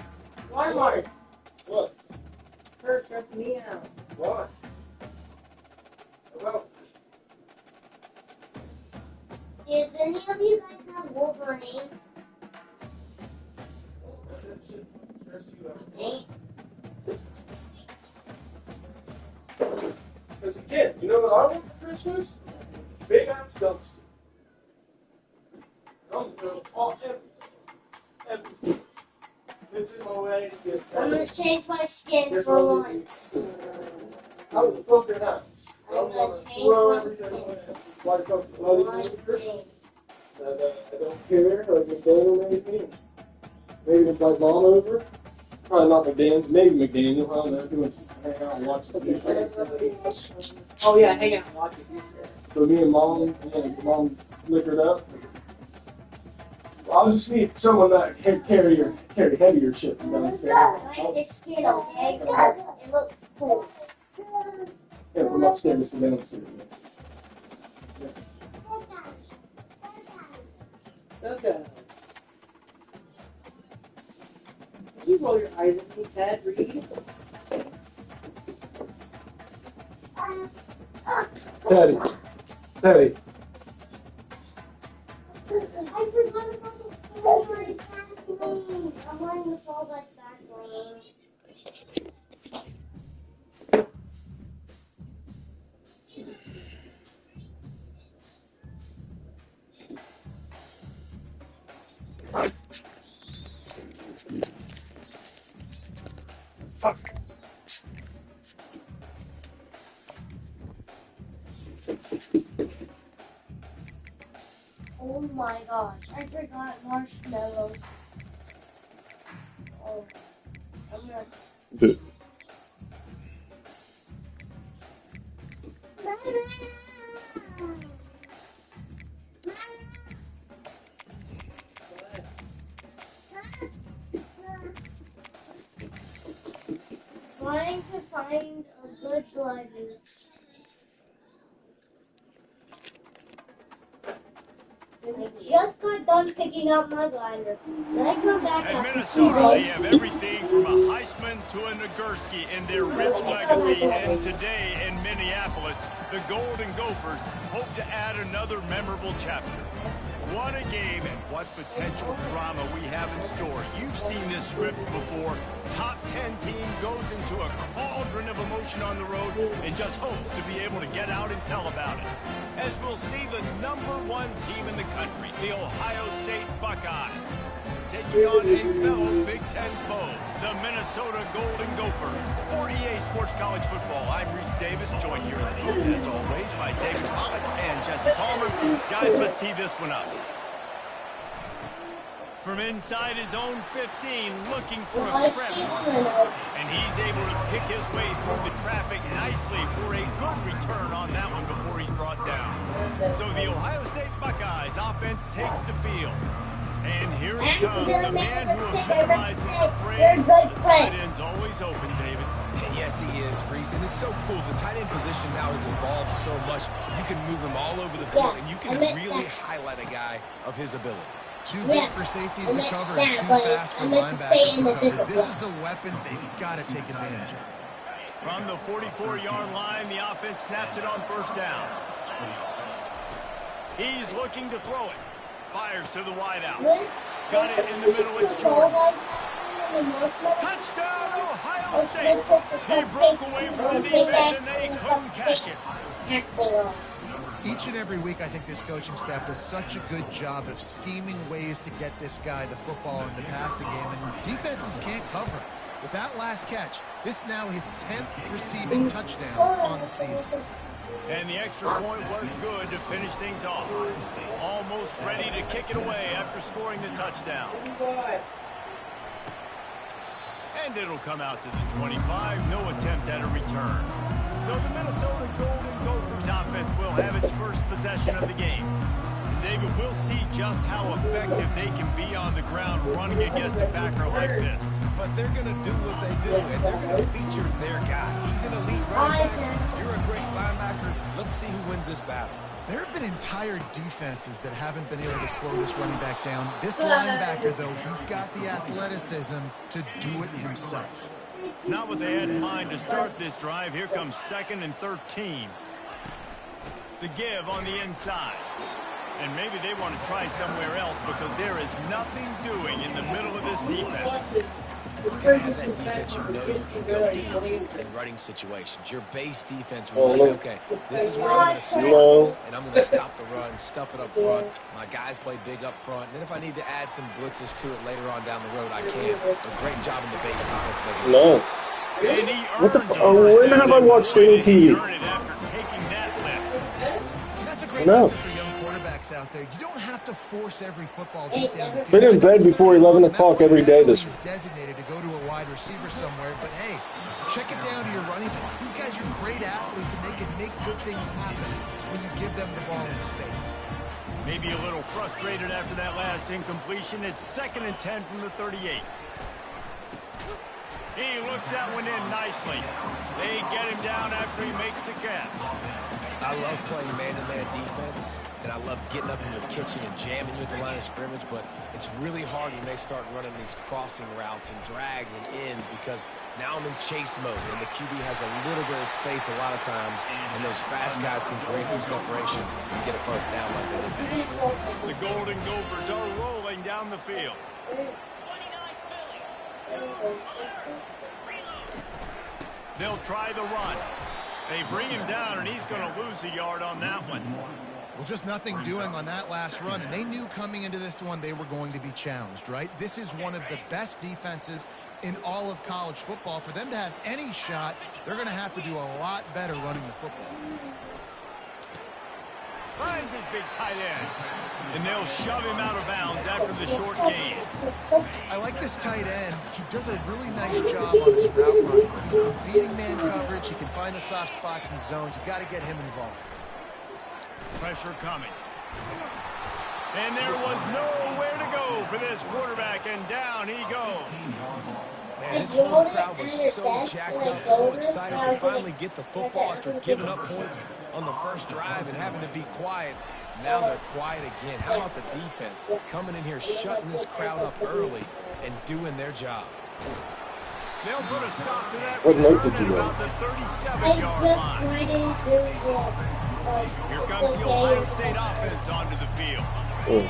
[SPEAKER 11] Walmart.
[SPEAKER 2] What?
[SPEAKER 3] Her stressing me out.
[SPEAKER 2] Why? Well,
[SPEAKER 11] Does any of you guys have Wolverine?
[SPEAKER 2] that shit stress you out.
[SPEAKER 11] Ain't.
[SPEAKER 2] Because again, you know what I want for Christmas? Big ass dumpster. I'm going all everything. It's in my way to get
[SPEAKER 11] I'm gonna change my skin
[SPEAKER 2] Here's
[SPEAKER 11] for
[SPEAKER 2] what we
[SPEAKER 11] once.
[SPEAKER 2] I would fuck it up. I
[SPEAKER 11] I'm
[SPEAKER 2] want
[SPEAKER 11] gonna
[SPEAKER 2] to
[SPEAKER 11] change
[SPEAKER 2] throw
[SPEAKER 11] my
[SPEAKER 2] everything
[SPEAKER 11] skin.
[SPEAKER 2] away. Like a bloody
[SPEAKER 11] One
[SPEAKER 2] finger.
[SPEAKER 11] thing.
[SPEAKER 2] I don't care. Like if they made me. Maybe if my mom over. Probably not McDaniel. Maybe McDaniel. I don't know. He wants to hang out and watch the future.
[SPEAKER 3] Oh yeah, hang out and watch it.
[SPEAKER 2] So me and mom, mom liquored up. I just need someone that can carry heavier shit from
[SPEAKER 11] I
[SPEAKER 2] downstairs.
[SPEAKER 11] like this skin, okay? It looks cool.
[SPEAKER 2] Yeah, from upstairs to downstairs.
[SPEAKER 3] Okay. You roll your eyes at me, Ted, read.
[SPEAKER 2] Teddy. Teddy.
[SPEAKER 11] I forgot about the Walmart back lane. I'm wearing the Walmart back lane.
[SPEAKER 2] Fuck.
[SPEAKER 11] Oh my gosh, I forgot marshmallows. Oh, I'm gonna.
[SPEAKER 2] Dude.
[SPEAKER 11] Trying to find a good blender. I just got done picking up my grinder. When I come back,
[SPEAKER 1] At
[SPEAKER 11] I'll
[SPEAKER 1] Minnesota, they have everything from a Heisman to a Nagurski in their rich legacy. And today in Minneapolis, the Golden Gophers hope to add another memorable chapter. What a game and what potential drama we have in store. You've seen this script before. Top 10 team goes into a cauldron of emotion on the road and just hopes to be able to get out and tell about it. As we'll see the #1 team in the country, the Ohio State Buckeyes, taking on a fellow Big Ten foe, the Minnesota Golden Gophers. For EA Sports College Football, I'm Reese Davis, joined here in the booth, as always, by David Pollock and Jesse Palmer. Guys, let's tee this one up. From inside his own 15, looking for a crevice. And he's able to pick his way through the traffic nicely for a good return on that one before he's brought down. So the Ohio State Buckeyes offense takes the field. And here he comes, a man who epitomizes the phrase, the tight end's always open, David.
[SPEAKER 5] And yes, he is, Reese. And it's so cool. The tight end position now has evolved so much. You can move him all over the field, and you can really highlight a guy of his ability.
[SPEAKER 4] Too big for safeties to cover and too fast for linebackers to cover. This is a weapon they've got to take advantage of.
[SPEAKER 1] From the 44-yard line, the offense snaps it on first down. He's looking to throw it. Fires to the wideout. Got it in the middle. It's Jordan. Touchdown, Ohio State. He broke away from the defense, and they couldn't catch it.
[SPEAKER 4] Each and every week, I think this coaching staff does such a good job of scheming ways to get this guy the football in the passing game, and defenses can't cover. With that last catch, this now his 10th receiving touchdown on the season.
[SPEAKER 1] And the extra point was good to finish things off. Almost ready to kick it away after scoring the touchdown. And it'll come out to the 25. No attempt at a return. So the Minnesota Golden Gophers offense will have its first possession of the game. David, we'll see just how effective they can be on the ground running against a backer like this.
[SPEAKER 5] But they're going to do what they do, and they're going to feature their guy. He's an elite running back. You're a great linebacker. Let's see who wins this battle.
[SPEAKER 4] There have been entire defenses that haven't been able to slow this running back down. This linebacker, though, he's got the athleticism to do it himself.
[SPEAKER 1] Not what they had in mind to start this drive. Here comes 2nd and 13. The give on the inside. And maybe they want to try somewhere else because there is nothing doing in the middle of this defense.
[SPEAKER 5] You're going to have that defense you know you can go to in running situations. Your base defense will say, okay, this is where I'm going to start, and I'm going to stop the run, stuff it up front. My guys play big up front. And then if I need to add some blitzes to it later on down the road, I can. But great job in the base defense making it.
[SPEAKER 2] What the when have I watched any TV?
[SPEAKER 4] That's a great lesson for young quarterbacks out there. You don't have to force every football deep down the field.
[SPEAKER 2] Been in bed before 11 o'clock every day this week.
[SPEAKER 4] Designated to go to a wide receiver somewhere, but hey, check it down to your running backs. These guys are great athletes, and they can make good things happen when you give them the ball in space.
[SPEAKER 1] Maybe a little frustrated after that last incompletion. It's 2nd and 10 from the 38. He looks that one in nicely. They get him down after he makes the catch.
[SPEAKER 5] I love playing man-to-man defense, and I love getting up in your kitchen and jamming you at the line of scrimmage, but it's really hard when they start running these crossing routes and drags and ends because now I'm in chase mode, and the QB has a little bit of space a lot of times, and those fast guys can create some separation and get a first down like they did there.
[SPEAKER 1] The Golden Gophers are rolling down the field. They'll try the run. They bring him down, and he's going to lose a yard on that one.
[SPEAKER 4] Well, just nothing doing on that last run, and they knew coming into this one they were going to be challenged, right? This is one of the best defenses in all of college football. For them to have any shot, they're going to have to do a lot better running the football.
[SPEAKER 1] Finds his big tight end, and they'll shove him out of bounds after the short gain.
[SPEAKER 4] I like this tight end. He does a really nice job on his route running. He's been beating man coverage. He can find the soft spots in the zones. You got to get him involved.
[SPEAKER 1] Pressure coming. And there was nowhere to go for this quarterback, and down he goes.
[SPEAKER 5] Man, this whole crowd was so jacked up, so excited to finally get the football after giving up points on the first drive and having to be quiet. Now they're quiet again. How about the defense coming in here, shutting this crowd up early and doing their job?
[SPEAKER 1] They'll put a stop to that return at about the 37-yard line. Here comes the Ohio State offense onto the field.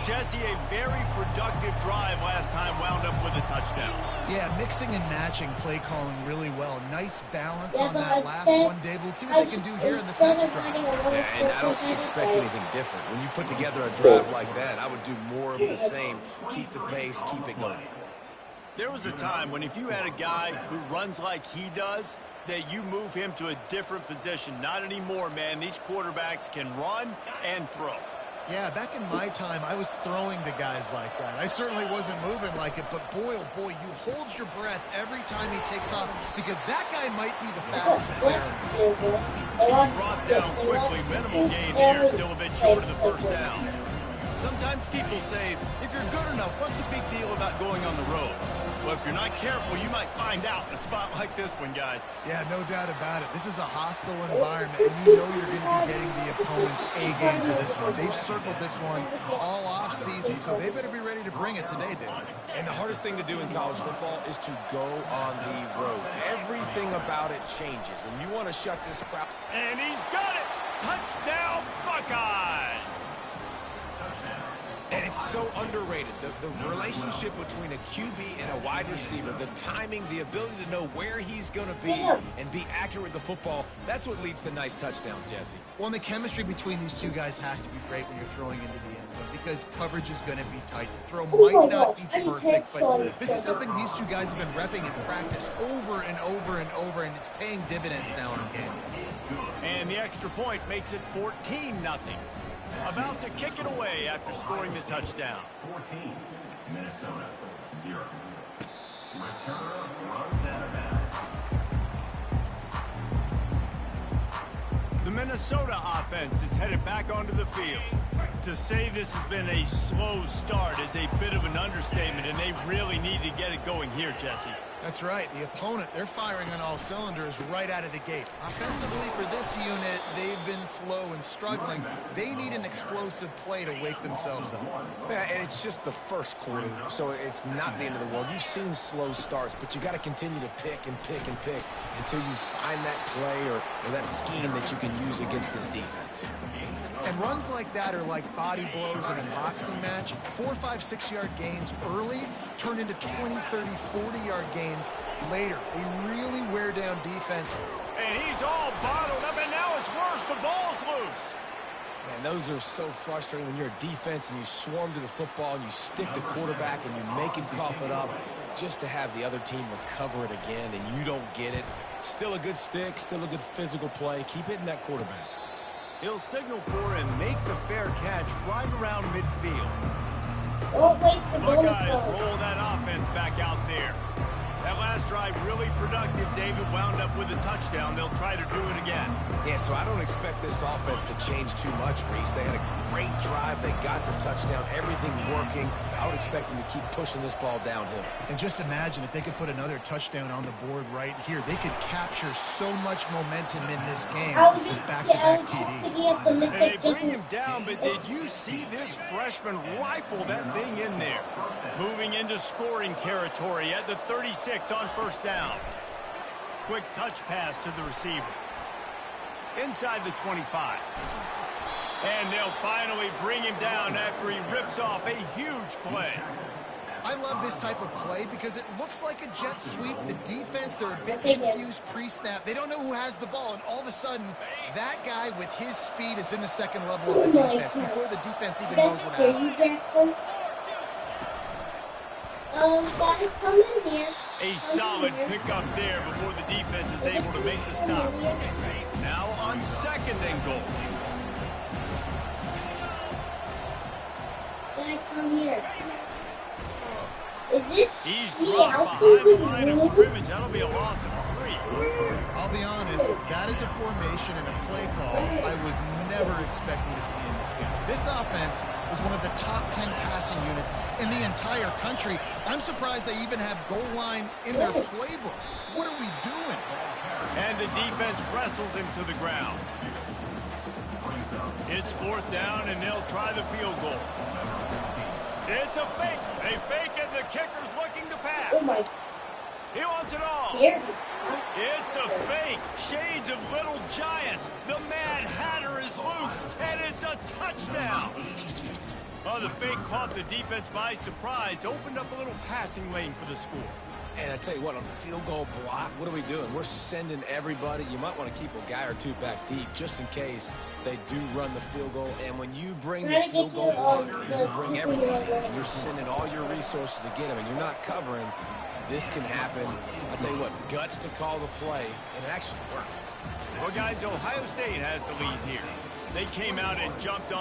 [SPEAKER 1] Jesse, a very productive drive last time wound up with a touchdown.
[SPEAKER 4] Yeah, mixing and matching play calling really well. Nice balance on that last one, Dave. Let's see what they can do here in this next drive.
[SPEAKER 5] Yeah, and I don't expect anything different. When you put together a drive like that, I would do more of the same. Keep the pace, keep it going.
[SPEAKER 1] There was a time when if you had a guy who runs like he does, that you move him to a different position. Not anymore, man. These quarterbacks can run and throw.
[SPEAKER 4] Yeah, back in my time, I was throwing to guys like that. I certainly wasn't moving like it, but boy, oh boy, you hold your breath every time he takes off because that guy might be the fastest player.
[SPEAKER 1] He's brought down quickly. Minimal gain here, still a bit short of the first down. Sometimes people say, if you're good enough, what's the big deal about going on the road? Well, if you're not careful, you might find out in a spot like this one, guys.
[SPEAKER 4] Yeah, no doubt about it. This is a hostile environment, and you know you're going to be getting the opponent's A game for this one. They've circled this one all off season, so they better be ready to bring it today, Dave.
[SPEAKER 5] And the hardest thing to do in college football is to go on the road. Everything about it changes, and you want to shut this crowd.
[SPEAKER 1] And he's got it. Touchdown, Buckeyes.
[SPEAKER 5] And it's so underrated. The relationship between a QB and a wide receiver, the timing, the ability to know where he's going to be and be accurate with the football, that's what leads to nice touchdowns, Jesse.
[SPEAKER 4] Well, and the chemistry between these two guys has to be great when you're throwing into the end zone because coverage is going to be tight. The throw might not be perfect, but this is something these two guys have been repping in practice over and over and over, and it's paying dividends now in the game.
[SPEAKER 1] And the extra point makes it 14-0. About to kick it away after scoring the touchdown.
[SPEAKER 7] 14, Minnesota, 0. Returner runs out of bounds.
[SPEAKER 1] The Minnesota offense is headed back onto the field. To say this has been a slow start is a bit of an understatement, and they really need to get it going here, Jesse.
[SPEAKER 4] That's right. The opponent, they're firing on all cylinders right out of the gate. Offensively, for this unit, they've been slow and struggling. They need an explosive play to wake themselves up.
[SPEAKER 5] Yeah, and it's just the first quarter, so it's not the end of the world. You've seen slow starts, but you got to continue to pick and pick and pick until you find that play or that scheme that you can use against this defense.
[SPEAKER 4] And runs like that are like body blows in a boxing match. 4, 5, 6-yard gains early turn into 20, 30, 40-yard gains later. They really wear down defense.
[SPEAKER 1] And he's all bottled up, and now it's worse. The ball's loose.
[SPEAKER 5] Man, those are so frustrating when you're a defense and you swarm to the football and you stick the quarterback and you make him cough it up just to have the other team recover it again and you don't get it. Still a good stick, still a good physical play. Keep hitting that quarterback.
[SPEAKER 1] He'll signal for and make the fair catch right around midfield.
[SPEAKER 11] Don't waste the
[SPEAKER 1] Buckeyes
[SPEAKER 11] bonus.
[SPEAKER 1] roll that offense back out there. That last drive really productive. David wound up with a touchdown. They'll try to do it again.
[SPEAKER 5] Yeah, so I don't expect this offense to change too much, Reese. They had a great drive. They got the touchdown. Everything working. I would expect them to keep pushing this ball downhill.
[SPEAKER 4] And just imagine if they could put another touchdown on the board right here. They could capture so much momentum in this game with back-to-back TDs.
[SPEAKER 1] And they bring him down, but did you see this freshman rifle that thing in there? Moving into scoring territory at the 36 on first down. Quick touch pass to the receiver. Inside the 25. And they'll finally bring him down after he rips off a huge play.
[SPEAKER 4] I love this type of play because it looks like a jet sweep. The defense, they're a bit confused pre-snap. They don't know who has the ball, and all of a sudden, that guy with his speed is in the second level of the defense before the defense even knows what happened.
[SPEAKER 11] Guys, come in here.
[SPEAKER 1] A solid pickup there before the defense is able to make the stop. Now on second and goal.
[SPEAKER 11] Guys, come here. Is this
[SPEAKER 1] He's dropped behind the line of scrimmage. That'll be a loss of 3.
[SPEAKER 4] I'll be honest, that is a formation and a play call I was never expecting to see in this game. This offense is one of the top 10 passing units in the entire country. I'm surprised they even have goal line in their playbook. What are we doing?
[SPEAKER 1] And the defense wrestles him to the ground. It's fourth down, and they'll try the field goal. It's a fake. They fake it. The kicker's looking to pass.
[SPEAKER 11] Oh my.
[SPEAKER 1] He wants it all. It's a fake. Shades of Little Giants. The Mad Hatter is loose, and it's a touchdown. Oh, the fake caught the defense by surprise. Opened up a little passing lane for the score.
[SPEAKER 5] And I tell you what, on field goal block, what are we doing? We're sending everybody. You might want to keep a guy or two back deep just in case they do run the field goal. And when you bring the field goal block, you bring everybody. And you're sending all your resources to get them, and you're not covering. This can happen. I'll tell you what, guts to call the play, and it actually worked.
[SPEAKER 1] Well, guys, Ohio State has the lead here. They came out and jumped on.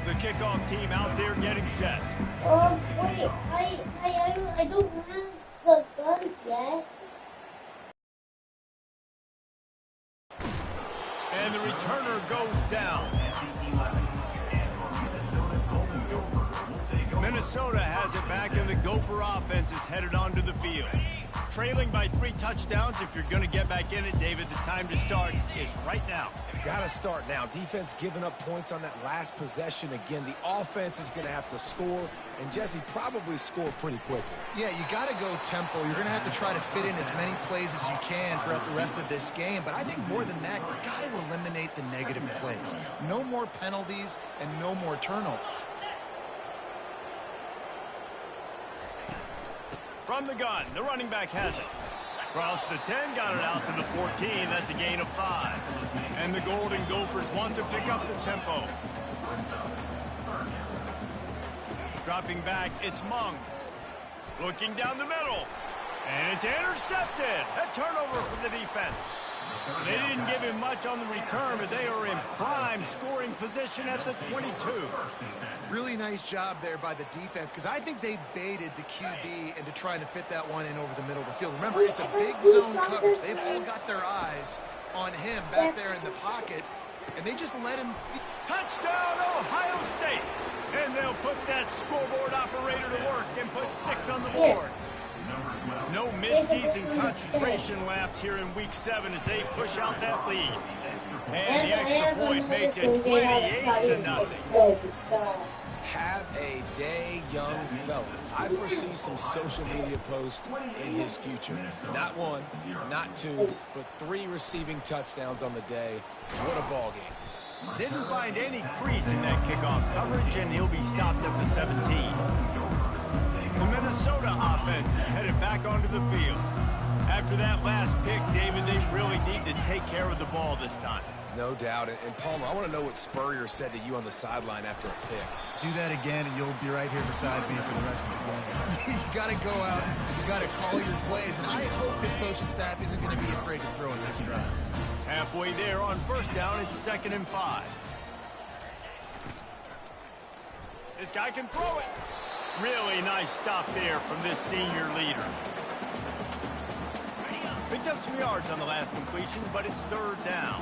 [SPEAKER 1] The kickoff team out there getting set.
[SPEAKER 11] Wait, I don't have the guns yet.
[SPEAKER 1] And the returner goes down. Minnesota has it back, and the Gopher offense is headed onto the field. Trailing by 3 touchdowns. If you're going to get back in it, David, the time to start is right now.
[SPEAKER 5] Got to start now. Defense giving up points on that last possession. Again, the offense is going to have to score, and Jesse probably score pretty quickly.
[SPEAKER 4] Yeah, you got to go tempo. You're going to have to try to fit in as many plays as you can throughout the rest of this game. But I think more than that, you got to eliminate the negative plays. No more penalties and no more turnovers.
[SPEAKER 1] From the gun, the running back has it. Across the 10, got it out to the 14. That's a gain of 5. And the Golden Gophers want to pick up the tempo. Dropping back, it's Mung. Looking down the middle. And it's intercepted. A turnover for the defense. They didn't give him much on the return, but they are in prime scoring position at the 22.
[SPEAKER 4] Really nice job there by the defense, because I think they baited the QB into trying to fit that one in over the middle of the field. Remember, it's a big zone coverage. They've all got their eyes on him back there in the pocket, and they just let him.
[SPEAKER 1] Touchdown, Ohio State. And they'll put that scoreboard operator to work and put 6 on the board. No mid-season concentration laps here in Week 7 as they push out that lead. And the extra point makes it 28-0.
[SPEAKER 5] Have a day, young fella. I foresee some social media posts in his future. Not 1, not 2, but 3 receiving touchdowns on the day. What a ball game.
[SPEAKER 1] Didn't find any crease in that kickoff coverage, and he'll be stopped at the 17. The Minnesota offense is headed back onto the field. After that last pick, David, they really need to take care of the ball this time.
[SPEAKER 5] No doubt. And Palmer, I want to know what Spurrier said to you on the sideline after a pick.
[SPEAKER 4] Do that again, and you'll be right here beside me for the rest of the game. You got to go out. You got to call your plays, and I hope this coaching staff isn't going to be afraid to throw in this drive.
[SPEAKER 1] Halfway there on first down, it's 2nd and 5. This guy can throw it. Really nice stop there from this senior leader. Picked up some yards on the last completion, but it's 3rd down.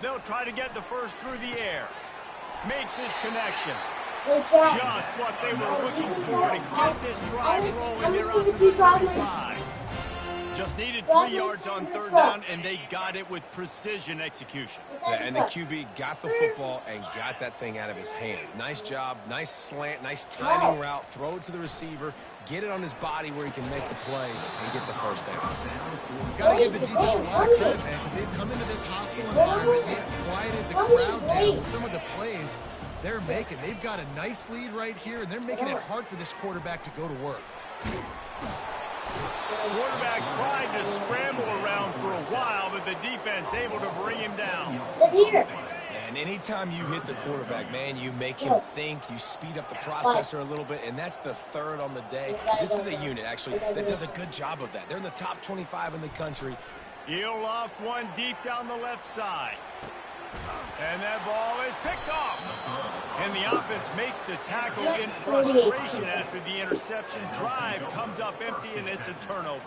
[SPEAKER 1] They'll try to get the first through the air. Makes his connection. Just what they were looking for to get this drive rolling there out to the 35. Just needed 3 yards on 3rd down, and they got it with precision execution.
[SPEAKER 5] Yeah, and the QB got the football and got that thing out of his hands. Nice job, nice slant, nice timing route, throw it to the receiver, get it on his body where he can make the play and get the first down.
[SPEAKER 4] You got to give the defense a lot of credit, man, because they've come into this hostile environment. They've quieted the crowd down with some of the plays they're making. They've got a nice lead right here, and they're making it hard for this quarterback to go to work.
[SPEAKER 1] The quarterback tried to scramble around for a while, but the defense able to bring him down.
[SPEAKER 5] And anytime you hit the quarterback, man, you make him think, you speed up the processor a little bit, and that's the 3rd on the day. This is a unit, actually, that does a good job of that. They're in the top 25 in the country.
[SPEAKER 1] He'll loft one deep down the left side. And that ball is picked off. And the offense makes the tackle in frustration after the interception. Drive comes up empty, and it's a turnover.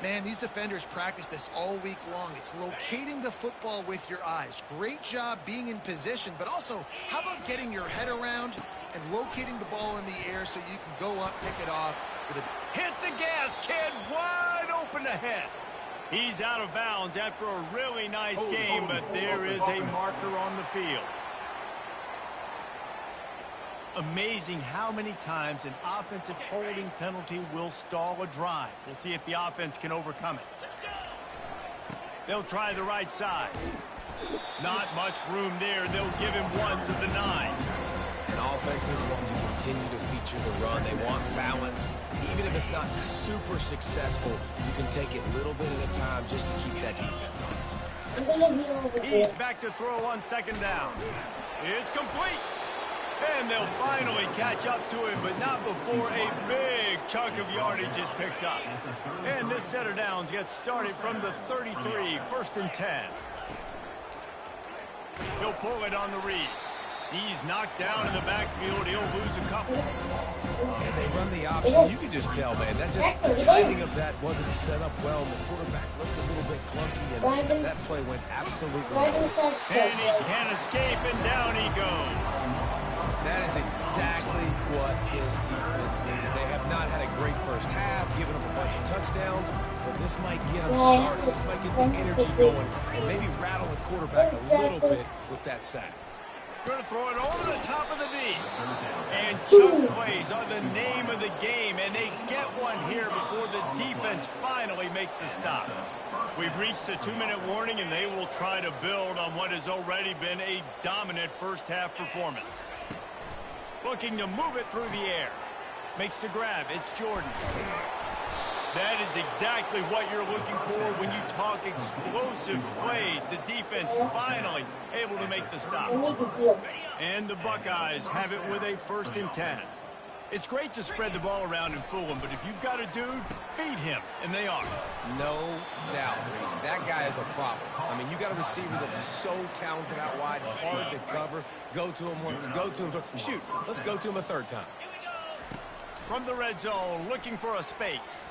[SPEAKER 4] Man, these defenders practice this all week long. It's locating the football with your eyes. Great job being in position, but also, how about getting your head around and locating the ball in the air so you can go up, pick it off. With a...
[SPEAKER 1] Hit the gas, kid. Wide open ahead. He's out of bounds after a really nice game, but there is a marker on the field. Amazing how many times an offensive holding penalty will stall a drive. We'll see if the offense can overcome it. They'll try the right side. Not much room there. They'll give him one to the 9.
[SPEAKER 5] And offenses want to continue to feature the run. They want balance. Even if it's not super successful, you can take it little bit at a time just to keep that defense honest.
[SPEAKER 1] He's back to throw on 2nd down. It's complete. And they'll finally catch up to him, but not before a big chunk of yardage is picked up. And this set of downs gets started from the 33, 1st and 10. He'll pull it on the read. He's knocked down in the backfield. He'll lose a couple.
[SPEAKER 5] And they run the option. You can just tell, man, that just the timing of that wasn't set up well. And the quarterback looked a little bit clunky, and that play went absolutely nowhere.
[SPEAKER 1] And he can't escape, and down he goes.
[SPEAKER 5] That is exactly what his defense needed. They have not had a great first half, giving them a bunch of touchdowns, but this might get them started. This might get the energy going and maybe rattle the quarterback a little bit with that sack.
[SPEAKER 1] Going to throw it over the top of the knee. And chunk plays are the name of the game, and they get one here before the defense finally makes the stop. We've reached the 2-minute warning, and they will try to build on what has already been a dominant first-half performance. Looking to move it through the air. Makes the grab. It's Jordan. That is exactly what you're looking for when you talk explosive plays. The defense finally able to make the stop. And the Buckeyes have it with a 1st and 10. It's great to spread the ball around and fool him, but if you've got a dude, feed him, and they are.
[SPEAKER 5] No doubt, Reese. That guy is a problem. I mean, you got a receiver that's so talented out wide, hard to cover. Go to him once, go to him twice. Shoot, let's go to him a 3rd time.
[SPEAKER 1] From the red zone, looking for a space.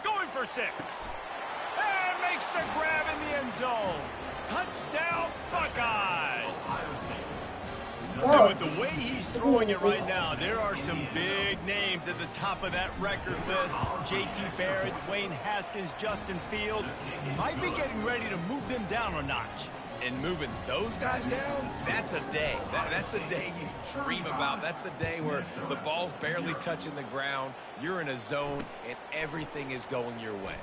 [SPEAKER 1] Going for 6. And makes the grab in the end zone. Touchdown, Buckeyes! And with the way he's throwing it right now, there are some big names at the top of that record list. J.T. Barrett, Dwayne Haskins, Justin Fields might be getting ready to move them down a notch.
[SPEAKER 5] And moving those guys down, that's a day. That's the day you dream about. That's the day where the ball's barely touching the ground, you're in a zone, and everything is going your way.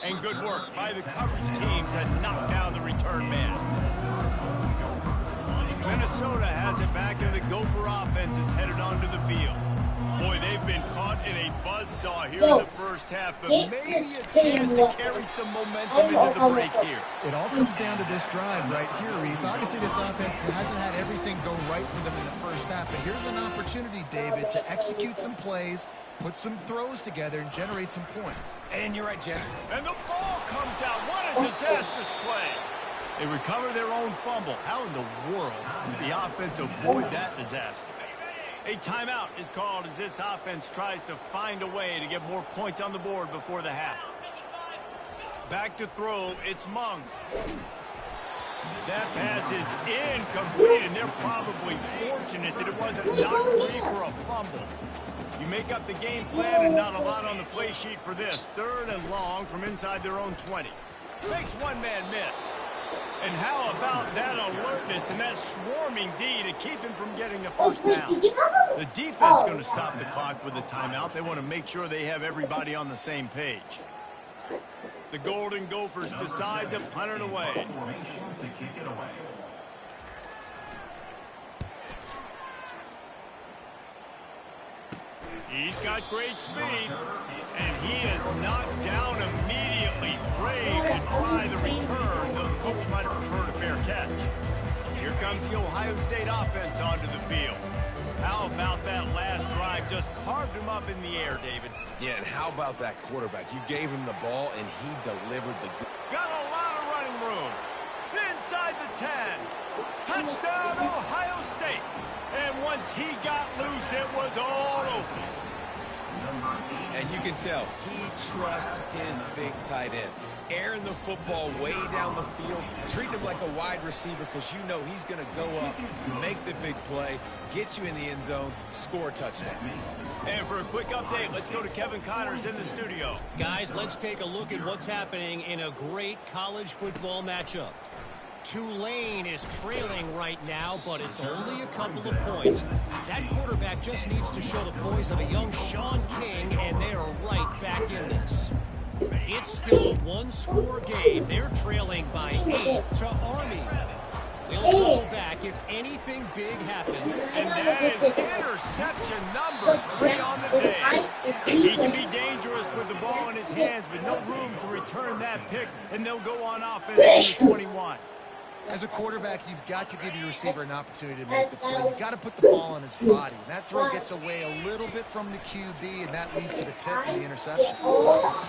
[SPEAKER 1] And good work by the coverage team to knock down the return man. Minnesota has it back, and the Gopher offense is headed onto the field. Boy, they've been caught in a buzzsaw here in the first half, but maybe a chance to carry some momentum into the break here.
[SPEAKER 4] It all comes down to this drive right here, Reese. Obviously, this offense hasn't had everything go right for them in the first half, but here's an opportunity, David, to execute some plays, put some throws together, and generate some points.
[SPEAKER 5] And you're right, Jen.
[SPEAKER 1] And the ball comes out. What a disastrous play. They recover their own fumble. How in the world did the offense avoid that disaster? A timeout is called as this offense tries to find a way to get more points on the board before the half. Back to throw, it's Mung. That pass is incomplete, and they're probably fortunate that it wasn't knocked free for a fumble. You make up the game plan and not a lot on the play sheet for this. 3rd and long from inside their own 20. Makes one man miss. And how about that alertness and that swarming D to keep him from getting the first down? The defense going to stop the clock with a timeout. They want to make sure they have everybody on the same page. The Golden Gophers decide to punt it away. He's got great speed, and he is knocked down immediately. Brave to try the return, though the coach might have preferred a fair catch. Here comes the Ohio State offense onto the field. How about that last drive? Just carved him up in the air, David.
[SPEAKER 5] Yeah, and how about that quarterback? You gave him the ball, and he delivered the good.
[SPEAKER 1] Got a lot of running room. Inside the 10. Touchdown, Ohio State. And once he got loose, it was all over.
[SPEAKER 5] And you can tell he trusts his big tight end. Airing the football way down the field, treating him like a wide receiver because you know he's going to go up, make the big play, get you in the end zone, score a touchdown.
[SPEAKER 1] And for a quick update, let's go to Kevin Connors in the studio.
[SPEAKER 6] Guys, let's take a look at what's happening in a great college football matchup. Tulane is trailing right now, but it's only a couple of points. That quarterback just needs to show the poise of a young Sean King, and they are right back in this. It's still a one-score game. They're trailing by 8 to Army. They'll settle back if anything big happens.
[SPEAKER 1] And that is interception number 3 on the day. He can be dangerous with the ball in his hands, but no room to return that pick, and they'll go on offense in the 21.
[SPEAKER 4] As a quarterback, you've got to give your receiver an opportunity to make the play. You've got to put the ball on his body. And that throw gets away a little bit from the QB, and that leads to the tip and the interception.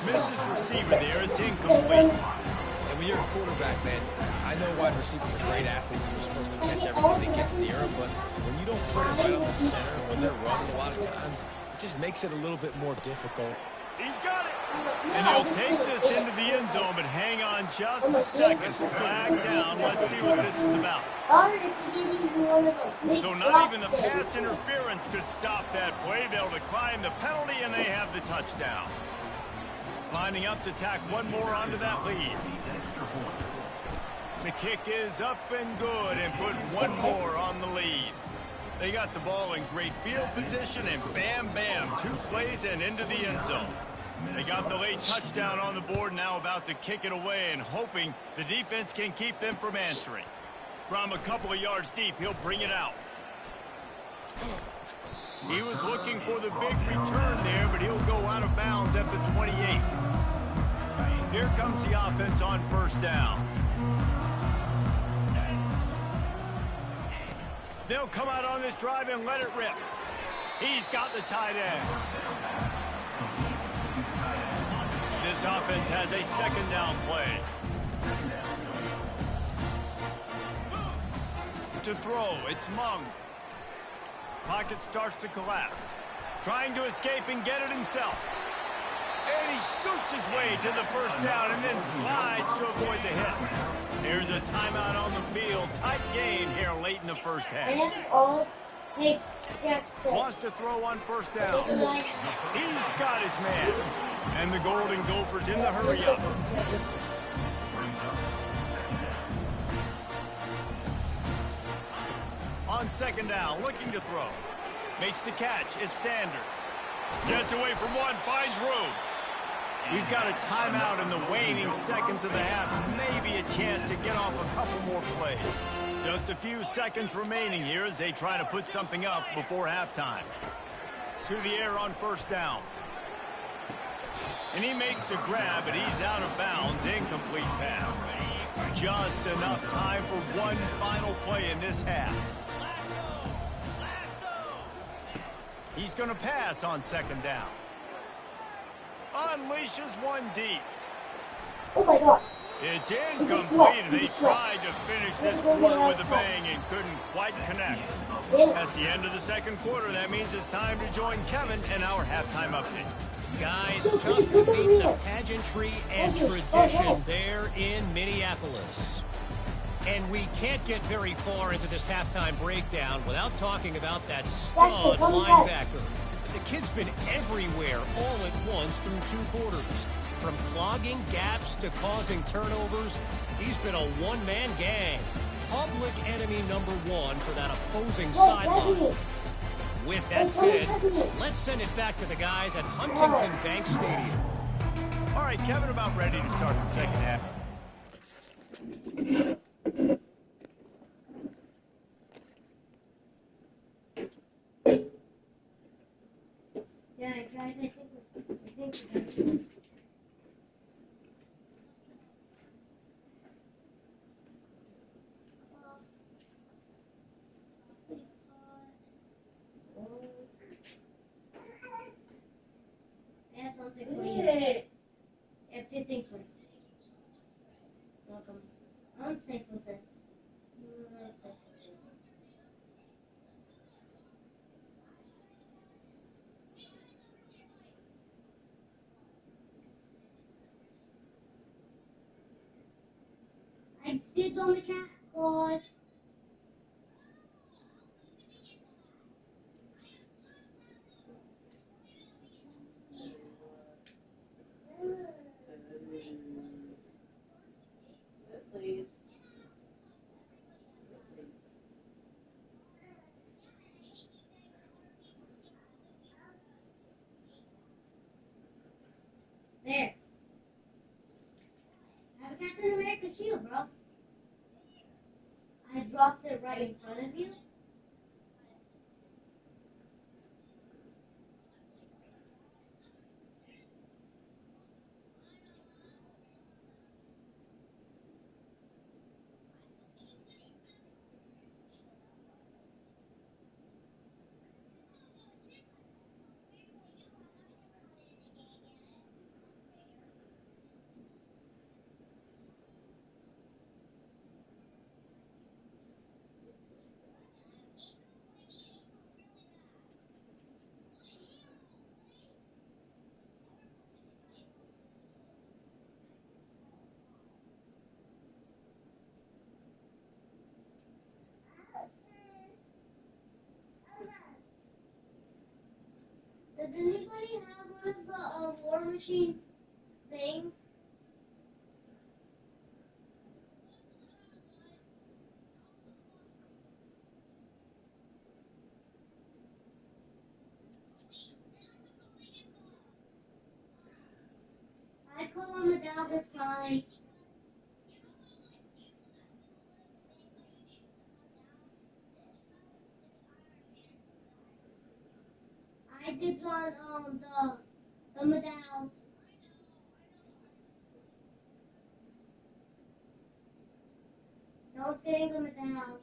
[SPEAKER 1] Misses receiver there. It's incomplete.
[SPEAKER 5] And when you're a quarterback, man, I know wide receivers are great athletes and they're supposed to catch everything that gets near them, but when you don't put it right on the center, when they're running a lot of times, it just makes it a little bit more difficult.
[SPEAKER 1] He's got it. And he'll take this into the end zone, but hang on just a second. Flag down. Let's see what this is about. So not even the pass interference could stop that play. They'll decline the penalty, and they have the touchdown. Lining up to tack one more onto that lead. The kick is up and good, and put one more on the lead. They got the ball in great field position, and bam, bam, 2 plays and into the end zone. They got the late touchdown on the board, now about to kick it away and hoping the defense can keep them from answering. From a couple of yards deep, he'll bring it out. He was looking for the big return there, but he'll go out of bounds at the 28. Here comes the offense on first down. They'll come out on this drive and let it rip. He's got the tight end. This offense has a second down play. To throw, it's Mung. Pocket starts to collapse. Trying to escape and get it himself. And he scoots his way to the first down and then slides to avoid the hit. There's a timeout on the field. Tight game here late in the first half. Wants to throw on first down. He's got his man. And the Golden Gophers in the hurry-up. On second down, looking to throw. Makes the catch. It's Sanders. Gets away from one, finds room. We've got a timeout in the waning seconds of the half. Maybe a chance to get off a couple more plays. Just a few seconds remaining here as they try to put something up before halftime. To the air on first down. And he makes the grab, but he's out of bounds. Incomplete pass. Just enough time for one final play in this half. He's going to pass on second down. Unleashes one deep.
[SPEAKER 11] Oh my gosh.
[SPEAKER 1] It's incomplete. They tried to finish this quarter with a bang and couldn't quite connect. That's the end of the second quarter. That means it's time to join Kevin in our halftime update.
[SPEAKER 6] Guys, tough to beat the pageantry and tradition there in Minneapolis. And we can't get very far into this halftime breakdown without talking about that stud linebacker. The kid's been everywhere all at once through two quarters. From clogging gaps to causing turnovers, he's been a one-man gang. Public enemy number one for that opposing sideline. With that said, let's send it back to the guys at Huntington Bank Stadium.
[SPEAKER 1] All right, Kevin, about ready to start the second half.
[SPEAKER 11] Yeah, guys, I think I have something for you. I have two things for you. Welcome. I'm thankful for this. I did on the cat claws.
[SPEAKER 3] Please.
[SPEAKER 11] There. I have a Captain America shield, bro. I dropped it right in front of you. Does anybody have one of the War Machine things? I call him a dog this time. I did on the medal. Don't getting the medal.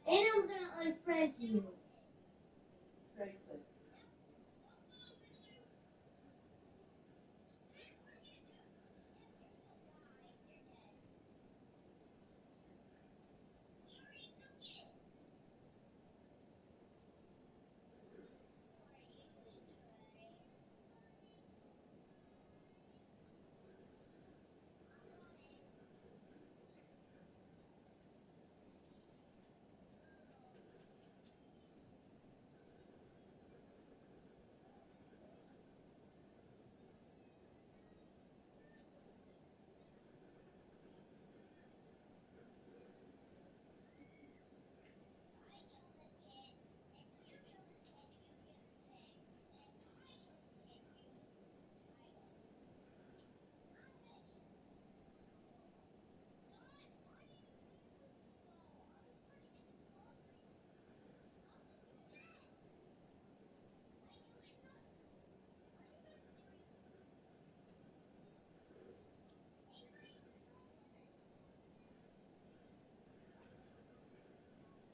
[SPEAKER 11] And I'm gonna unfriend you.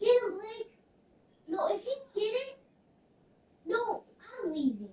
[SPEAKER 11] Get him, Blake. No, if you get it, no, I'm leaving.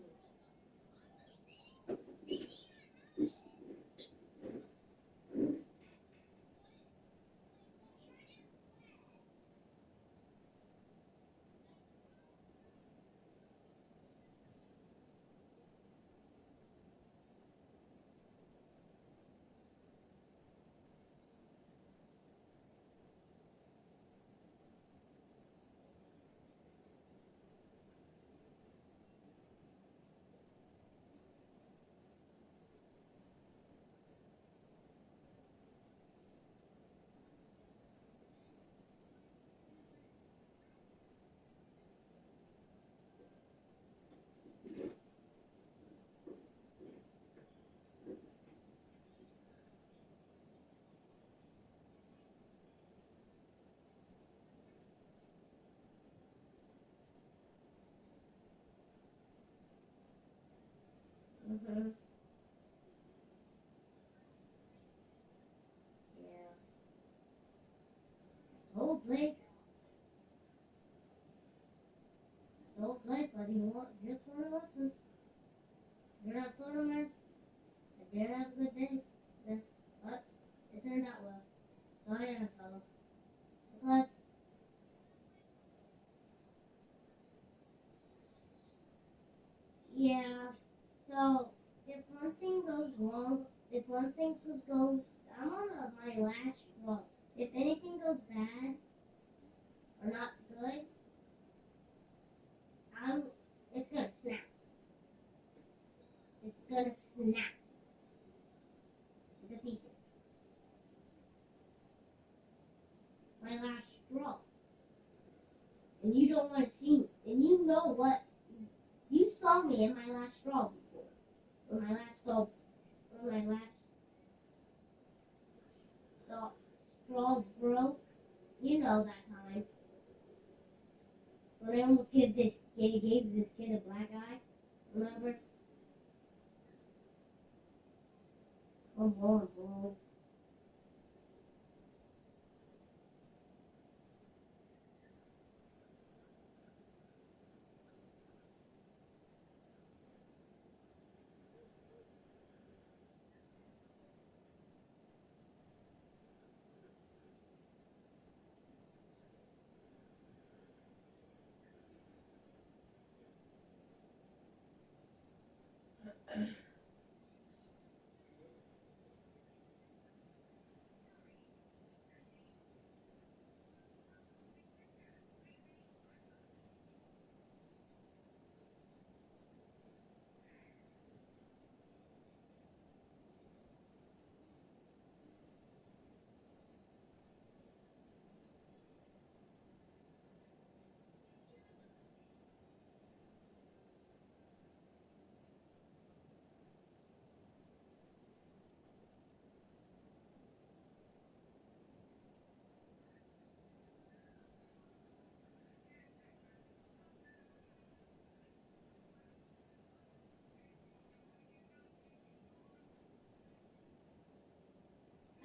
[SPEAKER 11] Mm-hmm. Yeah. Told Blake. Told Blake, but he just want to listen. You're not told him, man. I did have a good day. Then, but it turned out well. So I didn't tell him. Because, yeah. So, if one thing goes wrong, if one thing goes, I'm on my last straw. If anything goes bad or not good, it's gonna snap. It's gonna snap into pieces. My last straw. And you don't want to see me. And you know what? You saw me in my last straw before. When my last straw straw broke. You know that time. When I almost gave this kid a black eye. Remember? Come on, bro.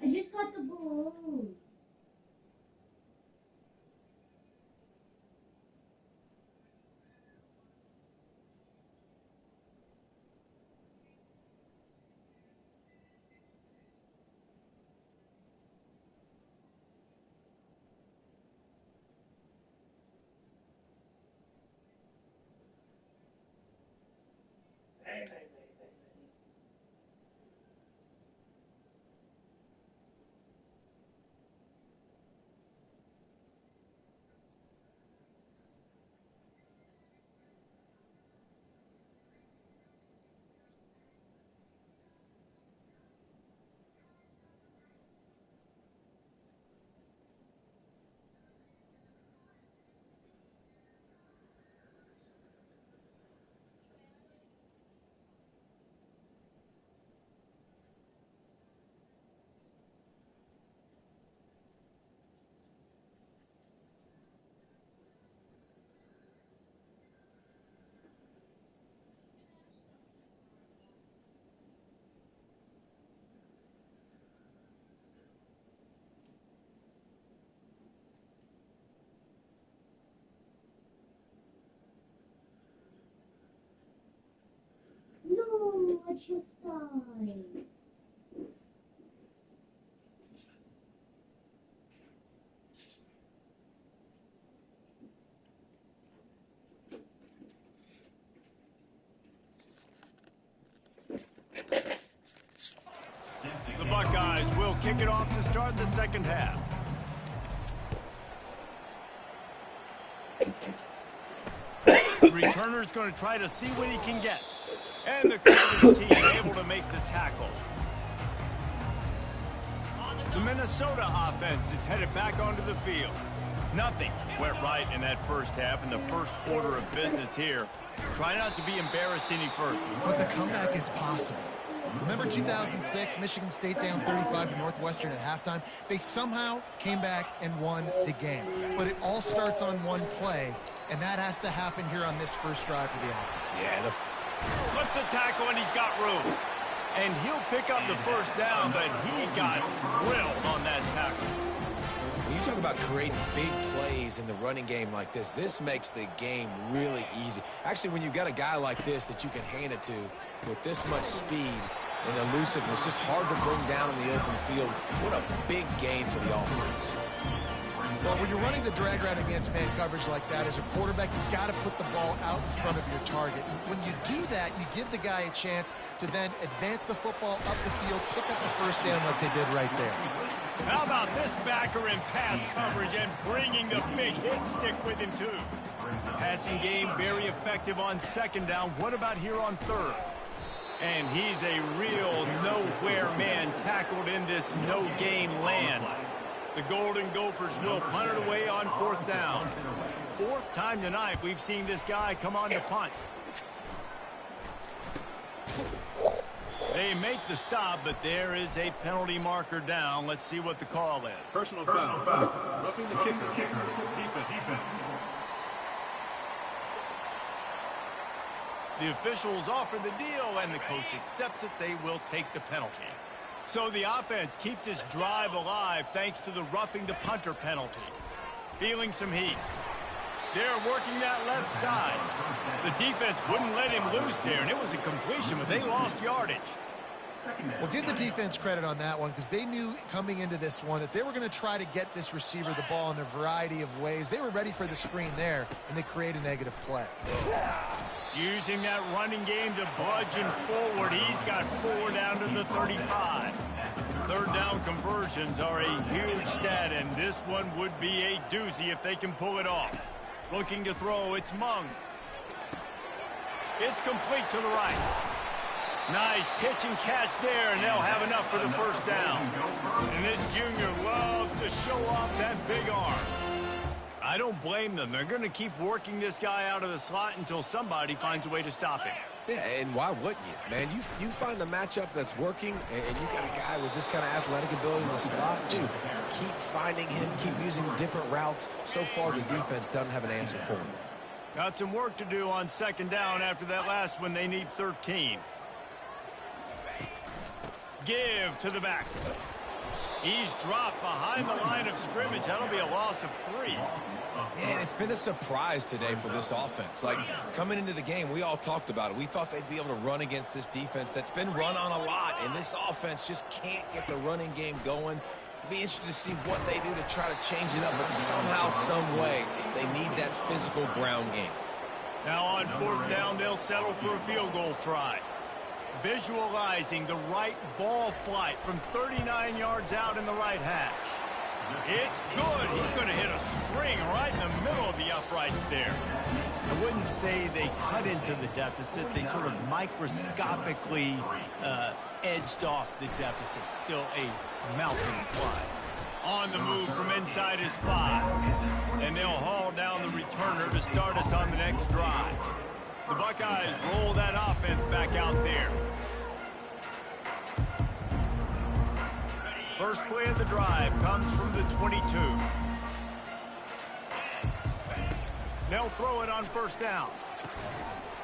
[SPEAKER 11] I just got the balloons. What's your style?
[SPEAKER 1] The Buckeyes will kick it off to start the second half. The returner's going to try to see what he can get. And the Cardinals team able to make the tackle. The Minnesota offense is headed back onto the field. Nothing went right in that first half in the first quarter of business here. Try not to be embarrassed any further.
[SPEAKER 4] But the comeback is possible. Remember 2006, Michigan State down 35 to Northwestern at halftime? They somehow came back and won the game. But it all starts on one play, and that has to happen here on this first drive for the offense.
[SPEAKER 1] Yeah, slips a tackle, and he's got room. And he'll pick up the first down, but he got drilled on that tackle.
[SPEAKER 5] When you talk about creating big plays in the running game like this, this makes the game really easy. Actually, when you've got a guy like this that you can hand it to with this much speed and elusiveness, just hard to bring down in the open field. What a big gain for the offense.
[SPEAKER 4] Well, when you're running the drag route against man coverage like that, as a quarterback, you've got to put the ball out in front of your target. When you do that, you give the guy a chance to then advance the football up the field, pick up the first down like they did right there.
[SPEAKER 1] How about this backer in pass coverage and bringing the big hit stick with him, too? Passing game very effective on second down. What about here on third? And he's a real nowhere man tackled in this no-gain land. The Golden Gophers will punt it away on fourth down. Fourth time tonight we've seen this guy come on to punt. They make the stop, but there is a penalty marker down. Let's see what the call is.
[SPEAKER 8] Personal foul. Roughing the kicker. Defense.
[SPEAKER 1] The officials offer the deal, and the coach accepts it. They will take the penalty. So the offense keeps its drive alive thanks to the roughing the punter penalty. Feeling some heat. They're working that left side. The defense wouldn't let him loose there, and it was a completion, but they lost yardage.
[SPEAKER 4] Well, give the defense credit on that one, because they knew coming into this one that they were going to try to get this receiver the ball in a variety of ways. They were ready for the screen there, and they create a negative play.
[SPEAKER 1] Using that running game to bludgeon forward. He's got 4 down to the 35. Third down conversions are a huge stat, and this one would be a doozy if they can pull it off. Looking to throw, it's Mung. It's complete to the right. Nice pitch and catch there, and they'll have enough for the first down. And this junior loves to show off that big arm. I don't blame them. They're going to keep working this guy out of the slot until somebody finds a way to stop him.
[SPEAKER 5] Yeah, and why wouldn't you, man? You find a matchup that's working, and you got a guy with this kind of athletic ability in the slot, dude. Keep finding him, keep using different routes. So far, the defense doesn't have an answer for him.
[SPEAKER 1] Got some work to do on second down after that last one. They need 13. Give to the back. He's dropped behind the line of scrimmage. That'll be a loss of 3.
[SPEAKER 5] And it's been a surprise today for this offense. Like, coming into the game, we all talked about it. We thought they'd be able to run against this defense that's been run on a lot, and this offense just can't get the running game going. It'll be interesting to see what they do to try to change it up, but somehow, some way, they need that physical ground game.
[SPEAKER 1] Now on fourth down, they'll settle for a field goal try. Visualizing the right ball flight from 39 yards out in the right hash. It's good. He's going to hit a string right in the middle of the uprights there. I wouldn't say they cut into the deficit. They sort of microscopically edged off the deficit. Still a mountain climb. On the move from inside his 5. And they'll haul down the returner to start us on the next drive. The Buckeyes roll that offense back out there. First play of the drive comes from the 22. They'll throw it on first down.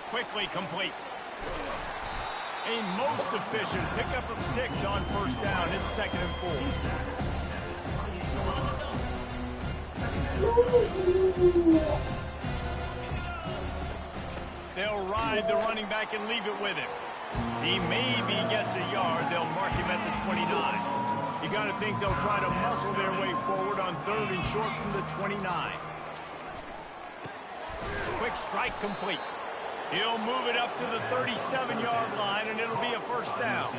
[SPEAKER 1] Quickly complete. A most efficient pickup of 6 on first down. It's 2nd and 4. They'll ride the running back and leave it with him. He maybe gets a yard. They'll mark him at the 29. You got to think they'll try to muscle their way forward on 3rd and short from the 29. Quick strike complete. He'll move it up to the 37-yard line, and it'll be a first down.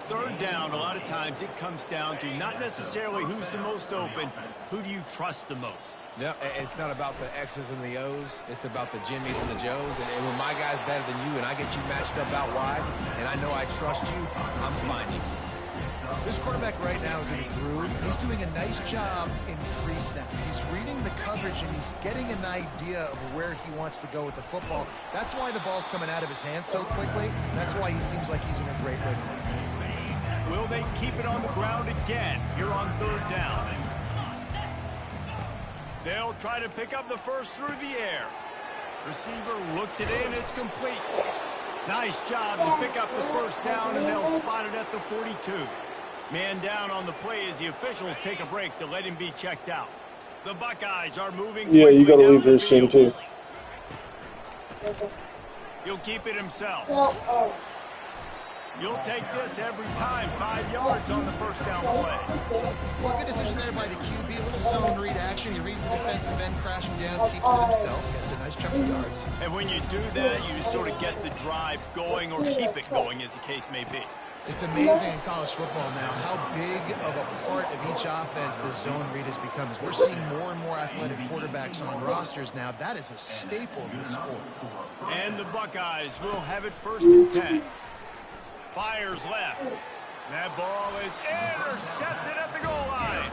[SPEAKER 1] 3rd down, a lot of times it comes down to not necessarily who's the most open, who do you trust the most?
[SPEAKER 5] No, it's not about the X's and the O's. It's about the Jimmies and the Joes. And when my guy's better than you and I get you matched up out wide, and I know I trust you, I'm finding you.
[SPEAKER 4] This quarterback right now is in a groove. He's doing a nice job in pre-snap. He's reading the coverage, and he's getting an idea of where he wants to go with the football. That's why the ball's coming out of his hands so quickly. That's why he seems like he's in a great rhythm.
[SPEAKER 1] Will they keep it on the ground again here on 3rd down? They'll try to pick up the first through the air. Receiver looks it in. It's complete. Nice job to pick up the first down, and they'll spot it at the 42. Man down on the play as the officials take a break to let him be checked out. The Buckeyes are moving.
[SPEAKER 2] Yeah, you got to leave this soon, too.
[SPEAKER 1] He'll keep it himself. You'll take this every time. 5 yards on the first down play.
[SPEAKER 4] Well, good decision there by the QB. A little zone read action. He reads the defensive end, crashing down, keeps it himself, gets a nice chunk of yards.
[SPEAKER 1] And when you do that, you sort of get the drive going or keep it going, as the case may be.
[SPEAKER 4] It's amazing in college football now how big of a part of each offense the zone read has become. As we're seeing more and more athletic quarterbacks on rosters now, that is a staple of the sport.
[SPEAKER 1] And the Buckeyes will have it 1st and 10. Fires left. That ball is intercepted at the goal line.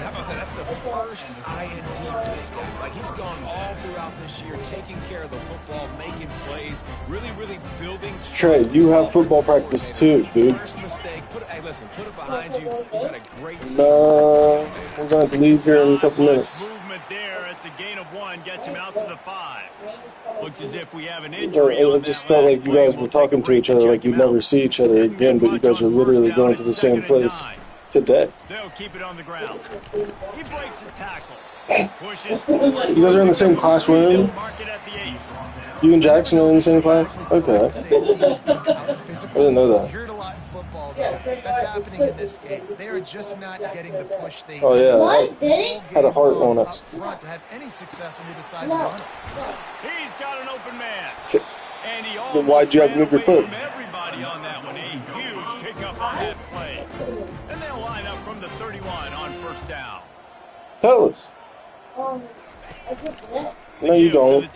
[SPEAKER 5] How about that? That's the first INT for this guy. Like, he's gone all throughout this year, taking care of the football, making plays, really building.
[SPEAKER 2] Trey, you have football practice too, dude.
[SPEAKER 5] First mistake. Hey, listen, put it behind you. You've had a great season.
[SPEAKER 2] No, we're going to leave here in a couple minutes.
[SPEAKER 1] Movement there. It's a gain of 1. Gets him out to the 5. Looks as if we have an injury.
[SPEAKER 2] It just felt like you guys were talking to each other like you'd never see each other again, but you guys are literally going to the same place today.
[SPEAKER 1] They'll keep it on the ground. He breaks a tackle.
[SPEAKER 2] You guys are in the same classroom? You and Jackson are in the same class? Okay. I didn't know that.
[SPEAKER 4] You heard a lot in football, though. That's happening in this game. They are just not getting the push they
[SPEAKER 2] Oh, yeah. Had a heart on
[SPEAKER 4] up
[SPEAKER 2] it.
[SPEAKER 4] front to have any success when they decide to run it.
[SPEAKER 1] He's got an open man. And he
[SPEAKER 2] Then why'd you have to move your foot?
[SPEAKER 1] Everybody on that one. A huge pickup on that play. And they'll line up from the 31 on 1st down.
[SPEAKER 2] Tell us. No, you don't.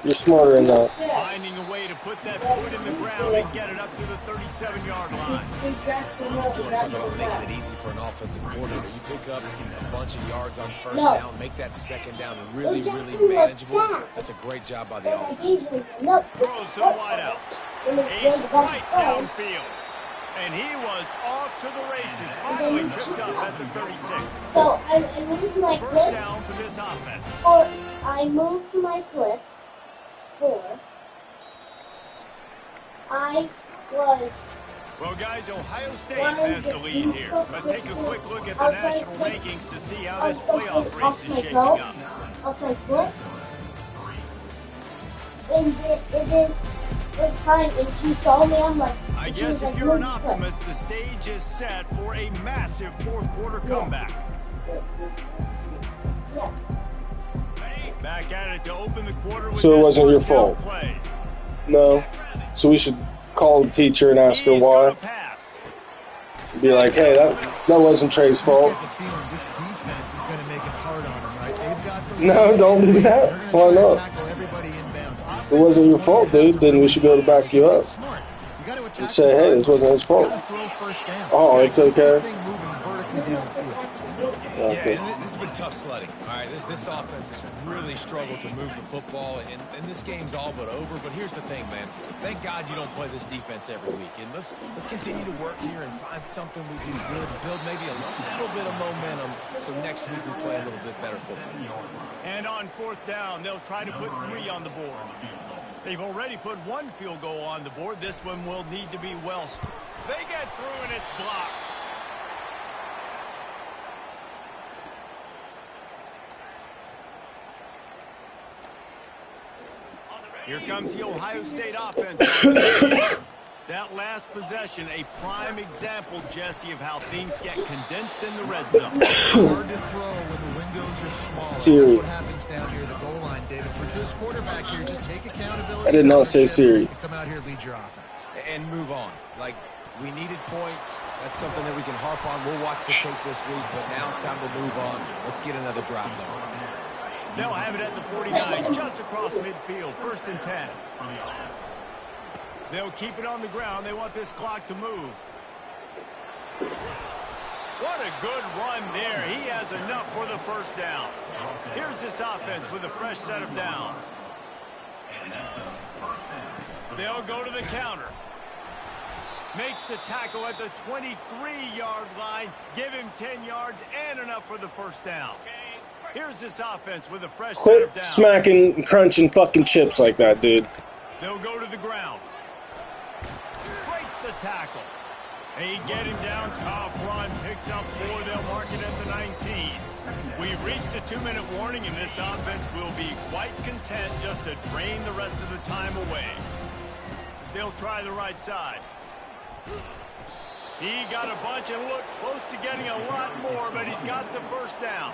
[SPEAKER 2] You're smarter than that.
[SPEAKER 1] Finding a way to put that foot in the ground and get it up to the 37-yard line.
[SPEAKER 5] Talk about making it easy for an offensive coordinator. You pick up a bunch of yards on 1st down, make that 2nd down really manageable. That's a great job by the offense.
[SPEAKER 1] Throws to the wideout. A strike downfield. And he was off to the races. Finally tripped up at the 36.
[SPEAKER 11] So I moved my
[SPEAKER 1] First
[SPEAKER 11] flip.
[SPEAKER 1] down for this offense.
[SPEAKER 11] Or I moved my flip. I was.
[SPEAKER 1] Well, guys, Ohio State has the lead here. Let's take a quick look at the national rankings to see how this playoff race is shaping up.
[SPEAKER 11] I'll say flip. And then it's fine. And she saw me. I'm like.
[SPEAKER 1] I guess if you're an optimist, the stage is set for a massive 4th quarter comeback.
[SPEAKER 11] Yeah.
[SPEAKER 1] Back at it to open the quarter with
[SPEAKER 2] So it
[SPEAKER 1] this
[SPEAKER 2] wasn't your
[SPEAKER 1] first down
[SPEAKER 2] fault?
[SPEAKER 1] play.
[SPEAKER 2] No. So we should call the teacher and ask her why. Be like, hey, that wasn't Trey's fault.
[SPEAKER 4] Just get the feeling this defense is going to make it hard on them, right? They've got the
[SPEAKER 2] No, don't do that. Why not?
[SPEAKER 4] tackle everybody inbounds.
[SPEAKER 2] If it wasn't your fault, dude, then we should be able to back you up
[SPEAKER 4] Smart. You got to attack
[SPEAKER 2] and say, hey, this wasn't his fault.
[SPEAKER 4] throw first down.
[SPEAKER 2] Oh, it's okay.
[SPEAKER 4] This thing moving vertically down the field.
[SPEAKER 5] Yeah, and this has been tough sledding. All right, this offense has really struggled to move the football, and this game's all but over. But here's the thing, man. Thank God you don't play this defense every week. And let's continue to work here and find something we do good, build maybe a little bit of momentum, so next week we play a little bit better football.
[SPEAKER 1] And on 4th down, they'll try to put 3 on the board. They've already put 1 field goal on the board. This one will need to be well. They get through, and it's blocked. Here comes the Ohio State offense on the That last possession, a prime example, Jesse, of how things get condensed in the red zone.
[SPEAKER 4] Hard to throw when the windows are smaller.
[SPEAKER 2] Siri.
[SPEAKER 4] That's what happens down here at the goal line, David. For this quarterback here, just take accountability.
[SPEAKER 2] I did not say Siri.
[SPEAKER 4] Come out here, lead your offense.
[SPEAKER 5] And move on. Like, we needed points. That's something that we can harp on. We'll watch the tape this week, but now it's time to move on. Let's get another drive going.
[SPEAKER 1] They'll have it at the 49, just across midfield, 1st and 10. They'll keep it on the ground. They want this clock to move. What a good run there. He has enough for the first down. Here's this offense with a fresh set of downs. They'll go to the counter. Makes the tackle at the 23-yard line. Give him 10 yards and enough for the first down. Here's this offense with a fresh set of
[SPEAKER 2] Quit
[SPEAKER 1] downs.
[SPEAKER 2] smacking and crunching fucking chips like that, dude.
[SPEAKER 1] They'll go to the ground. Breaks the tackle. They get him down. Tough run. Picks up 4. They'll mark it at the 19. We've reached the 2-minute warning, and this offense will be quite content just to drain the rest of the time away. They'll try the right side. He got a bunch and looked close to getting a lot more, but he's got the first down.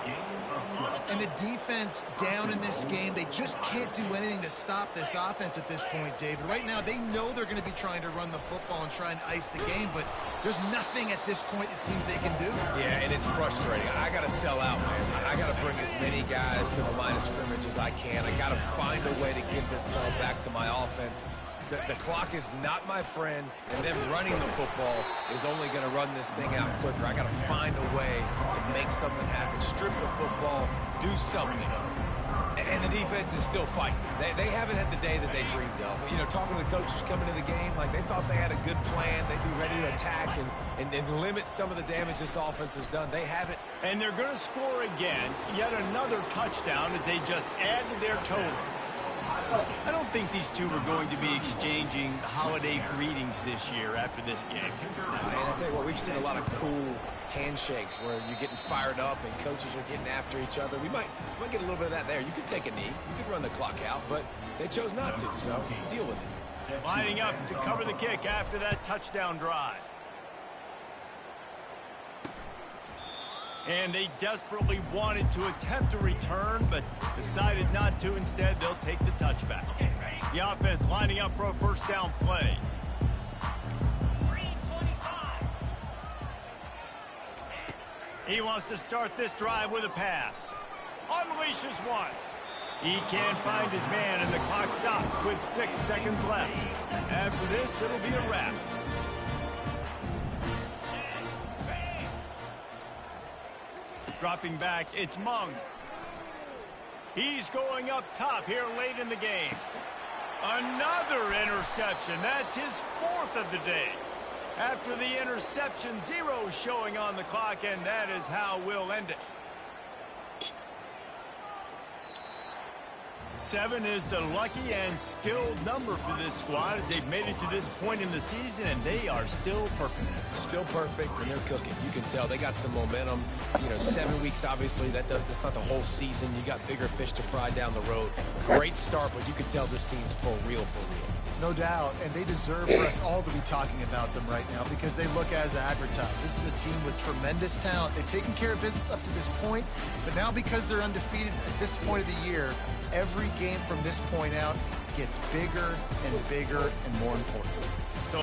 [SPEAKER 4] And the defense down in this game, they just can't do anything to stop this offense at this point, David. Right now, they know they're going to be trying to run the football and try and ice the game, but there's nothing at this point it seems they can do.
[SPEAKER 5] Yeah, and it's frustrating. I got to sell out, man. I got to bring as many guys to the line of scrimmage as I can. I got to find a way to get this ball back to my offense. The clock is not my friend, and them running the football is only going to run this thing out quicker. I got to find a way to make something happen, strip the football, do something. And the defense is still fighting. They haven't had the day that they dreamed of. You know, talking to the coaches coming to the game, like they thought they had a good plan. They'd be ready to attack and limit some of the damage this offense has done. They haven't.
[SPEAKER 1] And they're going to score again, yet another touchdown as they just add to their total. I don't think these two are going to be exchanging holiday greetings this year after this game.
[SPEAKER 5] And I tell you what, we've seen a lot of cool handshakes where you're getting fired up and coaches are getting after each other. We might get a little bit of that there. You could take a knee. You could run the clock out, but they chose not to, so deal with it.
[SPEAKER 1] Lining up to cover the kick after that touchdown drive. And they desperately wanted to attempt a return, but decided not to. Instead, they'll take the touchback. The offense lining up for a first down play. He wants to start this drive with a pass. Unleashes one. He can't find his man, and the clock stops with 6 seconds left. After this, it'll be a wrap. Dropping back, it's Mung. He's going up top here late in the game. Another interception. That's his 4th of the day. After the interception, 0 showing on the clock, and that is how we'll end it. 7 is the lucky and skilled number for this squad as they've made it to this point in the season, and they are still perfect.
[SPEAKER 5] Still perfect, and they're cooking. You can tell they got some momentum. You know, 7 weeks, obviously, that's not the whole season. You got bigger fish to fry down the road. Great start, but you can tell this team's for real, for real.
[SPEAKER 4] No doubt, and they deserve for us all to be talking about them right now because they look as advertised. This is a team with tremendous talent. They've taken care of business up to this point, but now because they're undefeated at this point of the year, every game from this point out gets bigger and bigger and more important. So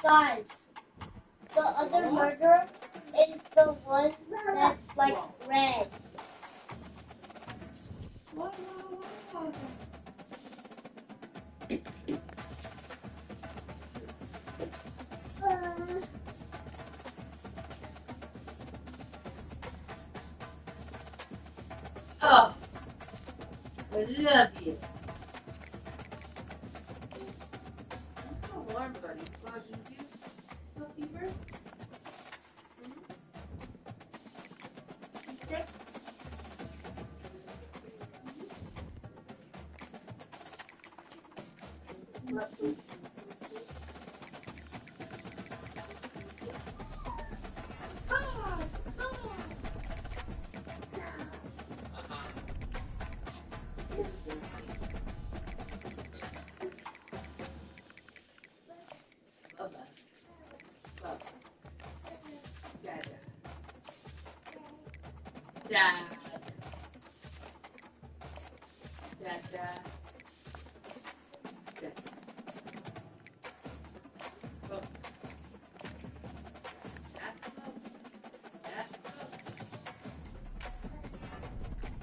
[SPEAKER 11] guys, the other murderer is the one that's like red.
[SPEAKER 3] Oh, I love you. Come on, buddy. God, did you have fever? You sick? Dad. Dad, Dad. Dad. Oh. Dad. Dad.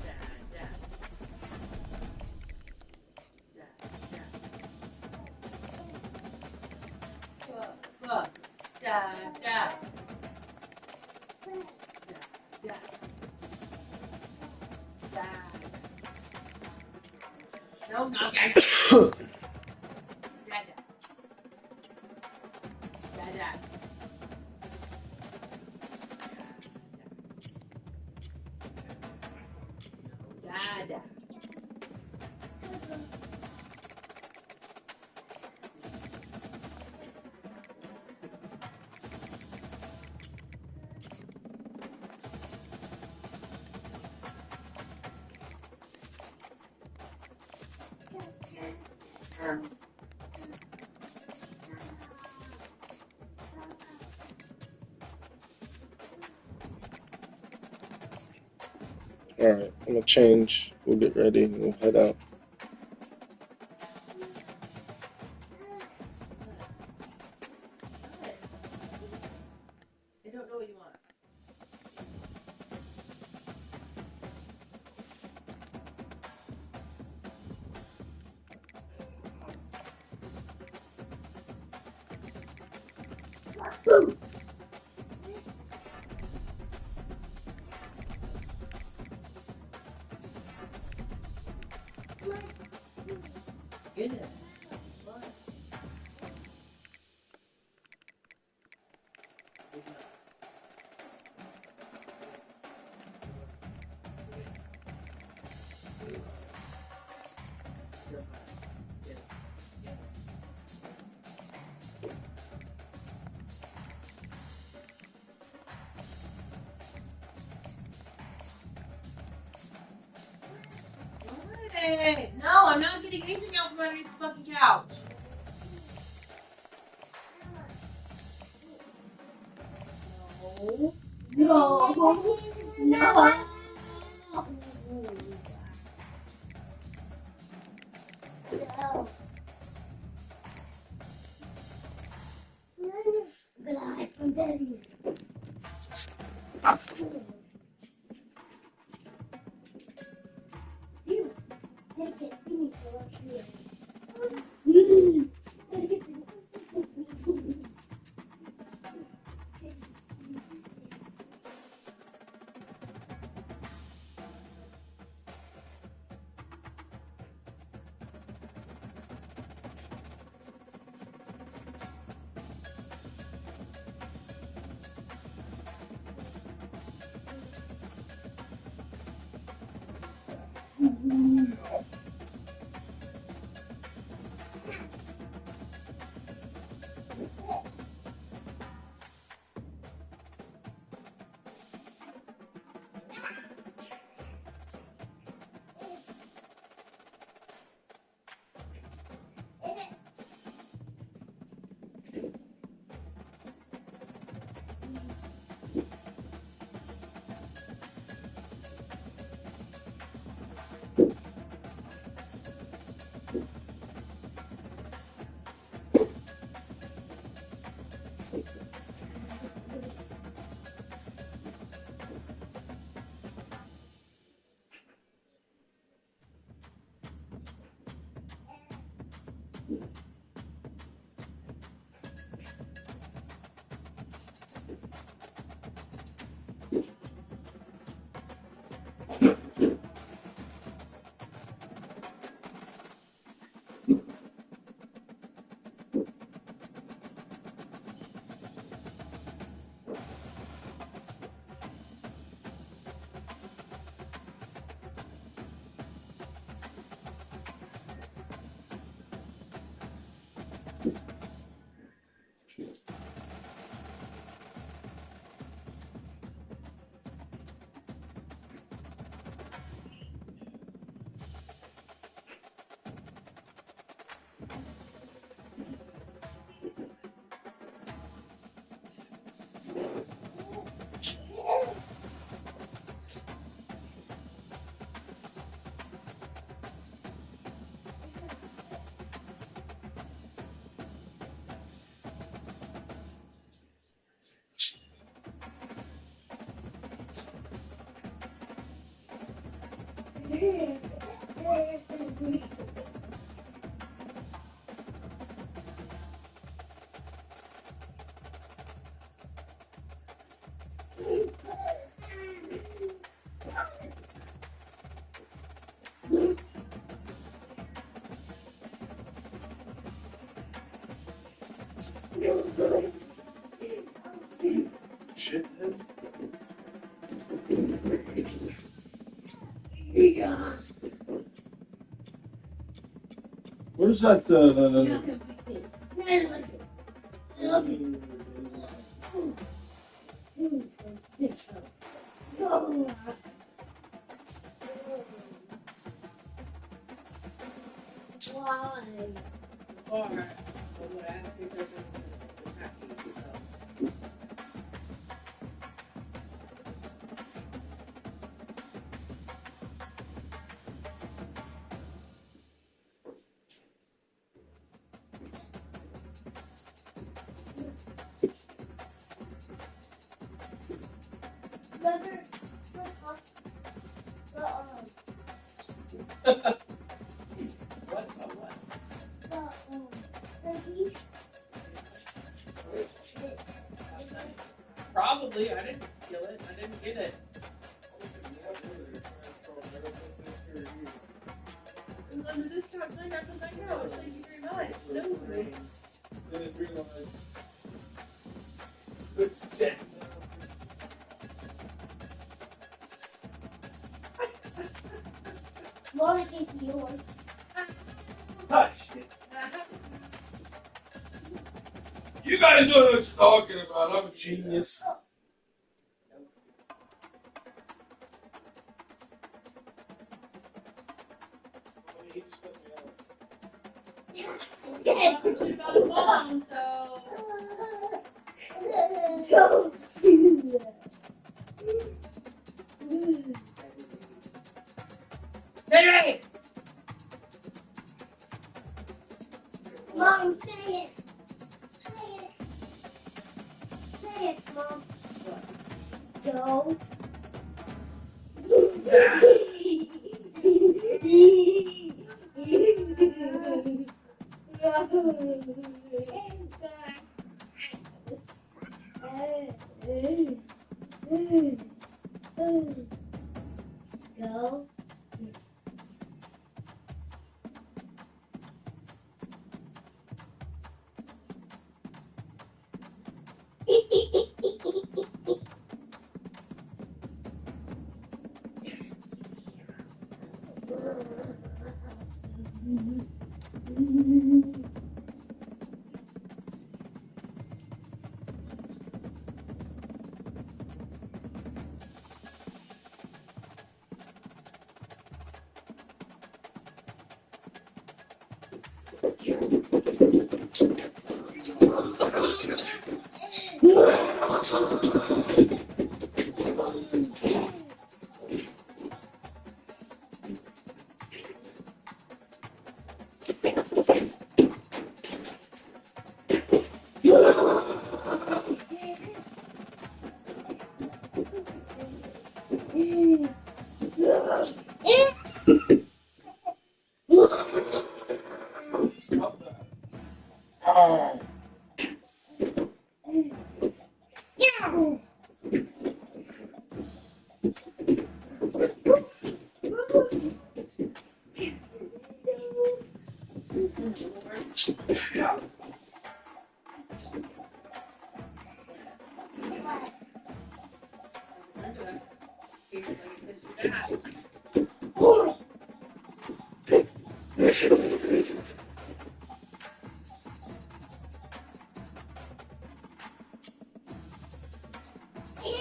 [SPEAKER 3] Dad, Dad. Dad, Dad. Fuck. Dad, Dad. Dad. Dad. No, no, Dad. Dad, Dad. Dad, Dad. Dad, Dad.
[SPEAKER 2] Alright, I'm gonna change. We'll get ready and we'll head out.
[SPEAKER 3] I don't know what you want. Get it. Hey, no, I'm not getting anything out from underneath the fucking couch. No. No. No.
[SPEAKER 2] Shit. Where's that,
[SPEAKER 3] Probably. I didn't kill it. I didn't get it. Under this time, I got the thing out. Thank you very much.
[SPEAKER 2] Didn't realize. It's dead.
[SPEAKER 11] Well, I think yours.
[SPEAKER 2] Hush it. You guys know what you're talking about. I'm a genius.
[SPEAKER 11] Yes.
[SPEAKER 3] Mom, so.
[SPEAKER 11] Don't do that.
[SPEAKER 3] Hey!
[SPEAKER 11] Mom, say it. Say it. Say it, Mom. Go. Go.
[SPEAKER 2] Stop that. Oh. Yeah.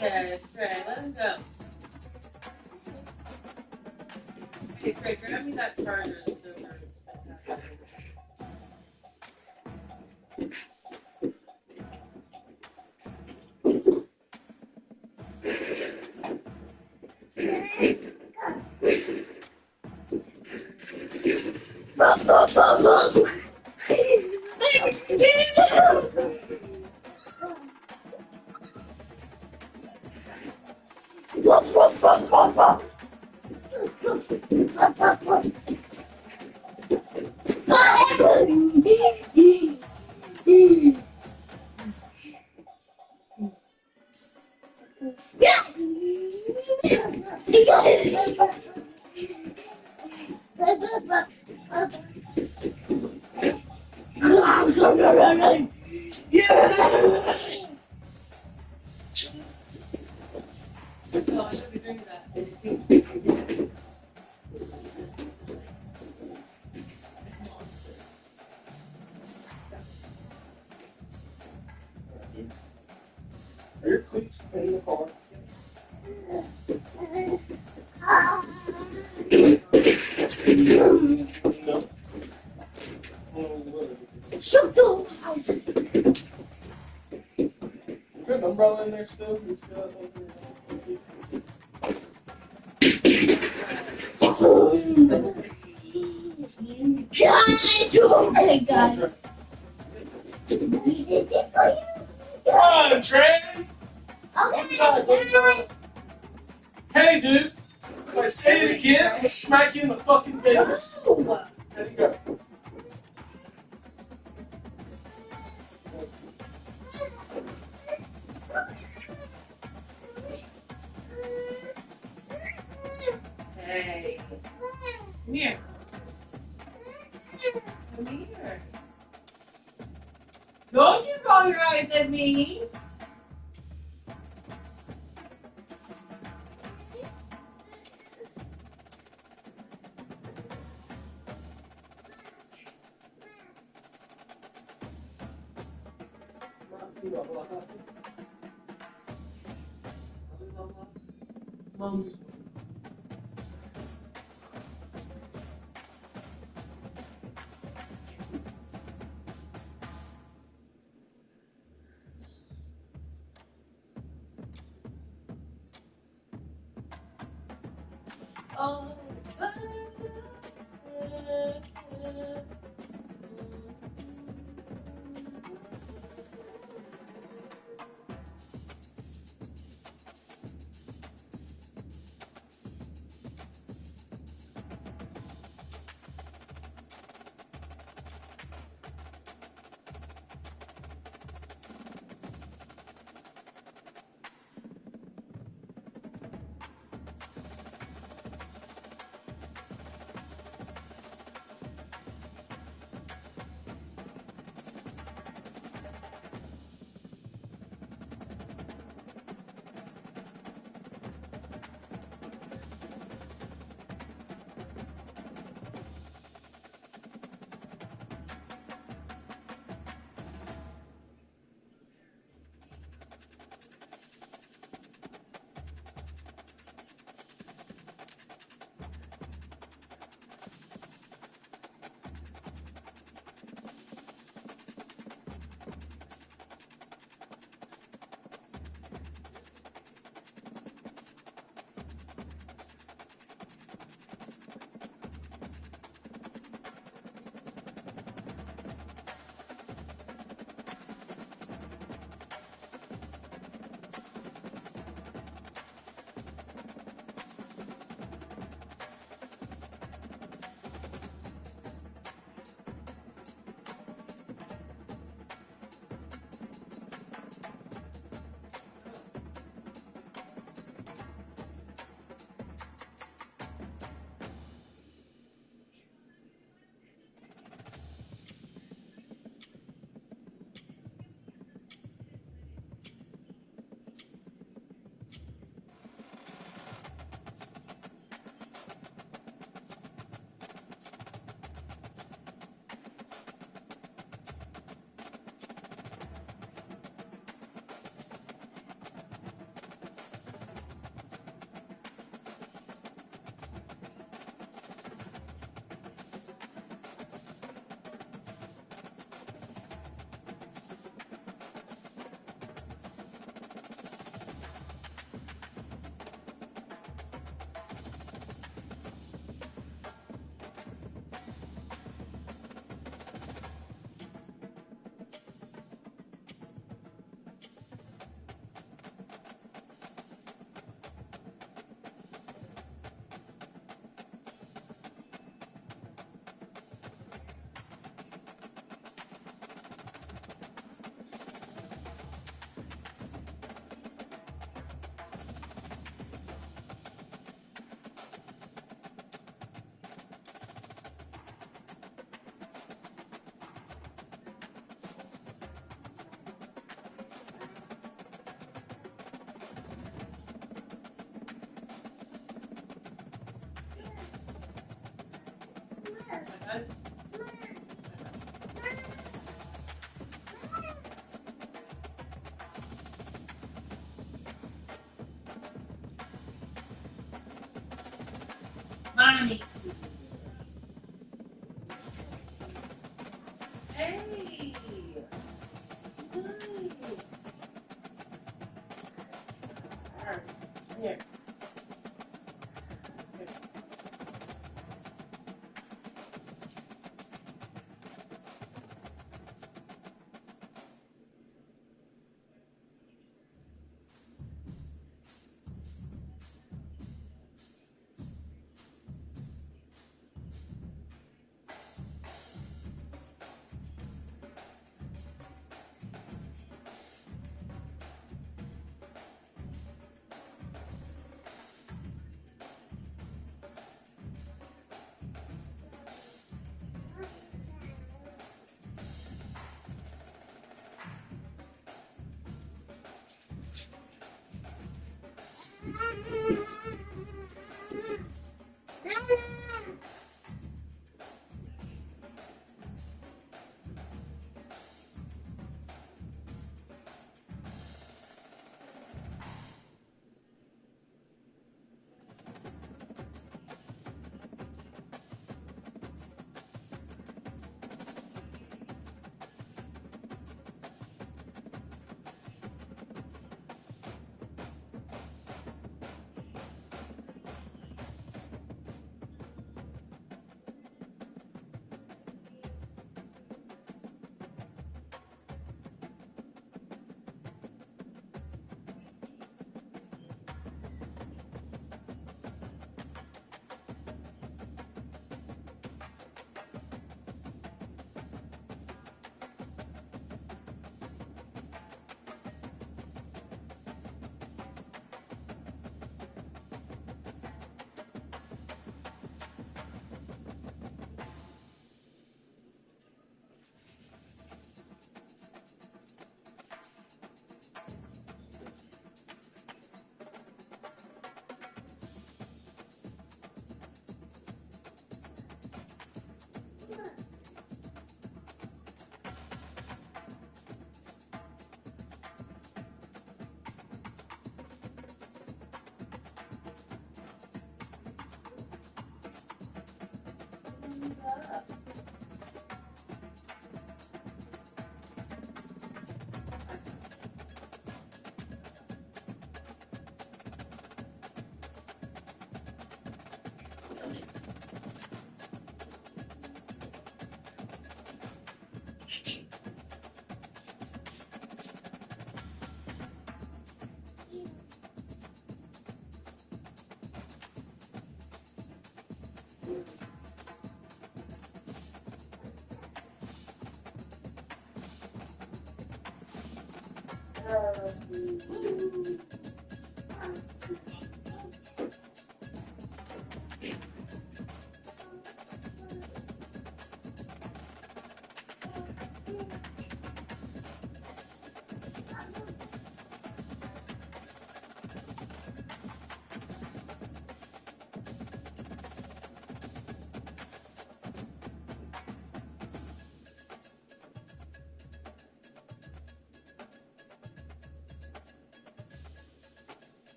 [SPEAKER 3] Okay, Trey, let him go. Hey, Trey, grab me that charger that's over.
[SPEAKER 2] Are your cleats in the car? No.
[SPEAKER 3] Shut the house.
[SPEAKER 2] You got an umbrella in there still? You still have one
[SPEAKER 3] Oh my God.
[SPEAKER 2] Come on, Trey! Hey, dude! If I say it again, I'm gonna smack you in the fucking face. There you go.
[SPEAKER 3] Hey. Come here. Come here. Don't you roll your eyes at me. Mom. Oh. Mommy. Hey. Nice. Alright. Here.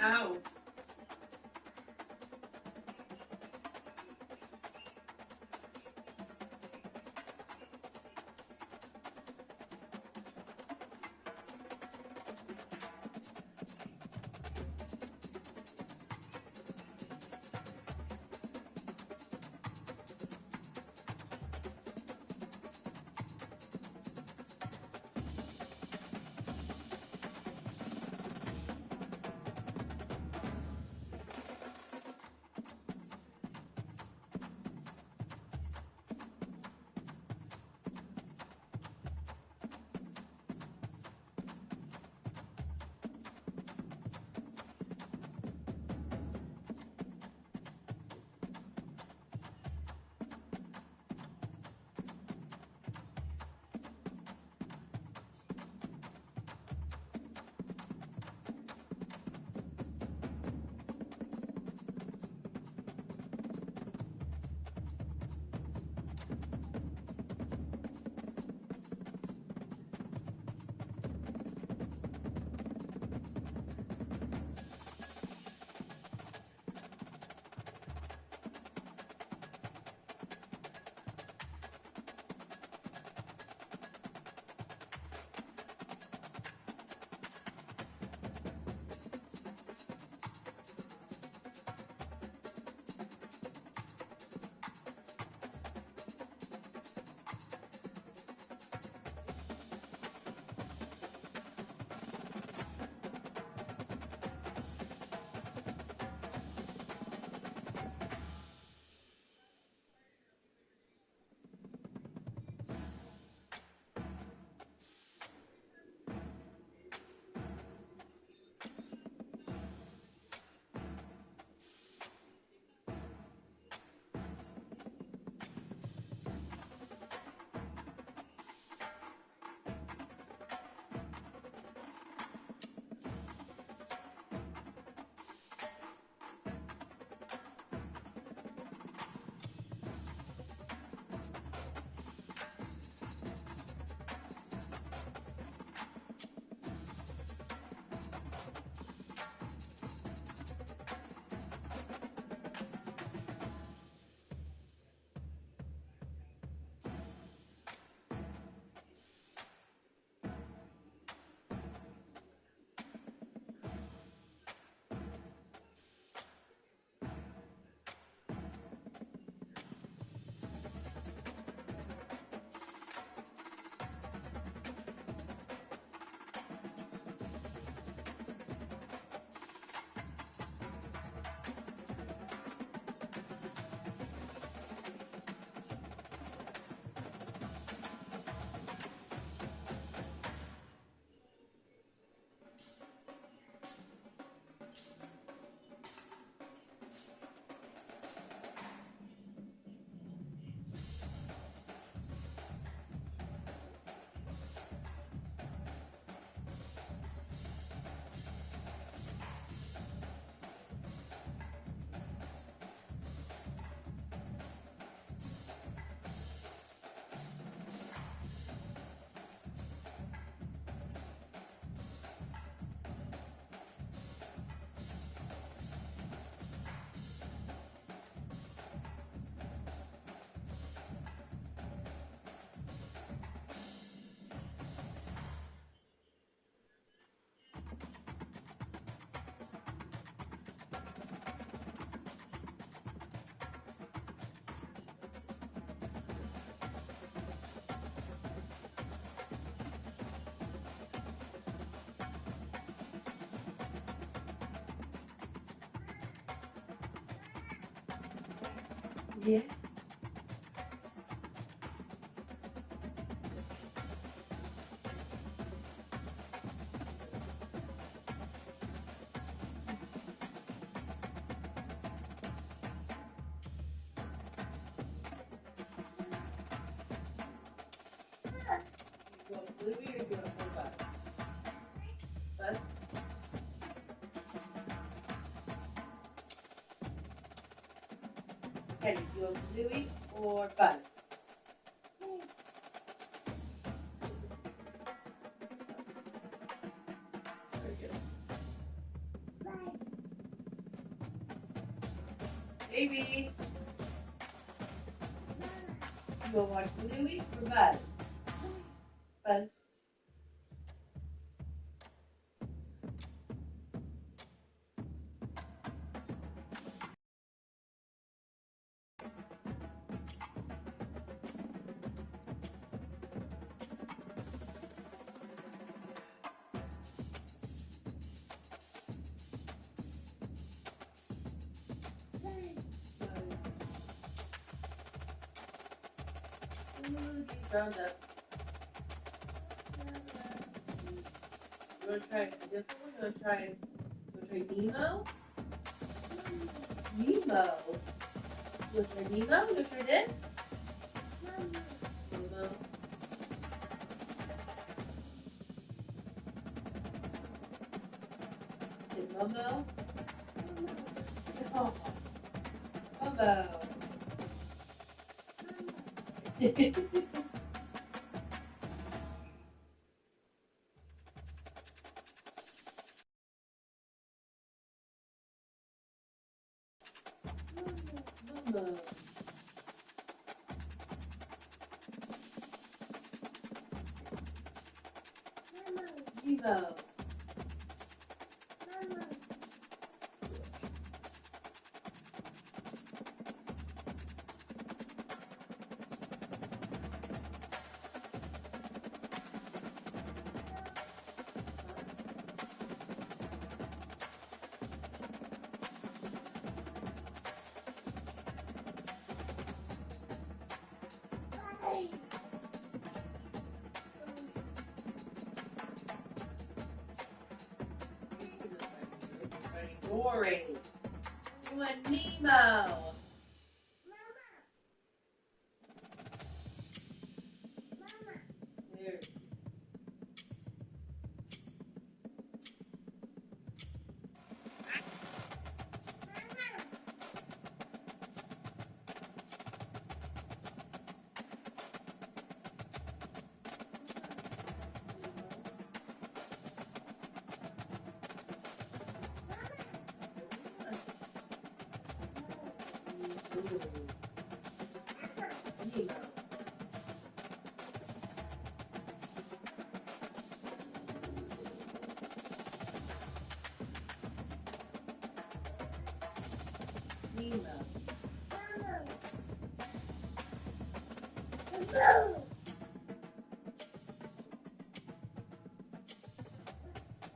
[SPEAKER 3] Ow. Yeah. Louis or do you want to play Buzz? Buzz? Kenny, do you want Louis or Buzz? Very good. Bye. Baby. You go watch Bluey or Buzz? Buzz. Round up. You want to try this one? You want to try Nemo? Nemo. You want to try Nemo? You want to try this? Nemo. Momo. Oh. Momo. Momo. Nemo. Dory. You want Nemo. There.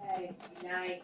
[SPEAKER 3] Hey, nice.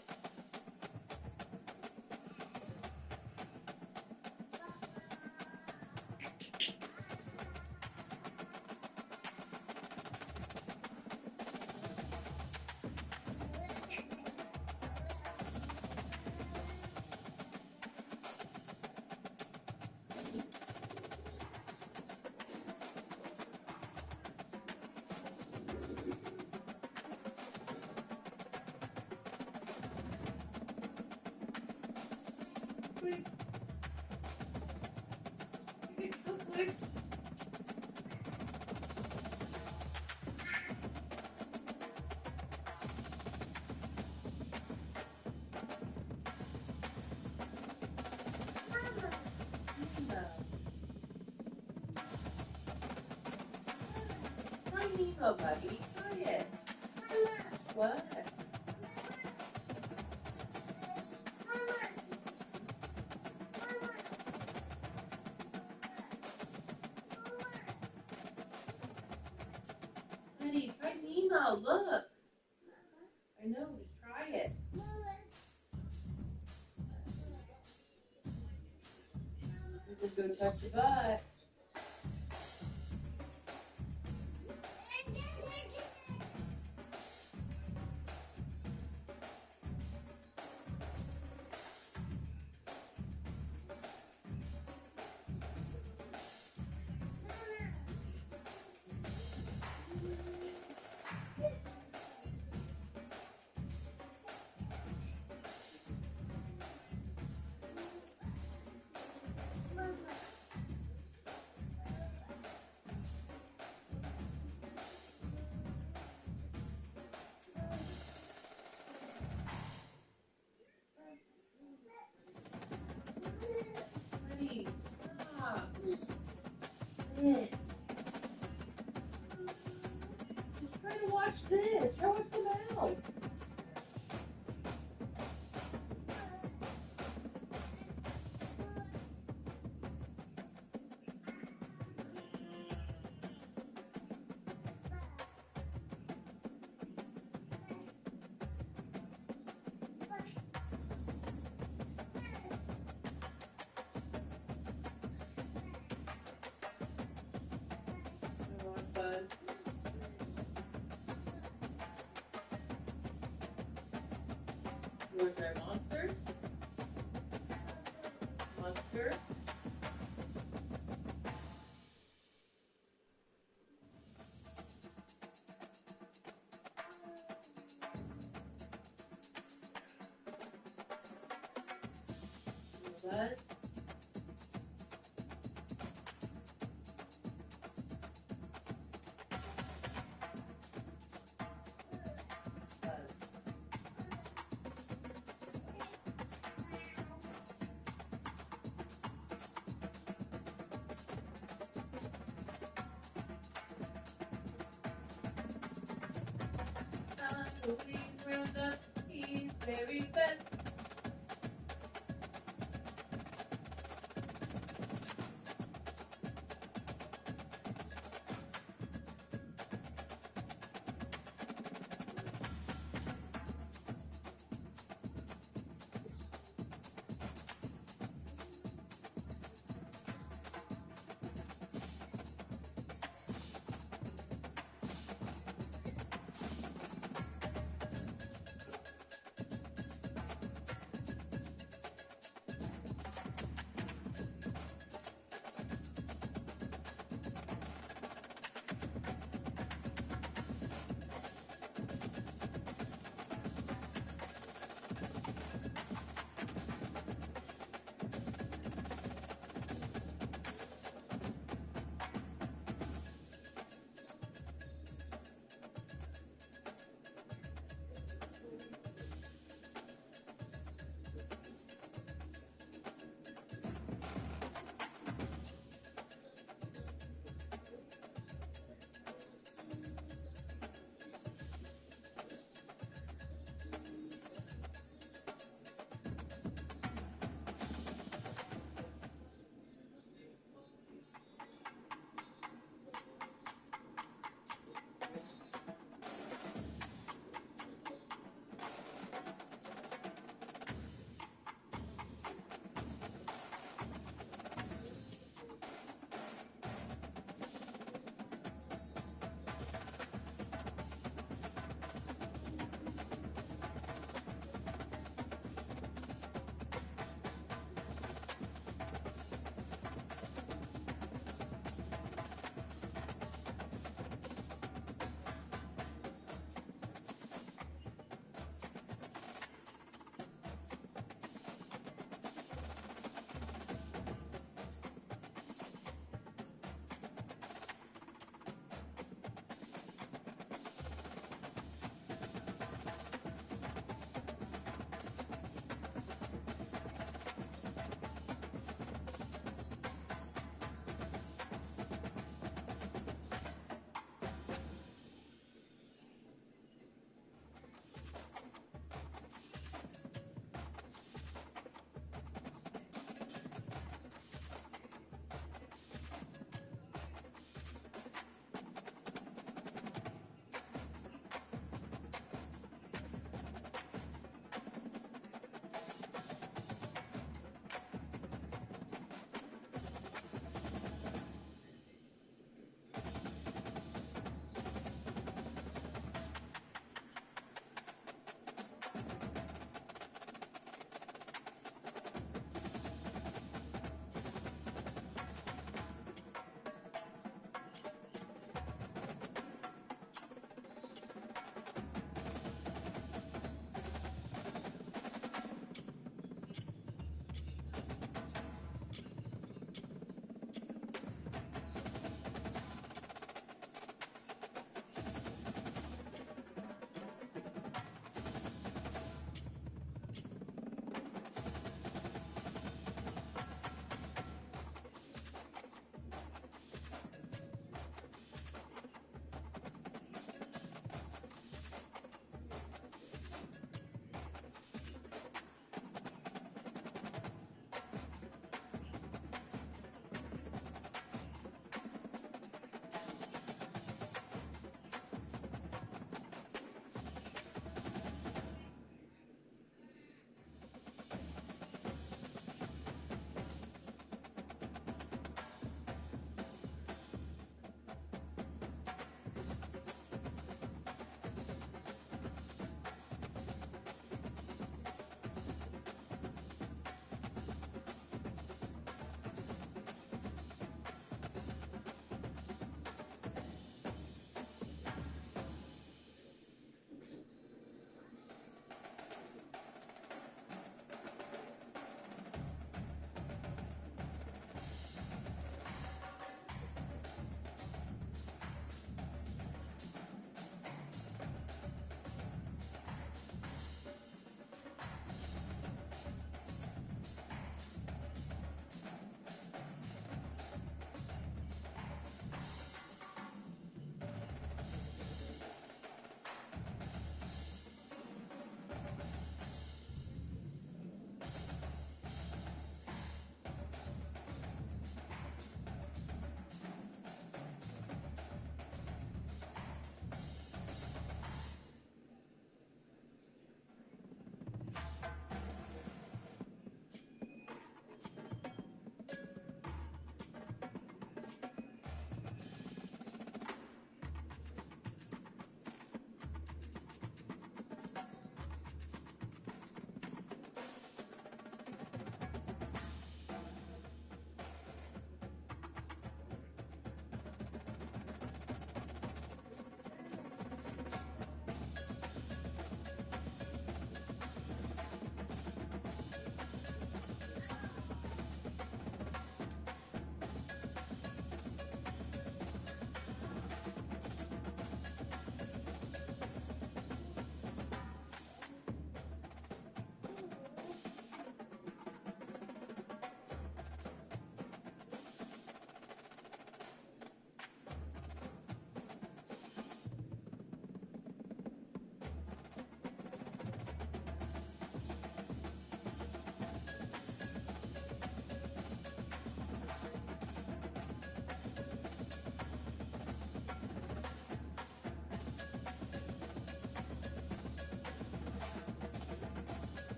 [SPEAKER 3] Try Nemo, buddy. Try it. What? Honey, try Nemo. Look. I know. Just try it. You just go touch your butt. Please, stop. Just try to watch this. Try to watch something else. Buzz. You want to try Monster? Monster? Buzz? Moving around the he's very fast.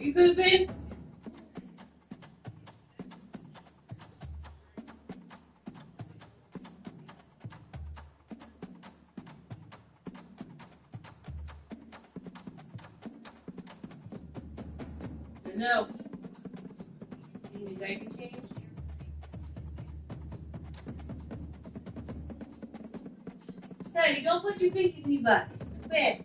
[SPEAKER 3] You pooping? No. You need diaper change? Hey, don't put your pinkies in your butt. Fast.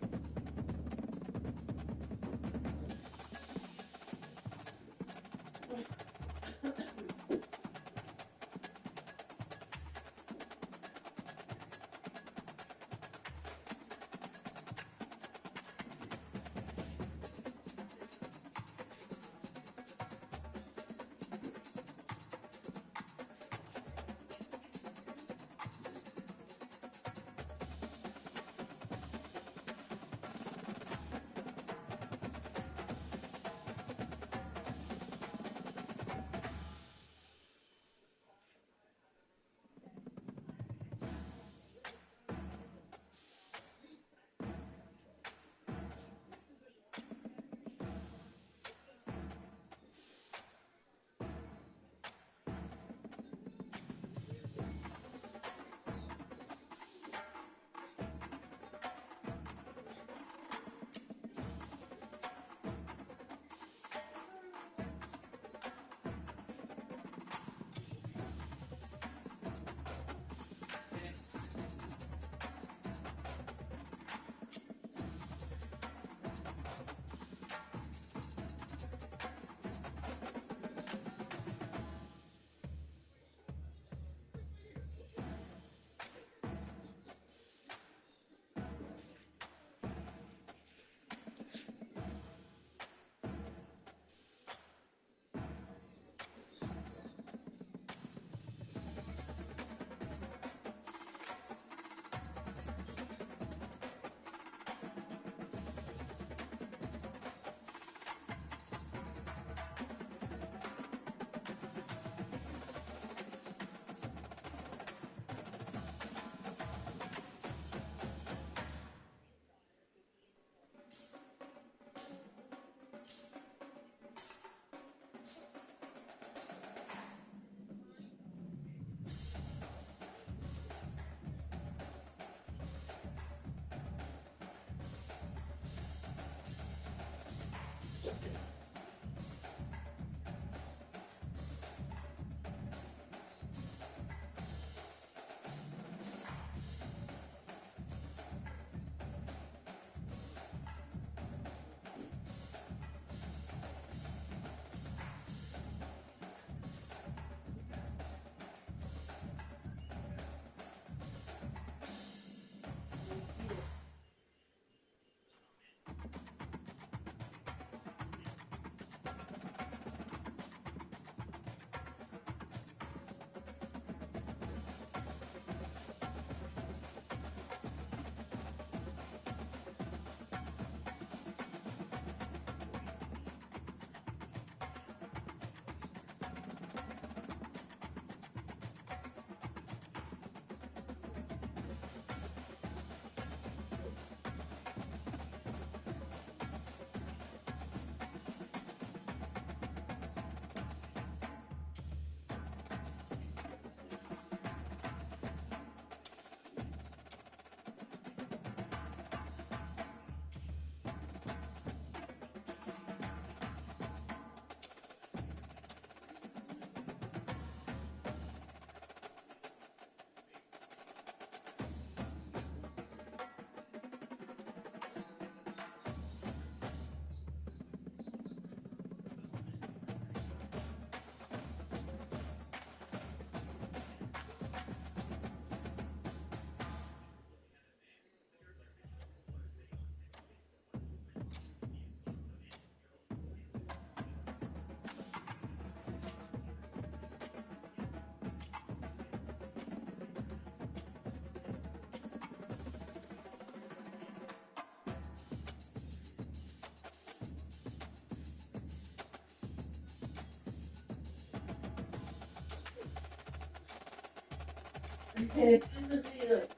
[SPEAKER 3] It's in the video.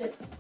[SPEAKER 3] too.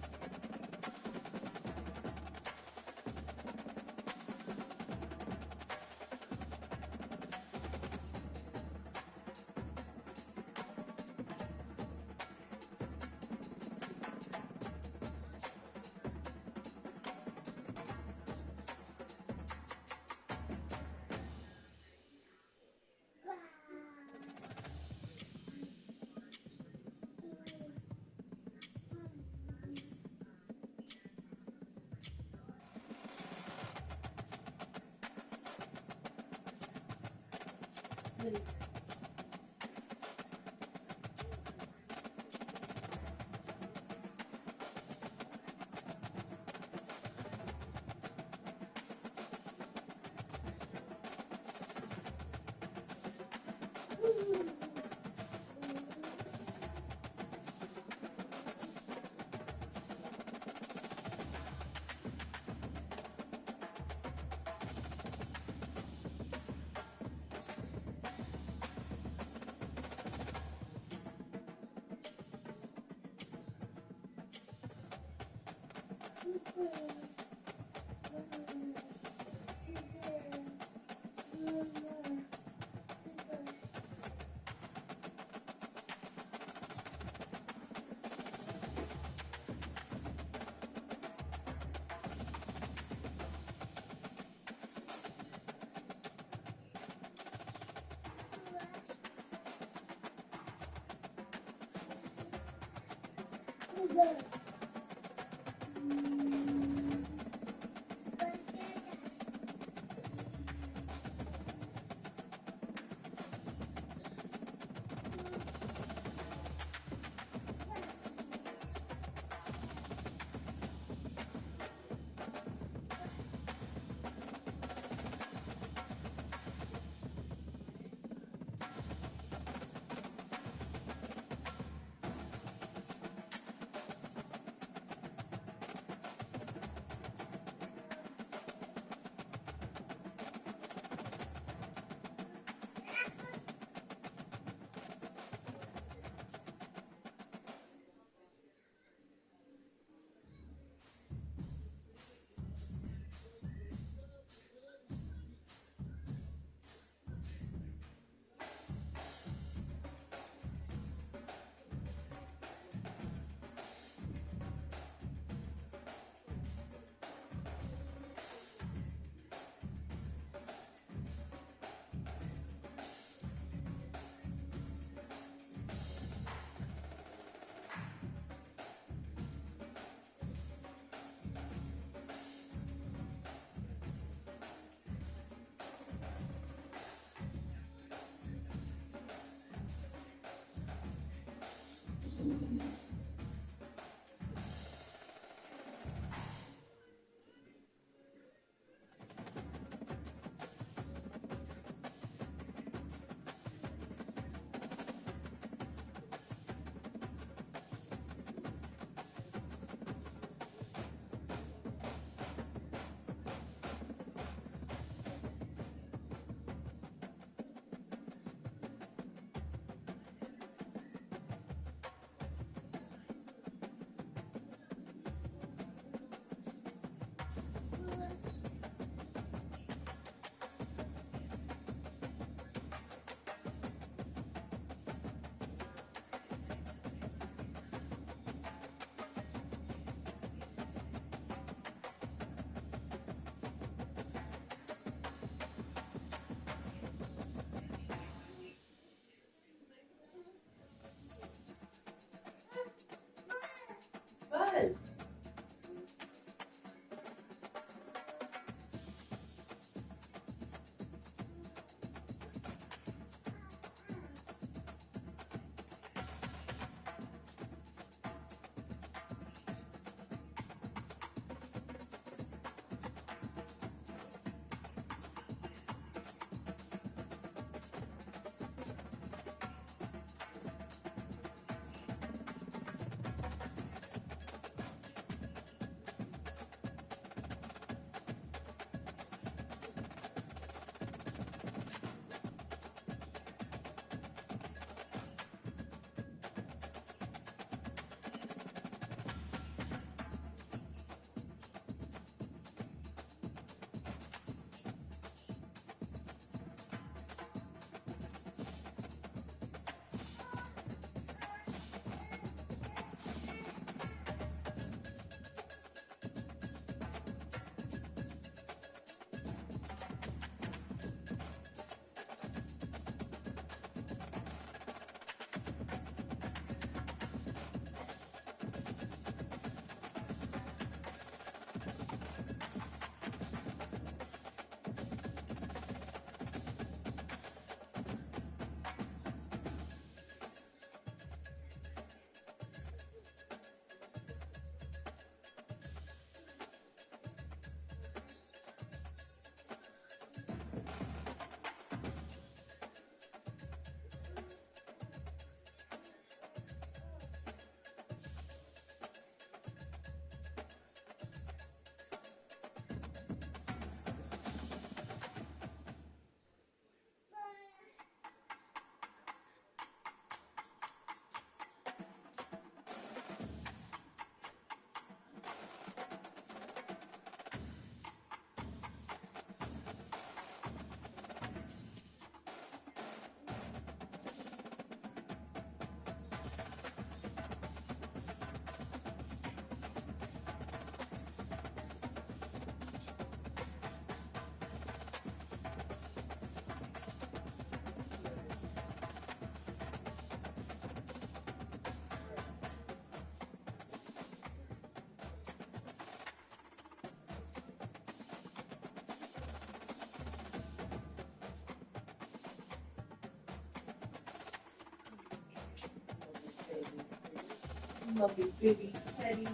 [SPEAKER 3] Love you, baby. Teddy.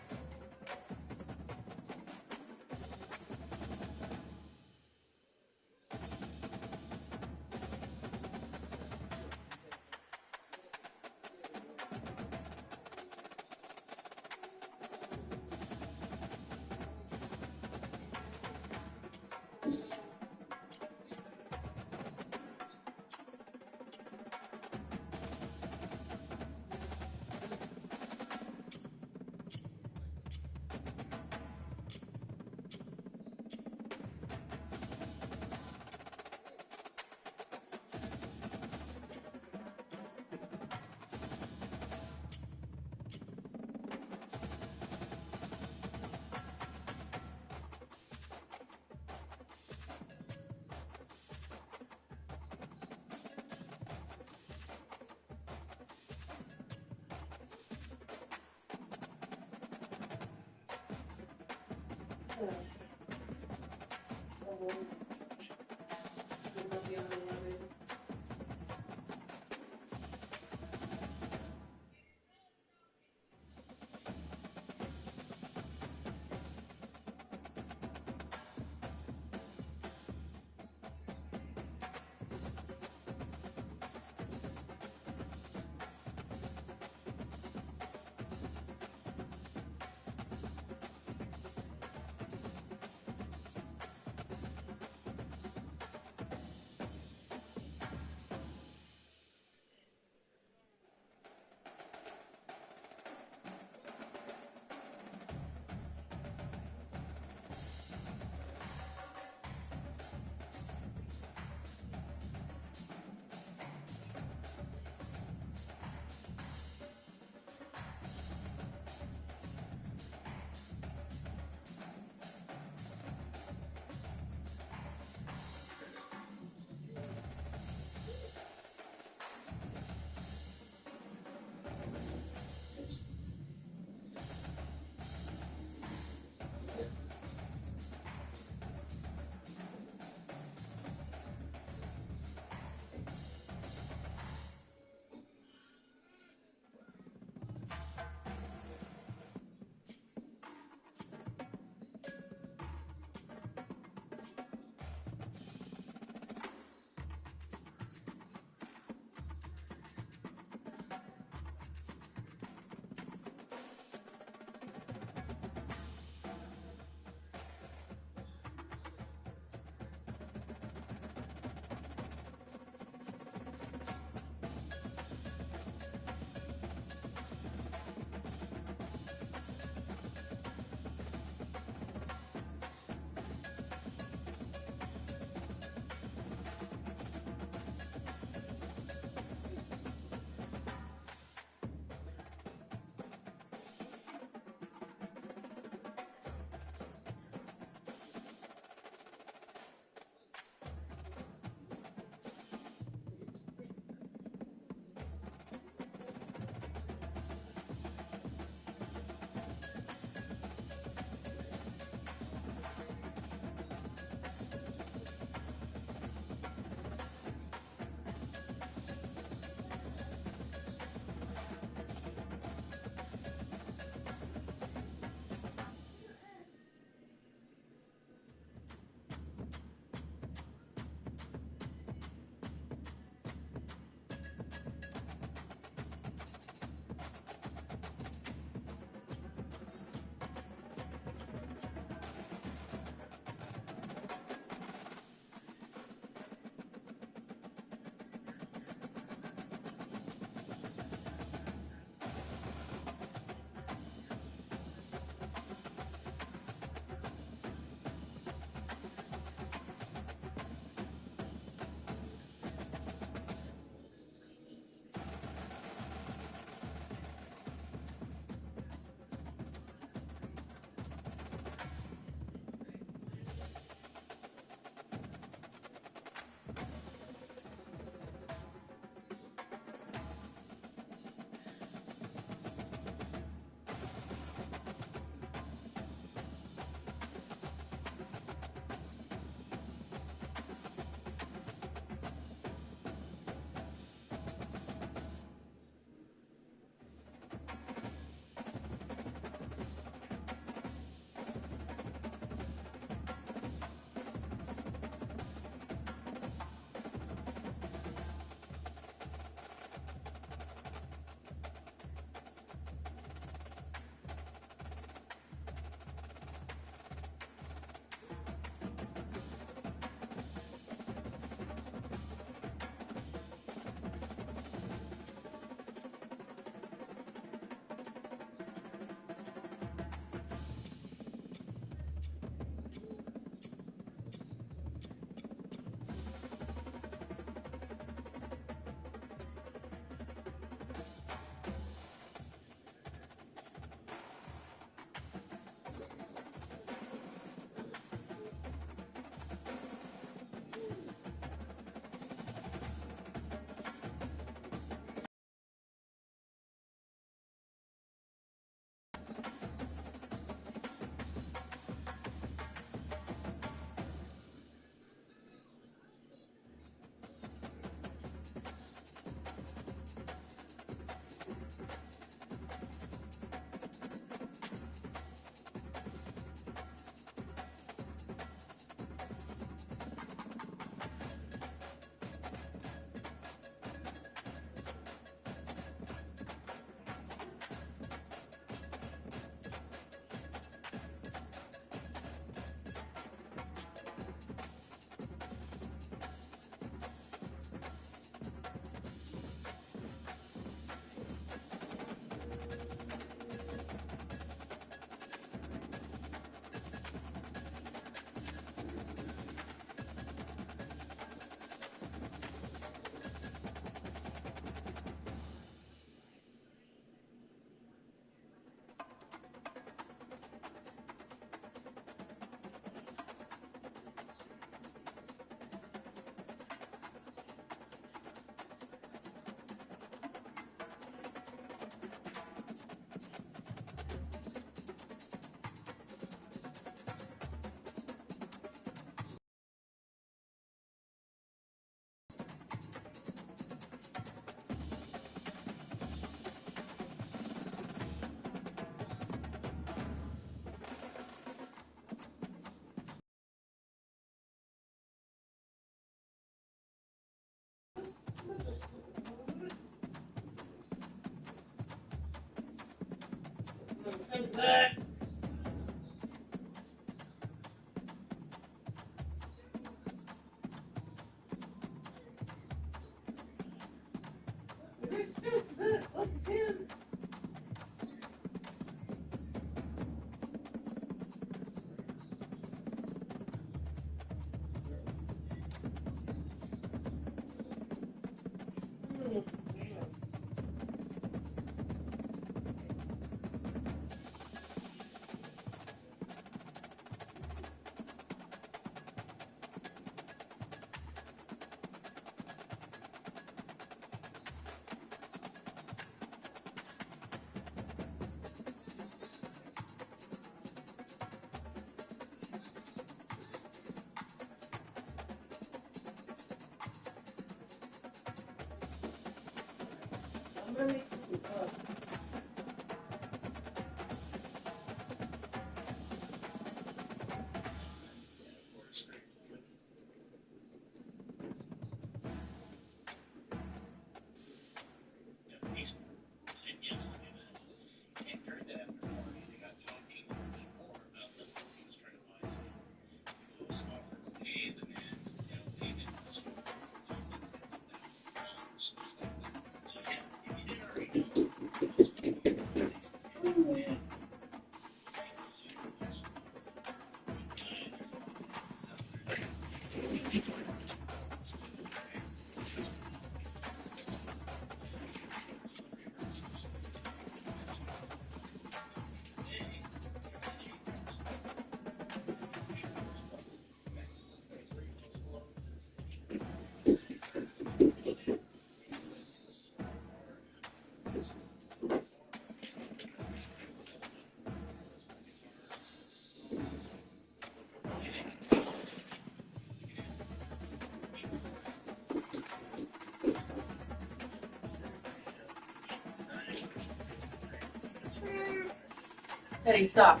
[SPEAKER 3] Eddie, stop.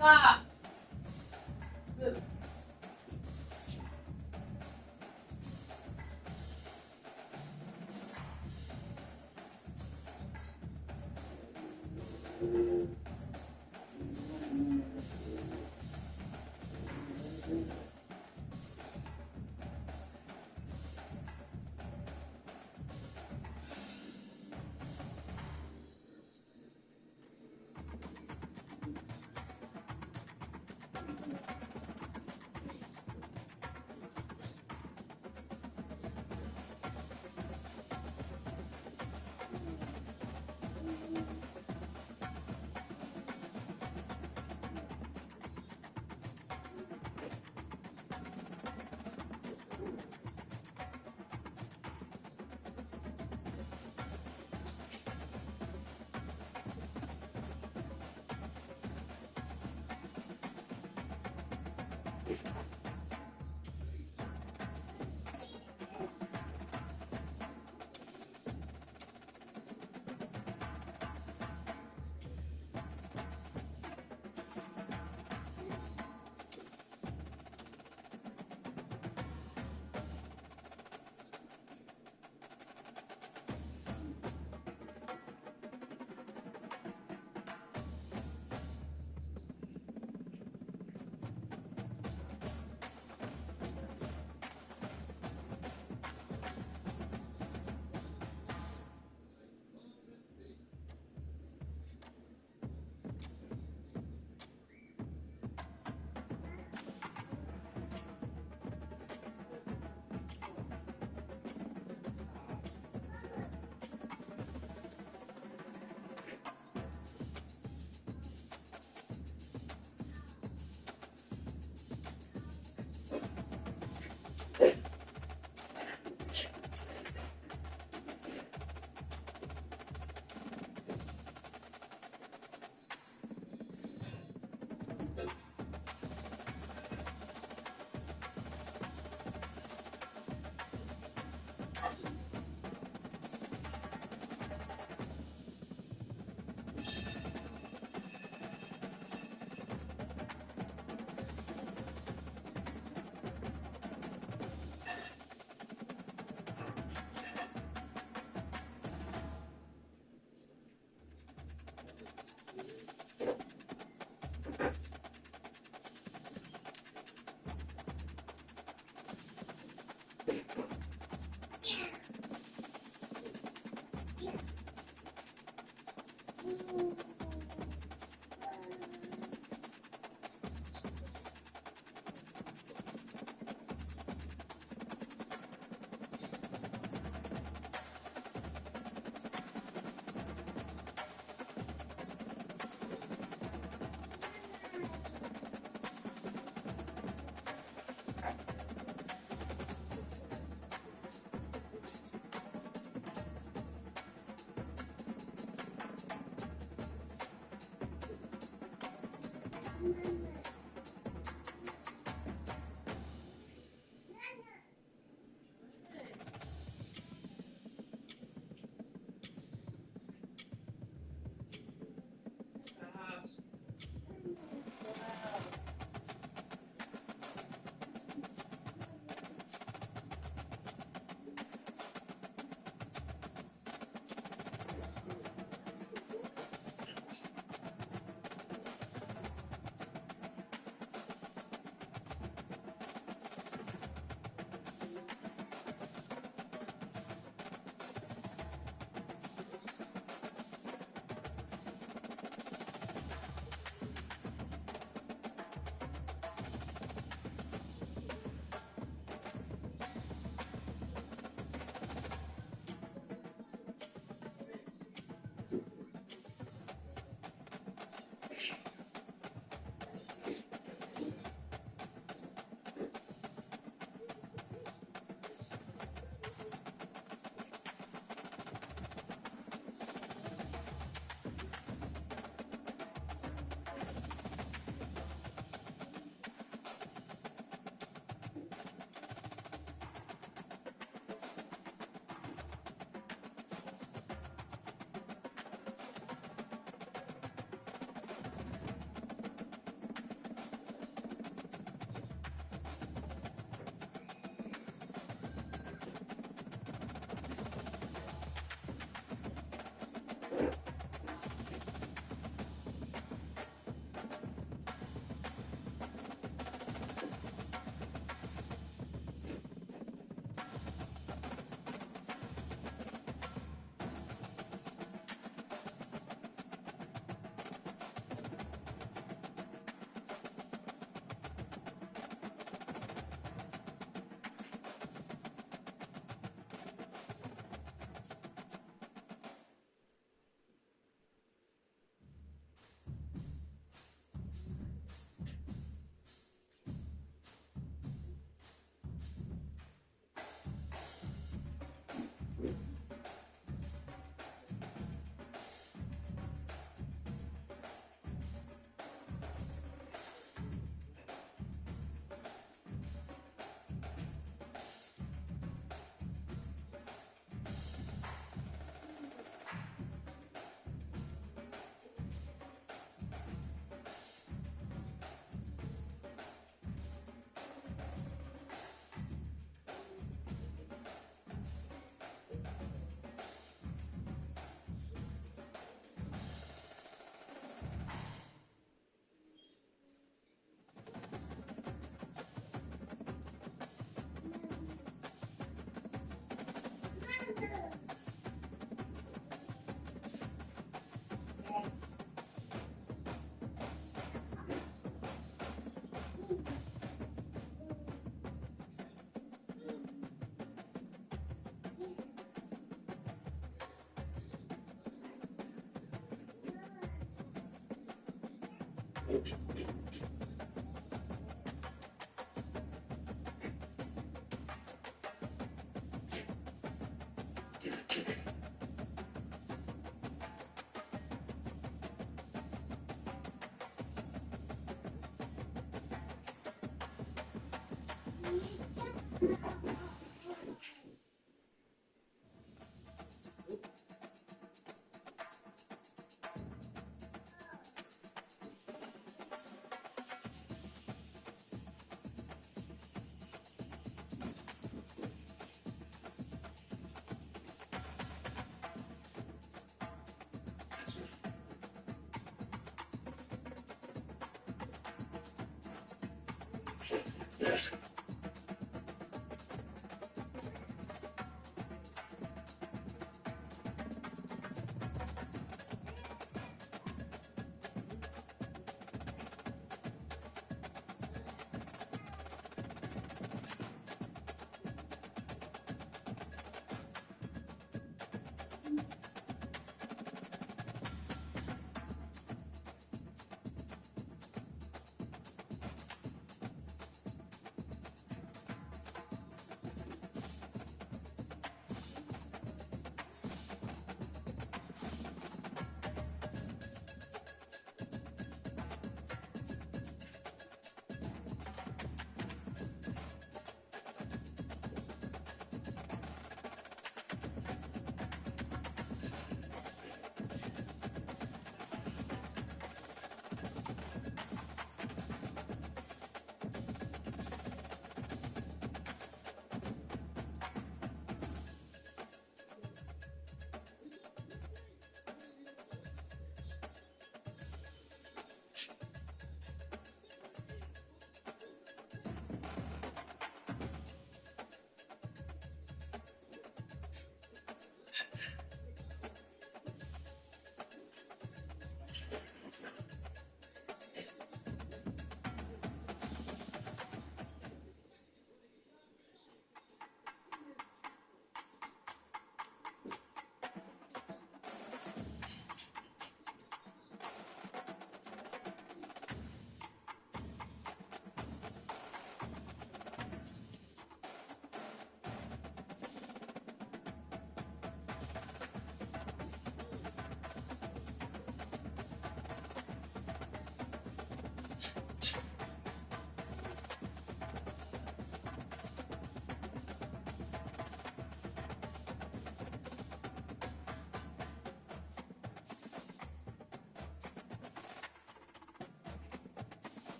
[SPEAKER 3] Stop.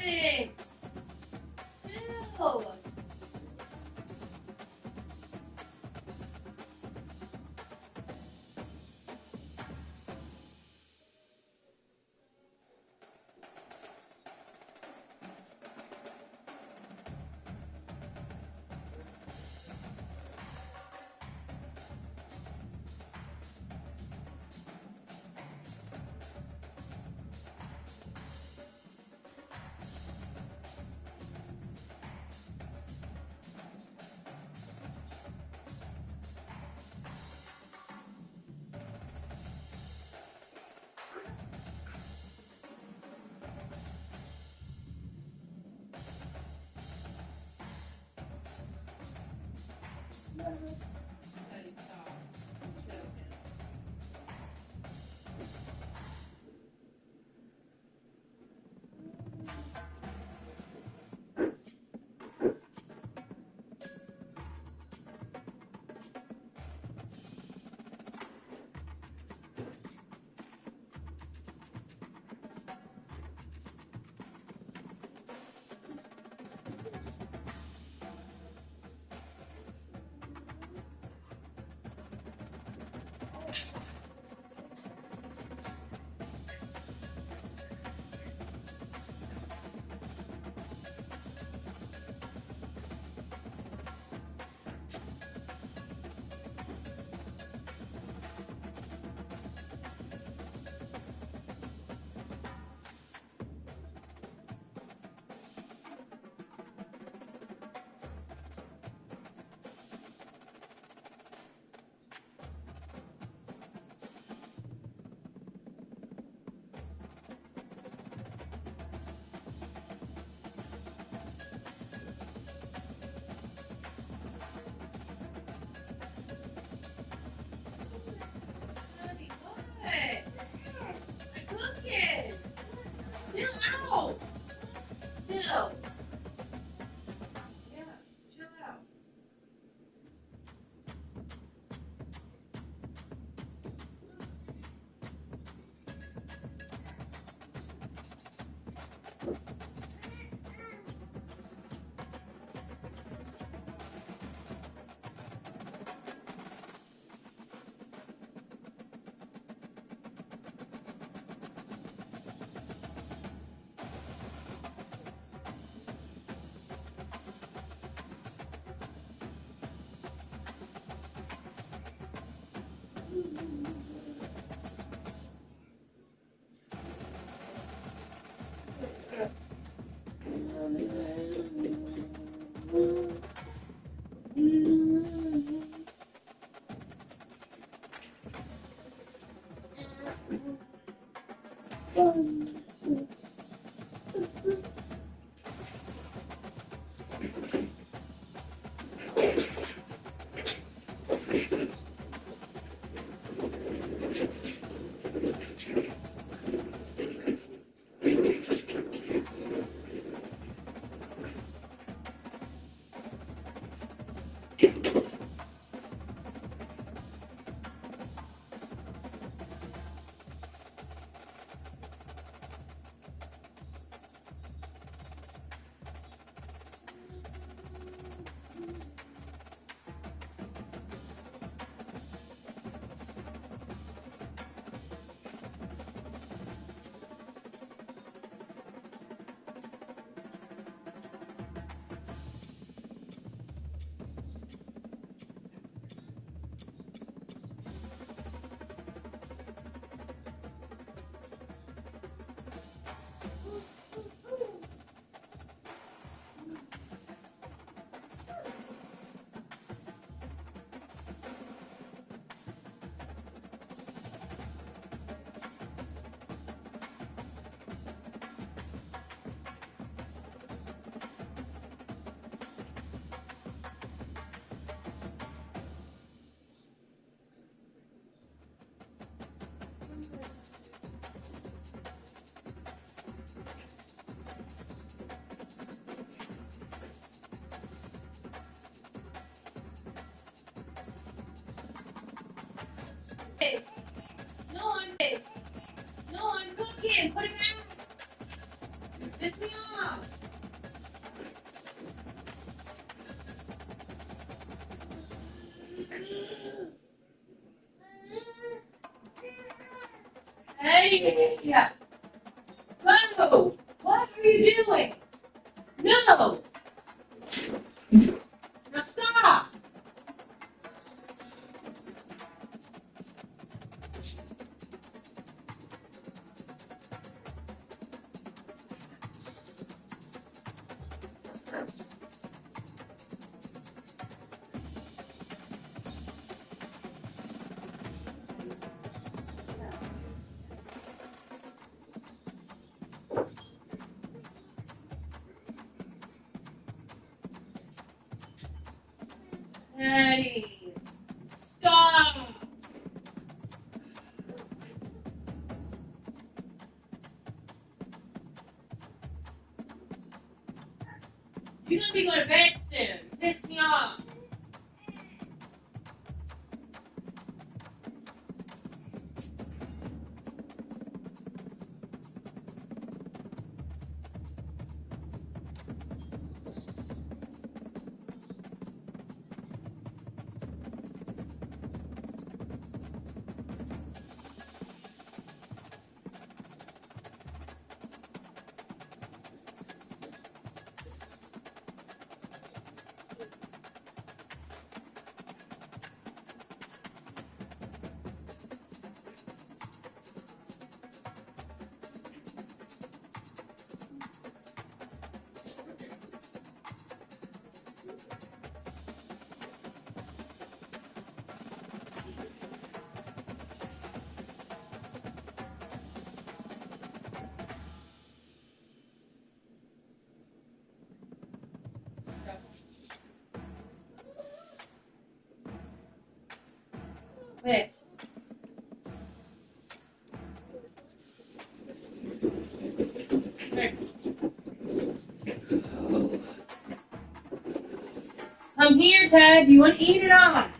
[SPEAKER 3] Hey! Ew! No, I'm cooking. Put it back. You piss me off. Hey! Go! What are you doing? No! Now stop! Hey! Stop! You're gonna be going to bed soon. You piss me off. Wait. Come here, Ted. You want to eat or not?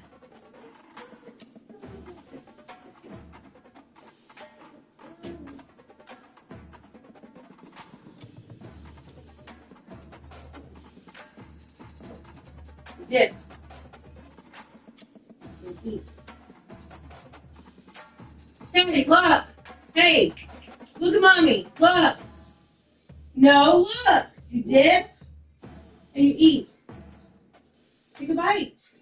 [SPEAKER 3] Dip. Eat. Hey, look. Hey, look at mommy. Look. No, look. You dip and you eat. Take a bite.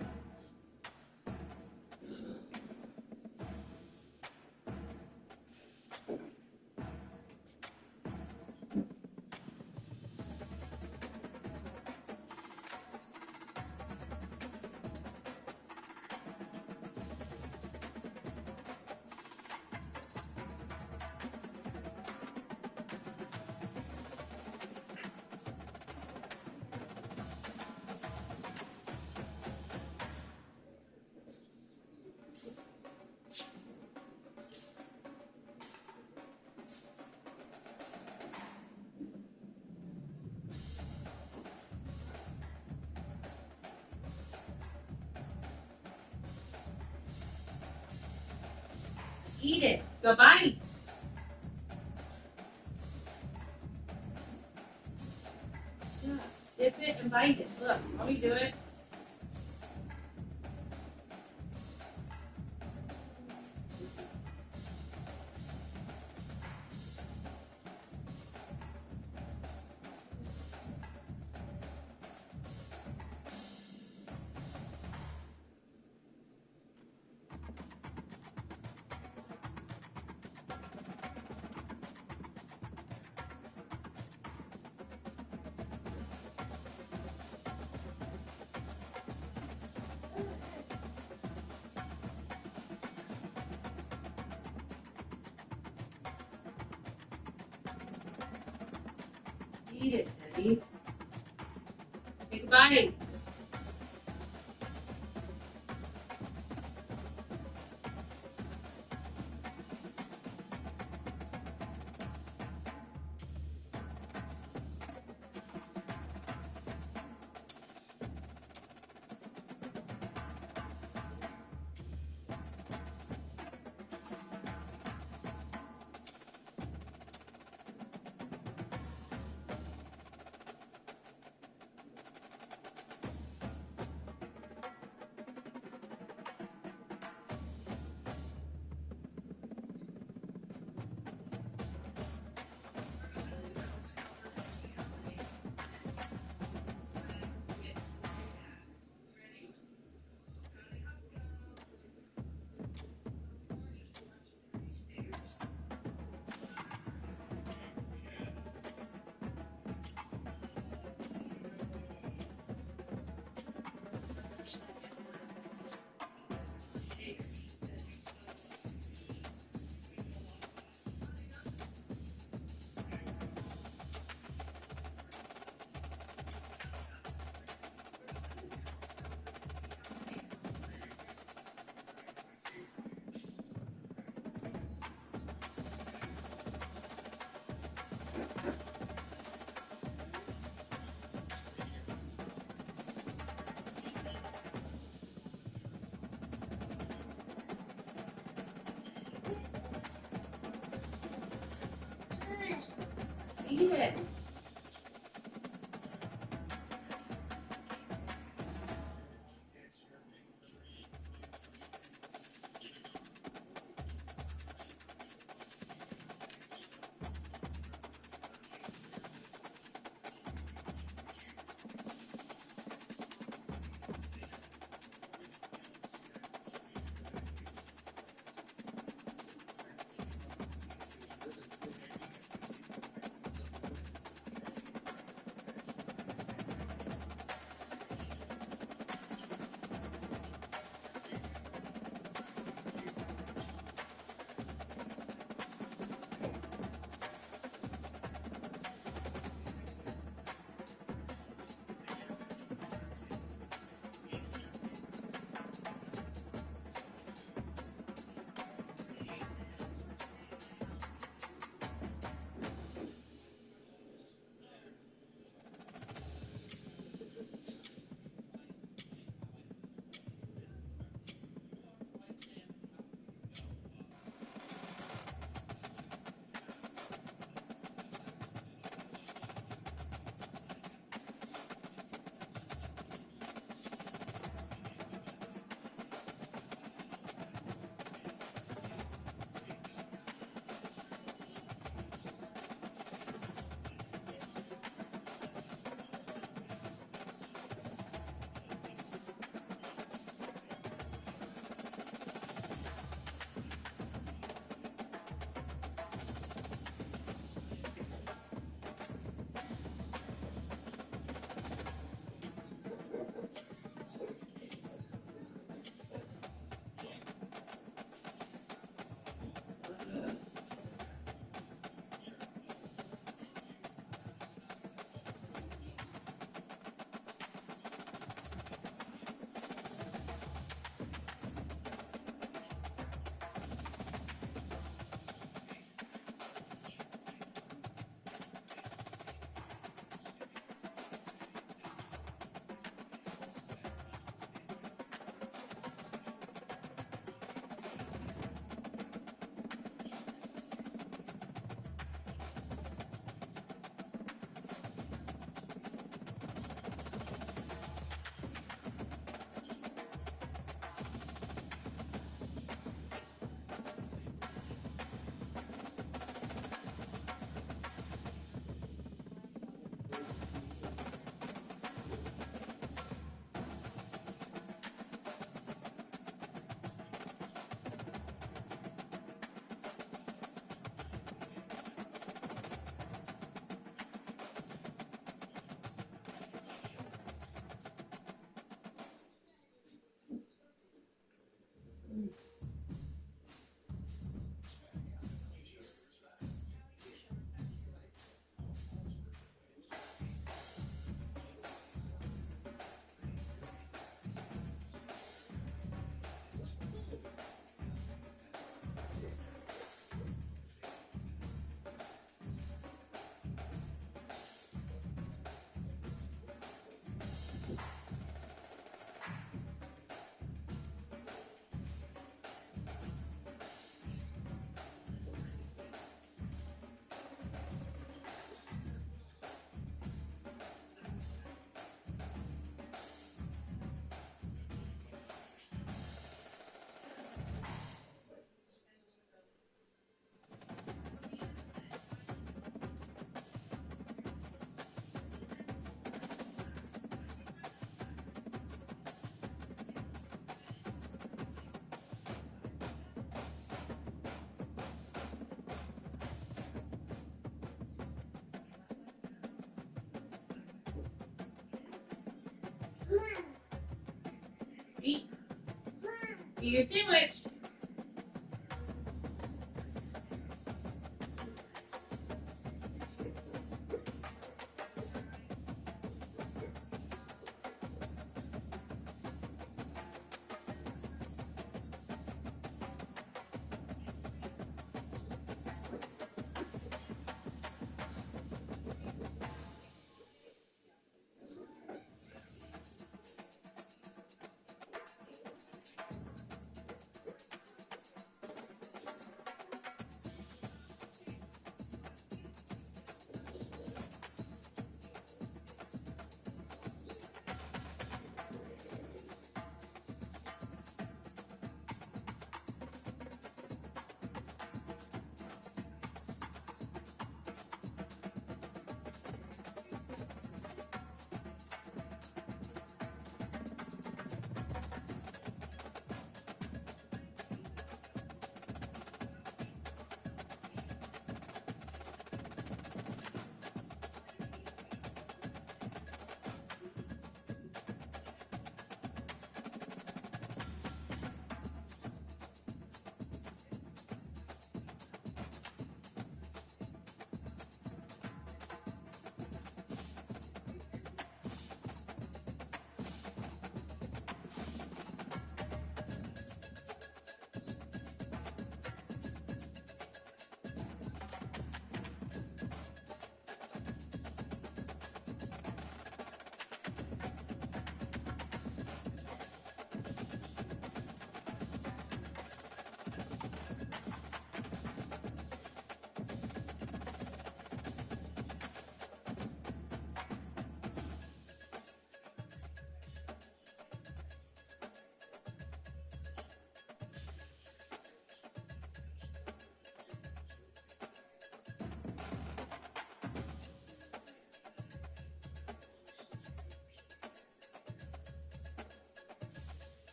[SPEAKER 3] Eat it. Go bite. Yeah. Dip it and bite it. Look, how we do it. Eat it, Teddy. Take a bite. believe it. Eat. Eat your sandwich.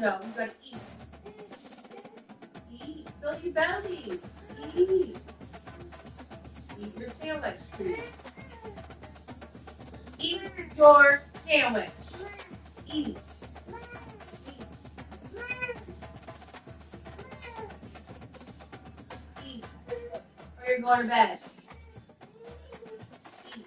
[SPEAKER 3] No, you gotta eat. Eat. Fill your belly. Eat. Eat your sandwich, please. Eat your sandwich. Eat. Eat. Or you're going to bed. Eat.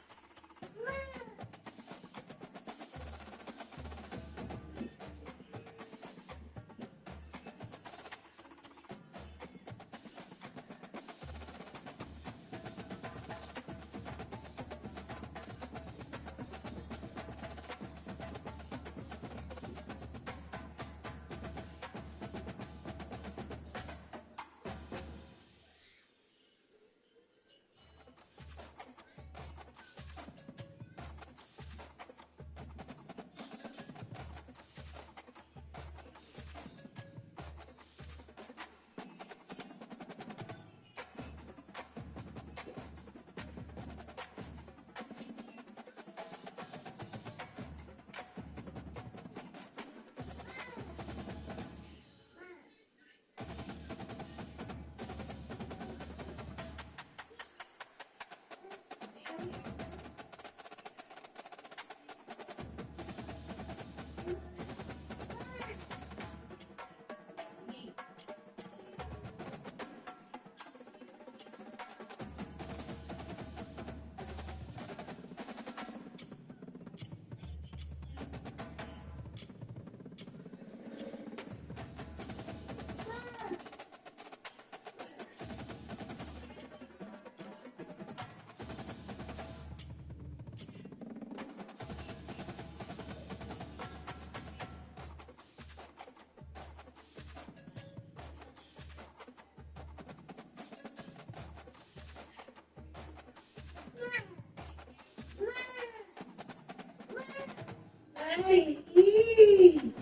[SPEAKER 3] Hey, eat.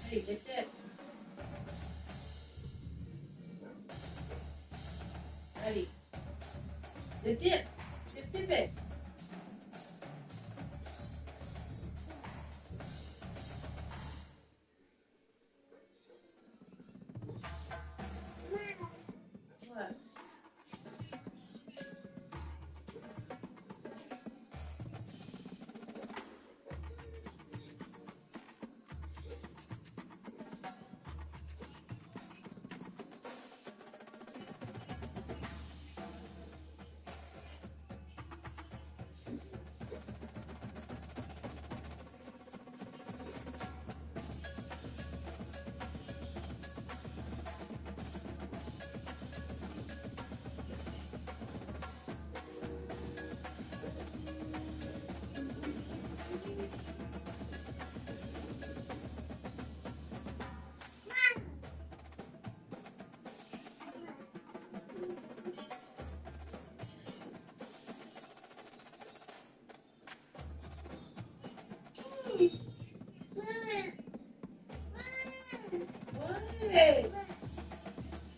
[SPEAKER 3] Hey, get this. Ready. The dip. Dip it. What? What?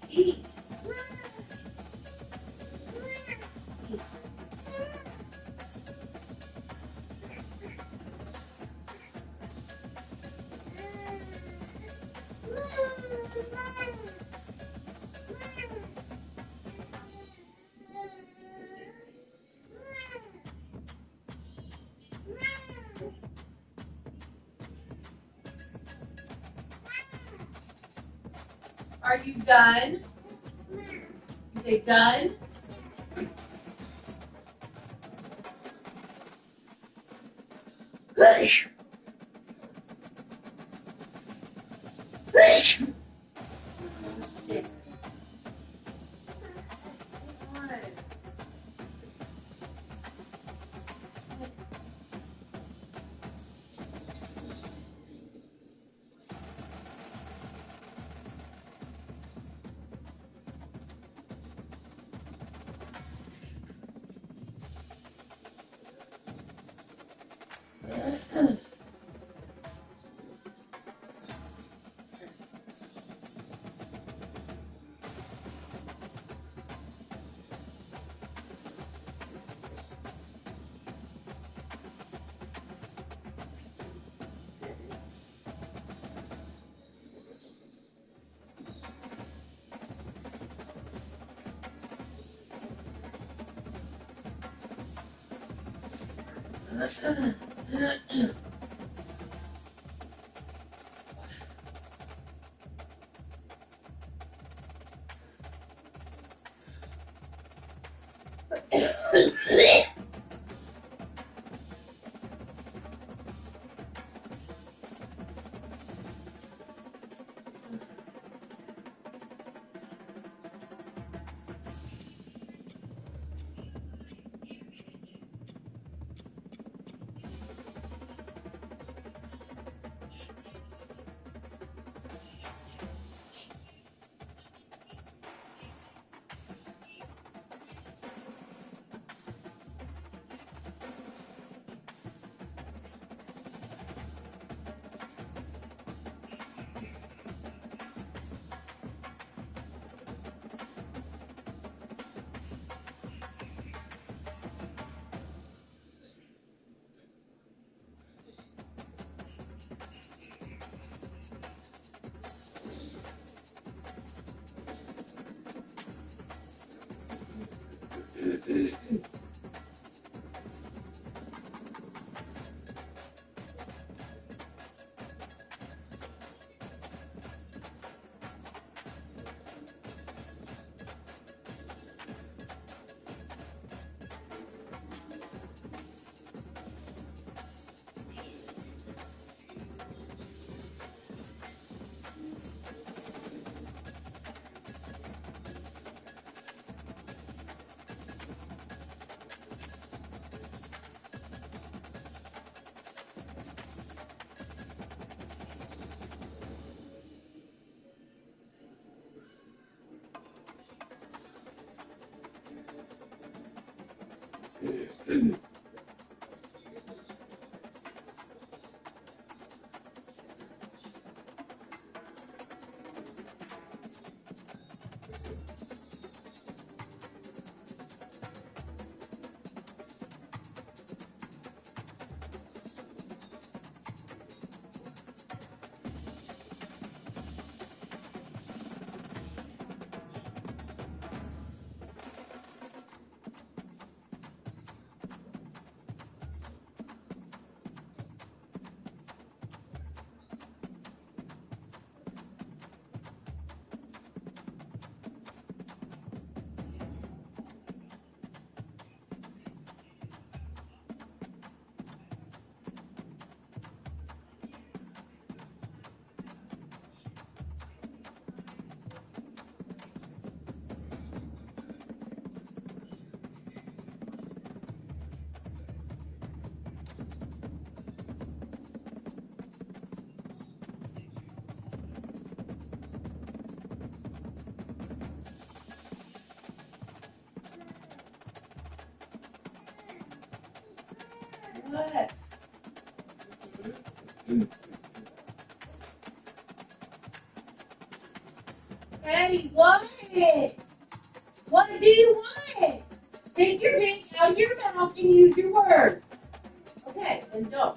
[SPEAKER 3] Eat. Are you done? You say done? Fish. Fish. What? Ready, what? What do you want? Take your dick out of your mouth and use your words. Okay, then go.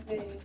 [SPEAKER 3] baby.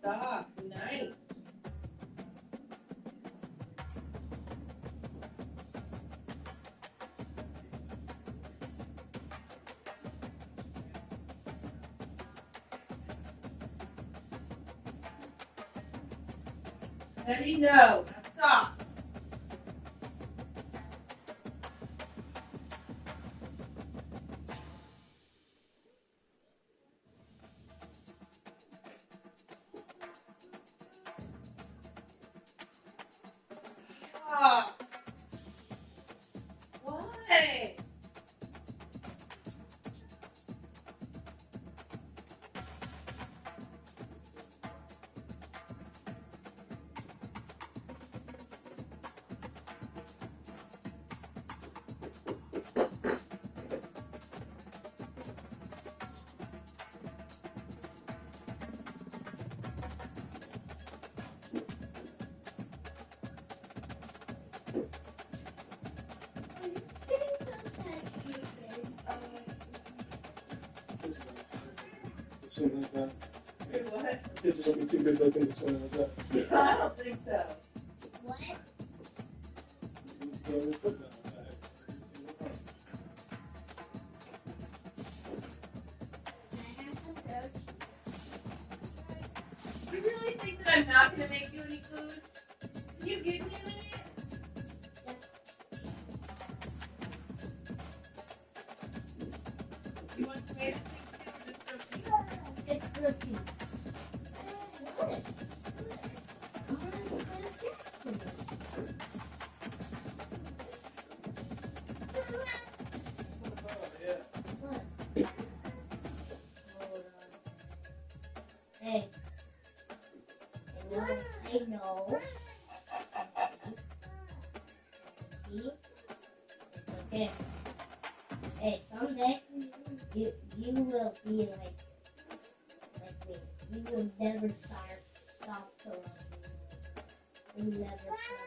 [SPEAKER 3] Stop. Nice. Ready? No. Now stop. Stop. Why?
[SPEAKER 2] something like that.
[SPEAKER 3] What?
[SPEAKER 2] Kids are gonna be too good looking to something like that.
[SPEAKER 3] I don't think so. What? You really think that I'm not going to make you any food? Can you give me a minute? You want some mashed potatoes or just protein? It's protein. What? Hey. I know. See? It's okay. Hey, someday you will be like me. You will never stop to love me. You never stop.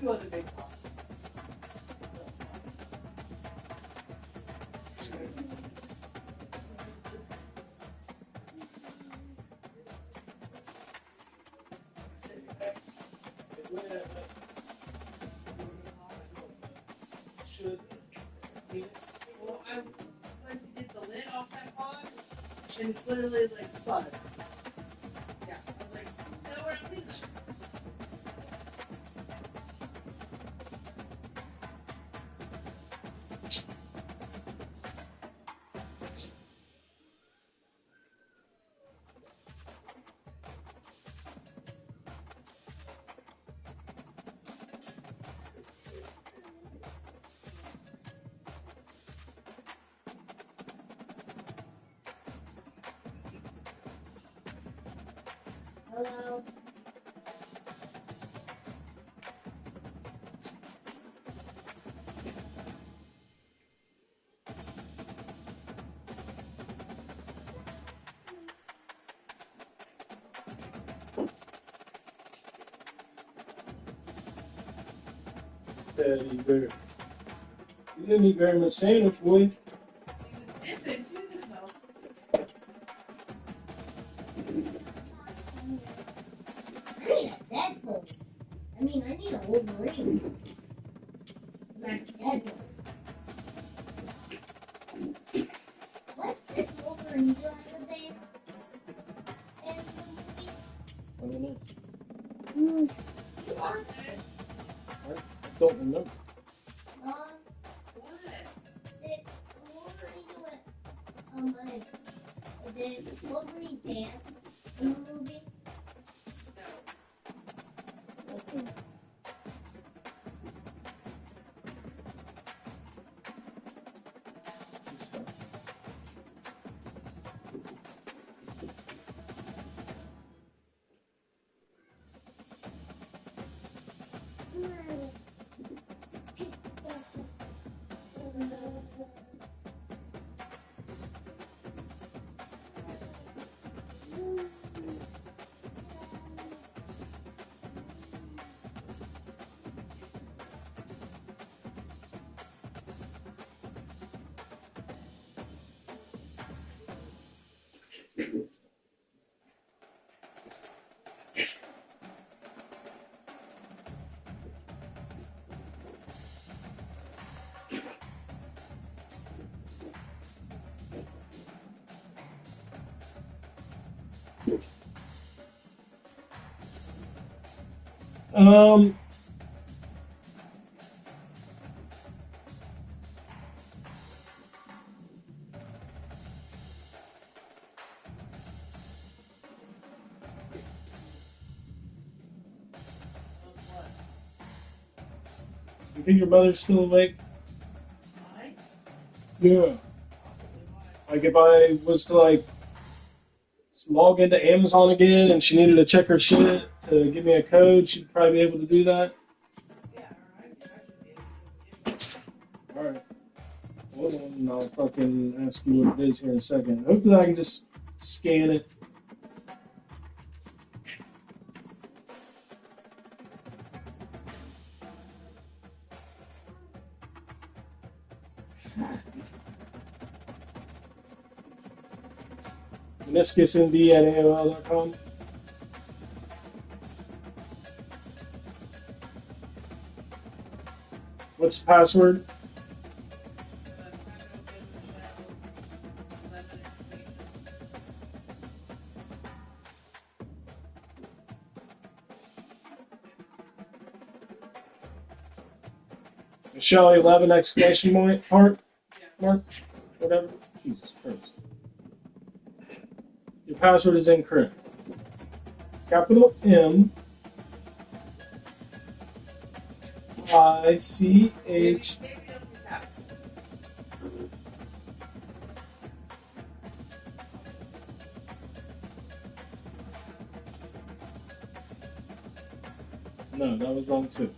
[SPEAKER 3] Two other big pots. Well, I went to get the lid off that pot, and it's literally like fuzz. Yeah, I was like, no, we're not leaving that. Hello.
[SPEAKER 2] Teddy bear. You didn't eat very much sandwich, boy.
[SPEAKER 3] He was dipping too, though. I need a Deadpool. I mean, I need a Wolverine. Not Deadpool. What's this Wolverine do on the dance? And the movie?
[SPEAKER 2] I don't know.
[SPEAKER 3] You are there.
[SPEAKER 2] I don't remember.
[SPEAKER 3] What? Did Wolverine do it? Did Wolverine dance in the movie? No. Okay.
[SPEAKER 2] Um, you think your mother's still awake?
[SPEAKER 3] Why?
[SPEAKER 2] Yeah. Like if I was to like log into Amazon again and she needed to check her shit to give me a code, she'd probably be able to do that. Alright. Hold on, and I'll fucking ask you what it is here in a second. Hopefully I can just scan it. meniscusmd@aol.com. What's the password? Michelle 11 exclamation point mark? Whatever. Jesus Christ. Your password is incorrect. Capital M ICH. No, that was wrong too.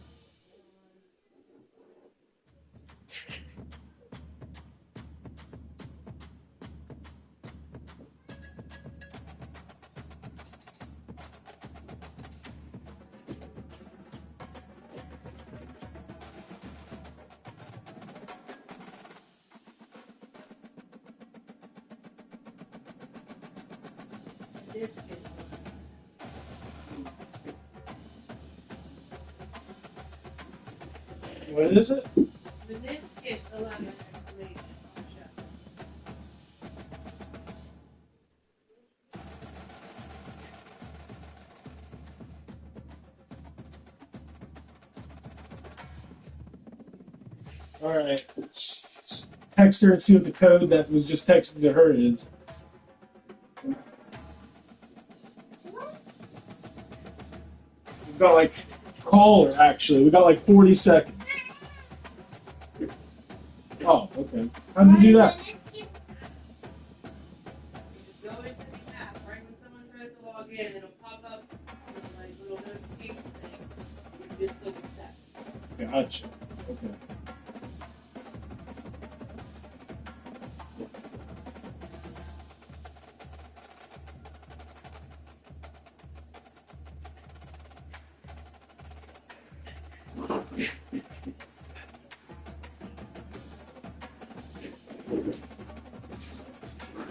[SPEAKER 2] What is it?
[SPEAKER 3] Meniscus 11.
[SPEAKER 2] Alright. Text her and see what the code that was just texted to her is. We've got like, call her actually. We've got like 40 seconds. Oh, okay. How do you do that?
[SPEAKER 3] Go into the app, right when someone tries to log in, it'll pop up like little notification thing. You just click accept.
[SPEAKER 2] Gotcha. Okay.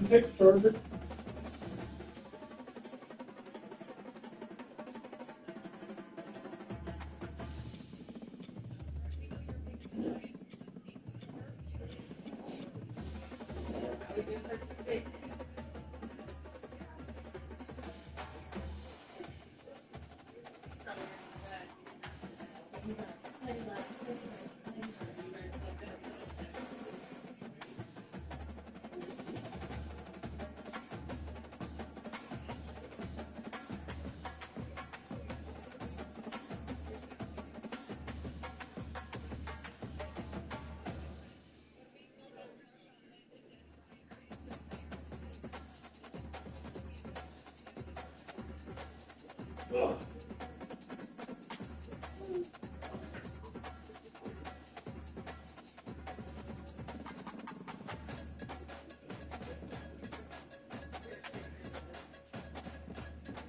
[SPEAKER 2] Take a charger.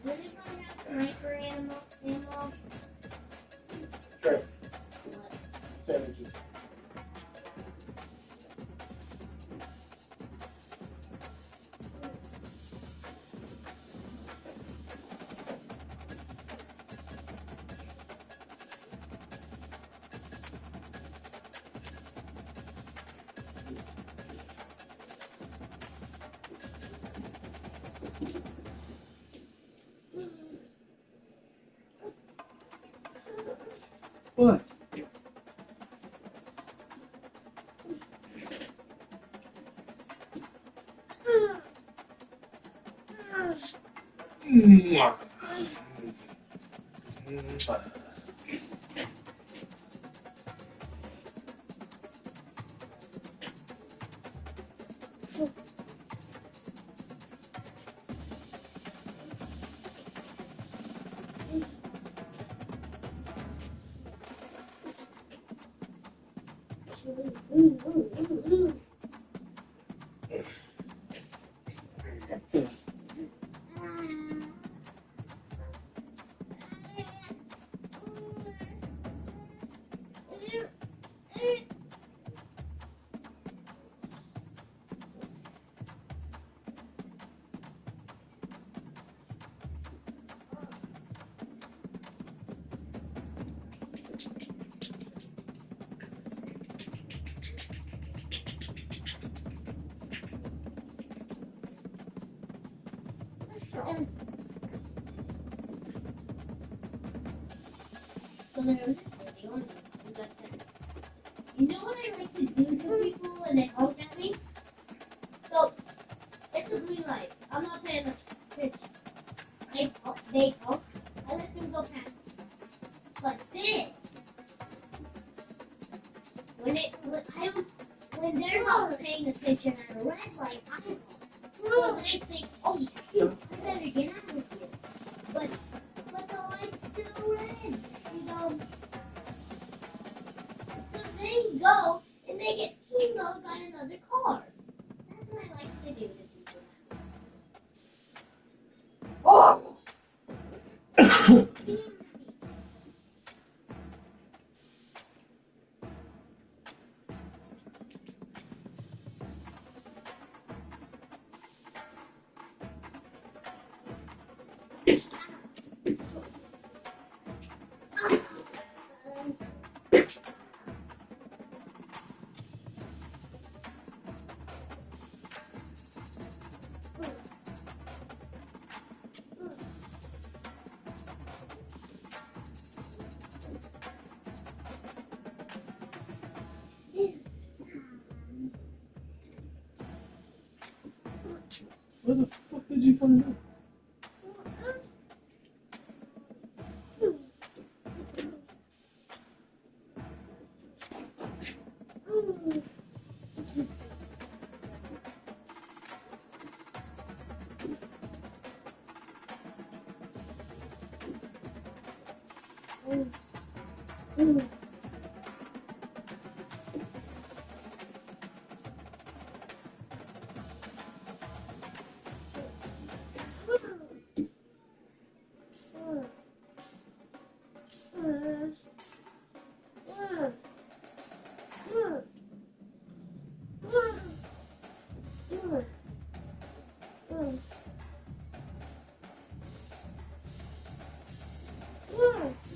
[SPEAKER 11] Does anybody have the micro animal?
[SPEAKER 2] Sure.
[SPEAKER 11] What?
[SPEAKER 2] Sandwiches. What? Mwah.
[SPEAKER 11] So there was this video on YouTube that said, you know what I like to do to people when they honk at me? So, it's a green light. I'm not paying much attention. They honk. I let them go past. But then, when they're not paying attention at a red light, I honk. So they think, oh shoot, I better get out of here. But the light's still red, you know. So they go and they get T-mowed by another car. That's what I like to do to people. Oh!
[SPEAKER 2] Where the fuck did you find that?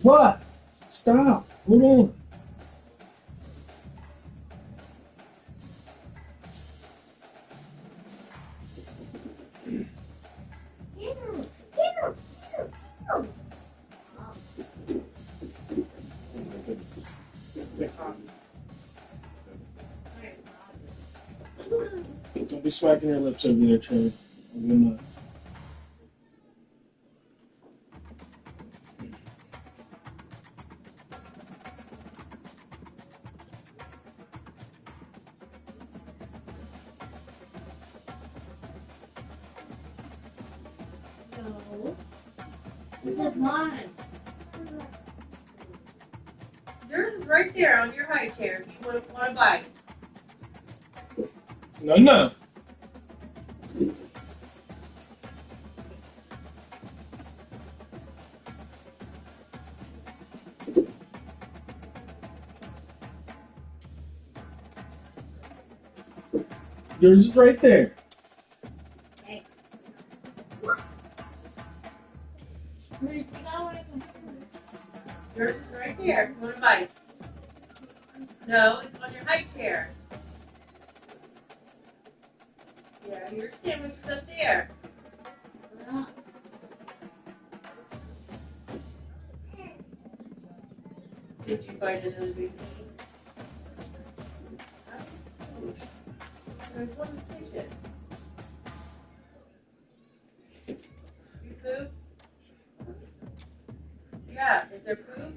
[SPEAKER 2] What? Stop. Hold on. Don't be smacking your lips over there, Trey. I'm gonna.
[SPEAKER 11] No. This is mine.
[SPEAKER 3] Yours is right there on your high chair if you want to buy it.
[SPEAKER 2] No, no. Yours is right there.
[SPEAKER 3] Yours is right there if you want to buy it. No, it's on your high chair. Yeah, your sandwich is up there. Did you find another big thing? There's one in the kitchen. You poop? Yeah, is there poop?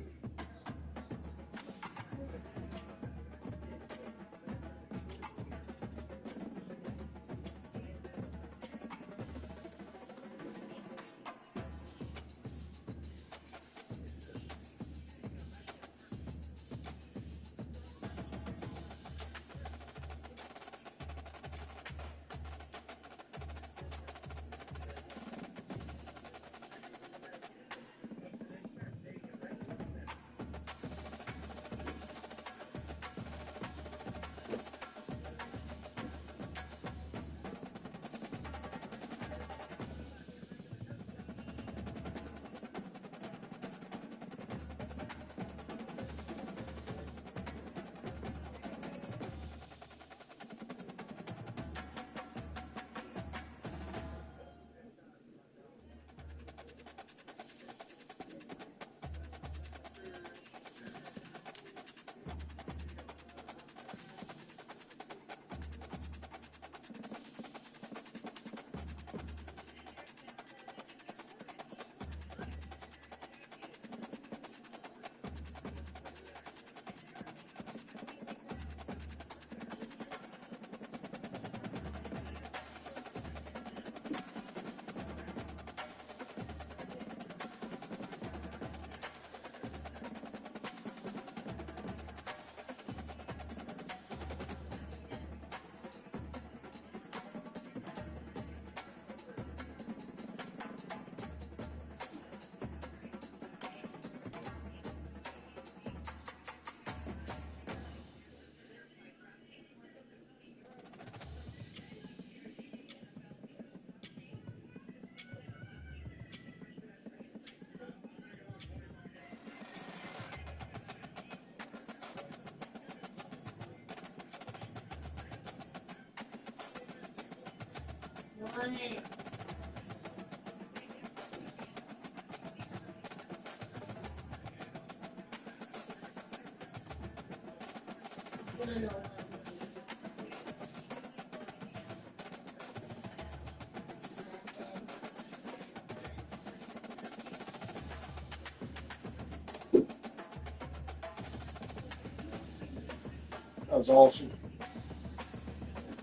[SPEAKER 2] That was awesome.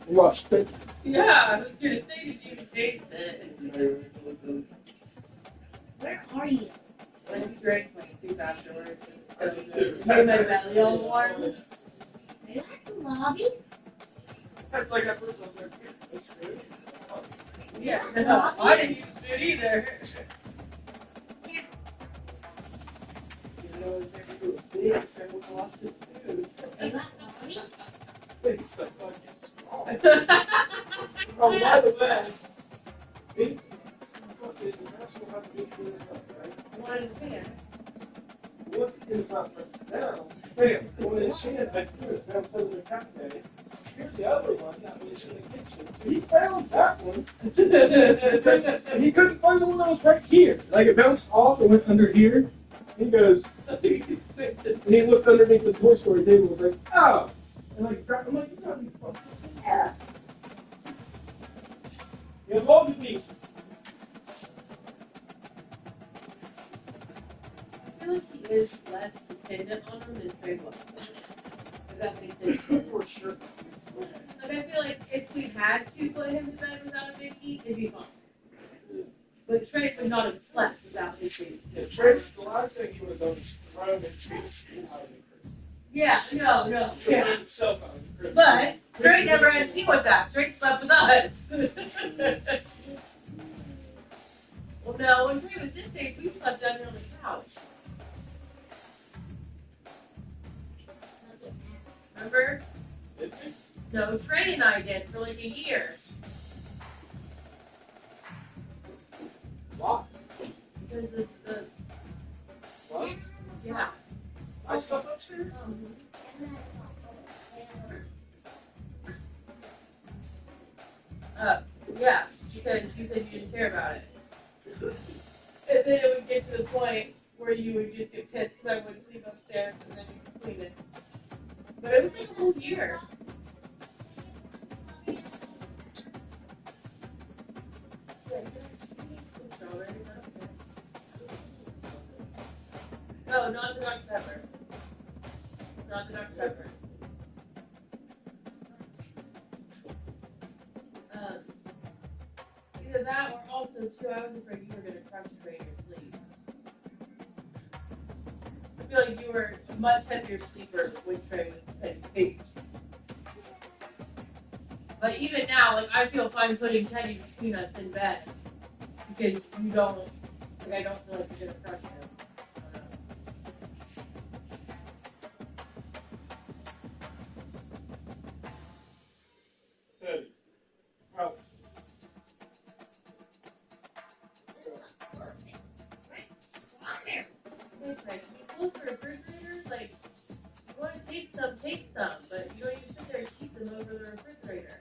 [SPEAKER 2] You watched it?
[SPEAKER 3] Yeah, I was gonna say, did you taste it? Where are you? When you drank my soup afterwards. Made my belly all warm.
[SPEAKER 11] Are you at the lobby?
[SPEAKER 2] That's like at first I was like, that's good.
[SPEAKER 3] Yeah, no, I didn't use it either. You know, there's a big triple box of food.
[SPEAKER 11] Are you at the lobby?
[SPEAKER 2] It's like fucking small. Oh, by the way, the national have to be doing that, right?
[SPEAKER 3] One in the pan.
[SPEAKER 2] What is up now? Bam, when it's sand, I do it. Now, so the cafe. Here's the other one that was in the kitchen. So he found that one. And he couldn't find the one that was right here. Like it bounced off and went under here. He goes, and he looked underneath the Toy Story table and was like, oh. And like, I'm like, you gotta be fucking. Yeah. You love the beach.
[SPEAKER 3] I feel like he is less dependent on him than Trey was. If that makes sense.
[SPEAKER 2] For sure.
[SPEAKER 3] Like, I feel like if we had to put him to bed without a biggie, it'd be fine. But Trey would not have slept without his biggie.
[SPEAKER 2] Yeah, Trey, the last thing he would have done is throw him and chase him out of the crib.
[SPEAKER 3] Yeah, no. Yeah.
[SPEAKER 2] Himself out of the crib.
[SPEAKER 3] But Trey never had to deal with that. Trey slept with us. Well, no, when Trey was this age, we slept down here on the couch. Remember? No, Trey and I did for like a year.
[SPEAKER 2] What?
[SPEAKER 3] Because of the...
[SPEAKER 2] What?
[SPEAKER 3] Yeah.
[SPEAKER 2] I slept upstairs?
[SPEAKER 3] Yeah, because you said you didn't care about it. And then it would get to the point where you would just get pissed because I wouldn't sleep upstairs and then you could clean it. But it was like a whole year. No, not the Dr. Pepper. Not the Dr. Pepper. Either that or also, too, I was afraid you were going to crush Trey in your sleep. I feel like you were a much heavier sleeper when Trey was 10 feet. But even now, like, I feel fine putting Teddy between us in bed. Because you don't, like, I don't feel like you're going to crush him.
[SPEAKER 2] Teddy. How?
[SPEAKER 3] Like, you close the refrigerator, like, you want to take some, but you don't even sit there and keep them over the refrigerator.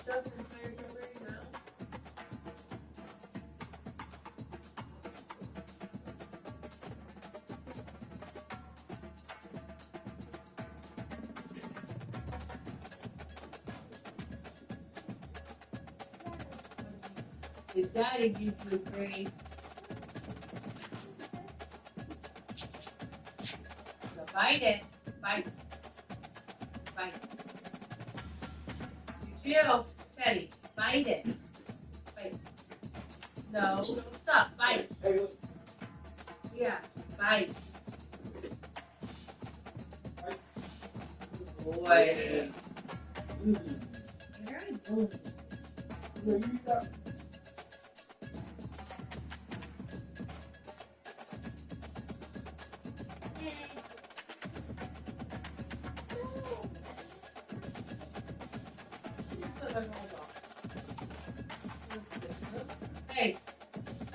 [SPEAKER 3] Shove the entire number in your mouth. His daddy gives you free. So bite it. Bite. Bite. You chew. Teddy, bite it. Bite. No, stop. Bite.
[SPEAKER 2] Hey, look.
[SPEAKER 3] Yeah, bite. Boy. You're very bully.
[SPEAKER 2] You got.
[SPEAKER 3] Hey,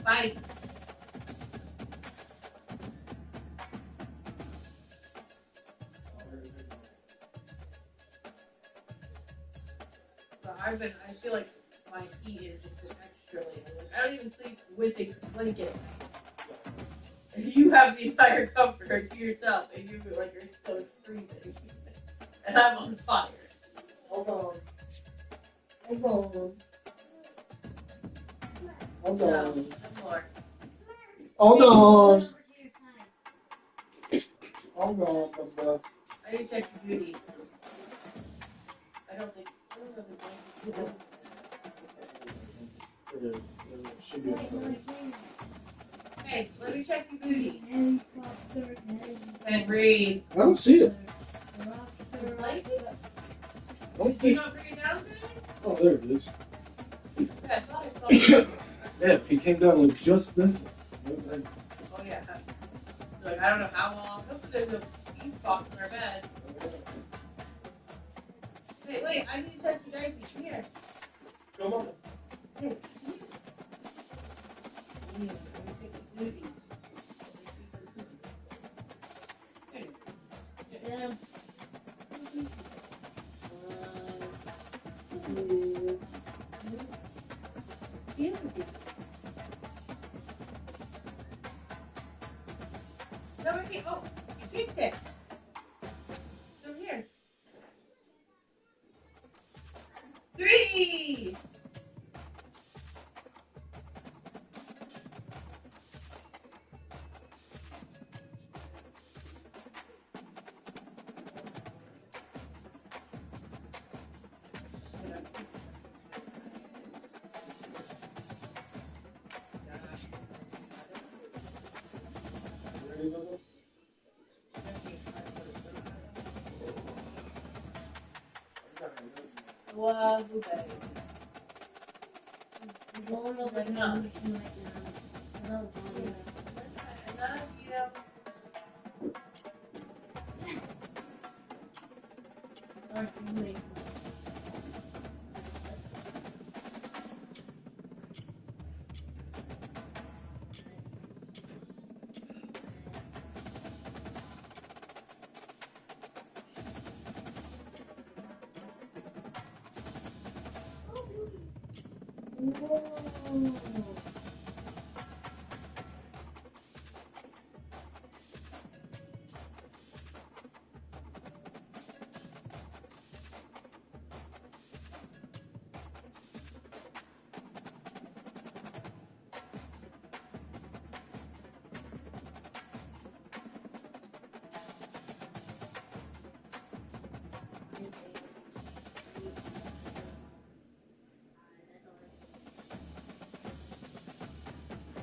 [SPEAKER 3] bite. But I feel like my heat is just an extra lately. Like, I don't even sleep with a blanket. And you have the entire comfort to yourself, and you like you're so freezing. And I'm on fire. Hold on. Hold on. Hold on. Hold on. Hold on. I need to check your beauty. I don't know the blanket. Hey, let me check your beauty. And breathe.
[SPEAKER 2] I don't see it.
[SPEAKER 3] Did you not bring it down?
[SPEAKER 2] Oh, there it is.
[SPEAKER 3] Yeah, I thought I saw it.
[SPEAKER 2] Yeah, he came down with just this.
[SPEAKER 3] Oh, yeah. Like, I don't know how long. Hopefully there's a piece box in our bed. Hey, wait, I need to touch your diapers. Here.
[SPEAKER 2] Come on.
[SPEAKER 3] Hey, here. Let me take the beauty. Hey. Yeah. 1, 2, 3. No, oh, you kicked it. So here. 3. Wow, blueberry. Going over the mountain right now.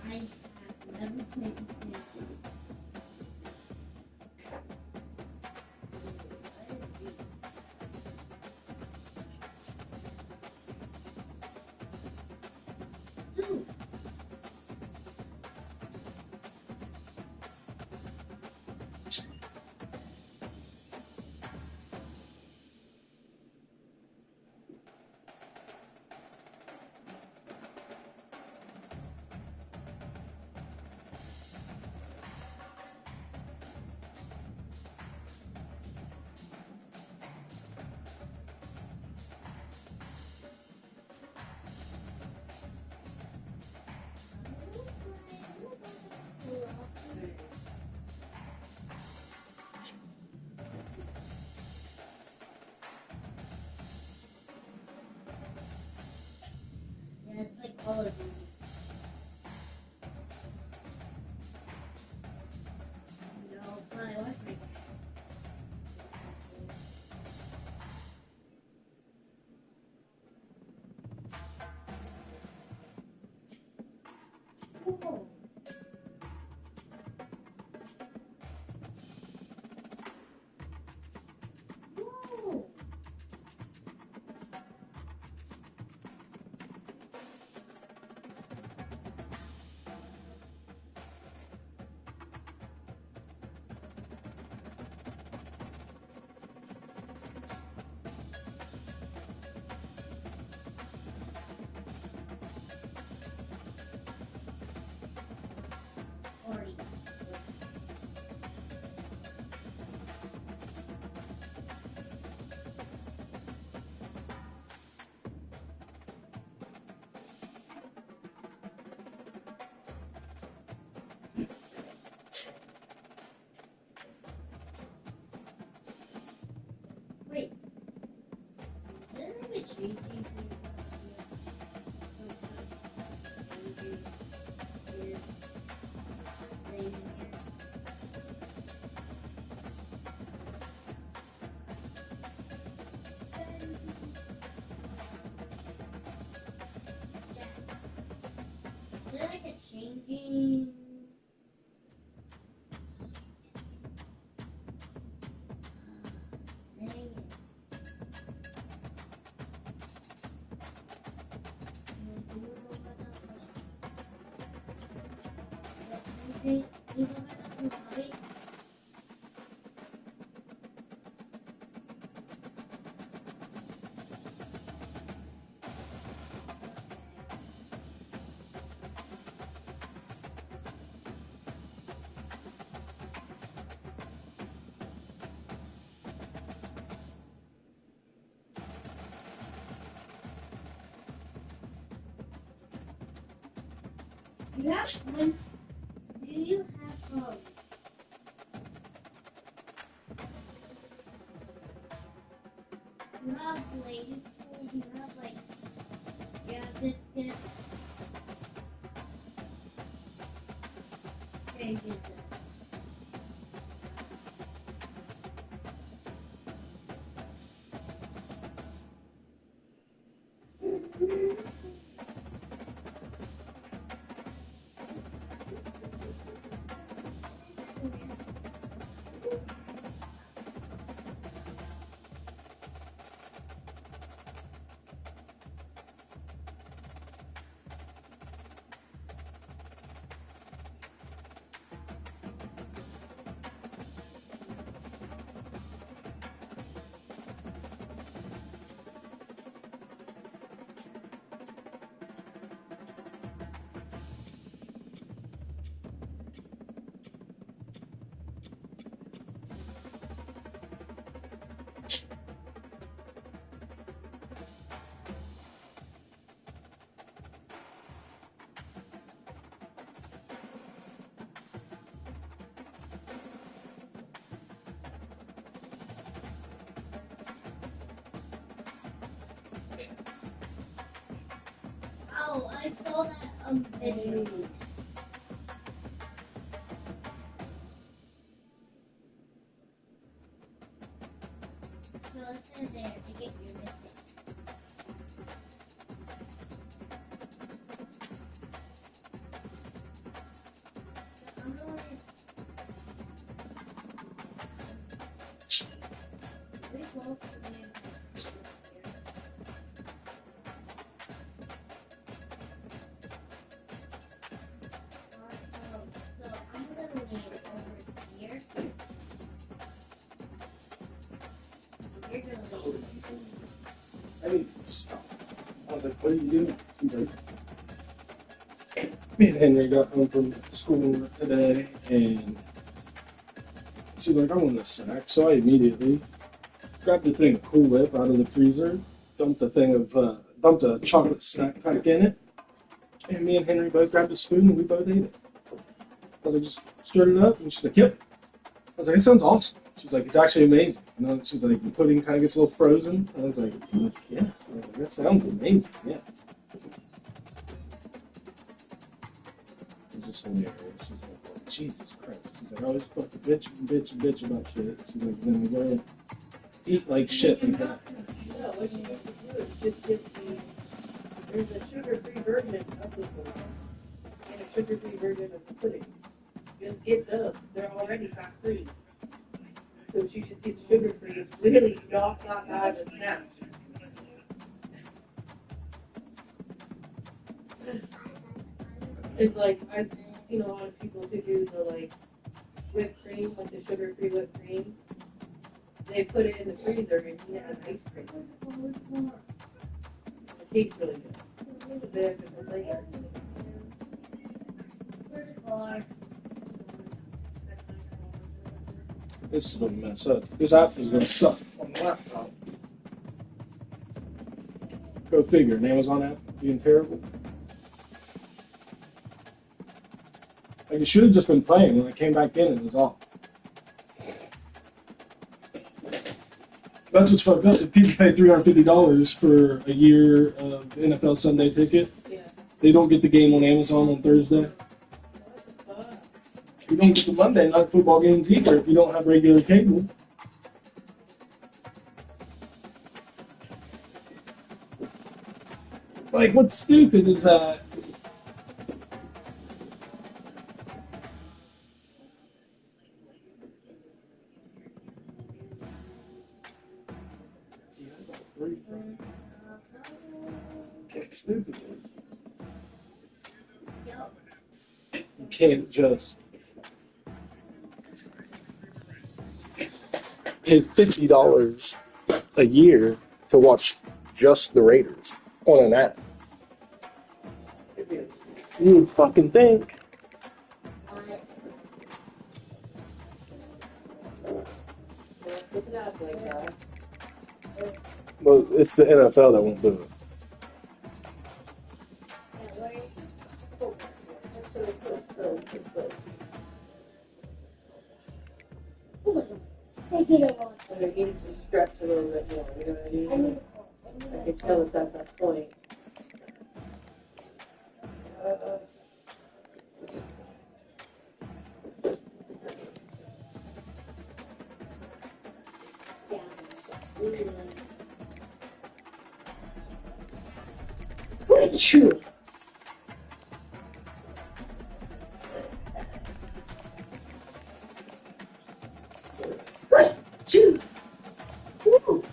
[SPEAKER 3] I have never played this game. Yeah, it's like Call of Duty. No, it's not electric. Whoa. Whoa.
[SPEAKER 11] Changing. Dang it. You have one. Do you have you have ladies pool? You have like biscuit. Okay, get that. Oh, I saw that video. So it says there to get your biscuit. I'm going pretty close to the So I'm gonna lean over here. You're gonna lean.
[SPEAKER 2] Hey, stop. I was like, what are you doing? She's like, me and Henry got home from school today, and she's like, I want a snack. So I immediately grabbed the thing of Cool Whip out of the freezer, dumped a chocolate snack pack in it, and me and Henry both grabbed a spoon and we both ate it. I was like, just stirred it up, and she's like, yep. I was like, it sounds awesome. She's like, it's actually amazing. You know, she's like, the pudding kind of gets a little frozen. I was like, yeah. I was like, that sounds amazing. Yeah. It was just hilarious. She's like, oh, Jesus Christ. She's like, I always fucking bitch about shit. She's like, then we go and eat like shit like that.
[SPEAKER 3] Yeah, what you need to do is just get there's a sugar-free version of the pudding and a sugar-free version of the pudding. Just get those. They're already fat-free. So she just gets sugar-free. Really, not out of a snack. It's like, I've seen a lot of people who do the, like, whipped cream, like the sugar-free whipped cream. They put it in the freezer and eat it as ice cream. It tastes really good. It's a bit of a flavor.
[SPEAKER 2] This is going to mess up. This app is going to suck on the laptop. Go figure. An Amazon app being terrible. Like, it should have just been playing. When I came back in, it was off. That's what's fucked up. If people pay $350 for a year of NFL Sunday ticket, they don't get the game on Amazon on Thursday. You don't get the Monday night football games either if you don't have regular cable. Like, what's stupid is that what's stupid is you can't just pay $50 a year to watch just the Raiders on an app. You would fucking think. Well, it's the NFL that won't do it.
[SPEAKER 3] They're getting some stretch a little bit more, you know what I mean? I can tell it's at that point. True. Two. Woo.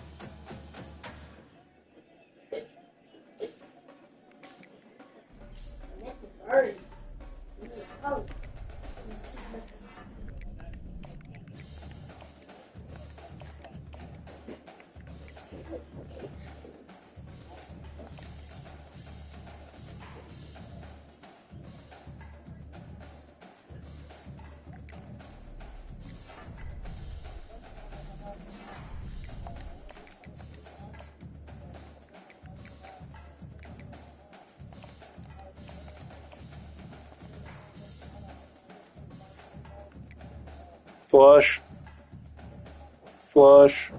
[SPEAKER 2] Flush. Flush.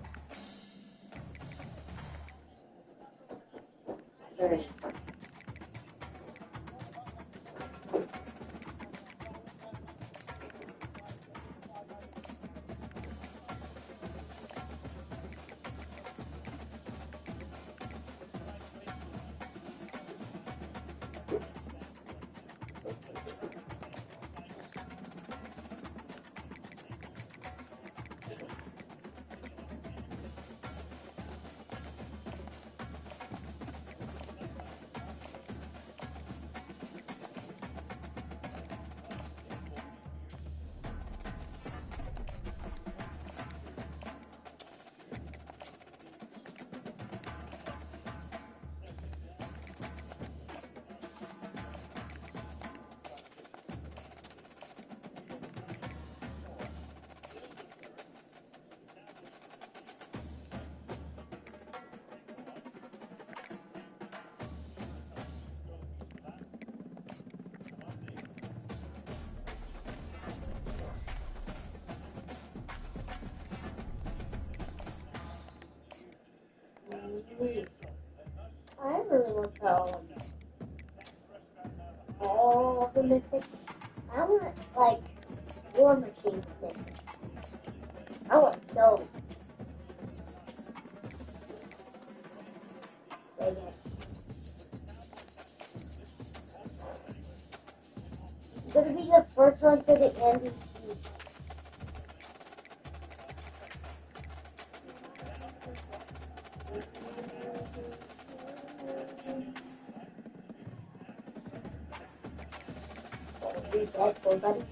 [SPEAKER 11] I really want to all the mythics. I want, like, War Machine mythics. I want those. It's gonna be the first one for the NBC. Buddy.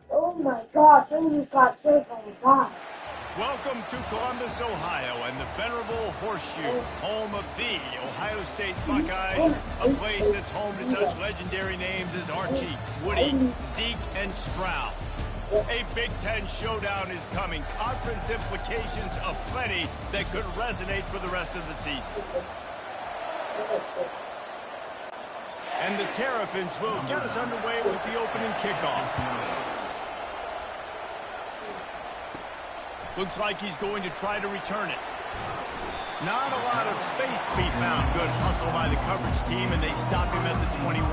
[SPEAKER 11] Oh my gosh, and you got killed by a guy.
[SPEAKER 1] Welcome to Columbus, Ohio, and the venerable Horseshoe, home of the Ohio State Buckeyes, a place that's home to such legendary names as Archie, Woody, Zeke, and Stroud. A Big Ten showdown is coming. Conference implications aplenty that could resonate for the rest of the season. And the Terrapins will get us underway with the opening kickoff. Looks like he's going to try to return it. Not a lot of space to be found. Good hustle by the coverage team, and they stop him at the 21.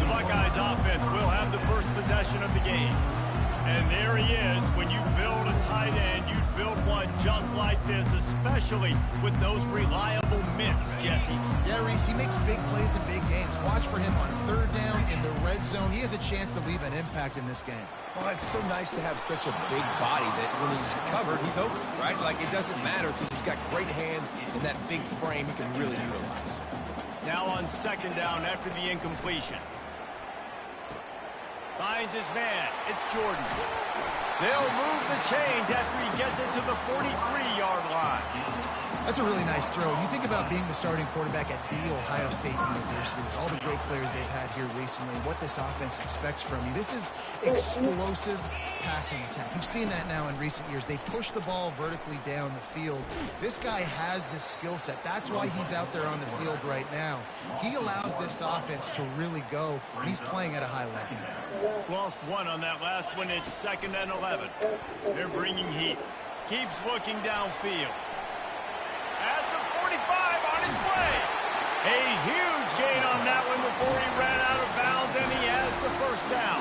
[SPEAKER 1] The Buckeyes offense will have the first possession of the game. And there he is. When you build a tight end, you build one just like this, especially with those reliable mitts, Jesse.
[SPEAKER 4] Yeah, Reese, he makes big plays in big games. Watch for him on third down in the red zone. He has a chance to leave an impact in this game.
[SPEAKER 5] Well, it's so nice to have such a big body that when he's covered, he's open, right? Like, it doesn't matter because he's got great hands and that big frame he can really utilize.
[SPEAKER 1] Now on second down after the incompletion. Finds his man. It's Jordan. They'll move the chains after he gets it to the 43-yard line.
[SPEAKER 4] That's a really nice throw. When you think about being the starting quarterback at The Ohio State University, with all the great players they've had here recently, what this offense expects from you, this is explosive passing attack. You've seen that now in recent years. They push the ball vertically down the field. This guy has this skill set. That's why he's out there on the field right now. He allows this offense to really go, and he's playing at a high level.
[SPEAKER 1] Lost one on that last one. It's 2nd and 11. They're bringing heat. Keeps looking downfield. At the 45 on his way. A huge gain on that one before he ran out of bounds, and he has the first down.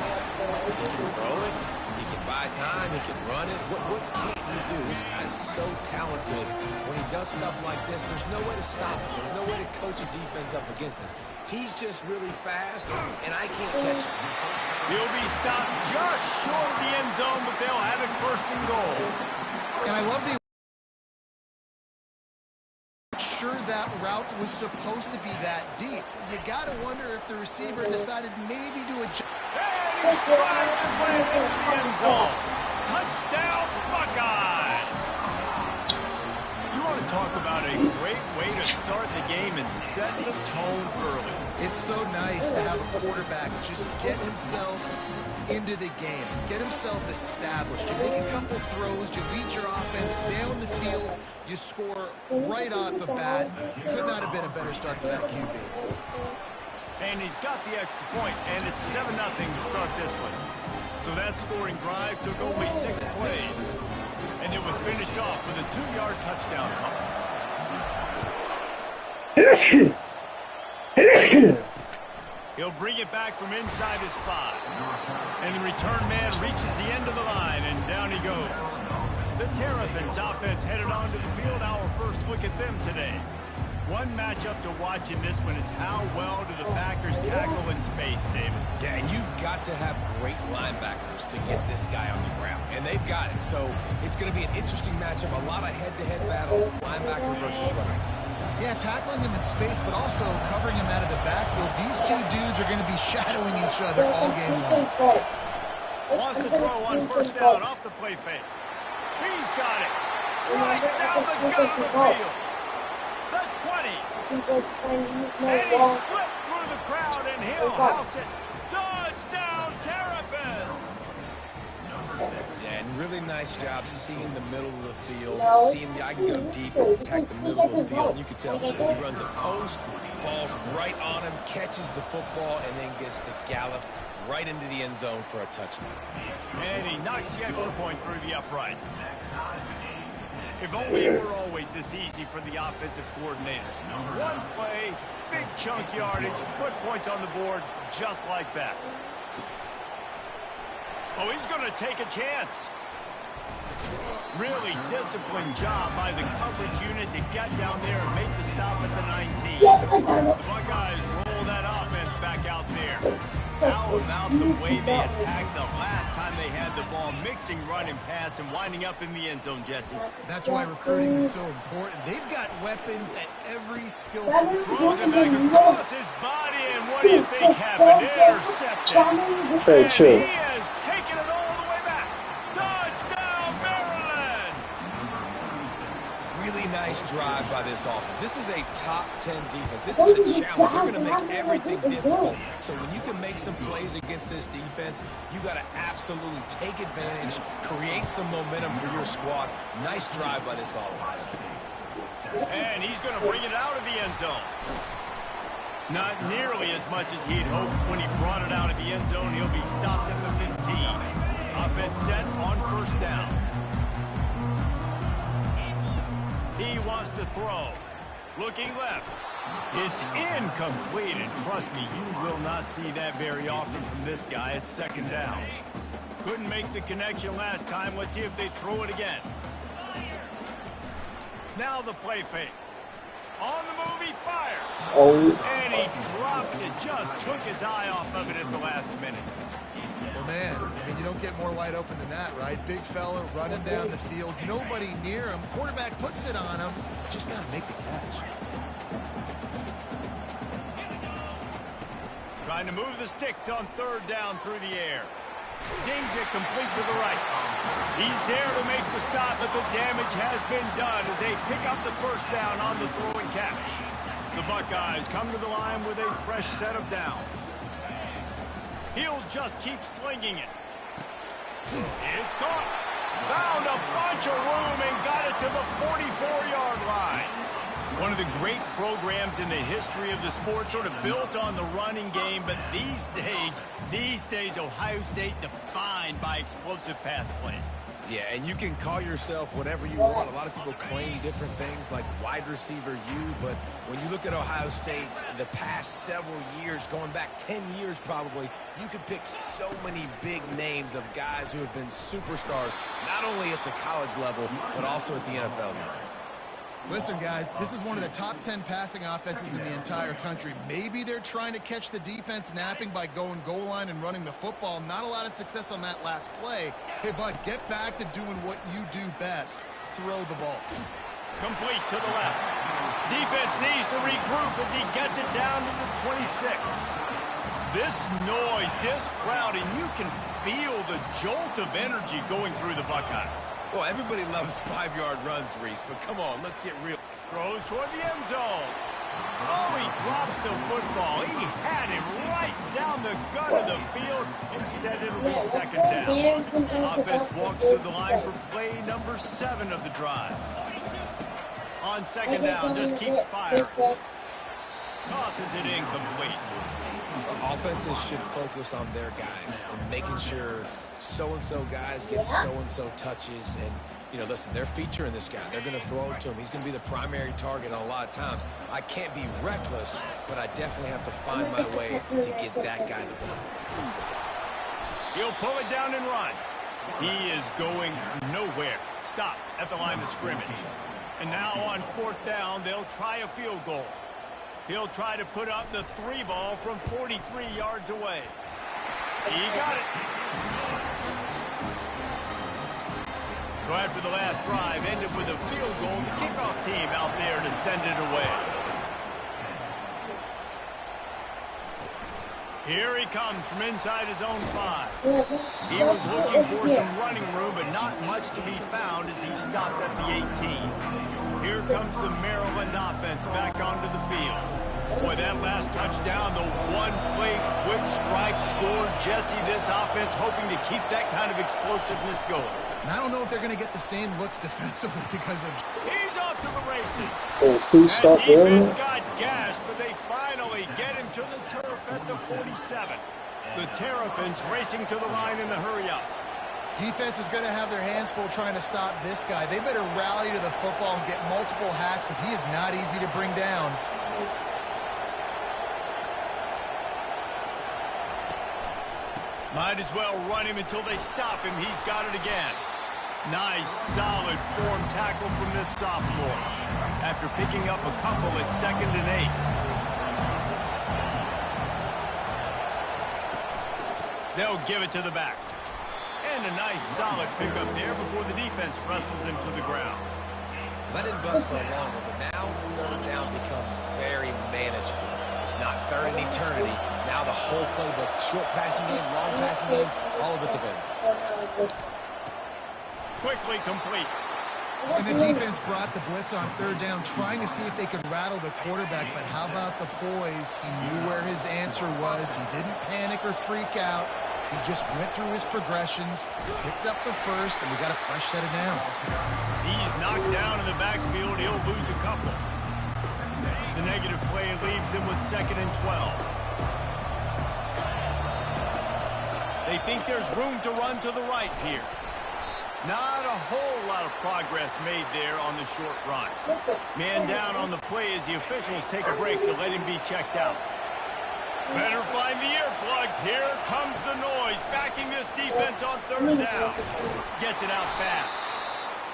[SPEAKER 5] He can throw it. He can buy time. He can run it. What can't he do? This guy's so talented. When he does stuff like this, there's no way to stop him. There's no way to coach a defense up against this. He's just really fast, and I can't catch him.
[SPEAKER 1] He'll be stopped just short of the end zone, but they'll have it 1st and goal.
[SPEAKER 4] And I love the sure that route was supposed to be that deep. You got to wonder if the receiver decided maybe to adjust.
[SPEAKER 1] And he strides his way into the end zone. Touchdown, Buckeyes! You want to talk about a great way to start the game and set the tone early.
[SPEAKER 4] It's so nice to have a quarterback just get himself into the game, get himself established. You make a couple throws, you lead your offense down the field, you score right off the bat. Could not have been a better start for that QB.
[SPEAKER 1] And he's got the extra point, and it's 7-0 to start this one. So that scoring drive took only 6 plays, and it was finished off with a 2-yard touchdown toss. He'll bring it back from inside his 5. And the return man reaches the end of the line, and down he goes. The Terrapins offense headed onto the field. Our first look at them today. One matchup to watch in this one is how well do the backers tackle in space, David?
[SPEAKER 5] Yeah, and you've got to have great linebackers to get this guy on the ground. And they've got it. So it's going to be an interesting matchup. A lot of head-to-head battles, linebacker versus runner.
[SPEAKER 4] Yeah, tackling him in space, but also covering him out of the backfield. These two dudes are going to be shadowing each other all game long.
[SPEAKER 1] Wants to throw on 1st down off the play fake. He's got it. Right down the gut of the field. The 20. And he slipped through the crowd, and he'll house it. Touchdown, Terrapins.
[SPEAKER 5] Yeah, and really nice job seeing the middle of the field, seeing I can go deep and attack the middle of the field. And you can tell he runs a post, ball's right on him, catches the football, and then gets to gallop right into the end zone for a touchdown.
[SPEAKER 1] And he knocks the extra point through the uprights. If only it were always this easy for the offensive coordinators. One play, big chunk yardage, put points on the board just like that. Oh, he's going to take a chance. Really disciplined job by the coverage unit to get down there and make the stop at the 19. The Buckeyes roll that offense back out there. How about the way they attacked the last time they had the ball, mixing run and pass and winding up in the end zone, Jesse?
[SPEAKER 4] That's why recruiting is so important. They've got weapons at every skill.
[SPEAKER 1] Throws it back across his body, and what do you think happened? Intercepted. And he is taking it all the way back. Touchdown, Maryland!
[SPEAKER 5] this offense. This is a top 10 defense. This is a challenge. They're going to make everything difficult. So when you can make some plays against this defense, you got to absolutely take advantage, create some momentum for your squad. Nice drive by this offense.
[SPEAKER 1] And he's going to bring it out of the end zone. Not nearly as much as he'd hoped when he brought it out of the end zone. He'll be stopped at the 15. Offense set on first down. He wants to throw. Looking left. It's incomplete, and trust me, you will not see that very often from this guy. It's second down. Couldn't make the connection last time. Let's see if they throw it again. Now the play fake. On the move, he fires.
[SPEAKER 2] Oh.
[SPEAKER 1] And he drops it. Just took his eye off of it at the last minute.
[SPEAKER 4] Well, man, I mean, you don't get more wide open than that, right? Big fella running down the field, nobody near him. Quarterback puts it on him. Just got to make the catch.
[SPEAKER 1] Trying to move the sticks on third down through the air. Zings it complete to the right. He's there to make the stop, but the damage has been done as they pick up the first down on the throw and catch. The Buckeyes come to the line with a fresh set of downs. He'll just keep slinging it. It's caught. Found a bunch of room and got it to the 44-yard line. One of the great programs in the history of the sport, sort of built on the running game, but these days, Ohio State defined by explosive pass plays.
[SPEAKER 5] Yeah, and you can call yourself whatever you want. A lot of people claim different things like wide receiver U, but when you look at Ohio State, the past several years, going back 10 years probably, you could pick so many big names of guys who have been superstars, not only at the college level, but also at the NFL level.
[SPEAKER 4] Listen, guys, this is one of the top 10 passing offenses in the entire country. Maybe they're trying to catch the defense napping by going goal line and running the football. Not a lot of success on that last play. Hey, bud, get back to doing what you do best. Throw the ball.
[SPEAKER 1] Complete to the left. Defense needs to regroup as he gets it down to the 26. This noise, this crowd, and you can feel the jolt of energy going through the Buckeyes.
[SPEAKER 5] Well, everybody loves 5-yard runs, Reese, but come on, let's get real.
[SPEAKER 1] Throws toward the end zone. Oh, he drops the football. He had him right down the gut of the field. Instead, it'll be second down. Offense walks to the line for play number 7 of the drive. On second down, just keeps firing. Tosses it incomplete.
[SPEAKER 5] Offenses should focus on their guys and making sure so-and-so guys get so-and-so touches. And, you know, listen, they're featuring this guy. They're going to throw it to him. He's going to be the primary target on a lot of times. I can't be reckless, but I definitely have to find my way to get that guy the ball.
[SPEAKER 1] He'll pull it down and run. He is going nowhere. Stop at the line of scrimmage. And now on fourth down, they'll try a field goal. He'll try to put up the 3 ball from 43 yards away. He got it. So after the last drive ended with a field goal, the kickoff team out there to send it away. Here he comes from inside his own 5. He was looking for some running room, but not much to be found as he stopped at the 18. Here comes the Maryland offense back onto the field. Boy, that last touchdown, the one-play quick strike scored. Jesse, this offense hoping to keep that kind of explosiveness going.
[SPEAKER 4] And I don't know if they're going to get the same looks defensively because of...
[SPEAKER 1] He's off to the races.
[SPEAKER 2] Oh, please stop there.
[SPEAKER 1] Defense got gashed, but they finally get him to the turf at the 47. The Terrapins racing to the line in a hurry-up.
[SPEAKER 4] Defense is going to have their hands full trying to stop this guy. They better rally to the football and get multiple hats because he is not easy to bring down.
[SPEAKER 1] Might as well run him until they stop him. He's got it again. Nice, solid form tackle from this sophomore. After picking up a couple at 2nd and 8. They'll give it to the back. And a nice, solid pickup there before the defense wrestles him to the ground.
[SPEAKER 5] That didn't bust for a long one, but now third down becomes very manageable. It's not third in eternity. Now the whole playbook, short passing game, long passing game, all of it's available.
[SPEAKER 1] Quickly complete.
[SPEAKER 4] And the defense brought the blitz on third down, trying to see if they could rattle the quarterback. But how about the poise? He knew where his answer was. He didn't panic or freak out. He just went through his progressions, picked up the first, and we got a fresh set of downs.
[SPEAKER 1] He's knocked down in the backfield. He'll lose a couple. The negative play leaves him with 2nd and 12. They think there's room to run to the right here. Not a whole lot of progress made there on the short run. Man down on the play as the officials take a break to let him be checked out. Better find the earplugs. Here comes the noise. Backing this defense on third down. Gets it out fast.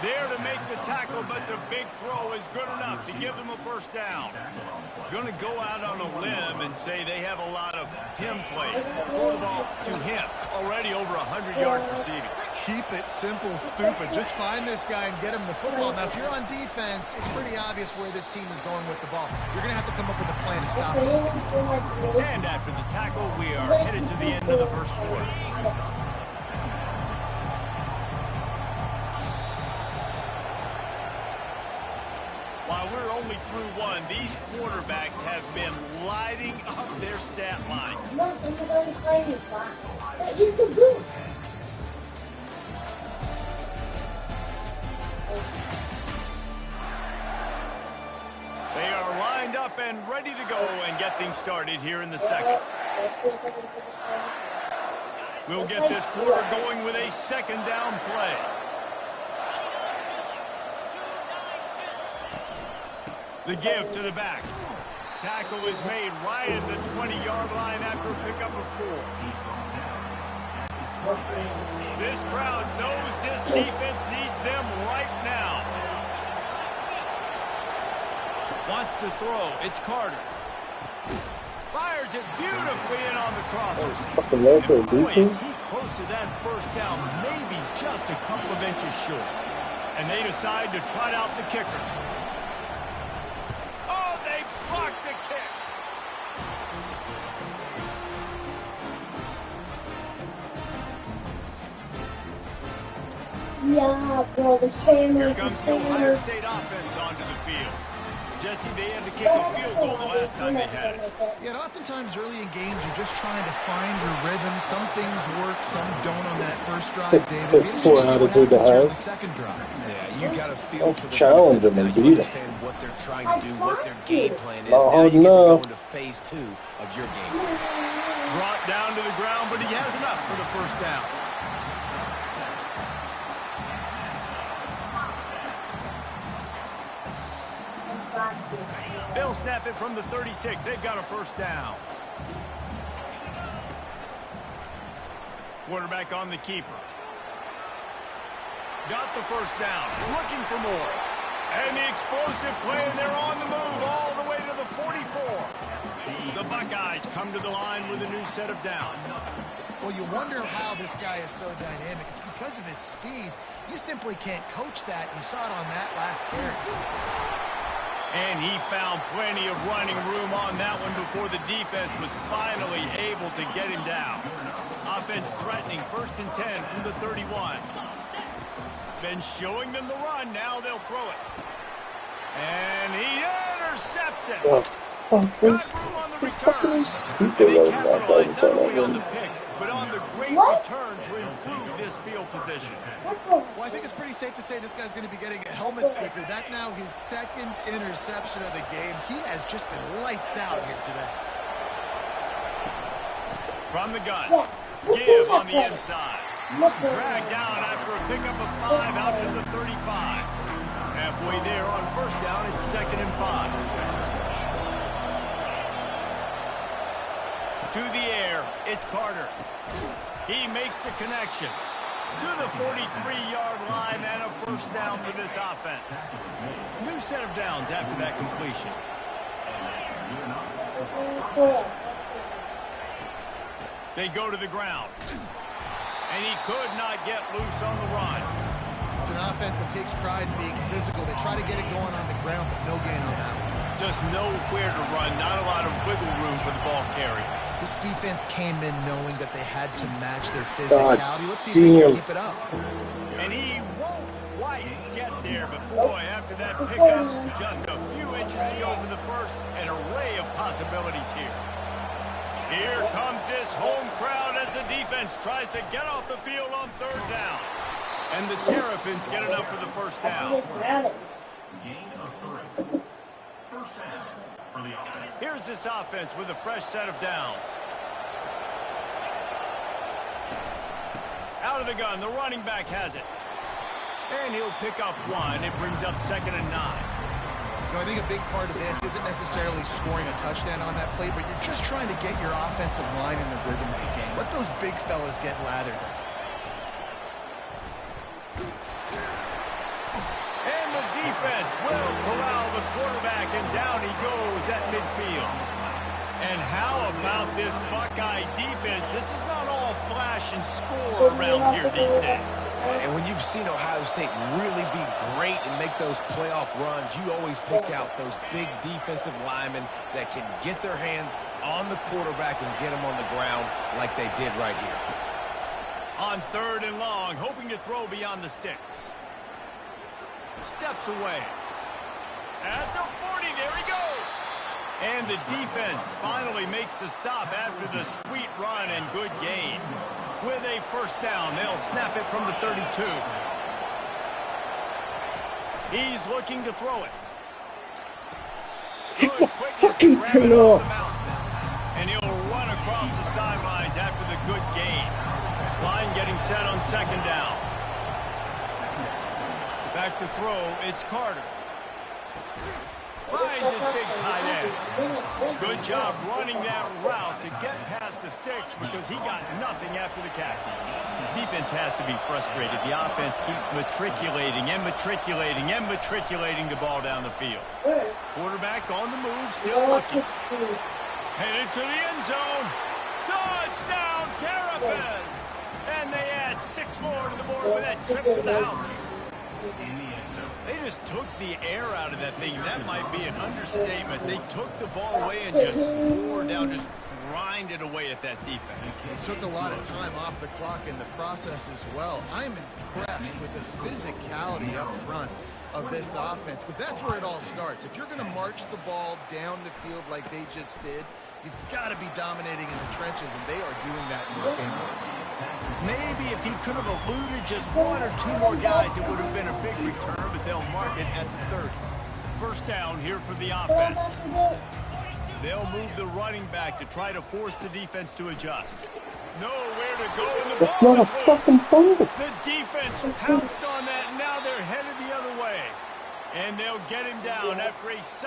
[SPEAKER 1] There to make the tackle, but the big throw is good enough to give them a first down. Going to go out on a limb and say they have a lot of him plays. Throw the ball to him. Already over 100 yards receiving.
[SPEAKER 4] Keep it simple, stupid. Just find this guy and get him the football. Now, if you're on defense, it's pretty obvious where this team is going with the ball. You're going to have to come up with a plan to stop this guy.
[SPEAKER 1] And after the tackle, we are headed to the end of the first quarter. While we're only through one, these quarterbacks have been lighting up their stat line. They are lined up and ready to go and get things started here in the second. We'll get this quarter going with a 2nd down play. The give to the back. Tackle is made right at the 20-yard line after a pickup of 4. This crowd knows this defense needs them right now. Wants to throw. It's Carter. Fires it beautifully in on the crosser. And boy, is he close to that first down, maybe just a couple of inches short. And they decide to trot out the kicker. Oh, they blocked the kick.
[SPEAKER 11] Yeah, bro, the family.
[SPEAKER 1] Here comes the Ohio State offense onto the field. Jesse, they had to kick a field goal the last time they had it.
[SPEAKER 4] Yeah, and oftentimes early in games, you're just trying to find your rhythm. Some things work, some don't on that first drive, David.
[SPEAKER 2] It's poor attitude to have.
[SPEAKER 4] Second drive.
[SPEAKER 5] Yeah, you got to feel for the
[SPEAKER 2] challenge them
[SPEAKER 5] defense.
[SPEAKER 2] and
[SPEAKER 5] Now you
[SPEAKER 2] beat them.
[SPEAKER 5] understand what they're trying to do, what their game plan is.
[SPEAKER 2] Not
[SPEAKER 5] Now
[SPEAKER 2] hard
[SPEAKER 5] you get to go
[SPEAKER 2] enough.
[SPEAKER 5] into phase 2 of your game plan.
[SPEAKER 1] Brought down to the ground, but he has enough for the first down. They'll snap it from the 36. They've got a first down. Quarterback on the keeper. Got the first down. Looking for more. And the explosive play, and they're on the move all the way to the 44. The Buckeyes come to the line with a new set of downs.
[SPEAKER 4] Well, you wonder how this guy is so dynamic. It's because of his speed. You simply can't coach that. You saw it on that last carry.
[SPEAKER 1] And he found plenty of running room on that one before the defense was finally able to get him down. Offense threatening, 1st and 10 from the 31. Been showing them the run, now they'll throw it. And he intercepts it.
[SPEAKER 2] The fuck is fucking stupid
[SPEAKER 1] And they
[SPEAKER 2] of that guy in
[SPEAKER 1] capitalized not
[SPEAKER 2] front of
[SPEAKER 1] only on the
[SPEAKER 2] him?
[SPEAKER 1] pick, but on the great return to improve this field position.
[SPEAKER 4] Well, I think it's pretty safe to say this guy's going to be getting a helmet sticker. That now his 2nd interception of the game. He has just been lights out here today.
[SPEAKER 1] From the gun, give on the inside. Dragged down after a pickup of 5 out to the 35. Halfway there on first down, it's 2nd and 5. To the air, it's Carter. He makes the connection to the 43-yard line and a first down for this offense. New set of downs after that completion. They go to the ground. And he could not get loose on the run.
[SPEAKER 4] It's an offense that takes pride in being physical. They try to get it going on the ground, but no gain on that one.
[SPEAKER 1] Just nowhere to run, not a lot of wiggle room for the ball carrier.
[SPEAKER 4] This defense came in knowing that they had to match their physicality. Let's see if they can keep it up.
[SPEAKER 1] And he won't. quite get there, but boy, after that pickup, just a few inches to go for the first. An array of possibilities here. Here comes this home crowd as the defense tries to get off the field on third down. And the Terrapins get enough for the first down.
[SPEAKER 7] Gain of 3. First down for the offense.
[SPEAKER 1] Here's this offense with a fresh set of downs. Out of the gun, the running back has it. And he'll pick up 1. It brings up 2nd and 9.
[SPEAKER 4] I think a big part of this isn't necessarily scoring a touchdown on that play, but you're just trying to get your offensive line in the rhythm of the game. Let those big fellas get lathered up.
[SPEAKER 1] And the defense will corral the quarterback, and down he goes at midfield. And how about this Buckeye defense? This is not all flash and score around here these days.
[SPEAKER 5] And when you've seen Ohio State really be great and make those playoff runs, you always pick out those big defensive linemen that can get their hands on the quarterback and get him on the ground like they did right here.
[SPEAKER 1] On 3rd and long, hoping to throw beyond the sticks. Steps away. At the 40, there he goes. And the defense finally makes the stop after the sweet run and good gain. With a first down, they'll snap it from the 32. He's looking to throw it. Good quickness to grab it off the mountain. And he'll run across the sidelines after the good gain. Line getting set on 2nd down. Back to throw, it's Carter. Finds his big tight end. Good job running that route to get past the sticks because he got nothing after the catch. Defense has to be frustrated. The offense keeps matriculating and matriculating and matriculating the ball down the field. Quarterback on the move, still looking. Headed to the end zone. Touchdown, Terrapins! And they add 6 more to the board with that trip to the house. They just took the air out of that thing. That might be an understatement. They took the ball away and just wore down, just grinded away at that defense.
[SPEAKER 4] It took a lot of time off the clock in the process as well. I'm impressed with the physicality up front of this offense because that's where it all starts. If you're going to march the ball down the field like they just did, you've got to be dominating in the trenches, and they are doing that in this game.
[SPEAKER 1] Maybe if he could have eluded just 1 or 2 more guys, it would have been a big return, but they'll mark it at the 30. First down here for the offense. They'll move the running back to try to force the defense to adjust. Nowhere to go in the ball.
[SPEAKER 2] That's not a fucking fumble.
[SPEAKER 1] The defense pounced on that, and now they're headed the other way. And they'll get him down after a solid